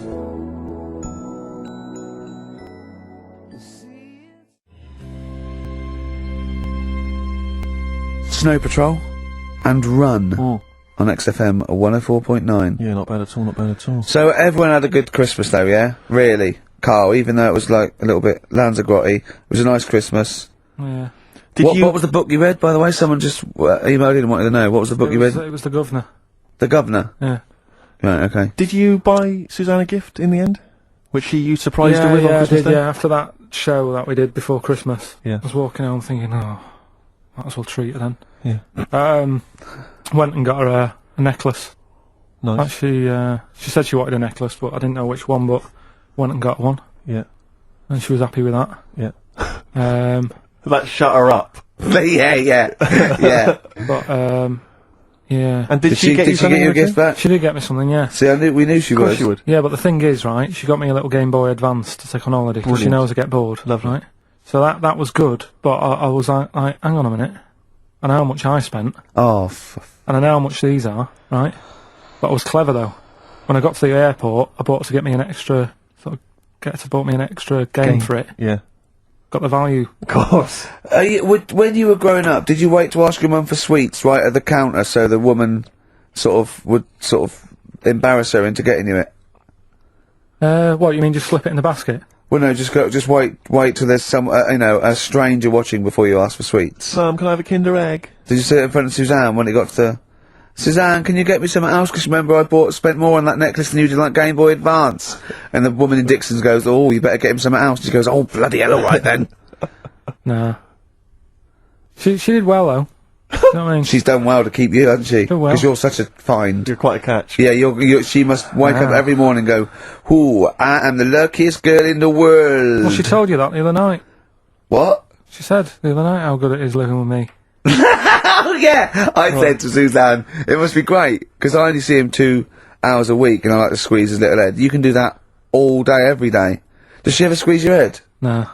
[SPEAKER 9] Snow Patrol and Run on XFM 104.9.
[SPEAKER 2] Yeah, not bad at all.
[SPEAKER 9] So everyone had a good Christmas though, yeah? Really? Carl, even though it was like a little bit Lanzagrotte, it was a nice Christmas.
[SPEAKER 3] Yeah.
[SPEAKER 9] What was the book you read, by the way? Someone just emailed in and wanted to know. What was the book you read?
[SPEAKER 3] It was The Governor.
[SPEAKER 9] The Governor?
[SPEAKER 3] Yeah.
[SPEAKER 9] Right, okay.
[SPEAKER 2] Did you buy Suzanne a gift in the end? Which you surprised her with on Christmas Day?
[SPEAKER 3] Yeah, after that show that we did before Christmas.
[SPEAKER 2] Yeah.
[SPEAKER 3] I was walking home thinking, oh, might as well treat her then.
[SPEAKER 2] Yeah.
[SPEAKER 3] Went and got her a necklace.
[SPEAKER 2] Nice.
[SPEAKER 3] Actually, she said she wanted a necklace, but I didn't know which one, but went and got one.
[SPEAKER 2] Yeah.
[SPEAKER 3] And she was happy with that.
[SPEAKER 2] Yeah.
[SPEAKER 3] That
[SPEAKER 2] shut her up.
[SPEAKER 9] yeah.
[SPEAKER 3] But, yeah.
[SPEAKER 2] And did she get you
[SPEAKER 9] a gift back?
[SPEAKER 3] She did get me something, yeah.
[SPEAKER 9] See, we knew she would.
[SPEAKER 2] She would.
[SPEAKER 3] Yeah, but the thing is, right, she got me a little Game Boy Advance to take on holiday, because she knows I get bored.
[SPEAKER 2] Lovely.
[SPEAKER 3] Right? So that was good, but I was like, hang on a minute. I know how much I spent.
[SPEAKER 9] Oh,
[SPEAKER 3] and I know how much these are, right? But I was clever, though. When I got to the airport, I bought to get me an extra, bought me an extra game for it.
[SPEAKER 2] Yeah.
[SPEAKER 3] Got the value.
[SPEAKER 9] Of course. When you were growing up, did you wait to ask your mum for sweets right at the counter so the woman would embarrass her into getting you it?
[SPEAKER 3] What, you mean just slip it in the basket?
[SPEAKER 9] Well, no, just wait till there's some, a stranger watching before you ask for sweets.
[SPEAKER 2] Mum, can I have a Kinder Egg?
[SPEAKER 9] Did you sit in front of Suzanne when it got to, Suzanne, can you get me something else? Because remember I spent more on that necklace than you did on that Game Boy Advance. And the woman in Dixon's goes, oh, you better get him something else. She goes, oh, bloody hell, alright then.
[SPEAKER 3] Nah. She did well, though. You know what I mean?
[SPEAKER 9] She's done well to keep you, hasn't she?
[SPEAKER 3] Done well.
[SPEAKER 9] Because you're such a find.
[SPEAKER 2] You're quite a catch.
[SPEAKER 9] Yeah, she must wake up every morning and go, ooh, I am the luckiest girl in the world.
[SPEAKER 3] Well, she told you that the other night.
[SPEAKER 9] What?
[SPEAKER 3] She said the other night how good it is living with me.
[SPEAKER 9] Oh, yeah! I said to Suzanne, it must be great, because I only see him 2 hours a week, and I like to squeeze his little head. You can do that all day, every day. Does she ever squeeze your head?
[SPEAKER 3] No.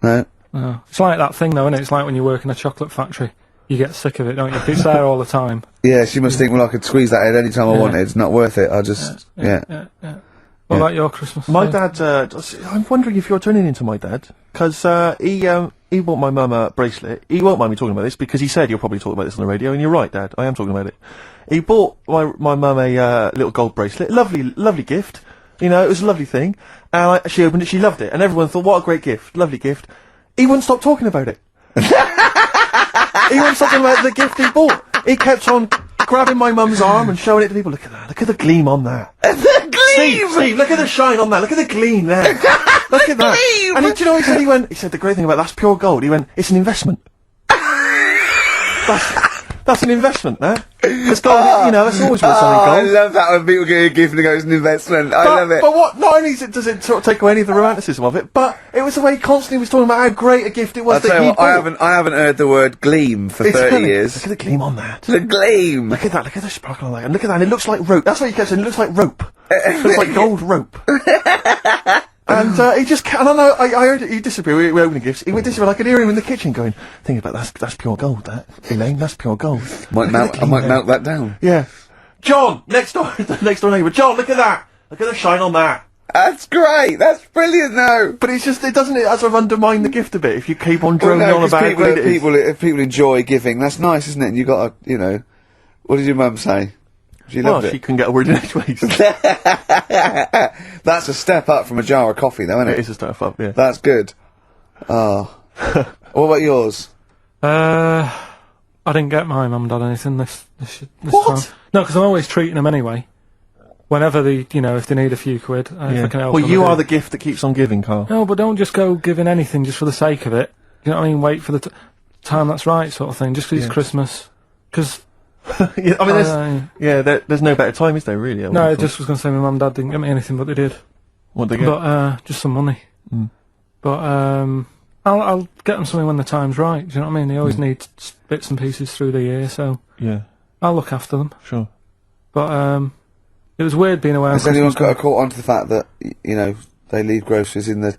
[SPEAKER 9] No?
[SPEAKER 3] No. It's like that thing, though, isn't it? It's like when you work in a chocolate factory. You get sick of it, don't you? If it's there all the time.
[SPEAKER 9] Yeah, she must think, well, I could squeeze that head any time I wanted. It's not worth it. I'll just,
[SPEAKER 3] yeah. What about your Christmas?
[SPEAKER 2] My dad, I'm wondering if you're turning into my dad, because, he bought my mum a bracelet. He won't mind me talking about this, because he said you'll probably talk about this on the radio, and you're right, Dad, I am talking about it. He bought my mum a, little gold bracelet. Lovely gift. You know, it was a lovely thing. And she opened it, she loved it, and everyone thought, what a great gift, lovely gift. He wouldn't stop talking about it. He wouldn't stop talking about the gift he bought. He kept on grabbing my mum's arm and showing it to people. Look at that. Look at the gleam on that.
[SPEAKER 9] The gleam!
[SPEAKER 2] Steve, look at the shine on that. Look at the gleam there. Look at that. And do you know what he said? He said the great thing about that's pure gold. He went, it's an investment. That's an investment, there. It's gold, you know, that's always worth something gold.
[SPEAKER 9] I love that when people get a gift and it goes an investment. I love it.
[SPEAKER 2] But what, not only does it sort of take away any of the romanticism of it, but it was the way he constantly was talking about how great a gift it was that he bought.
[SPEAKER 9] I haven't heard the word gleam for 30 years.
[SPEAKER 2] Look at the gleam on that.
[SPEAKER 9] The gleam!
[SPEAKER 2] Look at that, look at the sparkle on that, and look at that, and it looks like rope. That's what he kept saying, it looks like rope. It looks like gold rope. And he just and I know I heard it, he disappeared. We opened gifts. He went disappear. I could hear him in the kitchen going, "Think about that's pure gold. That Elaine, that's pure gold."
[SPEAKER 9] I might melt that down.
[SPEAKER 2] Yeah, John, next door neighbour. John, look at that. Look at the shine on that.
[SPEAKER 9] That's great. That's brilliant, though.
[SPEAKER 2] But it's just it sort of undermine the gift a bit if you keep on droning on about how great it is.
[SPEAKER 9] If people enjoy giving, that's nice, isn't it? And you got to, you know, what did your mum say? She loved it.
[SPEAKER 2] She couldn't get a word in edgeways.
[SPEAKER 9] That's a step up from a jar of coffee, though, isn't it?
[SPEAKER 2] It is a step up, yeah.
[SPEAKER 9] That's good. Oh. What about yours?
[SPEAKER 3] I didn't get my mum and dad anything this
[SPEAKER 2] What?
[SPEAKER 3] time. No, because I'm always treating them anyway. Whenever if they need a few quid, if I can help
[SPEAKER 2] well,
[SPEAKER 3] them,
[SPEAKER 2] you are the gift that keeps on giving, Carl.
[SPEAKER 3] No, but don't just go giving anything just for the sake of it. You know what I mean? Wait for the time that's right, sort of thing. Just because it's Christmas. Because...
[SPEAKER 2] yeah, I mean, there's no better time, is there, really?
[SPEAKER 3] No, I just was going to say my mum and dad didn't get me anything, but they did.
[SPEAKER 2] What'd they get?
[SPEAKER 3] But, just some money.
[SPEAKER 2] Mm.
[SPEAKER 3] But, I'll get them something when the time's right, do you know what I mean? They always need bits and pieces through the year, so...
[SPEAKER 2] Yeah.
[SPEAKER 3] I'll look after them.
[SPEAKER 2] Sure.
[SPEAKER 3] But, it was weird being away on
[SPEAKER 9] Has anyone got a caught on to the fact that, you know, they leave groceries in the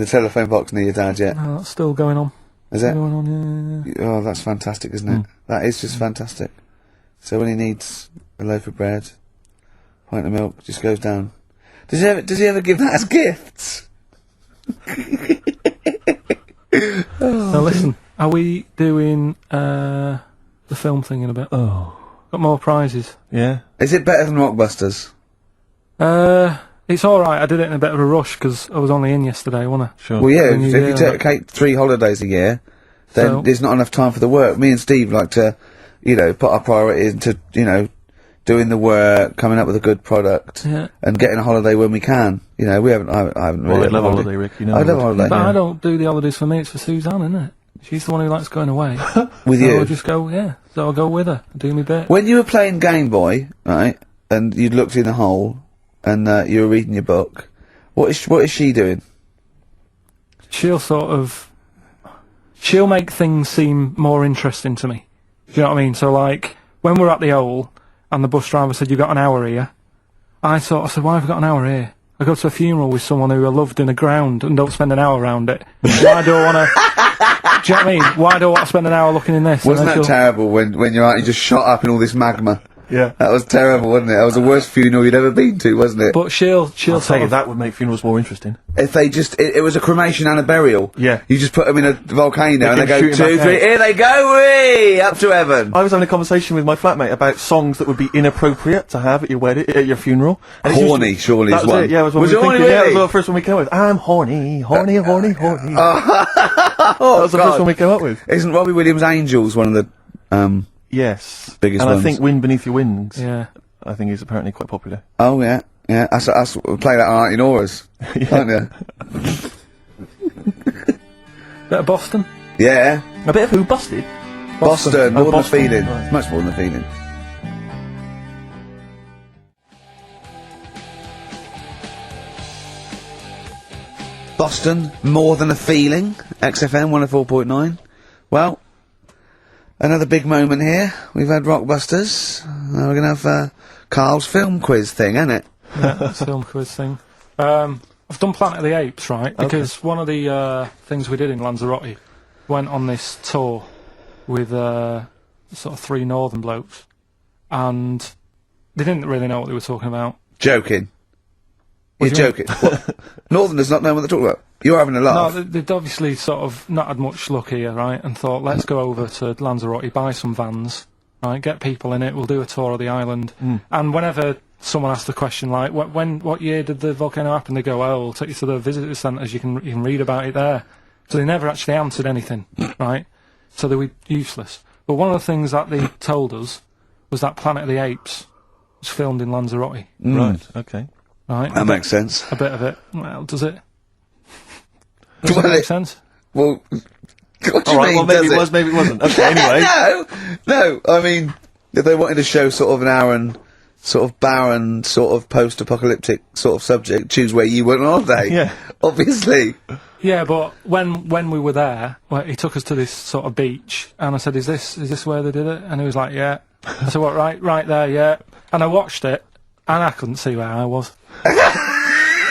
[SPEAKER 9] telephone box near your dad yet?
[SPEAKER 3] No, that's still going on.
[SPEAKER 9] Is it?
[SPEAKER 3] Going on, yeah.
[SPEAKER 9] Oh, that's fantastic, isn't it? That is just fantastic. So when he needs a loaf of bread, pint of milk, just goes down. Does he ever give that as gifts?
[SPEAKER 3] Now listen, are we doing the film thing in a bit?
[SPEAKER 2] Oh.
[SPEAKER 3] Got more prizes.
[SPEAKER 2] Yeah.
[SPEAKER 9] Is it better than Rockbusters?
[SPEAKER 3] It's alright, I did it in a bit of a rush because I was only in yesterday, wasn't I?
[SPEAKER 9] Sure. Well, yeah, if you take 3 holidays a year, then there's not enough time for the work. Me and Steve like to, you know, put our priority into, you know, doing the work, coming up with a good product, and getting a holiday when we can. You know, I haven't really.
[SPEAKER 2] I love a holiday, Rick. You know,
[SPEAKER 9] I love a holiday.
[SPEAKER 3] But I don't do the holidays for me, it's for Suzanne, isn't it? She's the one who likes going away.
[SPEAKER 9] With
[SPEAKER 3] so
[SPEAKER 9] you?
[SPEAKER 3] I'll just go, so I'll go with her, do me bit.
[SPEAKER 9] When you were playing Game Boy, right, and you'd looked in a hole, and you were reading your book, what is she doing?
[SPEAKER 3] She'll make things seem more interesting to me. Do you know what I mean? So, like, when we're at the Owl, and the bus driver said, "You've got an hour here," I said, "Why have I got an hour here? I go to a funeral with someone who I loved in the ground and don't spend an hour around it. Why do I want to... Do you know what I mean? Why do I want to spend an hour looking in this?"
[SPEAKER 9] Wasn't that terrible when your auntie just shot up in all this magma?
[SPEAKER 2] Yeah.
[SPEAKER 9] That was terrible, wasn't it? That was the worst funeral you'd ever been to, wasn't it?
[SPEAKER 3] But she'll
[SPEAKER 2] tell you, that would make funerals more interesting.
[SPEAKER 9] If they just, it was a cremation and a burial.
[SPEAKER 2] Yeah.
[SPEAKER 9] You just put them in a volcano and they go,
[SPEAKER 2] shoot
[SPEAKER 9] 2, 3, here they go, wee! Up to heaven.
[SPEAKER 2] I was having a conversation with my flatmate about songs that would be inappropriate to have at your wedding, at your funeral. And
[SPEAKER 9] Horny, surely is one.
[SPEAKER 2] It, yeah, it was one
[SPEAKER 9] was
[SPEAKER 2] we
[SPEAKER 9] it
[SPEAKER 2] were
[SPEAKER 9] horny,
[SPEAKER 2] thinking,
[SPEAKER 9] really?
[SPEAKER 2] Yeah, that was the first one we came up with. I'm horny, horny, horny, horny. That was the first one we came up with.
[SPEAKER 9] Isn't Robbie Williams' Angels one of the,
[SPEAKER 2] yes.
[SPEAKER 9] biggest
[SPEAKER 2] and
[SPEAKER 9] ones?
[SPEAKER 2] I think Wind Beneath Your Wings.
[SPEAKER 3] Yeah.
[SPEAKER 2] I think is apparently quite popular.
[SPEAKER 9] Oh, yeah. Yeah, that's play that on Auntie Nora's, don't you?
[SPEAKER 3] Bit of Boston?
[SPEAKER 9] Yeah.
[SPEAKER 2] A bit of who? Busted?
[SPEAKER 9] Boston, more than a
[SPEAKER 2] Boston,
[SPEAKER 9] feeling.
[SPEAKER 2] right.
[SPEAKER 9] Much more than a feeling. Boston, more than a feeling. XFM 104.9. Well, another big moment here. We've had Rockbusters. Now we're going to have Karl's film quiz thing, ain't it?
[SPEAKER 3] Yeah, that's film quiz thing. I've done Planet of the Apes, right? Because one of the things we did in Lanzarote went on this tour with sort of 3 northern blokes, and they didn't really know what they were talking about.
[SPEAKER 9] Joking. You're joking. What? Northerners not know what they're talking about. You're having a laugh.
[SPEAKER 3] No, they'd obviously sort of not had much luck here, right? And thought, let's go over to Lanzarote, buy some vans, right? Get people in it. We'll do a tour of the island. And whenever someone asks the question like, what year did the volcano happen? They go, "Oh, we'll take you to the visitor centres. You can read about it there." So they never actually answered anything, right? So they were useless. But one of the things that they told us was that Planet of the Apes was filmed in Lanzarote.
[SPEAKER 2] Right, okay.
[SPEAKER 3] Right.
[SPEAKER 9] That makes sense.
[SPEAKER 3] A bit of it. Well, does it? Does it make sense?
[SPEAKER 9] Well, what do you
[SPEAKER 2] Alright,
[SPEAKER 9] mean,
[SPEAKER 2] well maybe
[SPEAKER 9] does
[SPEAKER 2] it was, maybe it wasn't. Okay, anyway.
[SPEAKER 9] No, I mean, if they wanted to show sort of an Aaron, sort of barren, sort of post-apocalyptic sort of subject, choose where you went on holiday.
[SPEAKER 2] Yeah.
[SPEAKER 9] Obviously.
[SPEAKER 3] Yeah, but when we were there, well, he took us to this sort of beach, and I said, is this where they did it? And he was like, yeah. I said, what, right there, yeah. And I watched it, and I couldn't see where I was.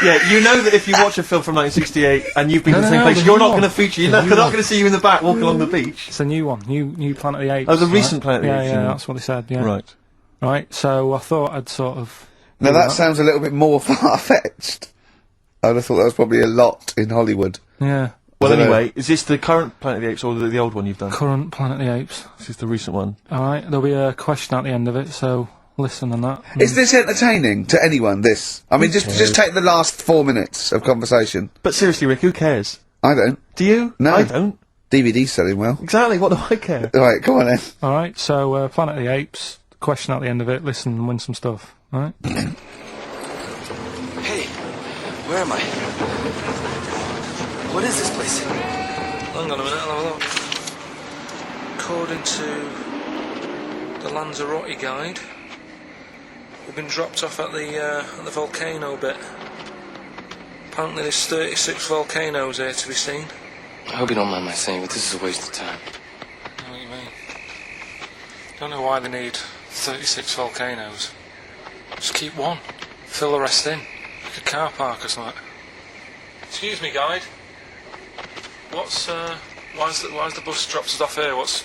[SPEAKER 2] Yeah, you know that if you watch a film from 1968 and you've been to the same place, you're not going to feature, they're not going to see you in the back walking along the beach.
[SPEAKER 3] It's a new one, new Planet of the Apes.
[SPEAKER 2] Oh, the recent Planet of the Apes.
[SPEAKER 3] Yeah, that's what he said, yeah.
[SPEAKER 2] Right.
[SPEAKER 3] Right, so I thought I'd sort of...
[SPEAKER 9] Now that sounds a little bit more far-fetched. I would have thought that was probably a lot in Hollywood.
[SPEAKER 3] Yeah.
[SPEAKER 2] Well, anyway, is this the current Planet of the Apes or the old one you've done?
[SPEAKER 3] Current Planet of the Apes.
[SPEAKER 2] This is the recent one.
[SPEAKER 3] Alright, there'll be a question at the end of it, so listen and that.
[SPEAKER 9] Is this entertaining to anyone, this? I mean, just take the last 4 minutes of conversation.
[SPEAKER 2] But seriously, Rick, who cares?
[SPEAKER 9] I don't.
[SPEAKER 2] Do you?
[SPEAKER 9] No.
[SPEAKER 2] I don't.
[SPEAKER 9] DVD's selling well.
[SPEAKER 2] Exactly, what do I care?
[SPEAKER 9] Right, come on then.
[SPEAKER 3] Alright, so, Planet of the Apes, question at the end of it, listen and win some stuff, alright?
[SPEAKER 12] Hey, where am I? What is this place?
[SPEAKER 3] Hang on a minute, I'll have a look. According to the Lanzarote guide, we've been dropped off at the volcano bit. Apparently there's 36 volcanoes here to be seen.
[SPEAKER 12] I hope you don't mind my saying, but this is a waste of time.
[SPEAKER 3] I know what you mean. Don't know why they need 36 volcanoes. Just keep one. Fill the rest in. Like a car park or something. Excuse me, guide. Why's the bus dropped us off here? What's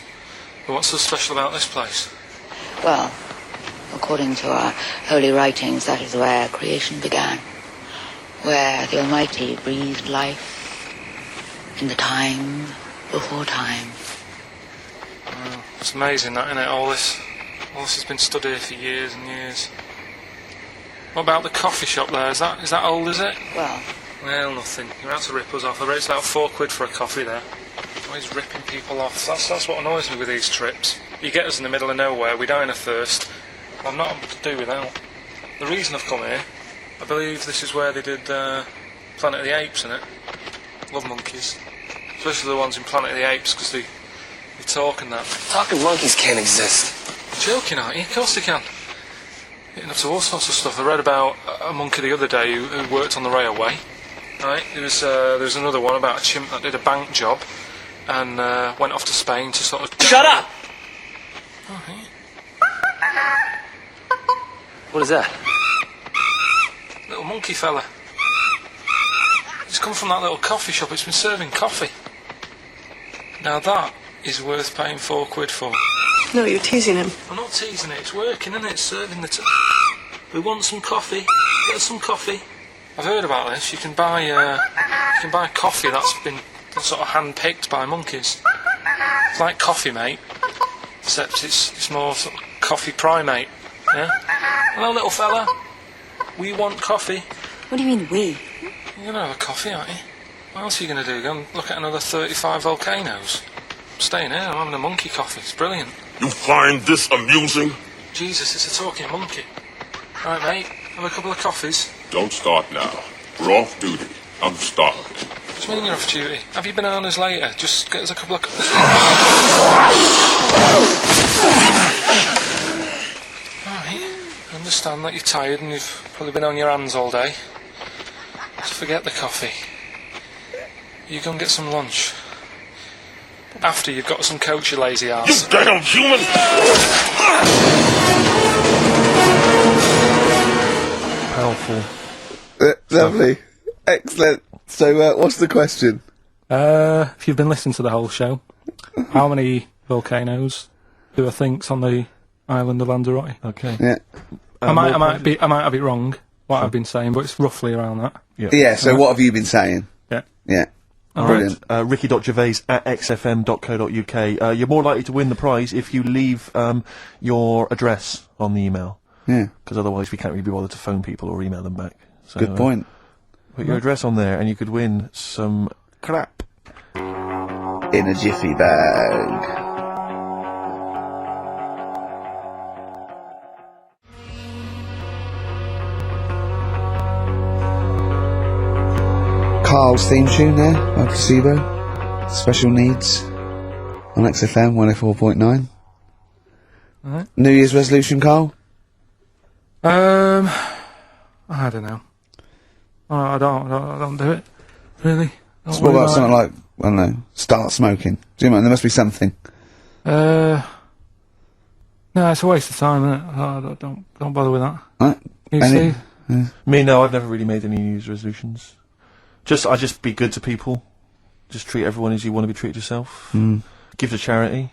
[SPEAKER 3] so special about this place?
[SPEAKER 13] Well, according to our holy writings, that is where creation began. Where the Almighty breathed life in the time before time.
[SPEAKER 3] It's amazing that, isn't it? All this has been stood here for years and years. What about the coffee shop there? Is that old, is it?
[SPEAKER 13] Well,
[SPEAKER 3] nothing. You're out to rip us off. I bet it's about £4 for a coffee there. Always ripping people off. That's what annoys me with these trips. You get us in the middle of nowhere, we die in a thirst. I'm not able to do without. The reason I've come here, I believe this is where they did Planet of the Apes, innit? Love monkeys. Especially the ones in Planet of the Apes, because they talk and that.
[SPEAKER 12] Talking monkeys can't exist.
[SPEAKER 3] You're joking, aren't you? Of course they can. Getting up to all sorts of stuff. I read about a monkey the other day who worked on the railway. Right? There was another one about a chimp that did a bank job and went off to Spain to sort of...
[SPEAKER 12] Shut up!
[SPEAKER 3] Oh, hey.
[SPEAKER 12] What is that?
[SPEAKER 3] Little monkey fella. It's come from that little coffee shop. It's been serving coffee. Now that is worth paying £4 for.
[SPEAKER 14] No, you're teasing him.
[SPEAKER 3] I'm not teasing it. It's working, isn't it? It's serving the... We want some coffee. Get us some coffee. I've heard about this. You can buy coffee that's been sort of hand-picked by monkeys. It's like Coffee Mate, except it's more sort of coffee primate. Yeah. Hello, little fella. We want coffee.
[SPEAKER 14] What do you mean, we?
[SPEAKER 3] You're gonna have a coffee, aren't you? What else are you gonna do? Go and look at another 35 volcanoes? I'm staying here. I'm having a monkey coffee. It's brilliant.
[SPEAKER 15] You find this amusing?
[SPEAKER 3] Jesus, it's a talking monkey. Right, mate. Have a couple of coffees.
[SPEAKER 15] Don't start now. We're off duty. I'm starved.
[SPEAKER 3] What do you mean you're off duty? Have you bananas later? Just get us a couple of... Alright. I understand that you're tired and you've probably been on your hands all day. Just forget the coffee. You go and get some lunch. After you've got some coach, you lazy ass.
[SPEAKER 15] You damn human!
[SPEAKER 2] Powerful.
[SPEAKER 9] Lovely. Excellent. So, what's the question?
[SPEAKER 3] If you've been listening to the whole show, how many volcanoes do I think's on the island of Lanzarote?
[SPEAKER 2] Okay.
[SPEAKER 9] Yeah.
[SPEAKER 3] I might have it wrong, what I've been saying, but it's roughly around that.
[SPEAKER 9] Yeah, so what have you been saying?
[SPEAKER 3] Yeah.
[SPEAKER 9] Yeah.
[SPEAKER 2] Brilliant. Ricky.gervais@xfm.co.uk. You're more likely to win the prize if you leave your address on the email.
[SPEAKER 9] Yeah.
[SPEAKER 2] Because otherwise we can't really be bothered to phone people or email them back. So,
[SPEAKER 9] Good point.
[SPEAKER 2] Put your address on there and you could win some crap.
[SPEAKER 9] In a jiffy bag. Karl's theme tune there, by Placebo. Special Needs on XFM 104.9.
[SPEAKER 3] Alright.
[SPEAKER 9] New Year's resolution, Karl?
[SPEAKER 3] I don't know. I don't do it. Really.
[SPEAKER 9] So what about something like, I don't know, start smoking? Do you know, there must be something.
[SPEAKER 3] No, it's a waste of time, isn't it? Don't bother with that.
[SPEAKER 9] Right.
[SPEAKER 3] You see?
[SPEAKER 2] Yeah. Me, no, I've never really made any New Year's resolutions. I just be good to people. Just treat everyone as you want to be treated yourself. Give to charity.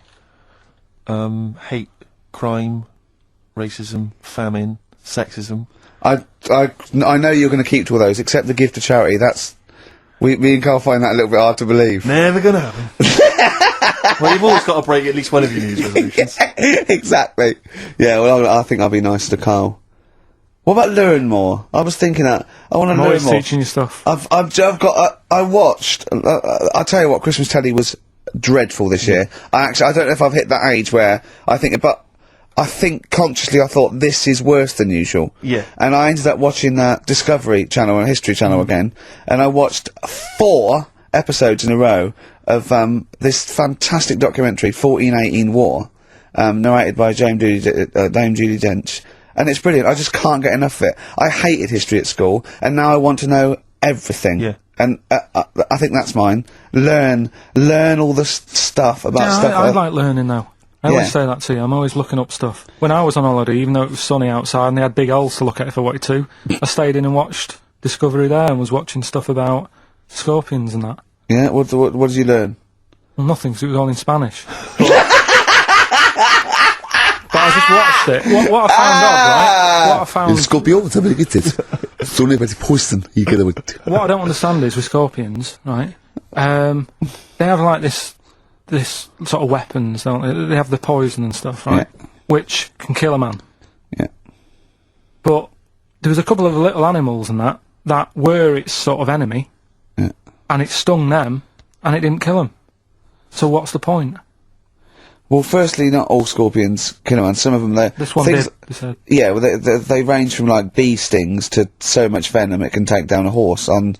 [SPEAKER 2] Hate crime, racism, famine, sexism.
[SPEAKER 9] I know you're going to keep to all those, except the gift to charity. That's me and Karl find that a little bit hard to believe.
[SPEAKER 2] Never gonna happen. Well, you've always got to break at least one of your New Year's resolutions.
[SPEAKER 9] Exactly. Yeah. Well, I think I'll be nicer to Karl. What about learn more? I was thinking that I want to learn more.
[SPEAKER 3] I'm always teaching you stuff.
[SPEAKER 9] I watched. I tell you what, Christmas telly was dreadful this year. I don't know if I've hit that age where I think consciously I thought this is worse than usual.
[SPEAKER 2] Yeah.
[SPEAKER 9] And I ended up watching Discovery Channel and History Channel again, and I watched 4 episodes in a row of this fantastic documentary, 1418 War, narrated by Dame Judi Dench. And it's brilliant. I just can't get enough of it. I hated history at school, and now I want to know everything.
[SPEAKER 2] Yeah.
[SPEAKER 9] And I think that's mine. Learn all the stuff about stuff.
[SPEAKER 3] I like learning though. I always say that to you. I'm always looking up stuff. When I was on holiday, even though it was sunny outside and they had big holes to look at if I wanted to, I stayed in and watched Discovery there and was watching stuff about scorpions and that.
[SPEAKER 9] Yeah. What did you learn?
[SPEAKER 3] Well, nothing, because it was all in Spanish. But I just watched it. What I found odd, right? What I found...
[SPEAKER 9] Scorpio, what
[SPEAKER 3] I don't understand is, with scorpions, right, they have, like, this sort of weapons, don't they? They have the poison and stuff, right?
[SPEAKER 9] Yeah.
[SPEAKER 3] Which can kill a man.
[SPEAKER 9] Yeah.
[SPEAKER 3] But there was a couple of little animals and that were its sort of enemy.
[SPEAKER 9] Yeah.
[SPEAKER 3] And it stung them, and it didn't kill them. So what's the point?
[SPEAKER 9] Well, firstly, not all scorpions kill a man. Some of them,
[SPEAKER 3] This one did, you said.
[SPEAKER 9] Yeah, well, they range from, like, bee stings to so much venom it can take down a horse on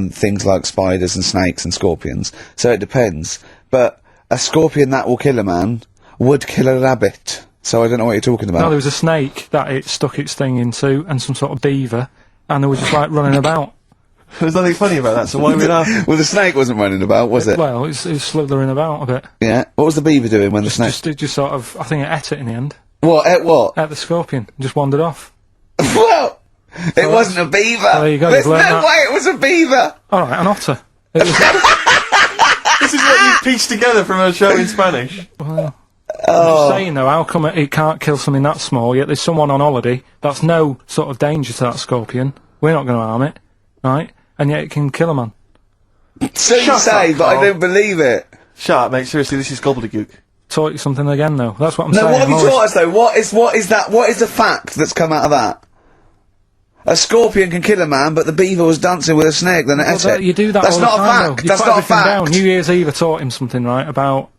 [SPEAKER 9] things like spiders and snakes and scorpions. So it depends. But a scorpion that will kill a man would kill a rabbit. So I don't know what you're talking about.
[SPEAKER 3] No, there was a snake that it stuck its thing into, and some sort of beaver, and they were just, like, running about.
[SPEAKER 2] There's nothing funny about that, so why are we laughing?
[SPEAKER 9] Well, the snake wasn't running about, was it?
[SPEAKER 3] Well, it was slithering about a bit.
[SPEAKER 9] Yeah. What was the beaver doing when the snake...
[SPEAKER 3] It just sort of, I think it ate it in the end.
[SPEAKER 9] What? Ate what?
[SPEAKER 3] Ate the scorpion. Just wandered off.
[SPEAKER 9] Well, it wasn't a beaver.
[SPEAKER 3] Well, there you go.
[SPEAKER 9] There's no way it was a beaver.
[SPEAKER 3] Alright, an otter. It was
[SPEAKER 2] This is what you pieced together from a show in Spanish.
[SPEAKER 3] Well, I'm just saying though, how come it can't kill something that small, yet there's someone on holiday that's no sort of danger to that scorpion. We're not going to harm it, right? And yet it can kill a man.
[SPEAKER 9] So you say, but I don't believe it.
[SPEAKER 2] Shut up, mate. Seriously, this is gobbledygook.
[SPEAKER 3] Taught you something again, though. That's what I'm
[SPEAKER 9] No,
[SPEAKER 3] saying.
[SPEAKER 9] what have you taught us, though? What is the fact that's come out of that? A scorpion can kill a man, but the beaver was dancing with a snake, then it ate it.
[SPEAKER 3] You do that
[SPEAKER 9] That's
[SPEAKER 3] all
[SPEAKER 9] not
[SPEAKER 3] the
[SPEAKER 9] a
[SPEAKER 3] time,
[SPEAKER 9] fact.
[SPEAKER 3] though.
[SPEAKER 9] That's
[SPEAKER 3] You put
[SPEAKER 9] not a
[SPEAKER 3] everything
[SPEAKER 9] fact.
[SPEAKER 3] down. New Year's Eve I taught him something, right, about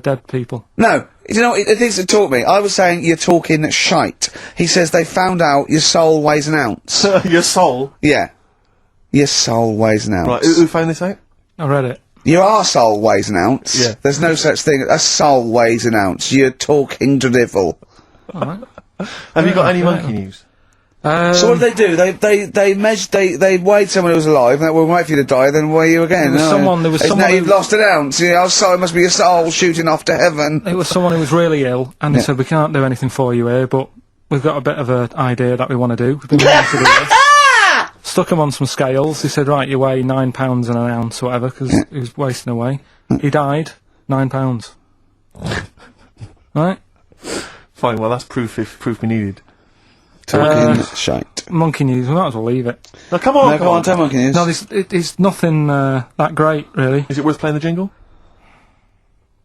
[SPEAKER 3] dead people.
[SPEAKER 9] No. You know what it is it taught me? I was saying you're talking shite. He says they found out your soul weighs an ounce.
[SPEAKER 2] Your soul?
[SPEAKER 9] Yeah. Your soul weighs an ounce.
[SPEAKER 2] Right, who found this out?
[SPEAKER 3] I read it.
[SPEAKER 9] Your arsehole weighs an ounce.
[SPEAKER 2] Yeah.
[SPEAKER 9] There's no such thing. A soul weighs an ounce. You're talking drivel.
[SPEAKER 3] Alright.
[SPEAKER 2] Have you got any monkey news?
[SPEAKER 9] So what did they do? They weighed someone who was alive, and they would wait for you to die, then weigh you again.
[SPEAKER 3] There was someone
[SPEAKER 9] now you've lost an ounce. Your soul must be your soul shooting off to heaven.
[SPEAKER 3] It was someone who was really ill, and they said, we can't do anything for you here, but we've got a bit of an idea that we want to do. We've been wanting to do this. Stuck him on some scales. He said, right, you weigh 9 pounds and an ounce, or whatever, because he was wasting away. He died, 9 pounds. Right?
[SPEAKER 2] Fine, well, that's proof we needed.
[SPEAKER 9] Talking shite.
[SPEAKER 3] Monkey news, we might as well leave it.
[SPEAKER 2] No, come on,
[SPEAKER 9] come on, tell monkey news.
[SPEAKER 3] No, it's nothing that great, really.
[SPEAKER 2] Is it worth playing the jingle?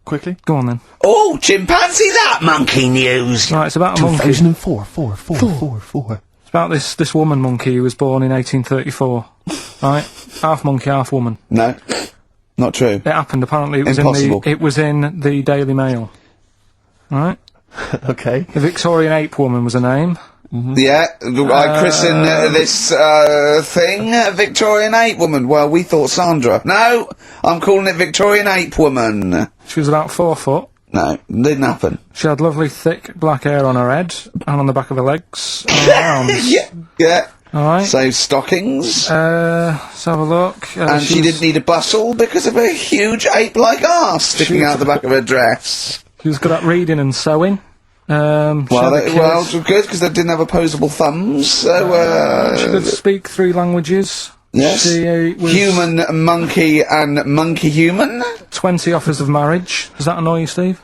[SPEAKER 2] Quickly?
[SPEAKER 3] Go on then.
[SPEAKER 9] Oh, chimpanzee that monkey news!
[SPEAKER 3] Right, it's about a monkey.
[SPEAKER 2] 2004, 4.
[SPEAKER 3] It's about this woman monkey who was born in 1834. Right? Half monkey, half woman.
[SPEAKER 9] No. Not true.
[SPEAKER 3] It happened, apparently. It was in the Daily Mail. Right?
[SPEAKER 2] Okay.
[SPEAKER 3] The Victorian ape woman was her name.
[SPEAKER 9] Yeah, I christen this, thing, Victorian ape woman. Well, we thought Sandra. No, I'm calling it Victorian ape woman.
[SPEAKER 3] She was about 4 foot.
[SPEAKER 9] No, didn't happen.
[SPEAKER 3] She had lovely thick black hair on her head, and on the back of her legs, and her arms.
[SPEAKER 9] Yeah.
[SPEAKER 3] Alright.
[SPEAKER 9] So, stockings.
[SPEAKER 3] Let's have a look.
[SPEAKER 9] And she didn't need a bustle because of a huge ape-like arse sticking out the back of her dress.
[SPEAKER 3] She was good at reading and sewing.
[SPEAKER 9] Well, it was good, because they didn't have opposable thumbs, so,
[SPEAKER 3] she could speak 3 languages.
[SPEAKER 9] Yes.
[SPEAKER 3] She was
[SPEAKER 9] Human, monkey, and monkey-human.
[SPEAKER 3] 20 offers of marriage. Does that annoy you, Steve?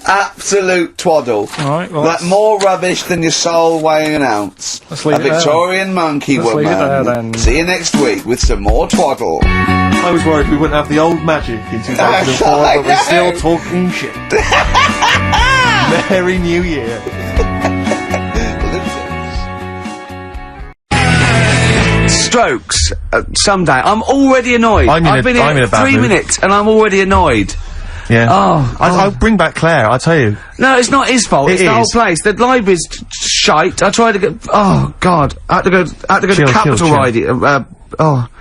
[SPEAKER 9] Absolute twaddle.
[SPEAKER 3] Alright, well,
[SPEAKER 9] Like, more rubbish than your soul weighing an ounce.
[SPEAKER 3] Let's leave
[SPEAKER 9] a
[SPEAKER 3] it there.
[SPEAKER 9] Victorian monkey
[SPEAKER 3] Let's
[SPEAKER 9] woman.
[SPEAKER 3] leave it there, then.
[SPEAKER 9] See you next week with some more twaddle.
[SPEAKER 2] I was worried we wouldn't have the old magic in 2004, but we're still talking shit. Merry New Year.
[SPEAKER 1] Strokes, someday. I'm already annoyed. I've been
[SPEAKER 2] I'm
[SPEAKER 1] here
[SPEAKER 2] in a bad
[SPEAKER 1] 3
[SPEAKER 2] mood.
[SPEAKER 1] minutes and I'm already annoyed.
[SPEAKER 2] Yeah.
[SPEAKER 1] Oh,
[SPEAKER 2] I'll bring back Claire, I tell you.
[SPEAKER 1] No, it's not his fault. It's the whole place. The library's shite. I tried to get. Oh God, I had to go to Capital Library.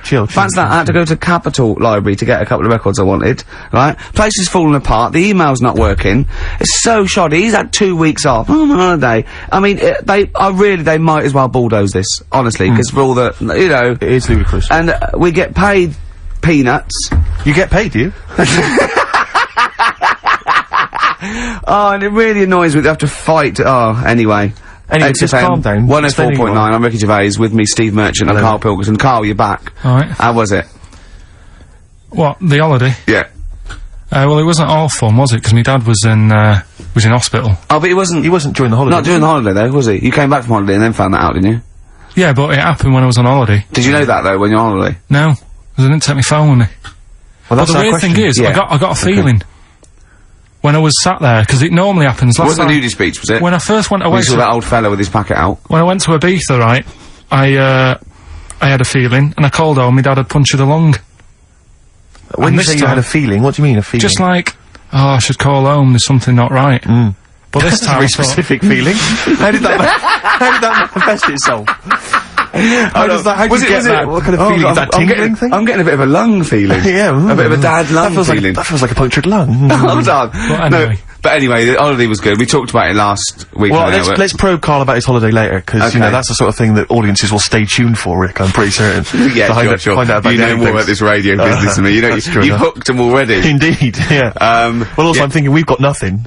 [SPEAKER 2] Chill.
[SPEAKER 1] That's that. I had to go to Capital Library to get a couple of records I wanted. Right, place is falling apart. The email's not working. It's so shoddy. He's had 2 weeks off. I'm on holiday. I mean, they might as well bulldoze this, honestly, because for all the, you know,
[SPEAKER 2] It is ludicrous.
[SPEAKER 1] and we get paid peanuts.
[SPEAKER 2] You get paid, do you?
[SPEAKER 1] Oh, and it really annoys me to have to fight. Oh, anyway.
[SPEAKER 2] Anyway, just
[SPEAKER 1] XFM,
[SPEAKER 2] calm down.
[SPEAKER 1] 104.9, I'm Ricky Gervais, with me Steve Merchant and Karl Pilkington. Karl, you're back.
[SPEAKER 3] Alright.
[SPEAKER 1] How was it?
[SPEAKER 3] What, the holiday?
[SPEAKER 1] Yeah.
[SPEAKER 3] Well, it wasn't all fun, was it? Because my dad was in hospital.
[SPEAKER 1] Oh, but he wasn't
[SPEAKER 2] during the holiday.
[SPEAKER 1] Not during the holiday, though, was he? You came back from holiday and then found that out, didn't you?
[SPEAKER 3] Yeah, but it happened when I was on holiday.
[SPEAKER 1] Did you know that, though, when you're on holiday?
[SPEAKER 3] No, because I didn't take my phone with me.
[SPEAKER 2] Well, that's
[SPEAKER 3] but the
[SPEAKER 2] our
[SPEAKER 3] weird
[SPEAKER 2] question.
[SPEAKER 3] thing is,
[SPEAKER 1] Yeah.
[SPEAKER 3] I got a feeling when I was sat there, because it normally happens. Last
[SPEAKER 1] Wasn't
[SPEAKER 3] time,
[SPEAKER 1] a nudie speech, was it?
[SPEAKER 3] when I first went
[SPEAKER 1] When
[SPEAKER 3] away
[SPEAKER 1] you saw
[SPEAKER 3] to,
[SPEAKER 1] that old fella with his packet out.
[SPEAKER 3] when I went to Ibiza, right, I had a feeling, and I called home, my dad had punctured a lung.
[SPEAKER 2] When
[SPEAKER 3] And
[SPEAKER 2] you
[SPEAKER 3] this
[SPEAKER 2] say you
[SPEAKER 3] time-
[SPEAKER 2] had a feeling, what do you mean, a feeling?
[SPEAKER 3] Just like, oh, I should call home, there's something not right. But this
[SPEAKER 2] That's a
[SPEAKER 3] time
[SPEAKER 2] very
[SPEAKER 3] I thought,
[SPEAKER 2] specific feeling. How did that manifest itself? How did you get that? What kind of feeling? Is that tingling thing?
[SPEAKER 1] I'm getting a bit of a lung feeling.
[SPEAKER 2] Yeah.
[SPEAKER 1] A bit of a dad lung feeling.
[SPEAKER 2] That feels like a punctured lung.
[SPEAKER 1] Hold on.
[SPEAKER 3] anyway.
[SPEAKER 1] No, but anyway, the holiday was good. We talked about it last week.
[SPEAKER 2] Well,
[SPEAKER 1] I know,
[SPEAKER 2] let's probe Karl about his holiday later, because, you know,
[SPEAKER 1] Okay.
[SPEAKER 2] that's the sort of thing that audiences will stay tuned for, Rick, I'm pretty certain.
[SPEAKER 1] Yeah,
[SPEAKER 2] To
[SPEAKER 1] sure.
[SPEAKER 2] find out about
[SPEAKER 1] You
[SPEAKER 2] the
[SPEAKER 1] know
[SPEAKER 2] other
[SPEAKER 1] more
[SPEAKER 2] things.
[SPEAKER 1] about this radio business than me. You know,
[SPEAKER 2] That's true
[SPEAKER 1] you've
[SPEAKER 2] enough.
[SPEAKER 1] hooked them already.
[SPEAKER 2] Indeed, yeah.
[SPEAKER 1] yeah.
[SPEAKER 2] Well, also, I'm thinking we've got nothing.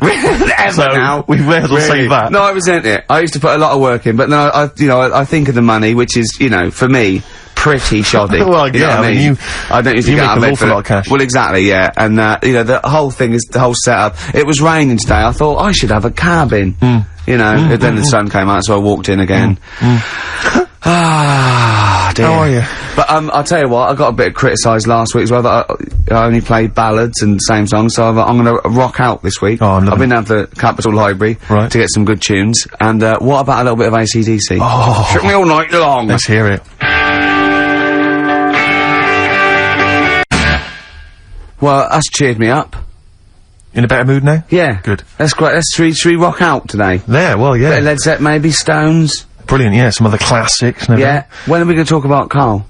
[SPEAKER 2] So,
[SPEAKER 1] now.
[SPEAKER 2] we may as well
[SPEAKER 1] Really?
[SPEAKER 2] save that.
[SPEAKER 1] No, I resent it. I used to put a lot of work in, but no, I think of the money, which is, you know, for me, pretty shoddy.
[SPEAKER 2] Well,
[SPEAKER 1] You know
[SPEAKER 2] yeah,
[SPEAKER 1] what
[SPEAKER 2] I mean,
[SPEAKER 1] I don't usually
[SPEAKER 2] you
[SPEAKER 1] get
[SPEAKER 2] make
[SPEAKER 1] out of
[SPEAKER 2] an
[SPEAKER 1] bed
[SPEAKER 2] awful
[SPEAKER 1] for
[SPEAKER 2] lot of cash.
[SPEAKER 1] Well, exactly, yeah. And, you know, the whole thing is, the whole setup. It was raining today. I thought, I should have a cabin. You know, and then the sun came out, so I walked in again. Ah, dear.
[SPEAKER 2] How are you?
[SPEAKER 1] But, I'll tell you what, I got a bit criticised last week as well, that I only played ballads and same songs, so I'm gonna rock out this week.
[SPEAKER 2] Oh, I'm loving
[SPEAKER 1] I've been down to the Capital Library
[SPEAKER 2] Right.
[SPEAKER 1] to get some good tunes, and, what about a little bit of AC/DC?
[SPEAKER 2] Oh.
[SPEAKER 1] Took me all night long.
[SPEAKER 2] Let's hear it.
[SPEAKER 1] Well, that's cheered me up.
[SPEAKER 2] In a better mood now?
[SPEAKER 1] Yeah.
[SPEAKER 2] Good.
[SPEAKER 1] That's great. Should we rock out today?
[SPEAKER 2] Yeah, well,
[SPEAKER 1] Bit
[SPEAKER 2] yeah.
[SPEAKER 1] of Led Zeppelin, maybe Stones.
[SPEAKER 2] Brilliant, yeah, some of the classics and everything.
[SPEAKER 1] Yeah. When are we going to talk about Karl?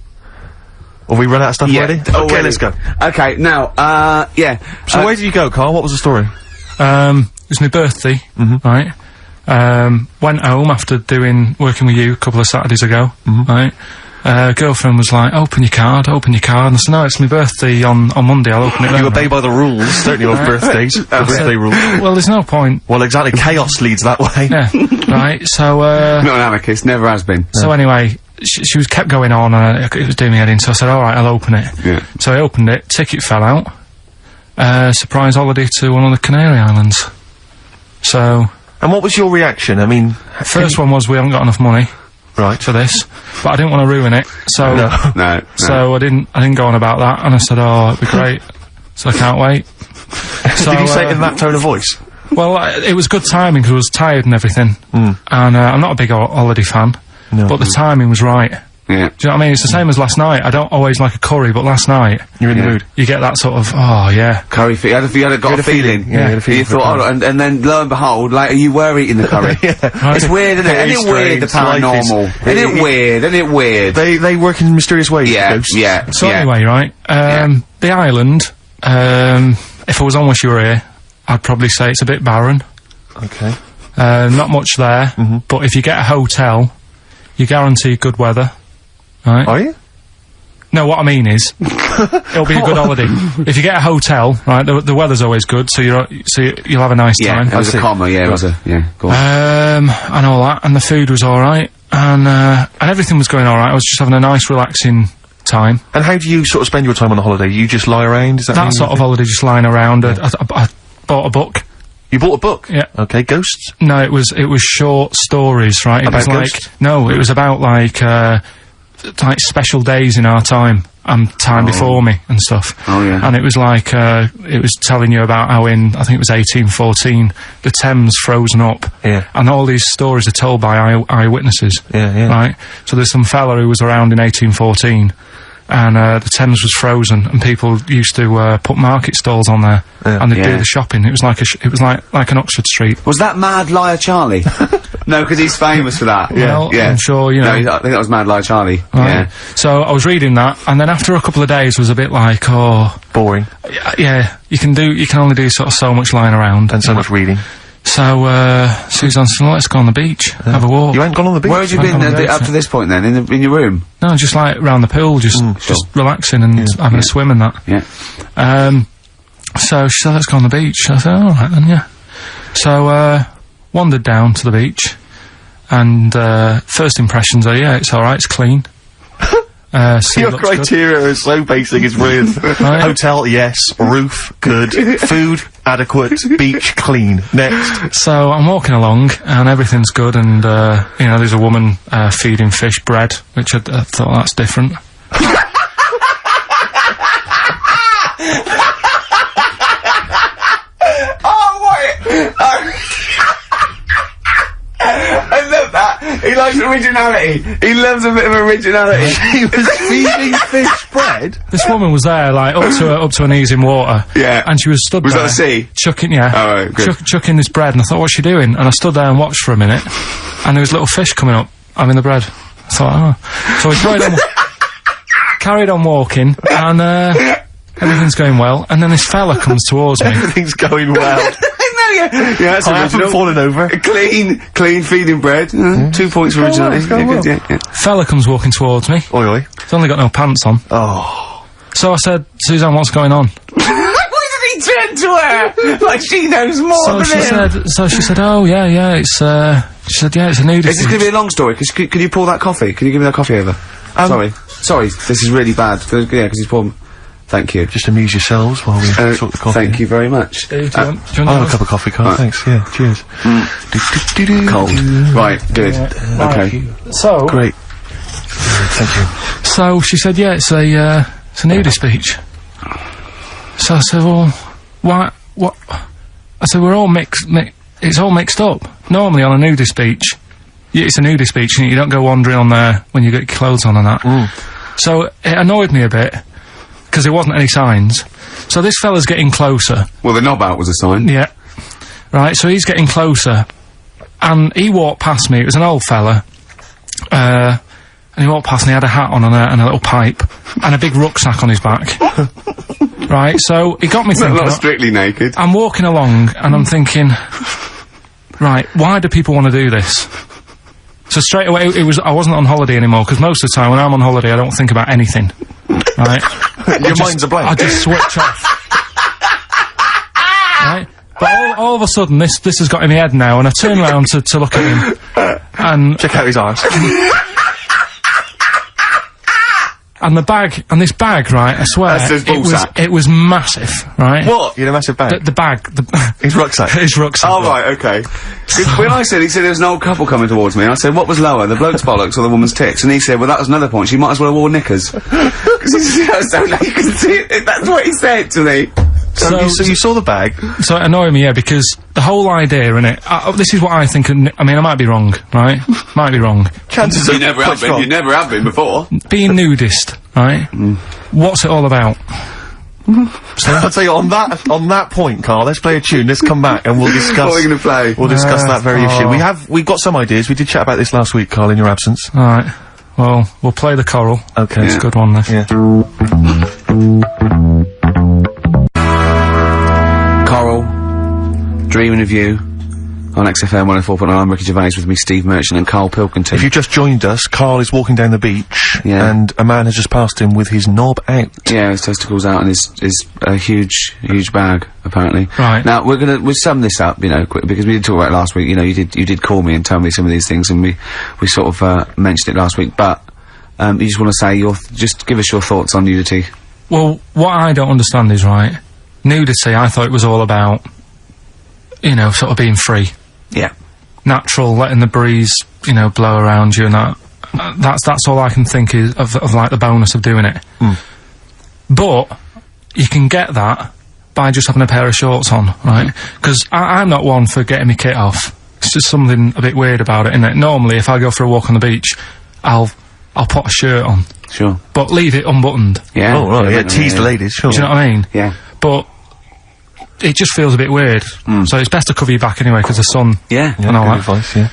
[SPEAKER 2] Have we run out of stuff already? Okay,
[SPEAKER 1] already.
[SPEAKER 2] let's go.
[SPEAKER 1] Okay, now, yeah.
[SPEAKER 2] So where did you go, Karl? What was the story?
[SPEAKER 3] it was my birthday, right? Went home after working with you a couple of Saturdays ago, right? Girlfriend was like, open your card, and I said, no, it's my birthday on Monday, I'll open it then.
[SPEAKER 2] You obey by the rules, certainly of birthdays. The birthday rules.
[SPEAKER 3] Well, there's no point.
[SPEAKER 2] Well, exactly, chaos leads that way.
[SPEAKER 3] Yeah, right, so,
[SPEAKER 1] Not an anarchist, never has been.
[SPEAKER 3] so anyway, she was kept going on, and it was doing me head in, so I said, alright, I'll open it.
[SPEAKER 1] Yeah.
[SPEAKER 3] So I opened it, ticket fell out, surprise holiday to one of the Canary Islands. So,
[SPEAKER 2] And what was your reaction? I mean...
[SPEAKER 3] first one was we haven't got enough money.
[SPEAKER 2] Right.
[SPEAKER 3] For this, but I didn't want to ruin it, so
[SPEAKER 1] No.
[SPEAKER 3] so I didn't go on about that, and I said, oh, it'd be great, so I can't wait. So,
[SPEAKER 2] Did you say it in that tone of voice?
[SPEAKER 3] Well, it was good timing, because I was tired and everything, and I'm not a big holiday fan, but the timing was right.
[SPEAKER 1] Yeah.
[SPEAKER 3] Do you know what I mean? It's the same as last night. I don't always like a curry, but last night...
[SPEAKER 2] You're in the mood.
[SPEAKER 3] You get that sort of, oh, yeah.
[SPEAKER 1] Curry, you had a feeling.
[SPEAKER 2] Yeah, you had a feeling.
[SPEAKER 1] You thought, oh, and then, lo and behold, later you were eating the curry.
[SPEAKER 3] Right.
[SPEAKER 1] It's weird, isn't it? Isn't it weird, the paranormal? Isn't it weird? Isn't it weird?
[SPEAKER 2] They work in mysterious ways,
[SPEAKER 1] Yeah,
[SPEAKER 2] ghosts.
[SPEAKER 1] yeah.
[SPEAKER 3] So anyway, right, the island, if I was on Wish You Were Here, I'd probably say it's a bit barren.
[SPEAKER 2] Okay.
[SPEAKER 3] Not much there, but if you get a hotel, you guarantee good weather. Right?
[SPEAKER 2] Are you?
[SPEAKER 3] No, what I mean is, it'll be a good holiday. If you get a hotel, right, the weather's always good, so you'll have a nice time.
[SPEAKER 1] Yeah, it was a comma, yeah, it was a, go on.
[SPEAKER 3] And all that, and the food was alright, and everything was going alright. I was just having a nice, relaxing time.
[SPEAKER 2] And how do you sort of spend your time on a holiday? You just lie around? Is that
[SPEAKER 3] sort of holiday, just lying around. I bought a book.
[SPEAKER 2] You bought a book?
[SPEAKER 3] Yeah.
[SPEAKER 2] Okay, ghosts?
[SPEAKER 3] No, it was short stories, right? It was
[SPEAKER 2] ghosts?
[SPEAKER 3] No, it was about like special days in our time and time before me and stuff.
[SPEAKER 1] Oh, yeah.
[SPEAKER 3] And it was like, it was telling you about how in, I think it was 1814, the Thames frozen up.
[SPEAKER 2] Yeah.
[SPEAKER 3] And all these stories are told by eyewitnesses.
[SPEAKER 2] Yeah.
[SPEAKER 3] Right? So there's some fella who was around in 1814, and the Thames was frozen, and people used to put market stalls on there, and they'd do the shopping. It was like like an Oxford Street.
[SPEAKER 1] Was that Mad Liar Charlie? No, because he's famous for that.
[SPEAKER 3] Well, I'm sure, you know.
[SPEAKER 1] No, I think that was Mad Liar Charlie.
[SPEAKER 3] Right.
[SPEAKER 1] Yeah.
[SPEAKER 3] So I was reading that, and then after a couple of days was a bit like,
[SPEAKER 2] boring.
[SPEAKER 3] Yeah, you can only do sort of so much lying around.
[SPEAKER 2] And so much reading.
[SPEAKER 3] So, Suzanne said, let's go on the beach, have a walk.
[SPEAKER 2] You ain't gone on the beach?
[SPEAKER 1] Where had you been up to this point then? In your room?
[SPEAKER 3] No, just like round the pool, just relaxing and having a swim and that.
[SPEAKER 1] Yeah.
[SPEAKER 3] So she said, let's go on the beach. I said, alright then, yeah. So, wandered down to the beach, and, first impressions are, yeah, it's alright, it's clean.
[SPEAKER 2] Your criteria is so basic, it's brilliant. Hotel, yes. Roof, good. Food, adequate. Beach, clean. Next.
[SPEAKER 3] So I'm walking along, and everything's good, and, you know, there's a woman, feeding fish bread, which I thought that's different.
[SPEAKER 1] I love that. He likes originality. He loves a bit of originality.
[SPEAKER 2] He was feeding fish bread?
[SPEAKER 3] This woman was there, like, up to her knees in water.
[SPEAKER 1] Yeah.
[SPEAKER 3] And she was stood there.
[SPEAKER 1] Was that the sea?
[SPEAKER 3] Chucking, yeah.
[SPEAKER 1] Oh, right, good.
[SPEAKER 3] Chucking this bread, and I thought, what's she doing? And I stood there and watched for a minute, and there was little fish coming up, having the bread. I thought, So we carried on walking, and, everything's going well, and then this fella comes towards me.
[SPEAKER 2] Everything's going well.
[SPEAKER 1] Yeah, that's
[SPEAKER 2] I haven't fallen over.
[SPEAKER 1] Clean feeding bread. 2 points for originality. Yeah.
[SPEAKER 3] Fella comes walking towards me.
[SPEAKER 2] Oi, oi.
[SPEAKER 3] He's only got no pants on.
[SPEAKER 2] Oh.
[SPEAKER 3] So I said, Suzanne, what's going on?
[SPEAKER 1] Why did he turn to her? Like she knows more than him.
[SPEAKER 3] So she said, oh, yeah, it's, she said, yeah, it's a nudity.
[SPEAKER 1] Is this gonna be a long story? Can you pour that coffee? Can you give me that coffee over? Sorry, this is really bad. Yeah, because he's poured... Thank you.
[SPEAKER 2] Just amuse yourselves while we talk the coffee.
[SPEAKER 1] Thank you very much.
[SPEAKER 3] Dave, do you want
[SPEAKER 2] I'll have a cup of coffee, Karl. Thanks, yeah, cheers.
[SPEAKER 1] Cold. Right, good. Okay.
[SPEAKER 3] So...
[SPEAKER 2] Great. Thank you.
[SPEAKER 3] So, she said, yeah, it's a nudist beach. So I said, well, why, what? I said, we're all it's all mixed up. Normally on a nudist beach, it's a nudist beach, and you don't go wandering on there when you get your clothes on and that. So, it annoyed me a bit, because there wasn't any signs. So this fella's getting closer.
[SPEAKER 1] Well, the knob out was a sign.
[SPEAKER 3] Yeah. Right, so he's getting closer. And he walked past me, it was an old fella. And he walked past and he had a hat on and a little pipe. And a big rucksack on his back. Right, so he got me thinking...
[SPEAKER 1] Not strictly naked.
[SPEAKER 3] I'm walking along and I'm thinking... Right, why do people want to do this? So straight away, I wasn't on holiday anymore, because most of the time when I'm on holiday I don't think about anything. Right?
[SPEAKER 2] Your mind's a blank.
[SPEAKER 3] I just switch off. Right? But all of a sudden, this has got in my head now, and I turn around to look at him, and...
[SPEAKER 2] Check out his arse.
[SPEAKER 3] And this bag, right, I swear, it was massive, right?
[SPEAKER 2] What? You had a massive bag?
[SPEAKER 3] The bag.
[SPEAKER 2] His rucksack?
[SPEAKER 3] His rucksack.
[SPEAKER 1] Oh, right, okay. When he said there was an old couple coming towards me, and I said, what was lower, the bloke's bollocks or the woman's tits? And he said, well, that was another point, she might as well have worn knickers. Because he said, so now you can see it, that's what he said to me.
[SPEAKER 2] So you saw the bag.
[SPEAKER 3] So it annoyed me, yeah, because the whole idea in it. This is what I think. I mean, I might be wrong, right? Might be wrong.
[SPEAKER 2] Chances
[SPEAKER 1] You never have been. You never have been before.
[SPEAKER 3] Being nudist, right? What's it all about?
[SPEAKER 2] So I'll tell you on that point, Carl. Let's play a tune. Let's come back and we'll discuss.
[SPEAKER 1] What are we going to play?
[SPEAKER 2] We'll discuss that very issue. We've got some ideas. We did chat about this last week, Carl, in your absence.
[SPEAKER 3] All right. Well, we'll play the choral.
[SPEAKER 2] Okay,
[SPEAKER 3] it's a good one. This.
[SPEAKER 2] Yeah.
[SPEAKER 1] Coral, Dreaming of You, on XFM 104.9. I'm Ricky Gervais, with me Steve Merchant and Karl Pilkington.
[SPEAKER 2] If you just joined us, Carl is walking down the beach, and a man has just passed him with his knob out.
[SPEAKER 1] Yeah, his testicles out and his huge bag, apparently.
[SPEAKER 3] Right.
[SPEAKER 1] Now, we'll sum this up, you know, quick, because we did talk about it last week. You know, you did call me and tell me some of these things, and we sort of, mentioned it last week, but, you just want to say just give us your thoughts on nudity.
[SPEAKER 3] Well, what I don't understand is, right, nudity, I thought it was all about, you know, sort of being free.
[SPEAKER 1] Yeah.
[SPEAKER 3] Natural, letting the breeze, you know, blow around you and that. That's all I can think is of like the bonus of doing it. But you can get that by just having a pair of shorts on, right? Because I'm not one for getting my kit off. It's just something a bit weird about it, isn't it? Normally, if I go for a walk on the beach, I'll put a shirt on.
[SPEAKER 1] Sure.
[SPEAKER 3] But leave it unbuttoned.
[SPEAKER 1] Yeah.
[SPEAKER 2] Oh, right, yeah, tease the ladies, sure.
[SPEAKER 3] Do you know what I mean?
[SPEAKER 1] Yeah.
[SPEAKER 3] But it just feels a bit weird. So it's best to cover your back anyway, because the sun.
[SPEAKER 1] Yeah.
[SPEAKER 3] And all
[SPEAKER 2] good
[SPEAKER 3] that.
[SPEAKER 2] advice, yeah.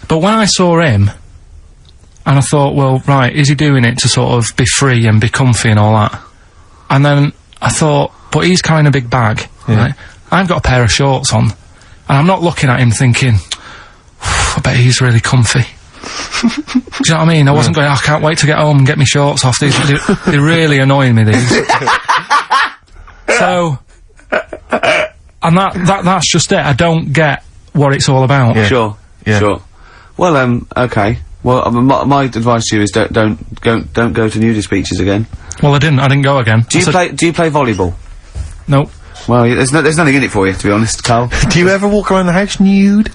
[SPEAKER 3] But when I saw him, and I thought, well, right, is he doing it to sort of be free and be comfy and all that? And then I thought, but he's carrying a big bag, right? I've got a pair of shorts on, and I'm not looking at him thinking, I bet he's really comfy. Do you know what I mean? I wasn't going, I can't wait to get home and get my shorts off. They're really annoying me, these. So, and that's just it. I don't get what it's all about.
[SPEAKER 1] Yeah. Sure. Yeah. Sure. Well, okay. Well, my advice to you is don't go to nudist beaches again.
[SPEAKER 3] Well, I didn't go again.
[SPEAKER 1] Do you play volleyball?
[SPEAKER 3] Nope.
[SPEAKER 1] Well, there's nothing in it for you, to be honest, Karl.
[SPEAKER 2] Do you ever walk around the house nude?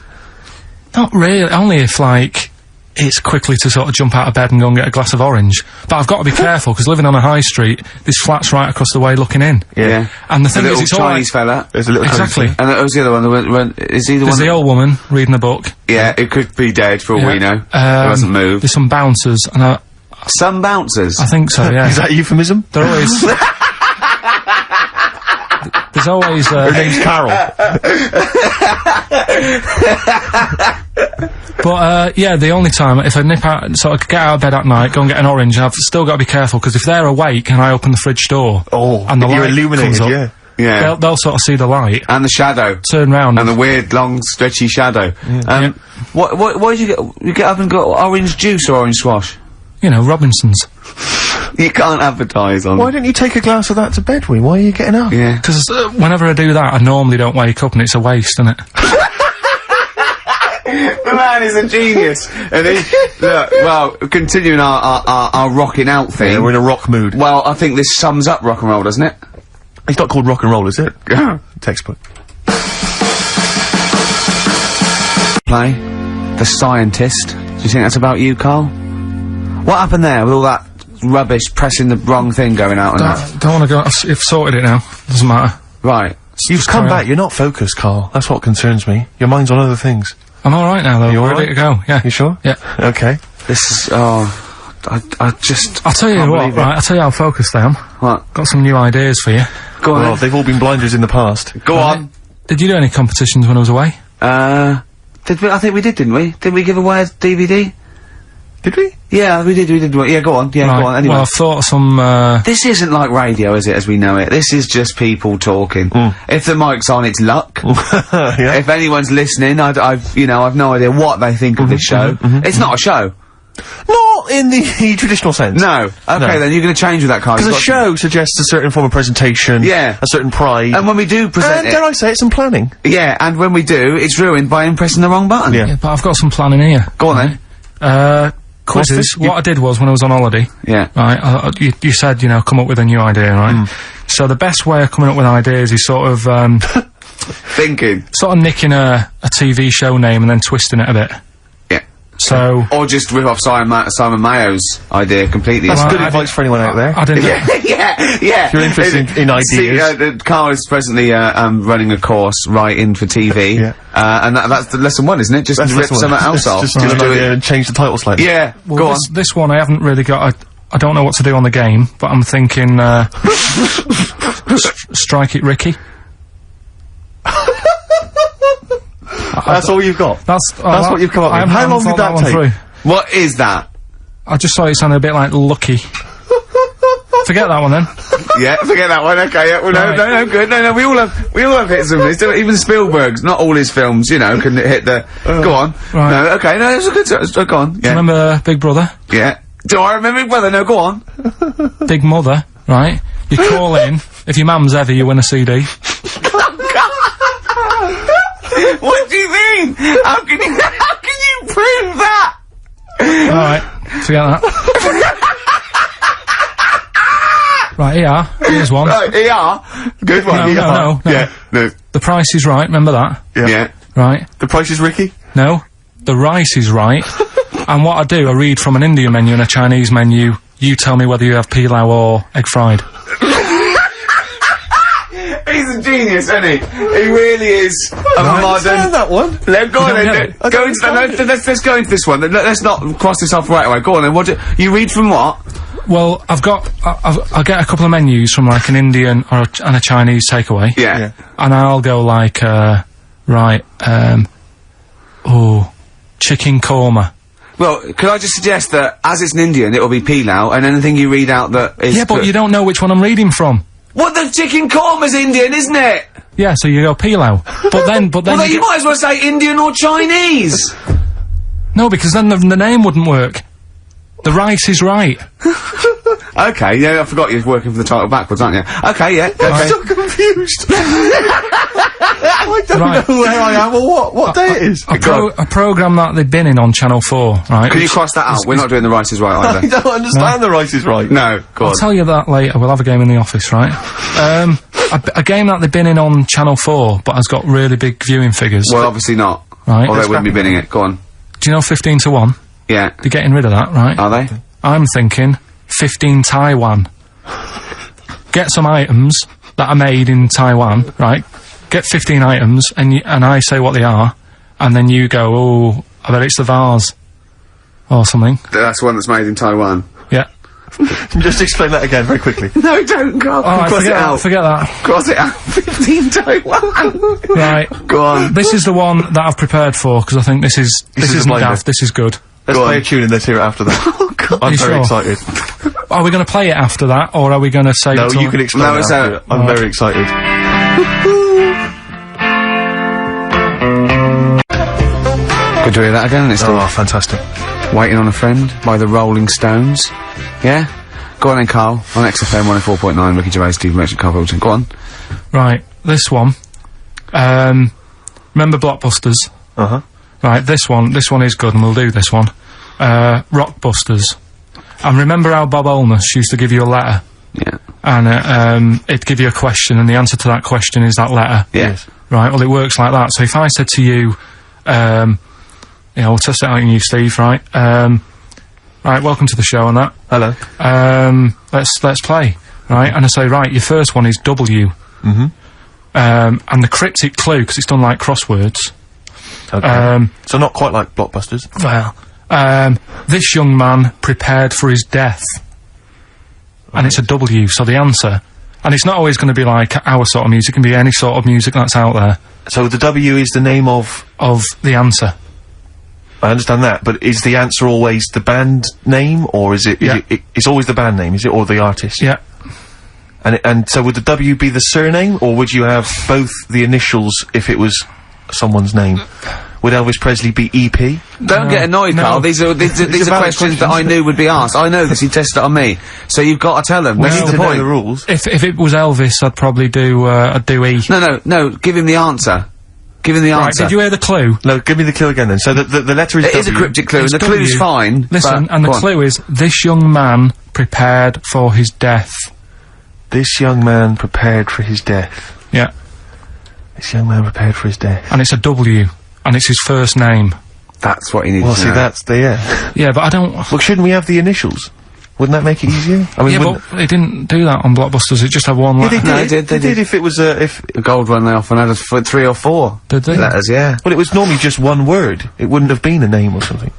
[SPEAKER 3] Not really. Only if, like, it's quickly to sort of jump out of bed and go and get a glass of orange. But I've got to be careful, because living on a high street, there's flats right across the way looking in.
[SPEAKER 1] Yeah.
[SPEAKER 3] And the thing is, it's all
[SPEAKER 1] Chinese fella.
[SPEAKER 2] There's a little
[SPEAKER 3] exactly.
[SPEAKER 1] And that was the other one. Is he the one?
[SPEAKER 3] There's the old woman reading a book.
[SPEAKER 1] Yeah, it could be dead for all we know. It hasn't moved.
[SPEAKER 3] There's some bouncers, and
[SPEAKER 1] some bouncers?
[SPEAKER 3] I think so, yeah.
[SPEAKER 2] Is that a euphemism?
[SPEAKER 3] They're always... There's always,
[SPEAKER 2] her name's Karl.
[SPEAKER 3] But, yeah, the only time, if I nip out, sort of get out of bed at night, go and get an orange, I've still got to be careful, because if they're awake and I open the fridge door, and the light
[SPEAKER 2] illuminated,
[SPEAKER 3] comes up,
[SPEAKER 1] yeah.
[SPEAKER 3] They'll sort of see the light.
[SPEAKER 1] And the shadow.
[SPEAKER 3] Turn round.
[SPEAKER 1] And the weird, long, stretchy shadow. Why did you get up and got orange juice or orange squash?
[SPEAKER 3] You know, Robinson's.
[SPEAKER 1] You can't advertise on...
[SPEAKER 2] Why don't you take a glass of that to bed with? Why are you getting up?
[SPEAKER 1] Yeah.
[SPEAKER 3] Because whenever I do that, I normally don't wake up, and it's a waste, isn't it?
[SPEAKER 1] The man is a genius. And he, look, well, continuing our rocking out thing.
[SPEAKER 2] Yeah, we're in a rock mood.
[SPEAKER 1] Well, I think this sums up rock and roll, doesn't it?
[SPEAKER 2] It's not called rock and roll, is it? Textbook.
[SPEAKER 1] Play The Scientist. Do you think that's about you, Karl? What happened there with all that rubbish pressing the wrong thing going out and that?
[SPEAKER 3] Don't want to go. I've sorted it now. Doesn't matter.
[SPEAKER 1] Right.
[SPEAKER 2] You've come back. You're not focused, Karl. That's what concerns me. Your mind's on other things.
[SPEAKER 3] I'm alright now, though.
[SPEAKER 2] You
[SPEAKER 3] We're ready to go. Yeah.
[SPEAKER 2] You sure?
[SPEAKER 3] Yeah.
[SPEAKER 2] Okay.
[SPEAKER 1] This is, I just...
[SPEAKER 3] I'll tell you what, right, I'll tell you how focused I am.
[SPEAKER 1] What?
[SPEAKER 3] Got some new ideas for you.
[SPEAKER 1] Go on.
[SPEAKER 2] Well, they've all been blinders in the past.
[SPEAKER 1] Go on.
[SPEAKER 3] Did you do any competitions when I was away?
[SPEAKER 1] Did we? I think we did, didn't we? Did we give away a DVD?
[SPEAKER 2] Did we?
[SPEAKER 1] Yeah, we did. Yeah, go on. Yeah,
[SPEAKER 3] right.
[SPEAKER 1] go on. Anyway.
[SPEAKER 3] Well, I've thought of some,
[SPEAKER 1] This isn't like radio, is it, as we know it? This is just people talking. If the mic's on, it's luck.
[SPEAKER 2] Yeah.
[SPEAKER 1] If anyone's listening, I've no idea what they think of this show. It's not a show.
[SPEAKER 2] Not in the traditional sense.
[SPEAKER 1] No. Okay, then you're going to change with that, Karl.
[SPEAKER 2] Because a show suggests a certain form of presentation.
[SPEAKER 1] Yeah.
[SPEAKER 2] A certain pride.
[SPEAKER 1] And when we do present
[SPEAKER 2] and dare I say it, some planning.
[SPEAKER 1] Yeah, and when we do, it's ruined by him pressing the wrong button.
[SPEAKER 3] Yeah, but I've got some planning here.
[SPEAKER 1] Go on then.
[SPEAKER 3] Quizzes. What I did was, when I was on holiday...
[SPEAKER 1] Yeah.
[SPEAKER 3] Right, you said, you know, come up with a new idea, right? So the best way of coming up with ideas is sort of,
[SPEAKER 1] thinking.
[SPEAKER 3] Sort of nicking a TV show name and then twisting it a bit.
[SPEAKER 1] Yeah.
[SPEAKER 3] So...
[SPEAKER 1] Or just rip off Simon Mayo's idea completely.
[SPEAKER 2] That's good advice for anyone out there.
[SPEAKER 3] I didn't...
[SPEAKER 1] yeah.
[SPEAKER 2] If you're interested in ideas.
[SPEAKER 1] Karl is presently, running a course writing for TV.
[SPEAKER 2] Yeah.
[SPEAKER 1] And that's the lesson 1, isn't it? Just rip something else off.
[SPEAKER 2] Just do it and change the title slightly.
[SPEAKER 1] Yeah,
[SPEAKER 3] well,
[SPEAKER 1] go on.
[SPEAKER 3] This one I haven't really got... I don't know what to do on the game, but I'm thinking, Strike It Ricky.
[SPEAKER 2] That's all you've got? That's what you've come up with. How long did that take?
[SPEAKER 3] Through.
[SPEAKER 1] What is that?
[SPEAKER 3] I just thought it sounded a bit like Lucky. Forget that one then.
[SPEAKER 1] Yeah, forget that one. Okay, yeah. Well, no, good. No, we all have hits and misses. Even Spielberg's, not all his films, you know, can hit the. Go on.
[SPEAKER 3] Right.
[SPEAKER 1] No, okay, no, it's a good. Go on. Yeah.
[SPEAKER 3] Do you remember Big Brother?
[SPEAKER 1] Yeah. Do I remember Big Brother? No, go on.
[SPEAKER 3] Big Mother, right? You call in. If your mum's ever, you win a CD.
[SPEAKER 1] What do you mean? How can you prove that?
[SPEAKER 3] Alright, forget that. Right, ER. Here's one.
[SPEAKER 1] Right, ER. Good one.
[SPEAKER 3] No.
[SPEAKER 1] Yeah, no.
[SPEAKER 3] The Price is Right, remember that?
[SPEAKER 1] Yeah.
[SPEAKER 3] Right.
[SPEAKER 2] The Price is Ricky?
[SPEAKER 3] No. The Rice is Right. And what I do, I read from an Indian menu and a Chinese menu. You tell me whether you have pilau or egg fried.
[SPEAKER 1] He's a genius, isn't he? He really is a modern...
[SPEAKER 2] that one.
[SPEAKER 1] Go on then. Let's go into this one. Let's not cross this off right away. Go on then. You read from what?
[SPEAKER 3] Well, I get a couple of menus from like an Indian and a Chinese takeaway.
[SPEAKER 1] Yeah.
[SPEAKER 3] And I'll go like, chicken korma.
[SPEAKER 1] Well, could I just suggest that, as it's an Indian, it'll be pilau, and anything you read out that is...
[SPEAKER 3] Yeah, but you don't know which one I'm reading from.
[SPEAKER 1] What, the chicken korma's Indian, isn't it?
[SPEAKER 3] Yeah, so you go pilau. But then
[SPEAKER 1] well, you might as well say Indian or Chinese.
[SPEAKER 3] No, because then the name wouldn't work. The Rice is Right.
[SPEAKER 1] Okay, yeah, I forgot you're working for the title backwards, aren't you? Okay, yeah. Okay.
[SPEAKER 2] I'm so confused. I don't know where I am or what day it is.
[SPEAKER 3] A programme that they've been in on Channel 4, right?
[SPEAKER 1] Can you cross that out? We're not doing The Rice is Right either.
[SPEAKER 2] I don't understand The Rice is Right.
[SPEAKER 1] No, go on.
[SPEAKER 3] I'll tell you that later. We'll have a game in the office, right? A game that they've been in on Channel 4, but has got really big viewing figures.
[SPEAKER 1] Well, obviously not.
[SPEAKER 3] Right.
[SPEAKER 1] Or they wouldn't be binning it. Go on.
[SPEAKER 3] Do you know 15 to 1?
[SPEAKER 1] Yeah.
[SPEAKER 3] They're getting rid of that, right?
[SPEAKER 1] Are they?
[SPEAKER 3] I'm thinking 15 Taiwan. Get some items that are made in Taiwan, right? Get 15 items, and I say what they are, and then you go, oh, I bet it's the vase. Or something.
[SPEAKER 1] That's one that's made in Taiwan.
[SPEAKER 3] Yeah.
[SPEAKER 2] Just explain that again very quickly.
[SPEAKER 1] No, don't, Karl.
[SPEAKER 3] Cross it out. Forget that.
[SPEAKER 1] Cross it out. 15 Taiwan.
[SPEAKER 3] Right.
[SPEAKER 1] Go on.
[SPEAKER 3] This is the one that I've prepared for, because I think this isn't daft, this is good.
[SPEAKER 2] Let's play a tune and let's hear it after that.
[SPEAKER 1] Oh, God.
[SPEAKER 2] I'm very excited.
[SPEAKER 3] Are we going to play it after that, or are we going to say...
[SPEAKER 2] No, you can explain it after it. I'm very excited.
[SPEAKER 1] Good to hear that again, isn't it?
[SPEAKER 2] Oh, fantastic.
[SPEAKER 1] Waiting on a Friend by the Rolling Stones. Yeah? Go on then, Karl. On XFM 104.9, Ricky Gervais, Steve Merchant, Karl Hilton. Go on.
[SPEAKER 3] Right, this one. Remember Blockbusters?
[SPEAKER 2] Uh-huh.
[SPEAKER 3] Right, this one is good, and we'll do this one. Rockbusters. And remember how Bob Holness used to give you a letter?
[SPEAKER 1] Yeah.
[SPEAKER 3] And, it'd give you a question, and the answer to that question is that letter?
[SPEAKER 1] Yes.
[SPEAKER 3] Right, well, it works like that. So if I said to you, we'll test it out on you, Steve, right? Right, welcome to the show and that.
[SPEAKER 2] Hello.
[SPEAKER 3] Let's play, right? And I say, right, your first one is W.
[SPEAKER 2] Mm-hmm.
[SPEAKER 3] And the cryptic clue, because it's done like crosswords.
[SPEAKER 2] Okay. So not quite like Blockbusters.
[SPEAKER 3] Well, this young man prepared for his death. And it's a W, so the answer... And it's not always going to be like our sort of music, it can be any sort of music that's out there.
[SPEAKER 2] So the W is the name of
[SPEAKER 3] the answer.
[SPEAKER 2] I understand that, but is the answer always the band name, or is it... It's always the band name, is it, or the artist?
[SPEAKER 3] Yeah.
[SPEAKER 2] And so would the W be the surname, or would you have both the initials if it was someone's name? Would Elvis Presley be EP?
[SPEAKER 1] Don't get annoyed, Karl. These are questions that I knew would be asked. I know this. He tested it on me. So you've got to tell them.
[SPEAKER 2] We
[SPEAKER 1] That's
[SPEAKER 2] need
[SPEAKER 1] the
[SPEAKER 2] to
[SPEAKER 1] point.
[SPEAKER 2] know the rules.
[SPEAKER 3] If it was Elvis, I'd probably do E.
[SPEAKER 1] No. Give him the answer. Give him the
[SPEAKER 3] Right,
[SPEAKER 1] answer.
[SPEAKER 3] did you hear the clue?
[SPEAKER 2] No, give me the clue again then. So the letter is
[SPEAKER 1] It is a cryptic clue, and the clue's fine.
[SPEAKER 3] Listen, and the clue is, this young man prepared for his death.
[SPEAKER 2] This young man prepared for his death.
[SPEAKER 3] Yeah.
[SPEAKER 2] This young man prepared for his death.
[SPEAKER 3] And it's a W. And it's his first name.
[SPEAKER 1] That's what he needs
[SPEAKER 2] Well,
[SPEAKER 1] to
[SPEAKER 2] see,
[SPEAKER 1] know.
[SPEAKER 2] that's the, yeah.
[SPEAKER 3] Yeah, but I don't...
[SPEAKER 2] Well, shouldn't we have the initials? Wouldn't that make it easier? I mean,
[SPEAKER 3] Yeah,
[SPEAKER 2] wouldn't-
[SPEAKER 3] but they didn't do that on Blockbusters, it just had one
[SPEAKER 2] Yeah,
[SPEAKER 3] letter.
[SPEAKER 2] they did. They did if it was, if...
[SPEAKER 1] The gold one, they often had 3 or 4
[SPEAKER 3] Did they?
[SPEAKER 1] letters, yeah.
[SPEAKER 2] Well, it was normally just one word. It wouldn't have been a name or something.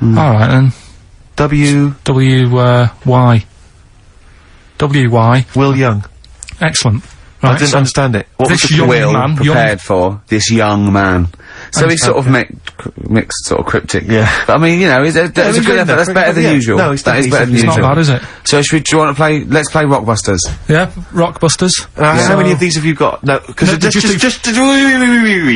[SPEAKER 3] Alright then.
[SPEAKER 2] W...
[SPEAKER 3] Y. W-Y.
[SPEAKER 2] Will Young.
[SPEAKER 3] Excellent.
[SPEAKER 2] I
[SPEAKER 3] Right,
[SPEAKER 2] didn't
[SPEAKER 3] so
[SPEAKER 2] understand it. What was
[SPEAKER 3] this
[SPEAKER 2] the
[SPEAKER 3] young
[SPEAKER 1] Will
[SPEAKER 3] man,
[SPEAKER 1] prepared for this young man. So he's sort of mixed, sort of cryptic.
[SPEAKER 2] Yeah.
[SPEAKER 1] But I mean, you know, it's a
[SPEAKER 2] he's
[SPEAKER 1] good
[SPEAKER 2] good
[SPEAKER 1] effort. That's
[SPEAKER 2] enough.
[SPEAKER 1] better than
[SPEAKER 2] Yeah.
[SPEAKER 1] usual.
[SPEAKER 2] No, it's
[SPEAKER 1] That is better than
[SPEAKER 3] It's not
[SPEAKER 1] usual.
[SPEAKER 3] bad, is it?
[SPEAKER 1] So do you want to play? Let's play Rockbusters.
[SPEAKER 3] Yeah, Rockbusters.
[SPEAKER 2] How many of these have you got? No, because
[SPEAKER 3] No,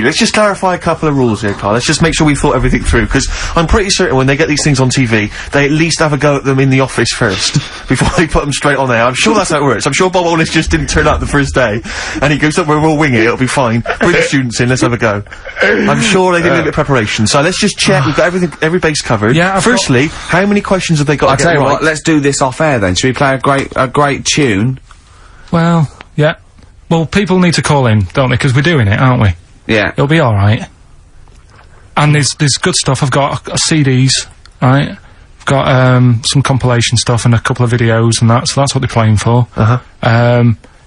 [SPEAKER 2] let's just clarify a couple of rules here, Carl. Let's just make sure we thought everything through, because I'm pretty certain when they get these things on TV, they at least have a go at them in the office first, before they put them straight on there. I'm sure that's how it works. I'm sure Bob Wallace just didn't turn up the first day, and he goes, "Look, we'll wing it, it'll be fine. Bring the students in, let's have a go." I'm sure they did a little bit of preparation, so let's just check we've got every base covered.
[SPEAKER 3] Yeah,
[SPEAKER 2] Firstly, how many questions have they got
[SPEAKER 1] I'll
[SPEAKER 2] to
[SPEAKER 1] tell
[SPEAKER 2] get
[SPEAKER 1] you
[SPEAKER 2] right?
[SPEAKER 1] what, let's do this off air then. Should we play a great tune?
[SPEAKER 3] Well, yeah. Well, people need to call in, don't they? Because we're doing it, aren't we?
[SPEAKER 1] Yeah.
[SPEAKER 3] It'll be alright. And there's good stuff. I've got CDs, right? I've got, some compilation stuff and a couple of videos and that, so that's what they're playing for.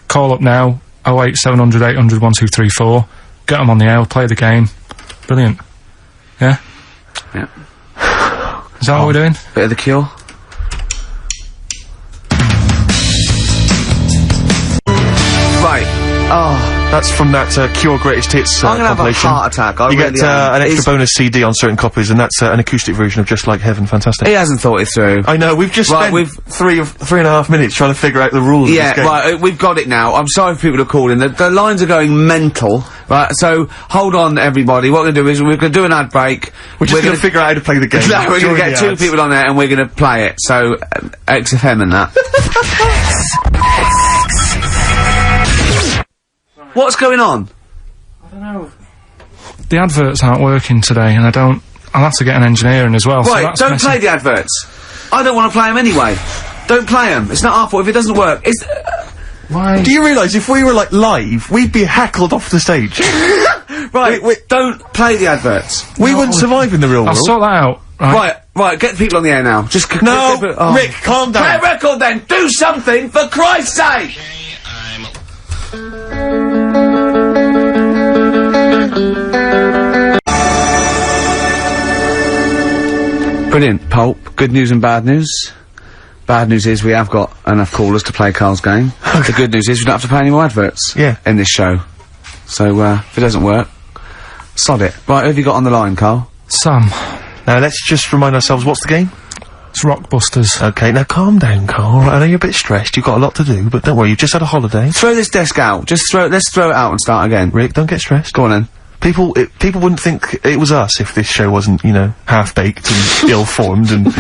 [SPEAKER 3] Call up now, 08700 800 1234. Get them on the air, play the game. Brilliant. Yeah?
[SPEAKER 1] Yeah.
[SPEAKER 3] Is that what we're doing?
[SPEAKER 1] Bit of The Cure. Right. Oh.
[SPEAKER 2] That's from that Cure Greatest Hits
[SPEAKER 1] I'm gonna have a
[SPEAKER 2] compilation.
[SPEAKER 1] heart attack. I
[SPEAKER 2] You
[SPEAKER 1] really
[SPEAKER 2] get
[SPEAKER 1] am.
[SPEAKER 2] an extra
[SPEAKER 1] He's-
[SPEAKER 2] bonus CD on certain copies, and that's an acoustic version of Just Like Heaven. Fantastic.
[SPEAKER 1] He hasn't thought it through.
[SPEAKER 2] I know, we've just
[SPEAKER 1] Right,
[SPEAKER 2] spent 3.5 minutes trying to figure out the rules of
[SPEAKER 1] Yeah,
[SPEAKER 2] this game.
[SPEAKER 1] right, we've got it now. I'm sorry for people who are calling. The lines are going mental. Right, so hold on, everybody. What we're gonna do is we're gonna do an ad break.
[SPEAKER 2] We're just gonna figure out how to play the game.
[SPEAKER 1] No, we're gonna
[SPEAKER 2] during
[SPEAKER 1] get
[SPEAKER 2] the
[SPEAKER 1] 2
[SPEAKER 2] ads.
[SPEAKER 1] people on there and we're gonna play it. So, XFM and that. What's going on?
[SPEAKER 3] I don't know. The adverts aren't working today, and I'll have to get an engineer in as well. so
[SPEAKER 1] Right,
[SPEAKER 3] that's
[SPEAKER 1] don't
[SPEAKER 3] messy.
[SPEAKER 1] play the adverts. I don't want to play them anyway. Don't play them. It's not our fault if it doesn't work. It's...
[SPEAKER 3] Why?
[SPEAKER 2] Do you realise if we were, like, live, we'd be heckled off the stage?
[SPEAKER 1] Right, don't play the adverts.
[SPEAKER 2] We wouldn't survive in the real
[SPEAKER 3] I'll
[SPEAKER 2] world.
[SPEAKER 3] sort that out.
[SPEAKER 1] Right, get the people on the air now. Just
[SPEAKER 2] No,
[SPEAKER 1] oh.
[SPEAKER 2] Rick, calm
[SPEAKER 1] Play
[SPEAKER 2] down.
[SPEAKER 1] a record then. Do something for Christ's sake. Brilliant, Pulp. Good news and bad news. Bad news is we have got enough callers to play Karl's game. The good news is we don't have to play any more adverts.
[SPEAKER 2] Yeah.
[SPEAKER 1] In this show. So, if it doesn't work, sod it. Right, who have you got on the line, Karl?
[SPEAKER 3] Sam.
[SPEAKER 2] Now, let's just remind ourselves, what's the game?
[SPEAKER 3] It's Rockbusters.
[SPEAKER 2] Okay, now calm down, Carl. I know you're a bit stressed, you've got a lot to do, but don't worry, you've just had a holiday.
[SPEAKER 1] Throw this desk out. Let's throw it out and start again.
[SPEAKER 2] Rick, don't get stressed.
[SPEAKER 1] Go on then.
[SPEAKER 2] People wouldn't think it was us if this show wasn't, you know, half-baked and ill-formed and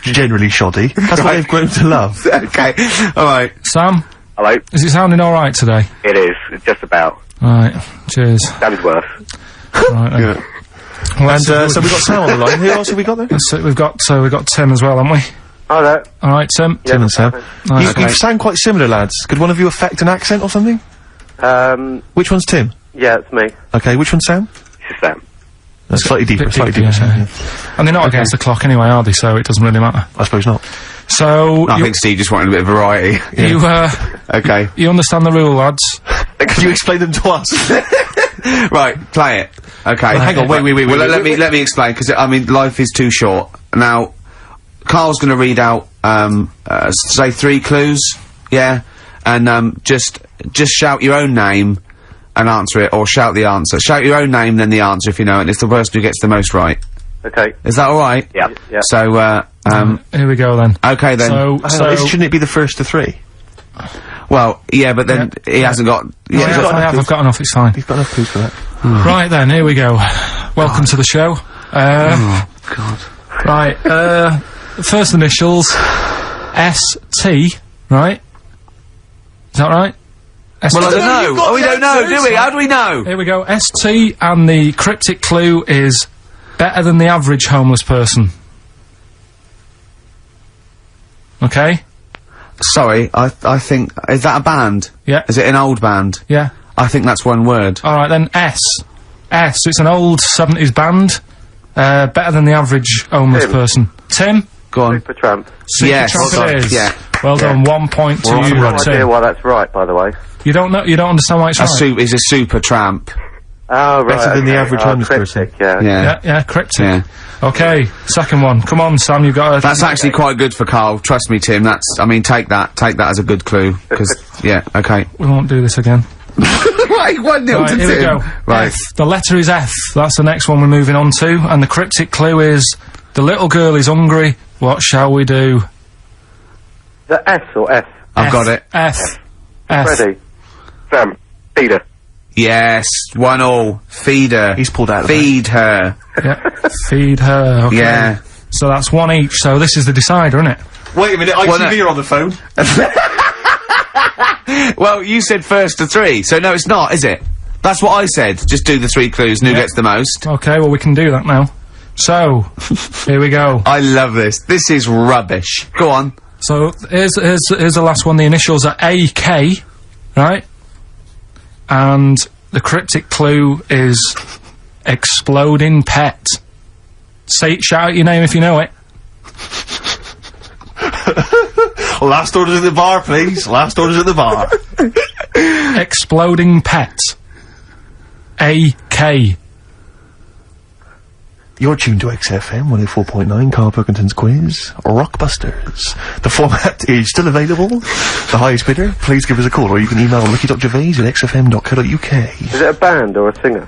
[SPEAKER 2] generally shoddy. That's what they've grown to love.
[SPEAKER 1] Okay, alright.
[SPEAKER 3] Sam?
[SPEAKER 16] Hello?
[SPEAKER 3] Is it sounding alright today?
[SPEAKER 16] It is, just about.
[SPEAKER 3] Right, cheers.
[SPEAKER 16] That is worse.
[SPEAKER 3] Right then.
[SPEAKER 2] Yeah.
[SPEAKER 3] Well,
[SPEAKER 2] And, so we've got Sam on the line. Who else have we got there?
[SPEAKER 3] That's it, we've got Tim as well, haven't we?
[SPEAKER 16] Hello.
[SPEAKER 3] Alright, Tim.
[SPEAKER 2] Tim and Sam.
[SPEAKER 3] Right,
[SPEAKER 2] You sound quite similar, lads. Could one of you affect an accent or something? Which one's Tim?
[SPEAKER 16] Yeah, it's me.
[SPEAKER 2] Okay, which one's Sam?
[SPEAKER 16] It's Sam.
[SPEAKER 2] That's slightly deeper,
[SPEAKER 3] bit
[SPEAKER 2] slightly
[SPEAKER 3] deeper,
[SPEAKER 2] deeper,
[SPEAKER 3] yeah.
[SPEAKER 2] Sam, yeah.
[SPEAKER 3] And they're not against the clock anyway, are they? So it doesn't really matter.
[SPEAKER 2] I suppose not.
[SPEAKER 3] So,
[SPEAKER 1] I think Steve just wanted a bit of variety.
[SPEAKER 3] you,
[SPEAKER 1] Okay.
[SPEAKER 3] you understand the rule, lads?
[SPEAKER 2] Could you explain them to us?
[SPEAKER 1] Right, play it. Okay.
[SPEAKER 2] Well, hang on, wait.
[SPEAKER 1] Well, let me explain, because, I mean, life is too short. Now, Karl's gonna read out, say 3 clues, yeah? And, just shout your own name and answer it, or shout the answer. Shout your own name, then the answer if you know it, and it's the person who gets the most right.
[SPEAKER 16] Okay.
[SPEAKER 1] Is that alright?
[SPEAKER 16] Yeah. Yeah.
[SPEAKER 1] So,
[SPEAKER 3] Here we go then.
[SPEAKER 1] okay then.
[SPEAKER 2] Shouldn't it be the first to 3?
[SPEAKER 1] Well, yeah, but then he hasn't got...
[SPEAKER 3] Yeah,
[SPEAKER 1] he's got-
[SPEAKER 3] I've got enough, it's fine.
[SPEAKER 2] He's got enough clues for that.
[SPEAKER 3] Right then, here we go. Welcome to the show.
[SPEAKER 1] Oh, God.
[SPEAKER 3] Right, first initials, S-T, right? Is that right?
[SPEAKER 1] Well, I don't know. Oh, we don't know, do we? How do we know?
[SPEAKER 3] Here we go, S-T, and the cryptic clue is better than the average homeless person. Okay?
[SPEAKER 1] Sorry, I think... Is that a band?
[SPEAKER 3] Yeah.
[SPEAKER 1] Is it an old band?
[SPEAKER 3] Yeah.
[SPEAKER 1] I think that's one word.
[SPEAKER 3] Alright then, S. S, it's an old 70s band. Better than the average homeless person. Tim?
[SPEAKER 1] Go on.
[SPEAKER 16] Supertramp.
[SPEAKER 3] Supertramp it is.
[SPEAKER 1] Yeah.
[SPEAKER 3] Well done, 1 point to
[SPEAKER 16] Well, I
[SPEAKER 3] you,
[SPEAKER 16] have no idea
[SPEAKER 3] Tim.
[SPEAKER 16] why that's right, by the way.
[SPEAKER 3] You don't understand why it's right?
[SPEAKER 1] He's a super tramp.
[SPEAKER 16] Oh, right.
[SPEAKER 2] Better than the average homeless
[SPEAKER 16] cryptic,
[SPEAKER 2] person.
[SPEAKER 16] Yeah.
[SPEAKER 3] Yeah, cryptic.
[SPEAKER 1] Yeah.
[SPEAKER 3] Okay, second one. Come on, Sam, you've got
[SPEAKER 1] That's actually quite good for Karl. Trust me, Tim. I mean, take that as a good clue. Because, yeah, okay.
[SPEAKER 3] We won't do this again.
[SPEAKER 1] Right, 1-0
[SPEAKER 3] Right,
[SPEAKER 1] to
[SPEAKER 3] here
[SPEAKER 1] Tim.
[SPEAKER 3] we go.
[SPEAKER 1] Right.
[SPEAKER 3] F. The letter is F. That's the next one we're moving on to. And the cryptic clue is, the little girl is hungry. What shall we do?
[SPEAKER 16] The S or F?
[SPEAKER 1] I've got it.
[SPEAKER 3] F.
[SPEAKER 16] Ready. Sam. Peter.
[SPEAKER 1] Yes, 1-1. Feed her.
[SPEAKER 2] He's pulled out of
[SPEAKER 1] Feed her.
[SPEAKER 3] Yeah. Feed her. Okay.
[SPEAKER 1] Yeah.
[SPEAKER 3] So that's 1 each. So this is the decider, isn't it?
[SPEAKER 2] Wait a minute, ITV are on the phone.
[SPEAKER 1] Well, you said first to 3, so no, it's not, is it? That's what I said. Just do the 3 clues and who gets the most.
[SPEAKER 3] Okay, well, we can do that now. So, here we go.
[SPEAKER 1] I love this. This is rubbish. Go on.
[SPEAKER 3] So, here's the last one. The initials are AK, right? And the cryptic clue is exploding pet. Shout out your name if you know it.
[SPEAKER 2] Last orders at the bar, please. Last orders at the bar.
[SPEAKER 3] Exploding pet. AK.
[SPEAKER 2] You're tuned to XFM 104.9, Karl Pilkington's quiz, Rockbusters. The format is still available. The highest bidder, please give us a call, or you can email ricky.gervais@xfm.co.uk.
[SPEAKER 16] Is it a band or a singer?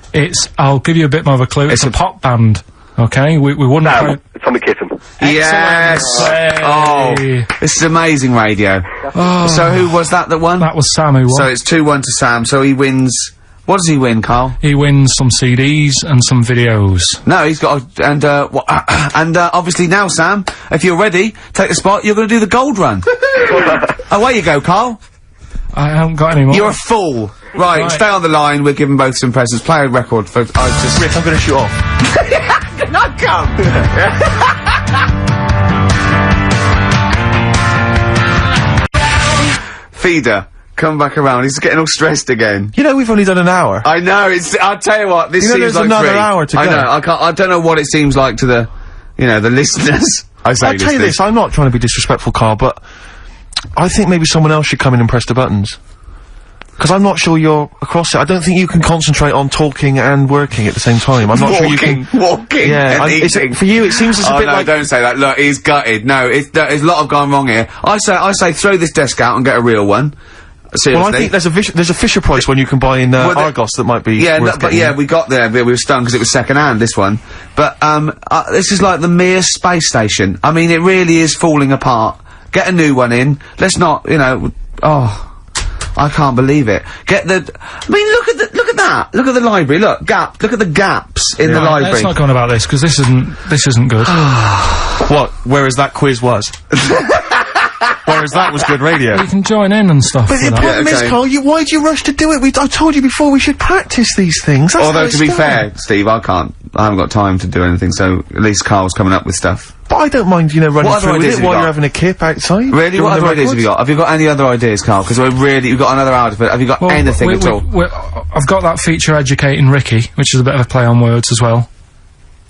[SPEAKER 3] I'll give you a bit more of a clue. It's a pop band. Okay, we wouldn't...
[SPEAKER 16] No, it's Tommy Kitten.
[SPEAKER 1] Yes!
[SPEAKER 3] Hey.
[SPEAKER 1] Oh, this is amazing radio.
[SPEAKER 3] Oh.
[SPEAKER 1] So who was that won?
[SPEAKER 3] That was Sam who won.
[SPEAKER 1] So it's 2-1 to Sam, so he wins... What does he win, Karl?
[SPEAKER 3] He wins some CDs and some videos.
[SPEAKER 1] No, he's got obviously now, Sam, if you're ready, take the spot, you're gonna do the gold run. Away you go, Karl.
[SPEAKER 3] I haven't got any more.
[SPEAKER 1] You're a fool. Right, stay on the line, we're giving both some presents. Play a record for...
[SPEAKER 2] Rick, I'm gonna shoot off.
[SPEAKER 1] Not come! Feeder. Come back around. He's getting all stressed again.
[SPEAKER 2] You know, we've only done an hour.
[SPEAKER 1] I know, I'll tell you what, this
[SPEAKER 2] You know,
[SPEAKER 1] seems
[SPEAKER 2] there's
[SPEAKER 1] like
[SPEAKER 2] another
[SPEAKER 1] 3.
[SPEAKER 2] hour to go.
[SPEAKER 1] I know, I don't know what it seems like to the, the listeners.
[SPEAKER 2] I'll tell you this, I'm not trying to be disrespectful, Karl, but I think maybe someone else should come in and press the buttons. Because I'm not sure you're across it. I don't think you can concentrate on talking and working at the same time. I'm not sure you can...
[SPEAKER 1] Walking
[SPEAKER 2] Yeah,
[SPEAKER 1] and eating.
[SPEAKER 2] for you, it seems it's a bit
[SPEAKER 1] no,
[SPEAKER 2] like...
[SPEAKER 1] don't say that. Look, he's gutted. No, there's a lot of gone wrong here. I say throw this desk out and get a real one. Seriously.
[SPEAKER 2] Well, I think there's a Fisher Price one you can buy in Argos that might be worth
[SPEAKER 1] but
[SPEAKER 2] getting.
[SPEAKER 1] we got there, but we were stunned because it was second hand, this one. But, this is like the Mir space station. I mean, it really is falling apart. Get a new one in. Let's not, I can't believe it. I mean, look at that. Look at the library. Look at the gaps in the library.
[SPEAKER 3] Let's not go on about this, because this isn't good.
[SPEAKER 2] What? Whereas that quiz was. Whereas that was good radio.
[SPEAKER 3] You can join in and stuff.
[SPEAKER 2] But the problem is, Karl, why do you rush to do it? I told you before we should practice these things. That's
[SPEAKER 1] Although,
[SPEAKER 2] how
[SPEAKER 1] to be
[SPEAKER 2] it's
[SPEAKER 1] fair,
[SPEAKER 2] done.
[SPEAKER 1] Steve, I haven't got time to do anything, so at least Karl's coming up with stuff.
[SPEAKER 2] But I don't mind, running
[SPEAKER 1] What
[SPEAKER 2] through
[SPEAKER 1] other
[SPEAKER 2] with
[SPEAKER 1] ideas
[SPEAKER 2] it
[SPEAKER 1] have you
[SPEAKER 2] while
[SPEAKER 1] got?
[SPEAKER 2] you're having a kip outside.
[SPEAKER 1] Really?
[SPEAKER 2] doing
[SPEAKER 1] What
[SPEAKER 2] the
[SPEAKER 1] other ideas have
[SPEAKER 2] records.
[SPEAKER 1] you got? Have you got any other ideas, Karl? Because we've got another hour, but have you got anything at all?
[SPEAKER 3] I've got that feature Educating Ricky, which is a bit of a play on words as well.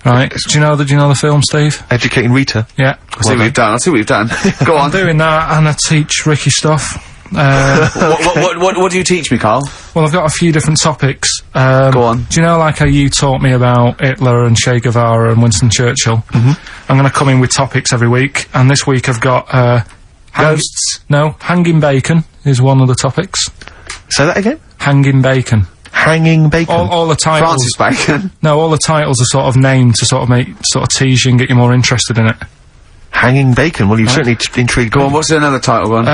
[SPEAKER 3] Right? Do you know the film, Steve?
[SPEAKER 2] Educating Rita.
[SPEAKER 3] Yeah.
[SPEAKER 1] I'll see what you've done. Go on.
[SPEAKER 3] I'm doing that, and I teach Ricky stuff.
[SPEAKER 1] What do you teach me, Karl?
[SPEAKER 3] Well, I've got a few different topics.
[SPEAKER 1] Go on.
[SPEAKER 3] Do you know, like how you taught me about Hitler and Che Guevara and Winston Churchill? I'm going to come in with topics every week, and this week I've got,
[SPEAKER 1] ghosts?
[SPEAKER 3] No, hanging bacon is one of the topics.
[SPEAKER 2] Say that again?
[SPEAKER 3] Hanging bacon.
[SPEAKER 2] Hanging bacon?
[SPEAKER 3] All the titles...
[SPEAKER 1] Francis Bacon?
[SPEAKER 3] No, all the titles are sort of named to sort of tease you and get you more interested in it.
[SPEAKER 2] Hanging bacon? Well, you've certainly intrigued
[SPEAKER 1] Go on, what's another title one?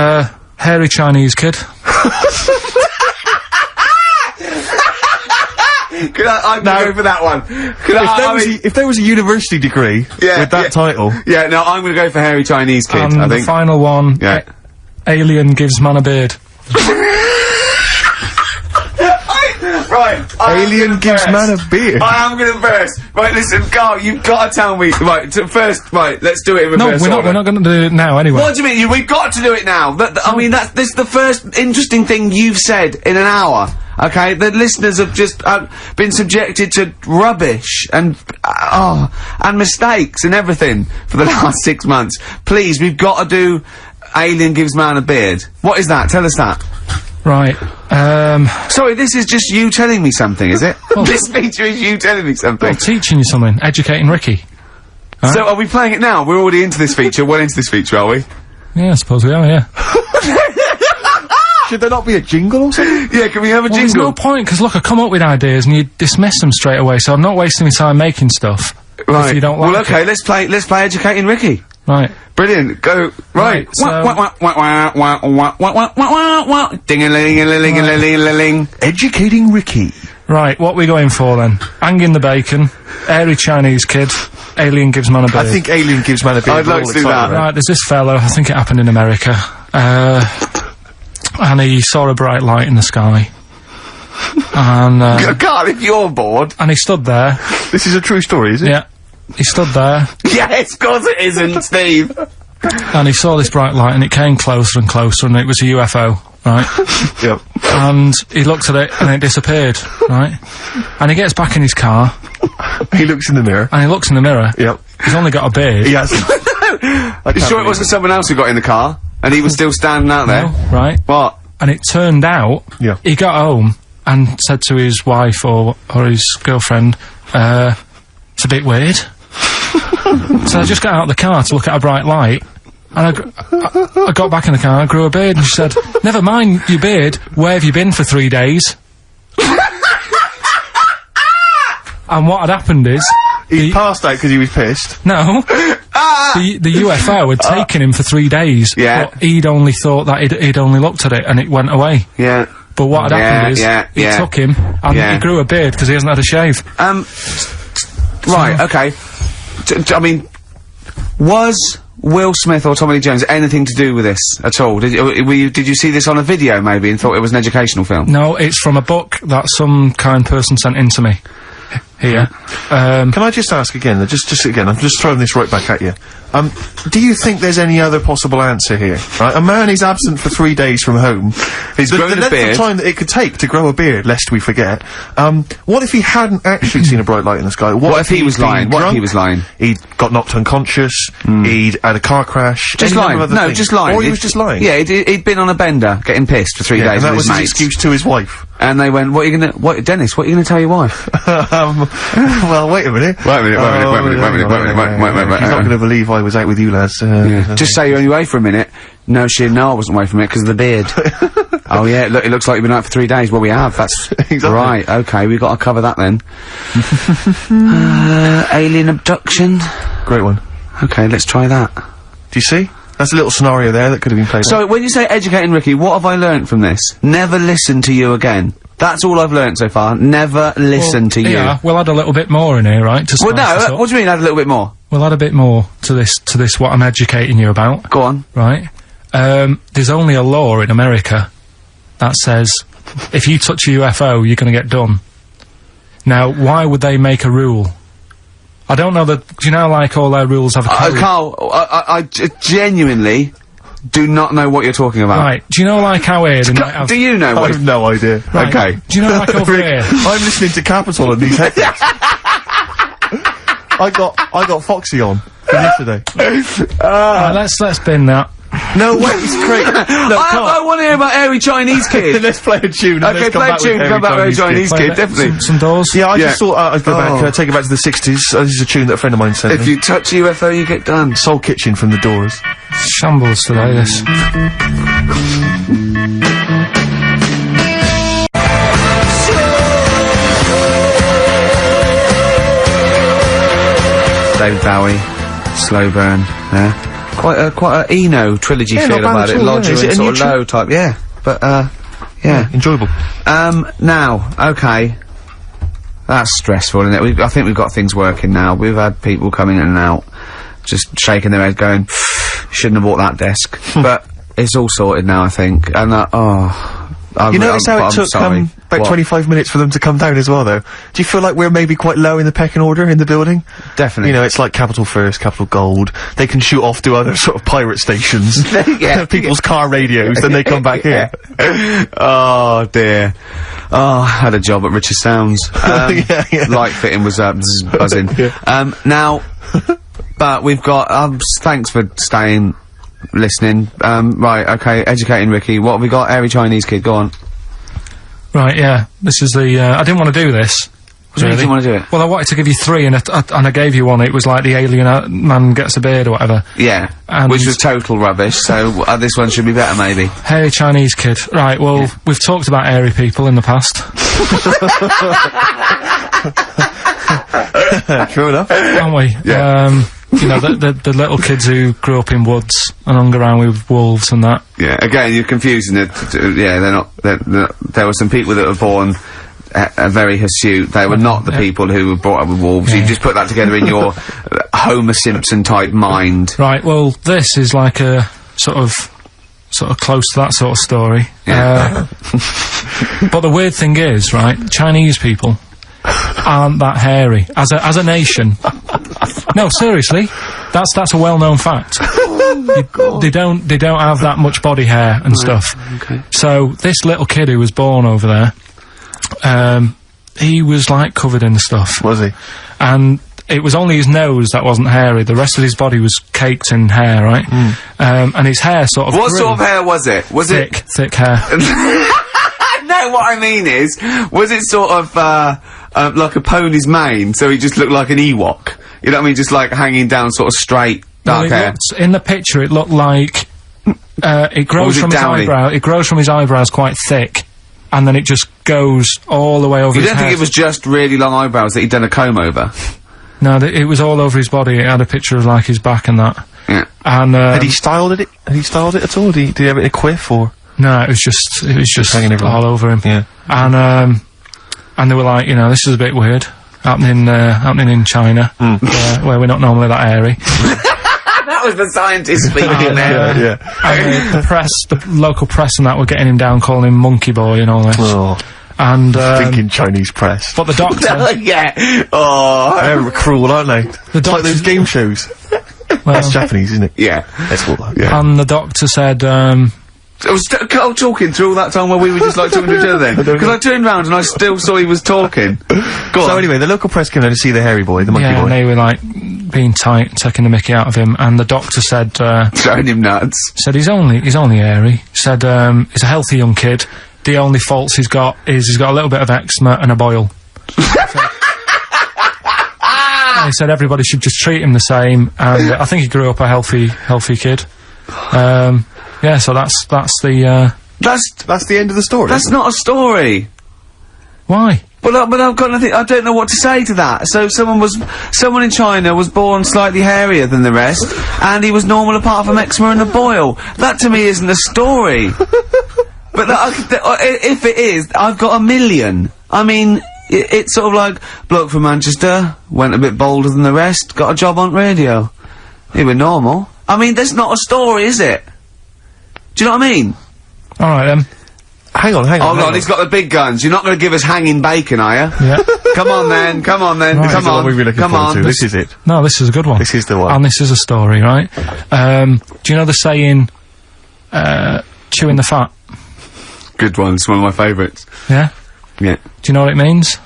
[SPEAKER 3] Hairy Chinese Kid.
[SPEAKER 1] I'm gonna go for that one.
[SPEAKER 2] If there was a university degree with that title...
[SPEAKER 1] Yeah, no, I'm gonna go for Hairy Chinese Kid,
[SPEAKER 3] And
[SPEAKER 1] I think.
[SPEAKER 3] the final one, Alien Gives Man a Beard.
[SPEAKER 1] Right,
[SPEAKER 2] Alien gives man a beard.
[SPEAKER 1] I am gonna burst. Right, listen, Karl, you've got to tell me. Right, let's do it in reverse
[SPEAKER 3] No, we're not going to do it now anyway.
[SPEAKER 1] What do you mean? We've got to do it now. I mean, this is the first interesting thing you've said in an hour. Okay, the listeners have just been subjected to rubbish and mistakes and everything for the last 6 months. Please, we've got to do Alien Gives Man a Beard. What is that? Tell us that.
[SPEAKER 3] Right.
[SPEAKER 1] Sorry, this is just you telling me something, is it? Well, this feature is you telling me something.
[SPEAKER 3] Well, teaching you something. Educating Ricky. Huh?
[SPEAKER 1] So, are we playing it now? We're already into this feature. Well into this feature, are we?
[SPEAKER 3] Yeah, I suppose we are, yeah.
[SPEAKER 2] Should there not be a jingle or something?
[SPEAKER 1] Yeah, can we have a jingle?
[SPEAKER 3] There's no point, because look, I come up with ideas and you dismiss them straight away, so I'm not wasting my time making stuff.
[SPEAKER 1] Right.
[SPEAKER 3] If you don't like
[SPEAKER 1] well, okay, let's play Educating Ricky.
[SPEAKER 3] Right.
[SPEAKER 1] Brilliant. Go. Right. Ding-a-ling-a-ling-a-ling-a-ling.
[SPEAKER 2] Educating Ricky.
[SPEAKER 3] Right, what we going for then? Hanging the bacon, airy Chinese kid, Alien Gives Man a Beard.
[SPEAKER 2] I think Alien Gives Man a Beard.
[SPEAKER 1] I'd like to do that.
[SPEAKER 3] Right, there's this fellow, I think it happened in America, and he saw a bright light in the sky. And,
[SPEAKER 1] Karl, if you're bored.
[SPEAKER 3] And he stood there.
[SPEAKER 2] This is a true story, is it?
[SPEAKER 3] Yeah. He stood there.
[SPEAKER 1] Yes, of course it isn't, Steve.
[SPEAKER 3] And he saw this bright light and it came closer and closer and it was a UFO, right?
[SPEAKER 2] Yep.
[SPEAKER 3] And he looked at it and it disappeared, right? And he gets back in his car.
[SPEAKER 2] He looks in the mirror.
[SPEAKER 3] And he looks in the mirror.
[SPEAKER 2] Yep.
[SPEAKER 3] He's only got a beard.
[SPEAKER 2] He hasn't.
[SPEAKER 1] You sure it wasn't someone else who got in the car? And he was still standing out there?
[SPEAKER 3] No, right.
[SPEAKER 1] What?
[SPEAKER 3] And it turned out, he got home and said to his wife or his girlfriend, it's a bit weird. So I just got out of the car to look at a bright light, and I got back in the car, I grew a beard, and she said, never mind your beard, where have you been for 3 days? And what had happened is...
[SPEAKER 2] He passed out because he was pissed.
[SPEAKER 3] No. The UFO had taken him for 3 days.
[SPEAKER 1] Yeah.
[SPEAKER 3] But he'd only thought that he'd only looked at it, and it went away.
[SPEAKER 1] Yeah.
[SPEAKER 3] But what had happened is, he took him, and he grew a beard because he hasn't had a shave.
[SPEAKER 1] Right, okay. I mean, was Will Smith or Tommy Lee Jones anything to do with this at all? Did you see this on a video, maybe, and thought it was an educational film?
[SPEAKER 3] No, it's from a book that some kind person sent in to me. Here.
[SPEAKER 2] Can I just ask again, just again, I'm just throwing this right back at you. Do you think there's any other possible answer here? Right, a man is absent for 3 days from home.
[SPEAKER 1] He's grown a beard.
[SPEAKER 2] The length of time that it could take to grow a beard, lest we forget. What if he hadn't actually seen a bright light in the sky?
[SPEAKER 1] What if he was lying? What if he was lying?
[SPEAKER 2] He'd got knocked unconscious, he'd had a car crash.
[SPEAKER 1] Just lying. No, just lying.
[SPEAKER 2] Or he was just lying.
[SPEAKER 1] Yeah, he'd been on a bender, getting pissed for 3 days
[SPEAKER 2] and that
[SPEAKER 1] with
[SPEAKER 2] was
[SPEAKER 1] his
[SPEAKER 2] his
[SPEAKER 1] mates.
[SPEAKER 2] excuse to his wife.
[SPEAKER 1] And they went, Dennis, what are you gonna tell your wife?
[SPEAKER 2] Well, wait a minute.
[SPEAKER 1] Wait a minute.
[SPEAKER 2] He's not gonna believe I was out with you, lads.
[SPEAKER 1] Just say you're only away for a minute. No, I wasn't away from it because of the beard. Oh yeah, look, it looks like you've been out for 3 days. Well, we have, that's...
[SPEAKER 2] Exactly.
[SPEAKER 1] Right, okay, we've got to cover that then. Alien abduction.
[SPEAKER 2] Great one.
[SPEAKER 1] Okay, let's try that.
[SPEAKER 2] Do you see? That's a little scenario there that could have been played.
[SPEAKER 1] So, when you say educating Ricky, what have I learnt from this? Never listen to you again. That's all I've learnt so far. Never listen to you.
[SPEAKER 3] Yeah, we'll add a little bit more in here, right? To
[SPEAKER 1] well, no, what do you mean add a little bit more?
[SPEAKER 3] We'll add a bit more to this, what I'm educating you about.
[SPEAKER 1] Go on.
[SPEAKER 3] Right? There's only a law in America that says, if you touch a UFO, you're gonna get done. Now, why would they make a rule? I don't know that, do you know, like, all their rules have a code?
[SPEAKER 1] Karl, I genuinely do not know what you're talking about.
[SPEAKER 3] Right, do you know, like, how here they might have...
[SPEAKER 1] Do you know what?
[SPEAKER 2] I have no idea.
[SPEAKER 3] Right.
[SPEAKER 1] Okay.
[SPEAKER 3] Do you know, like, over here?
[SPEAKER 2] I'm listening to Capital and these headphones. I got Foxy on from yesterday.
[SPEAKER 3] Right, let's bin that.
[SPEAKER 2] No, wait, it's great. No,
[SPEAKER 1] I want to hear about Airy Chinese Kid.
[SPEAKER 2] Let's play a tune.
[SPEAKER 1] Okay, play a tune, come back with Airy Chinese Kid, definitely.
[SPEAKER 3] Some doors?
[SPEAKER 2] Yeah, I just thought I'd go back, take it back to the 60s. This is a tune that a friend of mine sent me.
[SPEAKER 1] If you touch a UFO, you get done.
[SPEAKER 2] Soul Kitchen from the Doors.
[SPEAKER 3] Shambles today, this.
[SPEAKER 1] David Bowie, Slow Burn, yeah. Quite a Eno trilogy feel about it, larger and sort of low type, yeah. But, yeah.
[SPEAKER 2] Enjoyable.
[SPEAKER 1] Now, okay. That's stressful, isn't it? I think we've got things working now. We've had people come in and out, just shaking their head going, shouldn't have bought that desk. But it's all sorted now, I think. And,
[SPEAKER 2] you notice how it took, about 25 minutes for them to come down as well, though? Do you feel like we're maybe quite low in the pecking order in the building?
[SPEAKER 1] Definitely.
[SPEAKER 2] You know, it's like Capital First, Capital Gold. They can shoot off to other sort of pirate stations. People's car radios, then they come back here.
[SPEAKER 1] Oh, dear. Oh, I had a job at Richard Sounds. Light fitting was buzzing. Now, but we've got. Thanks for staying, listening. Right, okay, educating Ricky. What have we got? Airy Chinese kid. Go on.
[SPEAKER 3] Right, yeah. This is the. I didn't want to do this.
[SPEAKER 1] Really? You didn't want to do it?
[SPEAKER 3] Well, I wanted to give you 3, and I gave you one. It was like the alien man gets a beard or whatever.
[SPEAKER 1] Yeah, which was total rubbish. So this one should be better, maybe.
[SPEAKER 3] Hairy Chinese kid. Right. Well, we've talked about airy people in the past.
[SPEAKER 2] True enough.
[SPEAKER 3] Haven't we?
[SPEAKER 1] Yeah.
[SPEAKER 3] You know, the little kids who grew up in woods and hung around with wolves and that.
[SPEAKER 1] Yeah. Again, you're confusing it. Yeah, they're not. There were some people that were born. Very hirsute. They were not the people who were brought up with wolves. You just put that together in your Homer Simpson type mind.
[SPEAKER 3] Right. Well, this is like a sort of close to that sort of story.
[SPEAKER 1] Yeah.
[SPEAKER 3] But the weird thing is, right? Chinese people aren't that hairy as a nation. No, seriously, that's a well-known fact. They don't have that much body hair and stuff.
[SPEAKER 1] Okay.
[SPEAKER 3] So this little kid who was born over there. He was like covered in stuff.
[SPEAKER 2] Was he?
[SPEAKER 3] And it was only his nose that wasn't hairy. The rest of his body was caked in hair, right? And his hair sort of
[SPEAKER 1] What sort of hair was it? Was
[SPEAKER 3] thick, thick hair.
[SPEAKER 1] No, what I mean is, was it sort of, like a pony's mane, so he just looked like an Ewok? You know what I mean? Just like hanging down sort of straight, dark hair.
[SPEAKER 3] In the picture, it looked like, it grows from his eyebrow. It grows from his eyebrows quite thick. And then it just goes all the way over his head.
[SPEAKER 1] You don't think it was just really long eyebrows that he'd done a comb over?
[SPEAKER 3] No, it was all over his body. It had a picture of, like, his back and that.
[SPEAKER 1] Yeah.
[SPEAKER 3] And,
[SPEAKER 2] had he styled it? Had he styled it at all? Did he have it in a quiff, or...?
[SPEAKER 3] No, it was just
[SPEAKER 2] hanging everywhere.
[SPEAKER 3] all over him.
[SPEAKER 2] Yeah.
[SPEAKER 3] And they were like, you know, this is a bit weird. Happening in China. Where we're not normally that airy.
[SPEAKER 1] That was the scientist speaking there.
[SPEAKER 3] And the press, the local press and that were getting him down, calling him Monkey Boy and all this.
[SPEAKER 2] Oh.
[SPEAKER 3] And,
[SPEAKER 2] thinking Chinese press.
[SPEAKER 3] But the doctor...
[SPEAKER 1] Yeah. Oh.
[SPEAKER 2] They're cruel, aren't they? It's like those game shows. That's Japanese, isn't it?
[SPEAKER 1] Yeah.
[SPEAKER 2] That's all that. Yeah.
[SPEAKER 3] And the doctor said,
[SPEAKER 1] I was Karl talking through all that time while we were just like talking to each other then. Because I turned round and I still saw he was talking. Go on.
[SPEAKER 2] So anyway, the local press came down to see the hairy boy, the monkey boy.
[SPEAKER 3] And they were like, being tight, taking the mickey out of him, and the doctor said,
[SPEAKER 1] throwing him nuts.
[SPEAKER 3] Said he's only airy. Said, he's a healthy young kid. The only faults he's got is he's got a little bit of eczema and a boil. And he said everybody should just treat him the same, and I think he grew up a healthy kid. Yeah, so that's the
[SPEAKER 2] end of the story.
[SPEAKER 1] That's not a story.
[SPEAKER 3] Why?
[SPEAKER 1] But I've got nothing. I don't know what to say to that. So someone in China was born slightly hairier than the rest, and he was normal apart from eczema and a boil. That to me isn't a story. But if it is, I've got a million. I mean, it's sort of like bloke from Manchester went a bit bolder than the rest, got a job on radio. He was normal. I mean, that's not a story, is it? Do you know what I mean?
[SPEAKER 3] All right then.
[SPEAKER 2] Hang on.
[SPEAKER 1] Hold on, he's got the big guns. You're not going to give us hanging bacon, are you?
[SPEAKER 3] Yeah.
[SPEAKER 1] Come on then. Right. Come on.
[SPEAKER 2] This is it.
[SPEAKER 3] No, this is a good one.
[SPEAKER 2] This is the one.
[SPEAKER 3] And this is a story, right? Do you know the saying, chewing the fat?
[SPEAKER 1] Good one. It's one of my favourites.
[SPEAKER 3] Yeah?
[SPEAKER 1] Yeah.
[SPEAKER 3] Do you know what it means?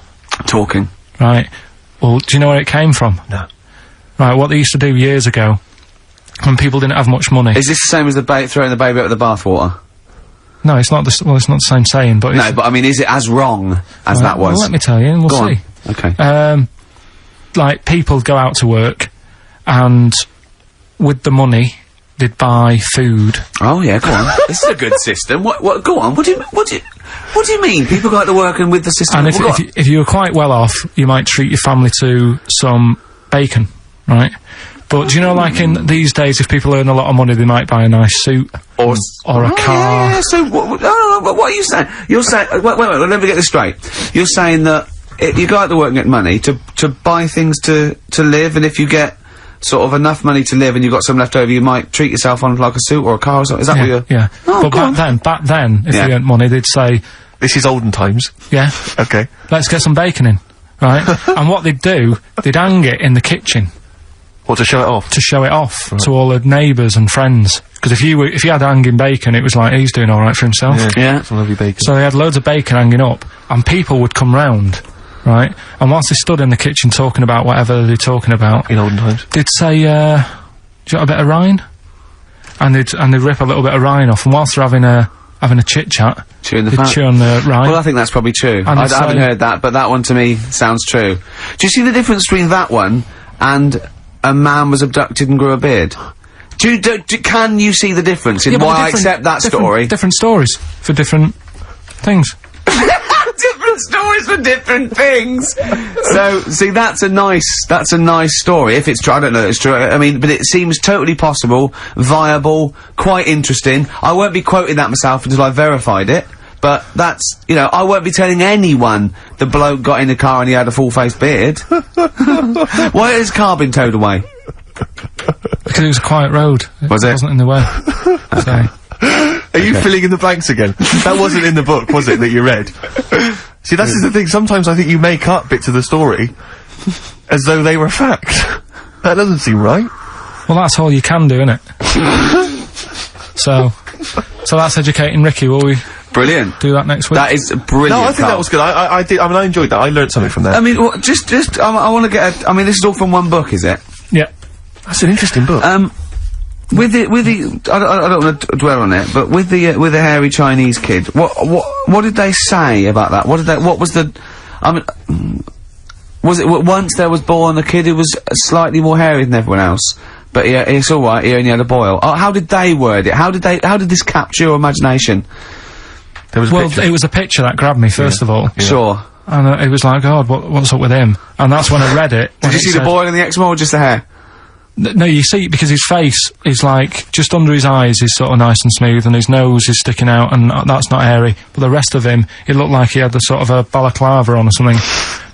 [SPEAKER 1] Talking.
[SPEAKER 3] Right. Well, do you know where it came from?
[SPEAKER 2] No.
[SPEAKER 3] Right, what they used to do years ago, when people didn't have much money...
[SPEAKER 1] Is this the same as throwing the baby out of the bathwater?
[SPEAKER 3] No, it's not it's not the same saying, but
[SPEAKER 1] no, but I mean, is it as wrong as that was?
[SPEAKER 3] Well, let me tell you, and we'll see.
[SPEAKER 1] Okay.
[SPEAKER 3] Like, people go out to work, and with the money, they'd buy food.
[SPEAKER 1] Oh, yeah, go on. This is a good system. What, go on, what do you mean? People go out to work and with the system...
[SPEAKER 3] And if you were quite well off, you might treat your family to some bacon, right? But do you know, like, in these days, if people earn a lot of money, they might buy a nice suit. Or a car.
[SPEAKER 1] Yeah, so, what are you saying? You're saying, wait, let me get this straight. You're saying that you go out to work and get money to buy things to live, and if you get sort of enough money to live and you've got some left over, you might treat yourself on, like, a suit or a car or something? Is that what you're...
[SPEAKER 3] Yeah.
[SPEAKER 1] Oh,
[SPEAKER 3] but back then, if you earned money, they'd say...
[SPEAKER 2] This is olden times.
[SPEAKER 3] Yeah.
[SPEAKER 2] Okay.
[SPEAKER 3] Let's get some bacon in, right? And what they'd do, they'd hang it in the kitchen.
[SPEAKER 2] What, to show it off?
[SPEAKER 3] To show it off to all the neighbours and friends. Because if you had hanging bacon, it was like, he's doing alright for himself.
[SPEAKER 2] Yeah. Some lovely bacon.
[SPEAKER 3] So they had loads of bacon hanging up, and people would come round, right? And whilst they stood in the kitchen talking about whatever they're talking about,
[SPEAKER 2] in olden times,
[SPEAKER 3] they'd say, "Do you want a bit of rind?" And they'd rip a little bit of rind off, and whilst they're having a chit chat,
[SPEAKER 1] they'd
[SPEAKER 3] chew on the rind.
[SPEAKER 1] Well, I think that's probably true. I haven't heard that, but that one to me sounds true. Do you see the difference between that one and a man was abducted and grew a beard? Can you see the difference in why I accept that story?
[SPEAKER 3] Different stories for different things.
[SPEAKER 1] Different stories for different things. So, see, that's a nice story. If it's true, I don't know if it's true. I mean, but it seems totally possible, viable, quite interesting. I won't be quoting that myself until I've verified it. But that's, you know, I won't be telling anyone the bloke got in the car and he had a full-face beard. Why has his car been towed away?
[SPEAKER 3] Because it was a quiet road. It wasn't in the way.
[SPEAKER 2] Are you filling in the blanks again? That wasn't in the book, was it, that you read? See, that's the thing. Sometimes I think you make up bits of the story as though they were fact. That doesn't seem right.
[SPEAKER 3] Well, that's all you can do, innit? So that's educating Ricky, will we?
[SPEAKER 1] Brilliant.
[SPEAKER 3] Do that next week.
[SPEAKER 1] That is brilliant.
[SPEAKER 2] No, I think that was good. I did. I mean, I enjoyed that. I learned something from that.
[SPEAKER 1] I mean, I want to get. I mean, this is all from one book, is it?
[SPEAKER 3] Yeah.
[SPEAKER 2] That's an interesting book.
[SPEAKER 1] With the, I don't want to dwell on it, but with the hairy Chinese kid, what did they say about that? What was the, I mean, was it once there was born a kid who was slightly more hairy than everyone else, but yeah, it's alright, he only had a boil. How did they word it? How did this capture your imagination?
[SPEAKER 2] There was
[SPEAKER 3] it was a picture that grabbed me, first of all.
[SPEAKER 1] Yeah. Sure.
[SPEAKER 3] And it was like, God, what's up with him? And that's when I read it.
[SPEAKER 1] Did you see the boil in the eczema or just the hair?
[SPEAKER 3] No, you see, because his face is like, just under his eyes is sort of nice and smooth, and his nose is sticking out, and that's not hairy. But the rest of him, it looked like he had the sort of a balaclava on or something.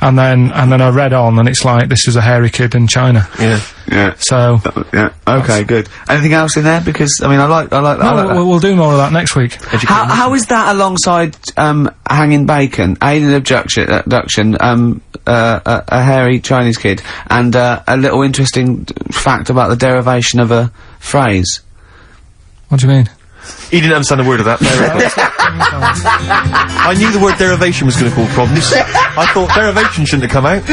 [SPEAKER 3] And then I read on, and it's like, this is a hairy kid in China.
[SPEAKER 1] Yeah. Yeah.
[SPEAKER 3] So.
[SPEAKER 1] Yeah. Okay, good. Anything else in there? Because, I mean, I like that.
[SPEAKER 3] No, we'll do more of that next week.
[SPEAKER 1] How is that alongside, hanging bacon, alien abduction, a hairy Chinese kid, and, a little interesting fact about the derivation of a phrase?
[SPEAKER 3] What do you mean?
[SPEAKER 2] He didn't understand a word of that. I knew the word derivation was going to cause problems. I thought derivation shouldn't have come out.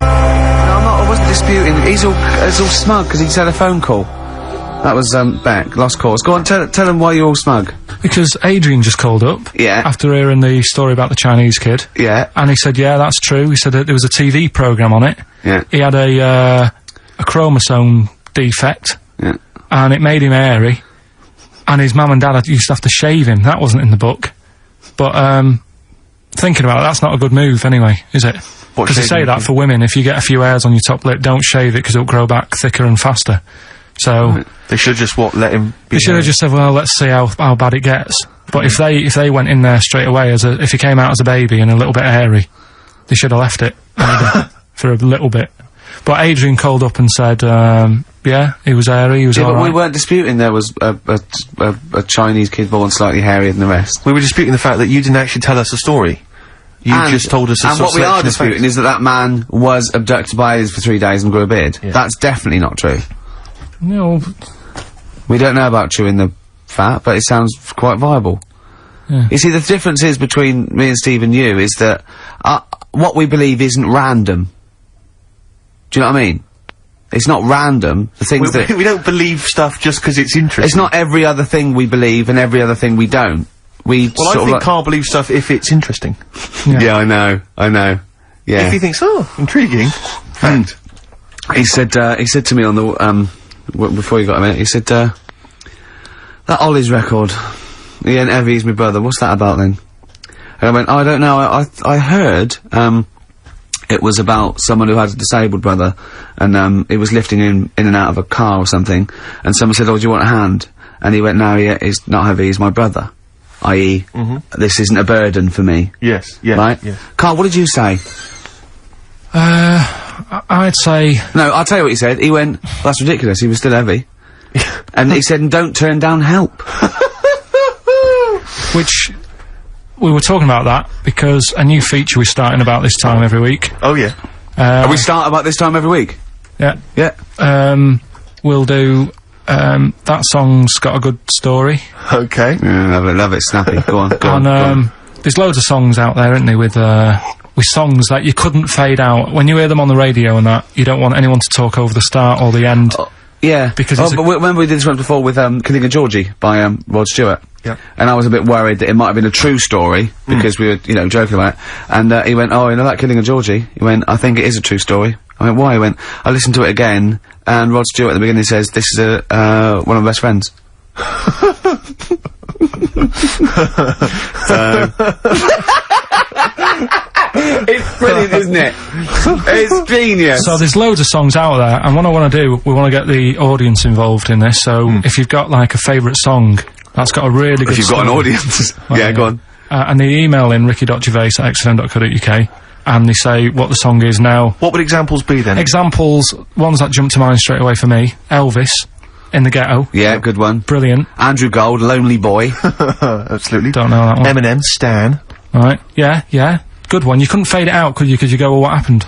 [SPEAKER 1] No, I wasn't disputing. He's all smug because he's had a phone call. That was, Beck, lost cause. Go on, tell him why you're all smug.
[SPEAKER 3] Because Adrian just called up.
[SPEAKER 1] Yeah.
[SPEAKER 3] After hearing the story about the Chinese kid.
[SPEAKER 1] Yeah.
[SPEAKER 3] And he said, yeah, that's true. He said that there was a TV programme on it.
[SPEAKER 1] Yeah.
[SPEAKER 3] He had a chromosome defect.
[SPEAKER 1] Yeah.
[SPEAKER 3] And it made him hairy. And his mum and dad used to have to shave him. That wasn't in the book. But, thinking about it, that's not a good move anyway, is it? Because they say that for women, if you get a few hairs on your top lip, don't shave it because it'll grow back thicker and faster. So
[SPEAKER 2] they should have just let him be.
[SPEAKER 3] They should have just said, well, let's see how bad it gets. But if they went in there straight away if he came out as a baby and a little bit hairy, they should have left it maybe, for a little bit. But Adrian called up and said, yeah, he was hairy, he was alright.
[SPEAKER 1] But we weren't disputing there was a Chinese kid born slightly hairier than the rest.
[SPEAKER 2] We were disputing the fact that you didn't actually tell us a story. You just told us a
[SPEAKER 1] And what we are disputing is that man was abducted by aliens for 3 days and grew a beard. Yeah. That's definitely not true.
[SPEAKER 3] No.
[SPEAKER 1] We don't know about chewing the fat, but it sounds quite viable.
[SPEAKER 3] Yeah.
[SPEAKER 1] You see, the difference is between me and Steve and you is that what we believe isn't random. Do you know what I mean? It's not random. The things that
[SPEAKER 2] we don't believe stuff just because it's interesting.
[SPEAKER 1] It's not every other thing we believe and every other thing we don't.
[SPEAKER 2] Well, I think Karl believes stuff if it's interesting.
[SPEAKER 1] Yeah, I know. Yeah.
[SPEAKER 2] If he thinks, oh, intriguing.
[SPEAKER 1] And he said to me on the before you got a minute, he said, that Ollie's record, he ain't ever used my brother, what's that about then? And I went, I don't know, I heard, it was about someone who had a disabled brother, and, it was lifting him in and out of a car or something, and someone said, oh, do you want a hand? And he went, no, he's not heavy, he's my brother. I.e., this isn't a burden for me.
[SPEAKER 2] Yes, yes,
[SPEAKER 1] right?
[SPEAKER 2] Yes.
[SPEAKER 1] Karl, what did you say?
[SPEAKER 3] I'd say...
[SPEAKER 1] No, I'll tell you what he said. He went, well, that's ridiculous, he was still heavy. And he said, don't turn down help.
[SPEAKER 3] Which, we were talking about that, because a new feature we're starting about this time every week.
[SPEAKER 2] Oh, yeah.
[SPEAKER 1] We start about this time every week?
[SPEAKER 3] Yeah.
[SPEAKER 1] Yeah.
[SPEAKER 3] We'll do that song's got a good story.
[SPEAKER 2] Okay.
[SPEAKER 1] Yeah, love it, snappy. Go on, go on.
[SPEAKER 3] There's loads of songs out there, isn't there, with songs that you couldn't fade out. When you hear them on the radio and that, you don't want anyone to talk over the start or the end.
[SPEAKER 1] Yeah. Because but remember we did this one before with, Killing a Georgie by, Rod Stewart?
[SPEAKER 2] Yeah.
[SPEAKER 1] And I was a bit worried that it might have been a true story, because we were, you know, joking about it. And, he went, oh, you know that Killing a Georgie? He went, I think it is a true story. I went, why? He went, I listened to it again, and Rod Stewart at the beginning says, this is one of my best friends. It's brilliant, isn't it? It's genius.
[SPEAKER 3] So there's loads of songs out there, and what I want to do, we want to get the audience involved in this, so if you've got, like, a favourite song that's got a really good
[SPEAKER 1] If you've got an audience. Yeah, go on.
[SPEAKER 3] And they email in ricky.gervais@xfm.co.uk, and they say what the song is now.
[SPEAKER 2] What would examples be, then?
[SPEAKER 3] Examples, ones that jump to mind straight away for me. Elvis, In the Ghetto.
[SPEAKER 1] Yeah, good one.
[SPEAKER 3] Brilliant.
[SPEAKER 1] Andrew Gold, Lonely Boy.
[SPEAKER 2] Absolutely.
[SPEAKER 3] Don't know that one.
[SPEAKER 2] Eminem, Stan.
[SPEAKER 3] Right, yeah. Good one. You couldn't fade it out, could you? Because you go, well, what happened?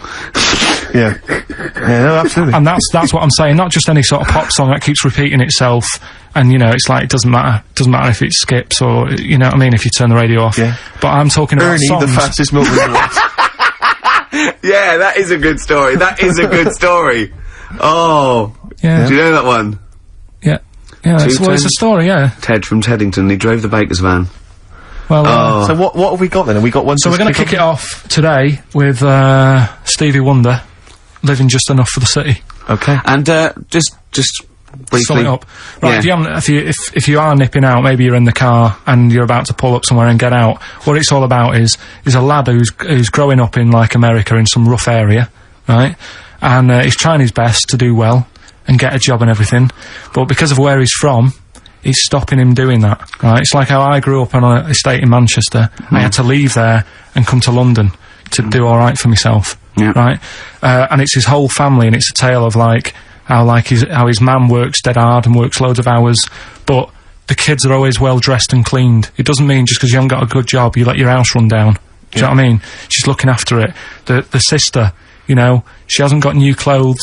[SPEAKER 2] Yeah. Yeah, no, absolutely.
[SPEAKER 3] And that's what I'm saying. Not just any sort of pop song that keeps repeating itself, and, you know, it's like, it doesn't matter. It doesn't matter if it skips or, you know what I mean, if you turn the radio off.
[SPEAKER 2] Yeah.
[SPEAKER 3] But I'm talking about
[SPEAKER 2] Ernie,
[SPEAKER 3] songs.
[SPEAKER 2] the fastest milk in the world.
[SPEAKER 1] Yeah, that is a good story. That is a good story. Oh.
[SPEAKER 3] Yeah.
[SPEAKER 1] Do you know that one?
[SPEAKER 3] Yeah. Yeah, it's a story, yeah.
[SPEAKER 1] Ted from Teddington, he drove the baker's van.
[SPEAKER 3] Well,
[SPEAKER 2] So what have we got then? Have we got one?
[SPEAKER 3] So we're going to kick it off today with Stevie Wonder, Living Just Enough for the City.
[SPEAKER 2] Okay.
[SPEAKER 1] And just briefly.
[SPEAKER 3] Sum it up. Right,
[SPEAKER 1] Yeah.
[SPEAKER 3] if you are nipping out, maybe you're in the car and you're about to pull up somewhere and get out, what it's all about is a lad who's growing up in, like, America in some rough area, right? And he's trying his best to do well and get a job and everything, but because of where he's from, it's stopping him doing that, right? It's like how I grew up on an estate in Manchester. I had to leave there and come to London to do alright for myself, right? And it's his whole family, and it's a tale of, like, how his mum works dead hard and works loads of hours, but the kids are always well dressed and cleaned. It doesn't mean just because you haven't got a good job, you let your house run down. Do you know what I mean? She's looking after it. The sister, you know, she hasn't got new clothes,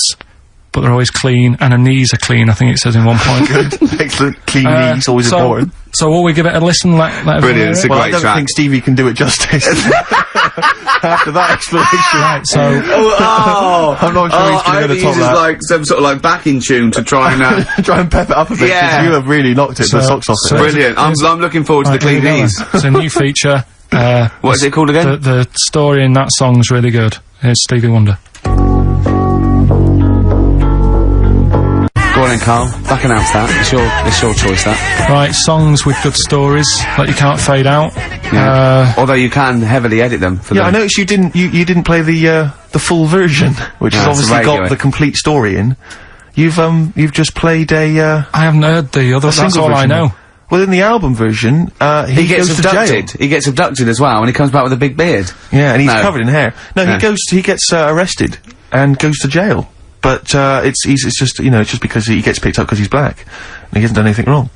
[SPEAKER 3] but they're always clean, and her knees are clean, I think it says in one point.
[SPEAKER 2] Good. Excellent. Clean knees, always important.
[SPEAKER 3] So will we give it a listen, let
[SPEAKER 1] Brilliant, it's a
[SPEAKER 2] Well, I
[SPEAKER 1] great
[SPEAKER 2] don't
[SPEAKER 1] track.
[SPEAKER 2] think Stevie can do it justice. After that explanation.
[SPEAKER 3] Right, so...
[SPEAKER 2] I'm not sure he's
[SPEAKER 1] I
[SPEAKER 2] going to
[SPEAKER 1] hope he
[SPEAKER 2] top
[SPEAKER 1] uses,
[SPEAKER 2] that.
[SPEAKER 1] like, some sort of, like, backing tune to try and,
[SPEAKER 2] Try and pep it up a bit, 'cause
[SPEAKER 1] Yeah.
[SPEAKER 2] you have really knocked it the socks off it.
[SPEAKER 1] Brilliant. I'm looking forward to the clean knees.
[SPEAKER 3] It's a new feature.
[SPEAKER 1] What is it called again?
[SPEAKER 3] The story in that song's really good. Here's Stevie Wonder.
[SPEAKER 1] Go on then, Karl. Back announce that. It's your choice, that.
[SPEAKER 3] Right, songs with good stories that you can't fade out.
[SPEAKER 1] Yeah. Although you can heavily edit them for
[SPEAKER 2] Yeah, I
[SPEAKER 1] them.
[SPEAKER 2] noticed you didn't play the full version, which has
[SPEAKER 1] No, it's
[SPEAKER 2] obviously
[SPEAKER 1] radio,
[SPEAKER 2] got the complete story in. You've just played a
[SPEAKER 3] I haven't heard the other. That's
[SPEAKER 2] single
[SPEAKER 3] all I
[SPEAKER 2] version.
[SPEAKER 3] know.
[SPEAKER 2] Well, in the album version,
[SPEAKER 1] He gets
[SPEAKER 2] goes to
[SPEAKER 1] abducted.
[SPEAKER 2] jail.
[SPEAKER 1] He gets abducted as well, and he comes back with a big beard.
[SPEAKER 2] Yeah, and he's
[SPEAKER 1] No.
[SPEAKER 2] covered in hair. No, he gets arrested and goes to jail. But it's just, you know, it's just because he gets picked up because he's black and he hasn't done anything wrong.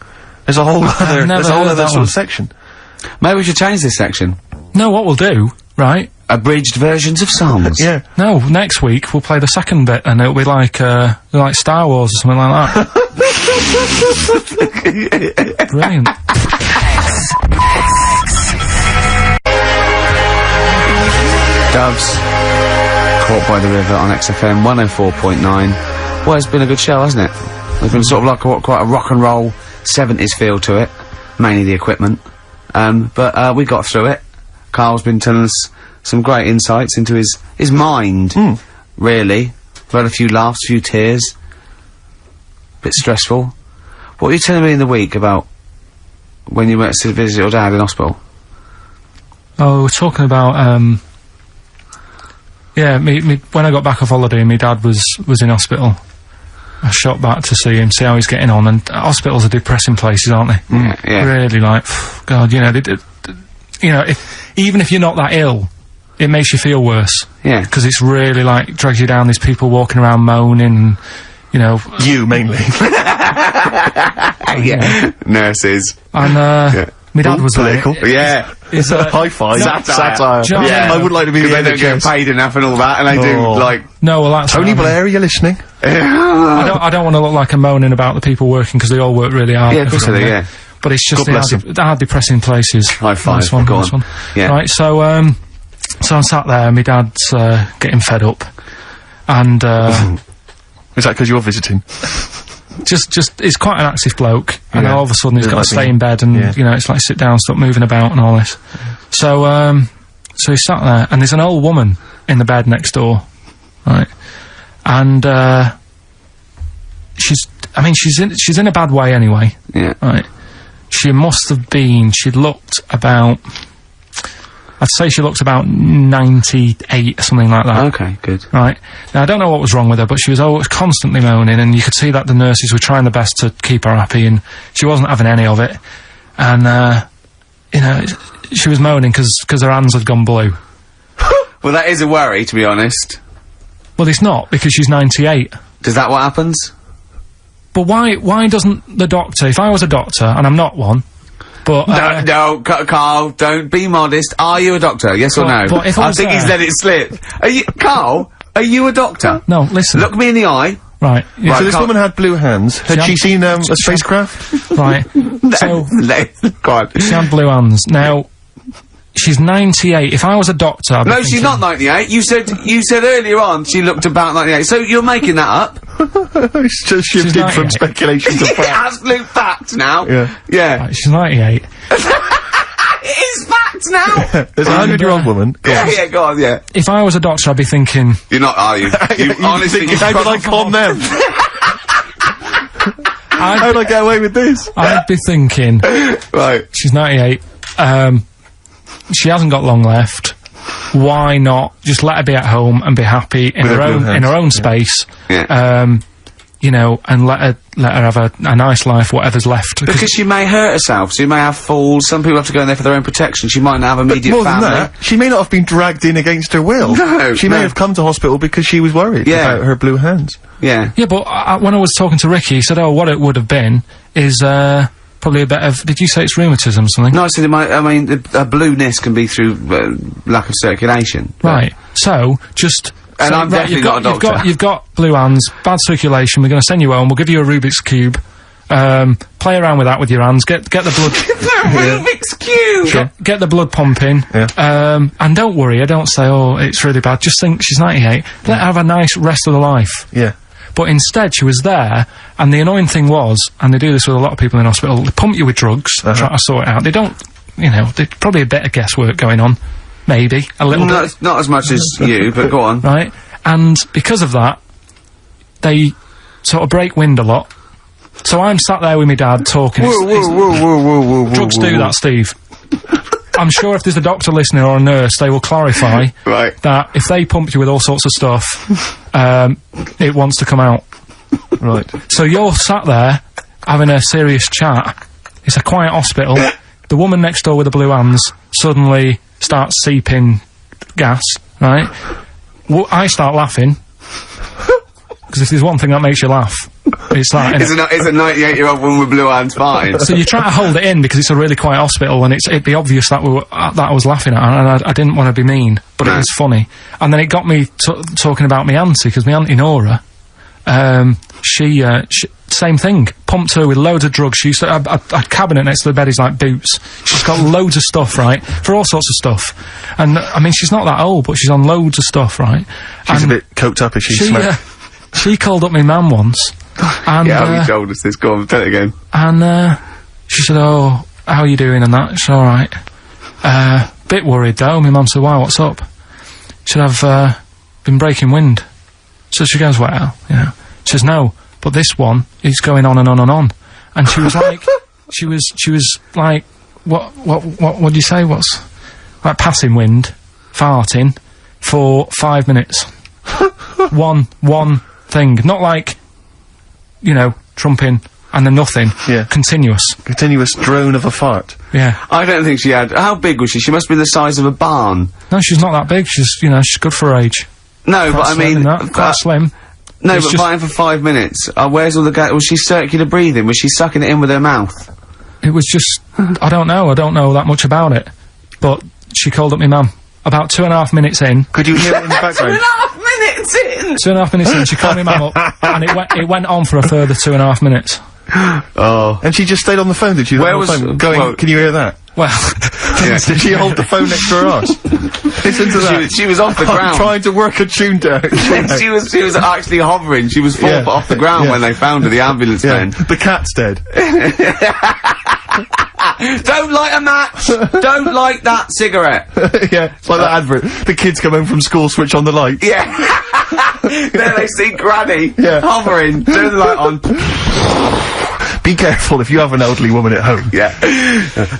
[SPEAKER 2] There's a whole other sort of section.
[SPEAKER 1] Maybe we should change this section.
[SPEAKER 3] No, what we'll do, right?
[SPEAKER 1] Abridged versions of songs.
[SPEAKER 2] Yeah.
[SPEAKER 3] No, next week we'll play the second bit, and it'll be like Star Wars or something like that. Brilliant.
[SPEAKER 1] Doves. Caught by the River on XFM 104.9. Well, it's been a good show, hasn't it? There's been sort of like quite a rock and roll 70s feel to it. Mainly the equipment. But we got through it. Karl's been telling us some great insights into his mind, really. We've had a few laughs, a few tears. Bit stressful. What were you telling me in the week about when you went to visit your dad in hospital?
[SPEAKER 3] Oh, we're talking about, yeah, when I got back off holiday, my dad was in hospital. I shot back to see him, see how he's getting on, and hospitals are depressing places, aren't they?
[SPEAKER 1] Yeah.
[SPEAKER 3] Really, like, God, you know, you know, even if you're not that ill, it makes you feel worse.
[SPEAKER 1] Yeah.
[SPEAKER 3] Because it's really, like, drags you down, there's people walking around moaning, and, you know...
[SPEAKER 2] You, mainly.
[SPEAKER 1] Yeah. Nurses.
[SPEAKER 3] And, my dad was
[SPEAKER 2] political.
[SPEAKER 1] Yeah.
[SPEAKER 3] It's
[SPEAKER 2] high five.
[SPEAKER 1] Satire.
[SPEAKER 3] Yeah.
[SPEAKER 2] I would like to be
[SPEAKER 1] They
[SPEAKER 2] the
[SPEAKER 1] don't get paid enough and all that, and they do, like...
[SPEAKER 3] No, well, that's...
[SPEAKER 2] Tony Blair, are you listening?
[SPEAKER 3] I don't want to look like I'm moaning about the people working, because they all work really hard.
[SPEAKER 1] Yeah, of course they do, yeah.
[SPEAKER 3] But it's just the hard depressing places.
[SPEAKER 1] High five.
[SPEAKER 3] Nice one,
[SPEAKER 1] Go
[SPEAKER 3] nice
[SPEAKER 1] on.
[SPEAKER 3] one.
[SPEAKER 1] Yeah.
[SPEAKER 3] Right, so I'm sat there, and my dad's, getting fed up. And,
[SPEAKER 2] Is that because you're visiting?
[SPEAKER 3] just, he's quite an active bloke, and
[SPEAKER 2] Yeah.
[SPEAKER 3] all of a sudden he's got
[SPEAKER 2] Like
[SPEAKER 3] to stay
[SPEAKER 2] me.
[SPEAKER 3] in bed, and,
[SPEAKER 2] Yeah.
[SPEAKER 3] you know, it's like sit down, stop moving about, and all this. So he's sat there, and there's an old woman in the bed next door, right? And, she's in a bad way anyway.
[SPEAKER 1] Yeah.
[SPEAKER 3] Right. She must have been, I'd say she looked about 98 or something like that.
[SPEAKER 1] Okay, good.
[SPEAKER 3] Right. Now, I don't know what was wrong with her, but she was always constantly moaning, and you could see that the nurses were trying their best to keep her happy, and she wasn't having any of it. And, you know, she was moaning because her hands had gone blue.
[SPEAKER 1] Well, that is a worry, to be honest.
[SPEAKER 3] Well, it's not, because she's 98.
[SPEAKER 1] Is that what happens?
[SPEAKER 3] But why doesn't the doctor, if I was a doctor, and I'm not one, but...
[SPEAKER 1] no, Carl, don't be modest. Are you a doctor? Yes or no?
[SPEAKER 3] But if I was
[SPEAKER 1] think he's
[SPEAKER 3] there-
[SPEAKER 1] let it slip. Carl, are you a doctor?
[SPEAKER 3] No, listen.
[SPEAKER 1] Look me in the eye.
[SPEAKER 3] Right. Yeah.
[SPEAKER 2] So this woman had blue hands. Had she seen a spacecraft?
[SPEAKER 3] Right. So
[SPEAKER 1] Go on.
[SPEAKER 3] she had blue hands. Now she's 98. If I was a doctor, I'd be
[SPEAKER 1] No, she's
[SPEAKER 3] thinking-
[SPEAKER 1] not 98. You said earlier on she looked about 98. So you're making that up.
[SPEAKER 2] It's just shifted from
[SPEAKER 3] 98.
[SPEAKER 2] speculation to fact.
[SPEAKER 1] Absolute fact now.
[SPEAKER 2] Yeah.
[SPEAKER 1] Yeah.
[SPEAKER 3] Right, she's 98.
[SPEAKER 1] It is fact now.
[SPEAKER 2] There's a 100-year-old woman. Go on.
[SPEAKER 1] Yeah, go on, yeah.
[SPEAKER 3] If I was a doctor, I'd be thinking.
[SPEAKER 1] You're not, are you? You honestly,
[SPEAKER 2] How did I con them? How did I get away with this?
[SPEAKER 3] I'd be thinking.
[SPEAKER 1] Right.
[SPEAKER 3] She's 98. She hasn't got long left. Why not just let her be at home and be happy in
[SPEAKER 2] With
[SPEAKER 3] her
[SPEAKER 2] her blue
[SPEAKER 3] own
[SPEAKER 2] hands.
[SPEAKER 3] space?
[SPEAKER 1] Yeah.
[SPEAKER 3] You know, and let her have a nice life, whatever's left.
[SPEAKER 1] Because she may hurt herself, she may have falls, some people have to go in there for their own protection, she might not have immediate
[SPEAKER 2] More
[SPEAKER 1] family.
[SPEAKER 2] than that, she may not have been dragged in against her will.
[SPEAKER 1] No,
[SPEAKER 2] She may have come to hospital because she was worried about her blue hands.
[SPEAKER 1] Yeah.
[SPEAKER 3] Yeah, but when I was talking to Ricky, he said, oh, what it would have been is, probably a bit of, did you say it's rheumatism or something?
[SPEAKER 1] No, I said a blueness can be through lack of circulation.
[SPEAKER 3] Right. So, just...
[SPEAKER 1] And
[SPEAKER 3] so,
[SPEAKER 1] I'm
[SPEAKER 3] right,
[SPEAKER 1] definitely not a doctor.
[SPEAKER 3] You've got blue hands, bad circulation, we're gonna send you home, we'll give you a Rubik's Cube, play around with that with your hands, get the blood...
[SPEAKER 1] Rubik's Cube!
[SPEAKER 3] Get the blood pumping, and don't worry, I don't say, oh, it's really bad, just think she's 98, let her have a nice rest of the life.
[SPEAKER 2] Yeah.
[SPEAKER 3] But instead, she was there, and the annoying thing was, and they do this with a lot of people in hospital, they pump you with drugs, try to sort it out. They don't, you know, there's probably a bit of guesswork going on. Maybe. A little bit.
[SPEAKER 1] Not as much as you, but go on.
[SPEAKER 3] Right? And because of that, they sort of break wind a lot. So I'm sat there with my dad talking.
[SPEAKER 2] Whoa.
[SPEAKER 3] Drugs do that, Steve. I'm sure if there's a doctor listening or a nurse, they will clarify that if they pump you with all sorts of stuff, it wants to come out.
[SPEAKER 2] Right.
[SPEAKER 3] So you're sat there having a serious chat. It's a quiet hospital. The woman next door with the blue hands suddenly starts seeping gas, right? I start laughing. Because if there's one thing that makes you laugh, it's that, innit?
[SPEAKER 1] Is a 98-year-old woman with blue hands fine?
[SPEAKER 3] So you try to hold it in because it's a really quiet hospital, and it'd be obvious that that I was laughing at, and I didn't want to be mean, but it was funny. And then it got me talking about my auntie, because my auntie Nora, she same thing, pumped her with loads of drugs. She used to have a cabinet next to the bed is like boots. She's got loads of stuff, right, for all sorts of stuff. And I mean, she's not that old, but she's on loads of stuff, right?
[SPEAKER 2] She's a bit coked up, is she?
[SPEAKER 3] She called up my mum once. And,
[SPEAKER 1] yeah, you told us this. Go on, tell it again.
[SPEAKER 3] And she said, oh, how are you doing and that? It's alright. Bit worried though. My mum said, why, what's up? She said, I've been breaking wind. So she goes, well, you know. She says, no, but this one is going on and on and on. And she was like, she was like, what do you say? What's, like passing wind, farting, for 5 minutes. one thing. Not like, you know, trumping and then nothing.
[SPEAKER 2] Yeah.
[SPEAKER 3] Continuous.
[SPEAKER 2] Continuous drone of a fart.
[SPEAKER 3] Yeah.
[SPEAKER 1] I don't think she had... How big was she? She must be the size of a barn.
[SPEAKER 3] No, she's not that big. She's, you know, she's good for her age.
[SPEAKER 1] No, but I mean...
[SPEAKER 3] Quite slim.
[SPEAKER 1] No,
[SPEAKER 3] It's
[SPEAKER 1] but
[SPEAKER 3] just-
[SPEAKER 1] fighting for 5 minutes. Where's all the gas? Was she circular breathing? Was she sucking it in with her mouth?
[SPEAKER 3] It was just... I don't know that much about it. But she called up my mum. About 2.5 minutes in...
[SPEAKER 2] Could you hear it in the background?
[SPEAKER 1] 2.5 minutes? minutes in!
[SPEAKER 3] 2.5 minutes in, she called me mum up, and it went on for a further 2.5 minutes.
[SPEAKER 1] Oh.
[SPEAKER 2] And she just stayed on the phone, did she?
[SPEAKER 1] Where
[SPEAKER 2] On the
[SPEAKER 1] was-
[SPEAKER 2] phone, going,
[SPEAKER 1] well-
[SPEAKER 2] can you hear that?
[SPEAKER 3] Well,
[SPEAKER 2] Did she hold the phone next to her arse? Listen to that.
[SPEAKER 1] She was off the ground.
[SPEAKER 2] I'm trying to work a tune down.
[SPEAKER 1] she was actually hovering. She was 4 foot off the ground when they found her, the ambulance men.
[SPEAKER 2] The cat's dead.
[SPEAKER 1] Don't light a match! Don't light that cigarette!
[SPEAKER 2] Yeah, it's like that advert. The kids come home from school, switch on the light.
[SPEAKER 1] Yeah. There they see Granny hovering, turn the light on.
[SPEAKER 2] Be careful if you have an elderly woman at home.
[SPEAKER 1] Yeah.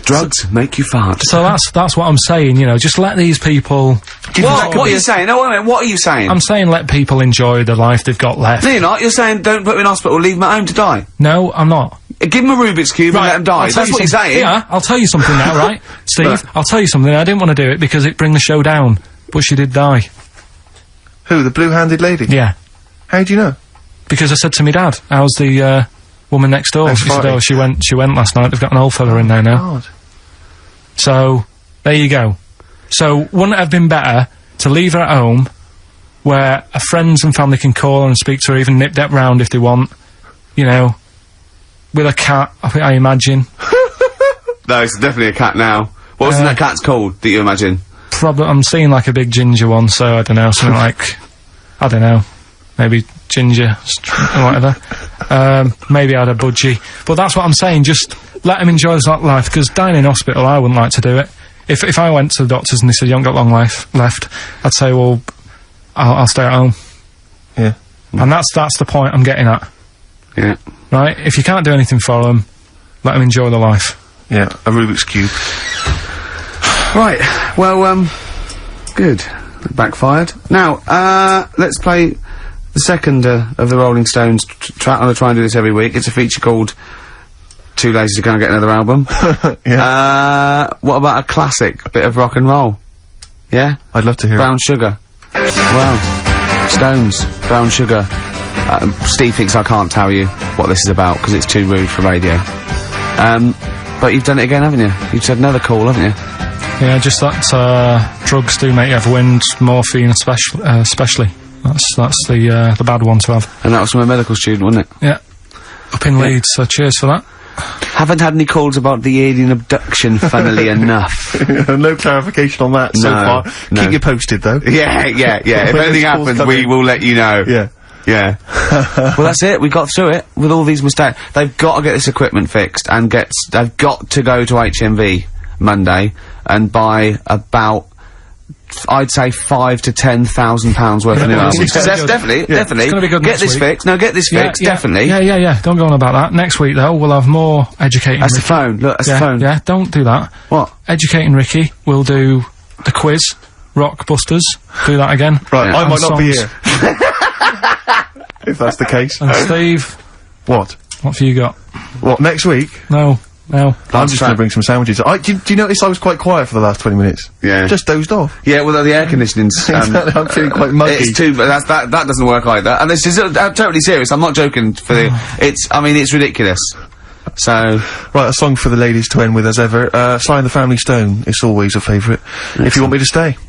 [SPEAKER 1] Drugs make you fart.
[SPEAKER 3] So that's what I'm saying, you know, just let these people...
[SPEAKER 1] What are you saying? No, wait a minute, what are you saying?
[SPEAKER 3] I'm saying let people enjoy the life they've got left.
[SPEAKER 1] No, you're not. You're saying don't put them in hospital, leave them at home to die.
[SPEAKER 3] No, I'm not.
[SPEAKER 1] Give them a Rubik's Cube and let them die. That's what you're saying.
[SPEAKER 3] Yeah, I'll tell you something now, right? Steve, I'll tell you something. I didn't want to do it because it'd bring the show down, but she did die.
[SPEAKER 2] Who, the blue-handed lady?
[SPEAKER 3] Yeah.
[SPEAKER 2] How do you know?
[SPEAKER 3] Because I said to my dad, how's the, woman next door? She said, oh, she went last night, they've got an old fella in there now.
[SPEAKER 2] God.
[SPEAKER 3] So, there you go. So, wouldn't it have been better to leave her at home, where her friends and family can call her and speak to her, even nip that round if they want, you know, with a cat, I imagine.
[SPEAKER 1] No, it's definitely a cat now. What was that cat's called, that you imagine?
[SPEAKER 3] Probably, I'm seeing like a big ginger one, so I don't know, something like, I don't know, maybe ginger, or whatever. Maybe I had a budgie. But that's what I'm saying, just let him enjoy his life, because dying in hospital, I wouldn't like to do it. If I went to the doctors and they said, you haven't got long life left, I'd say, well, I'll stay at home.
[SPEAKER 2] Yeah.
[SPEAKER 3] And that's the point I'm getting at.
[SPEAKER 1] Yeah.
[SPEAKER 3] Right? If you can't do anything for them, let them enjoy the life.
[SPEAKER 2] Yeah, a Rubik's Cube.
[SPEAKER 1] Right, well, good. Backfired. Now, let's play the second of the Rolling Stones. I'm gonna try and do this every week. It's a feature called Too Lazy to Go and Get Another Album. What about a classic bit of rock and roll? Yeah?
[SPEAKER 2] I'd love to hear
[SPEAKER 1] Brown Sugar. Well, Stones, Brown Sugar. Steve thinks I can't tell you what this is about because it's too rude for radio. But you've done it again, haven't you? You've said another call, haven't you?
[SPEAKER 3] Yeah, just that, drugs do make you have wind, morphine especially. That's the bad one to have.
[SPEAKER 1] And that was from a medical student, wasn't it?
[SPEAKER 3] Yeah. Up in Leeds, so cheers for that.
[SPEAKER 1] Haven't had any calls about the alien abduction, funnily enough.
[SPEAKER 2] No clarification on that so far.
[SPEAKER 1] No.
[SPEAKER 2] Keep you posted, though.
[SPEAKER 1] Yeah. If anything happens, we will let you know.
[SPEAKER 2] Yeah.
[SPEAKER 1] Yeah. Well, that's it. We got through it with all these mistakes. They've got to get this equipment fixed and they've got to go to HMV Monday and buy about, I'd say, £5,000 to £10,000 worth of new albums. That's definitely.
[SPEAKER 3] It's gonna be good
[SPEAKER 1] Get this fixed. No, get this fixed. Definitely.
[SPEAKER 3] Yeah. Don't go on about that. Next week, though, we'll have more educating.
[SPEAKER 1] That's the phone. Look, that's the phone.
[SPEAKER 3] Yeah, don't do that.
[SPEAKER 1] What?
[SPEAKER 3] Educating Ricky. We'll do the quiz. Rock Busters. Do that again.
[SPEAKER 2] Right,
[SPEAKER 3] Yeah.
[SPEAKER 2] I might
[SPEAKER 3] And
[SPEAKER 2] not be
[SPEAKER 3] songs.
[SPEAKER 2] here. If that's the case.
[SPEAKER 3] And Steve,
[SPEAKER 2] What?
[SPEAKER 3] what have you got?
[SPEAKER 2] What, next week?
[SPEAKER 3] No.
[SPEAKER 2] I'm just gonna bring some sandwiches. Do you notice I was quite quiet for the last 20 minutes?
[SPEAKER 1] Yeah.
[SPEAKER 2] Just dozed off.
[SPEAKER 1] Yeah, well, the air conditioning's,
[SPEAKER 2] I'm feeling quite muggy.
[SPEAKER 1] It's too, but that doesn't work either. And this is totally serious. I'm not joking for it's ridiculous. So.
[SPEAKER 2] Right, a song for the ladies to end with as ever. Sly and the Family Stone. It's always a favourite. If you want me to stay.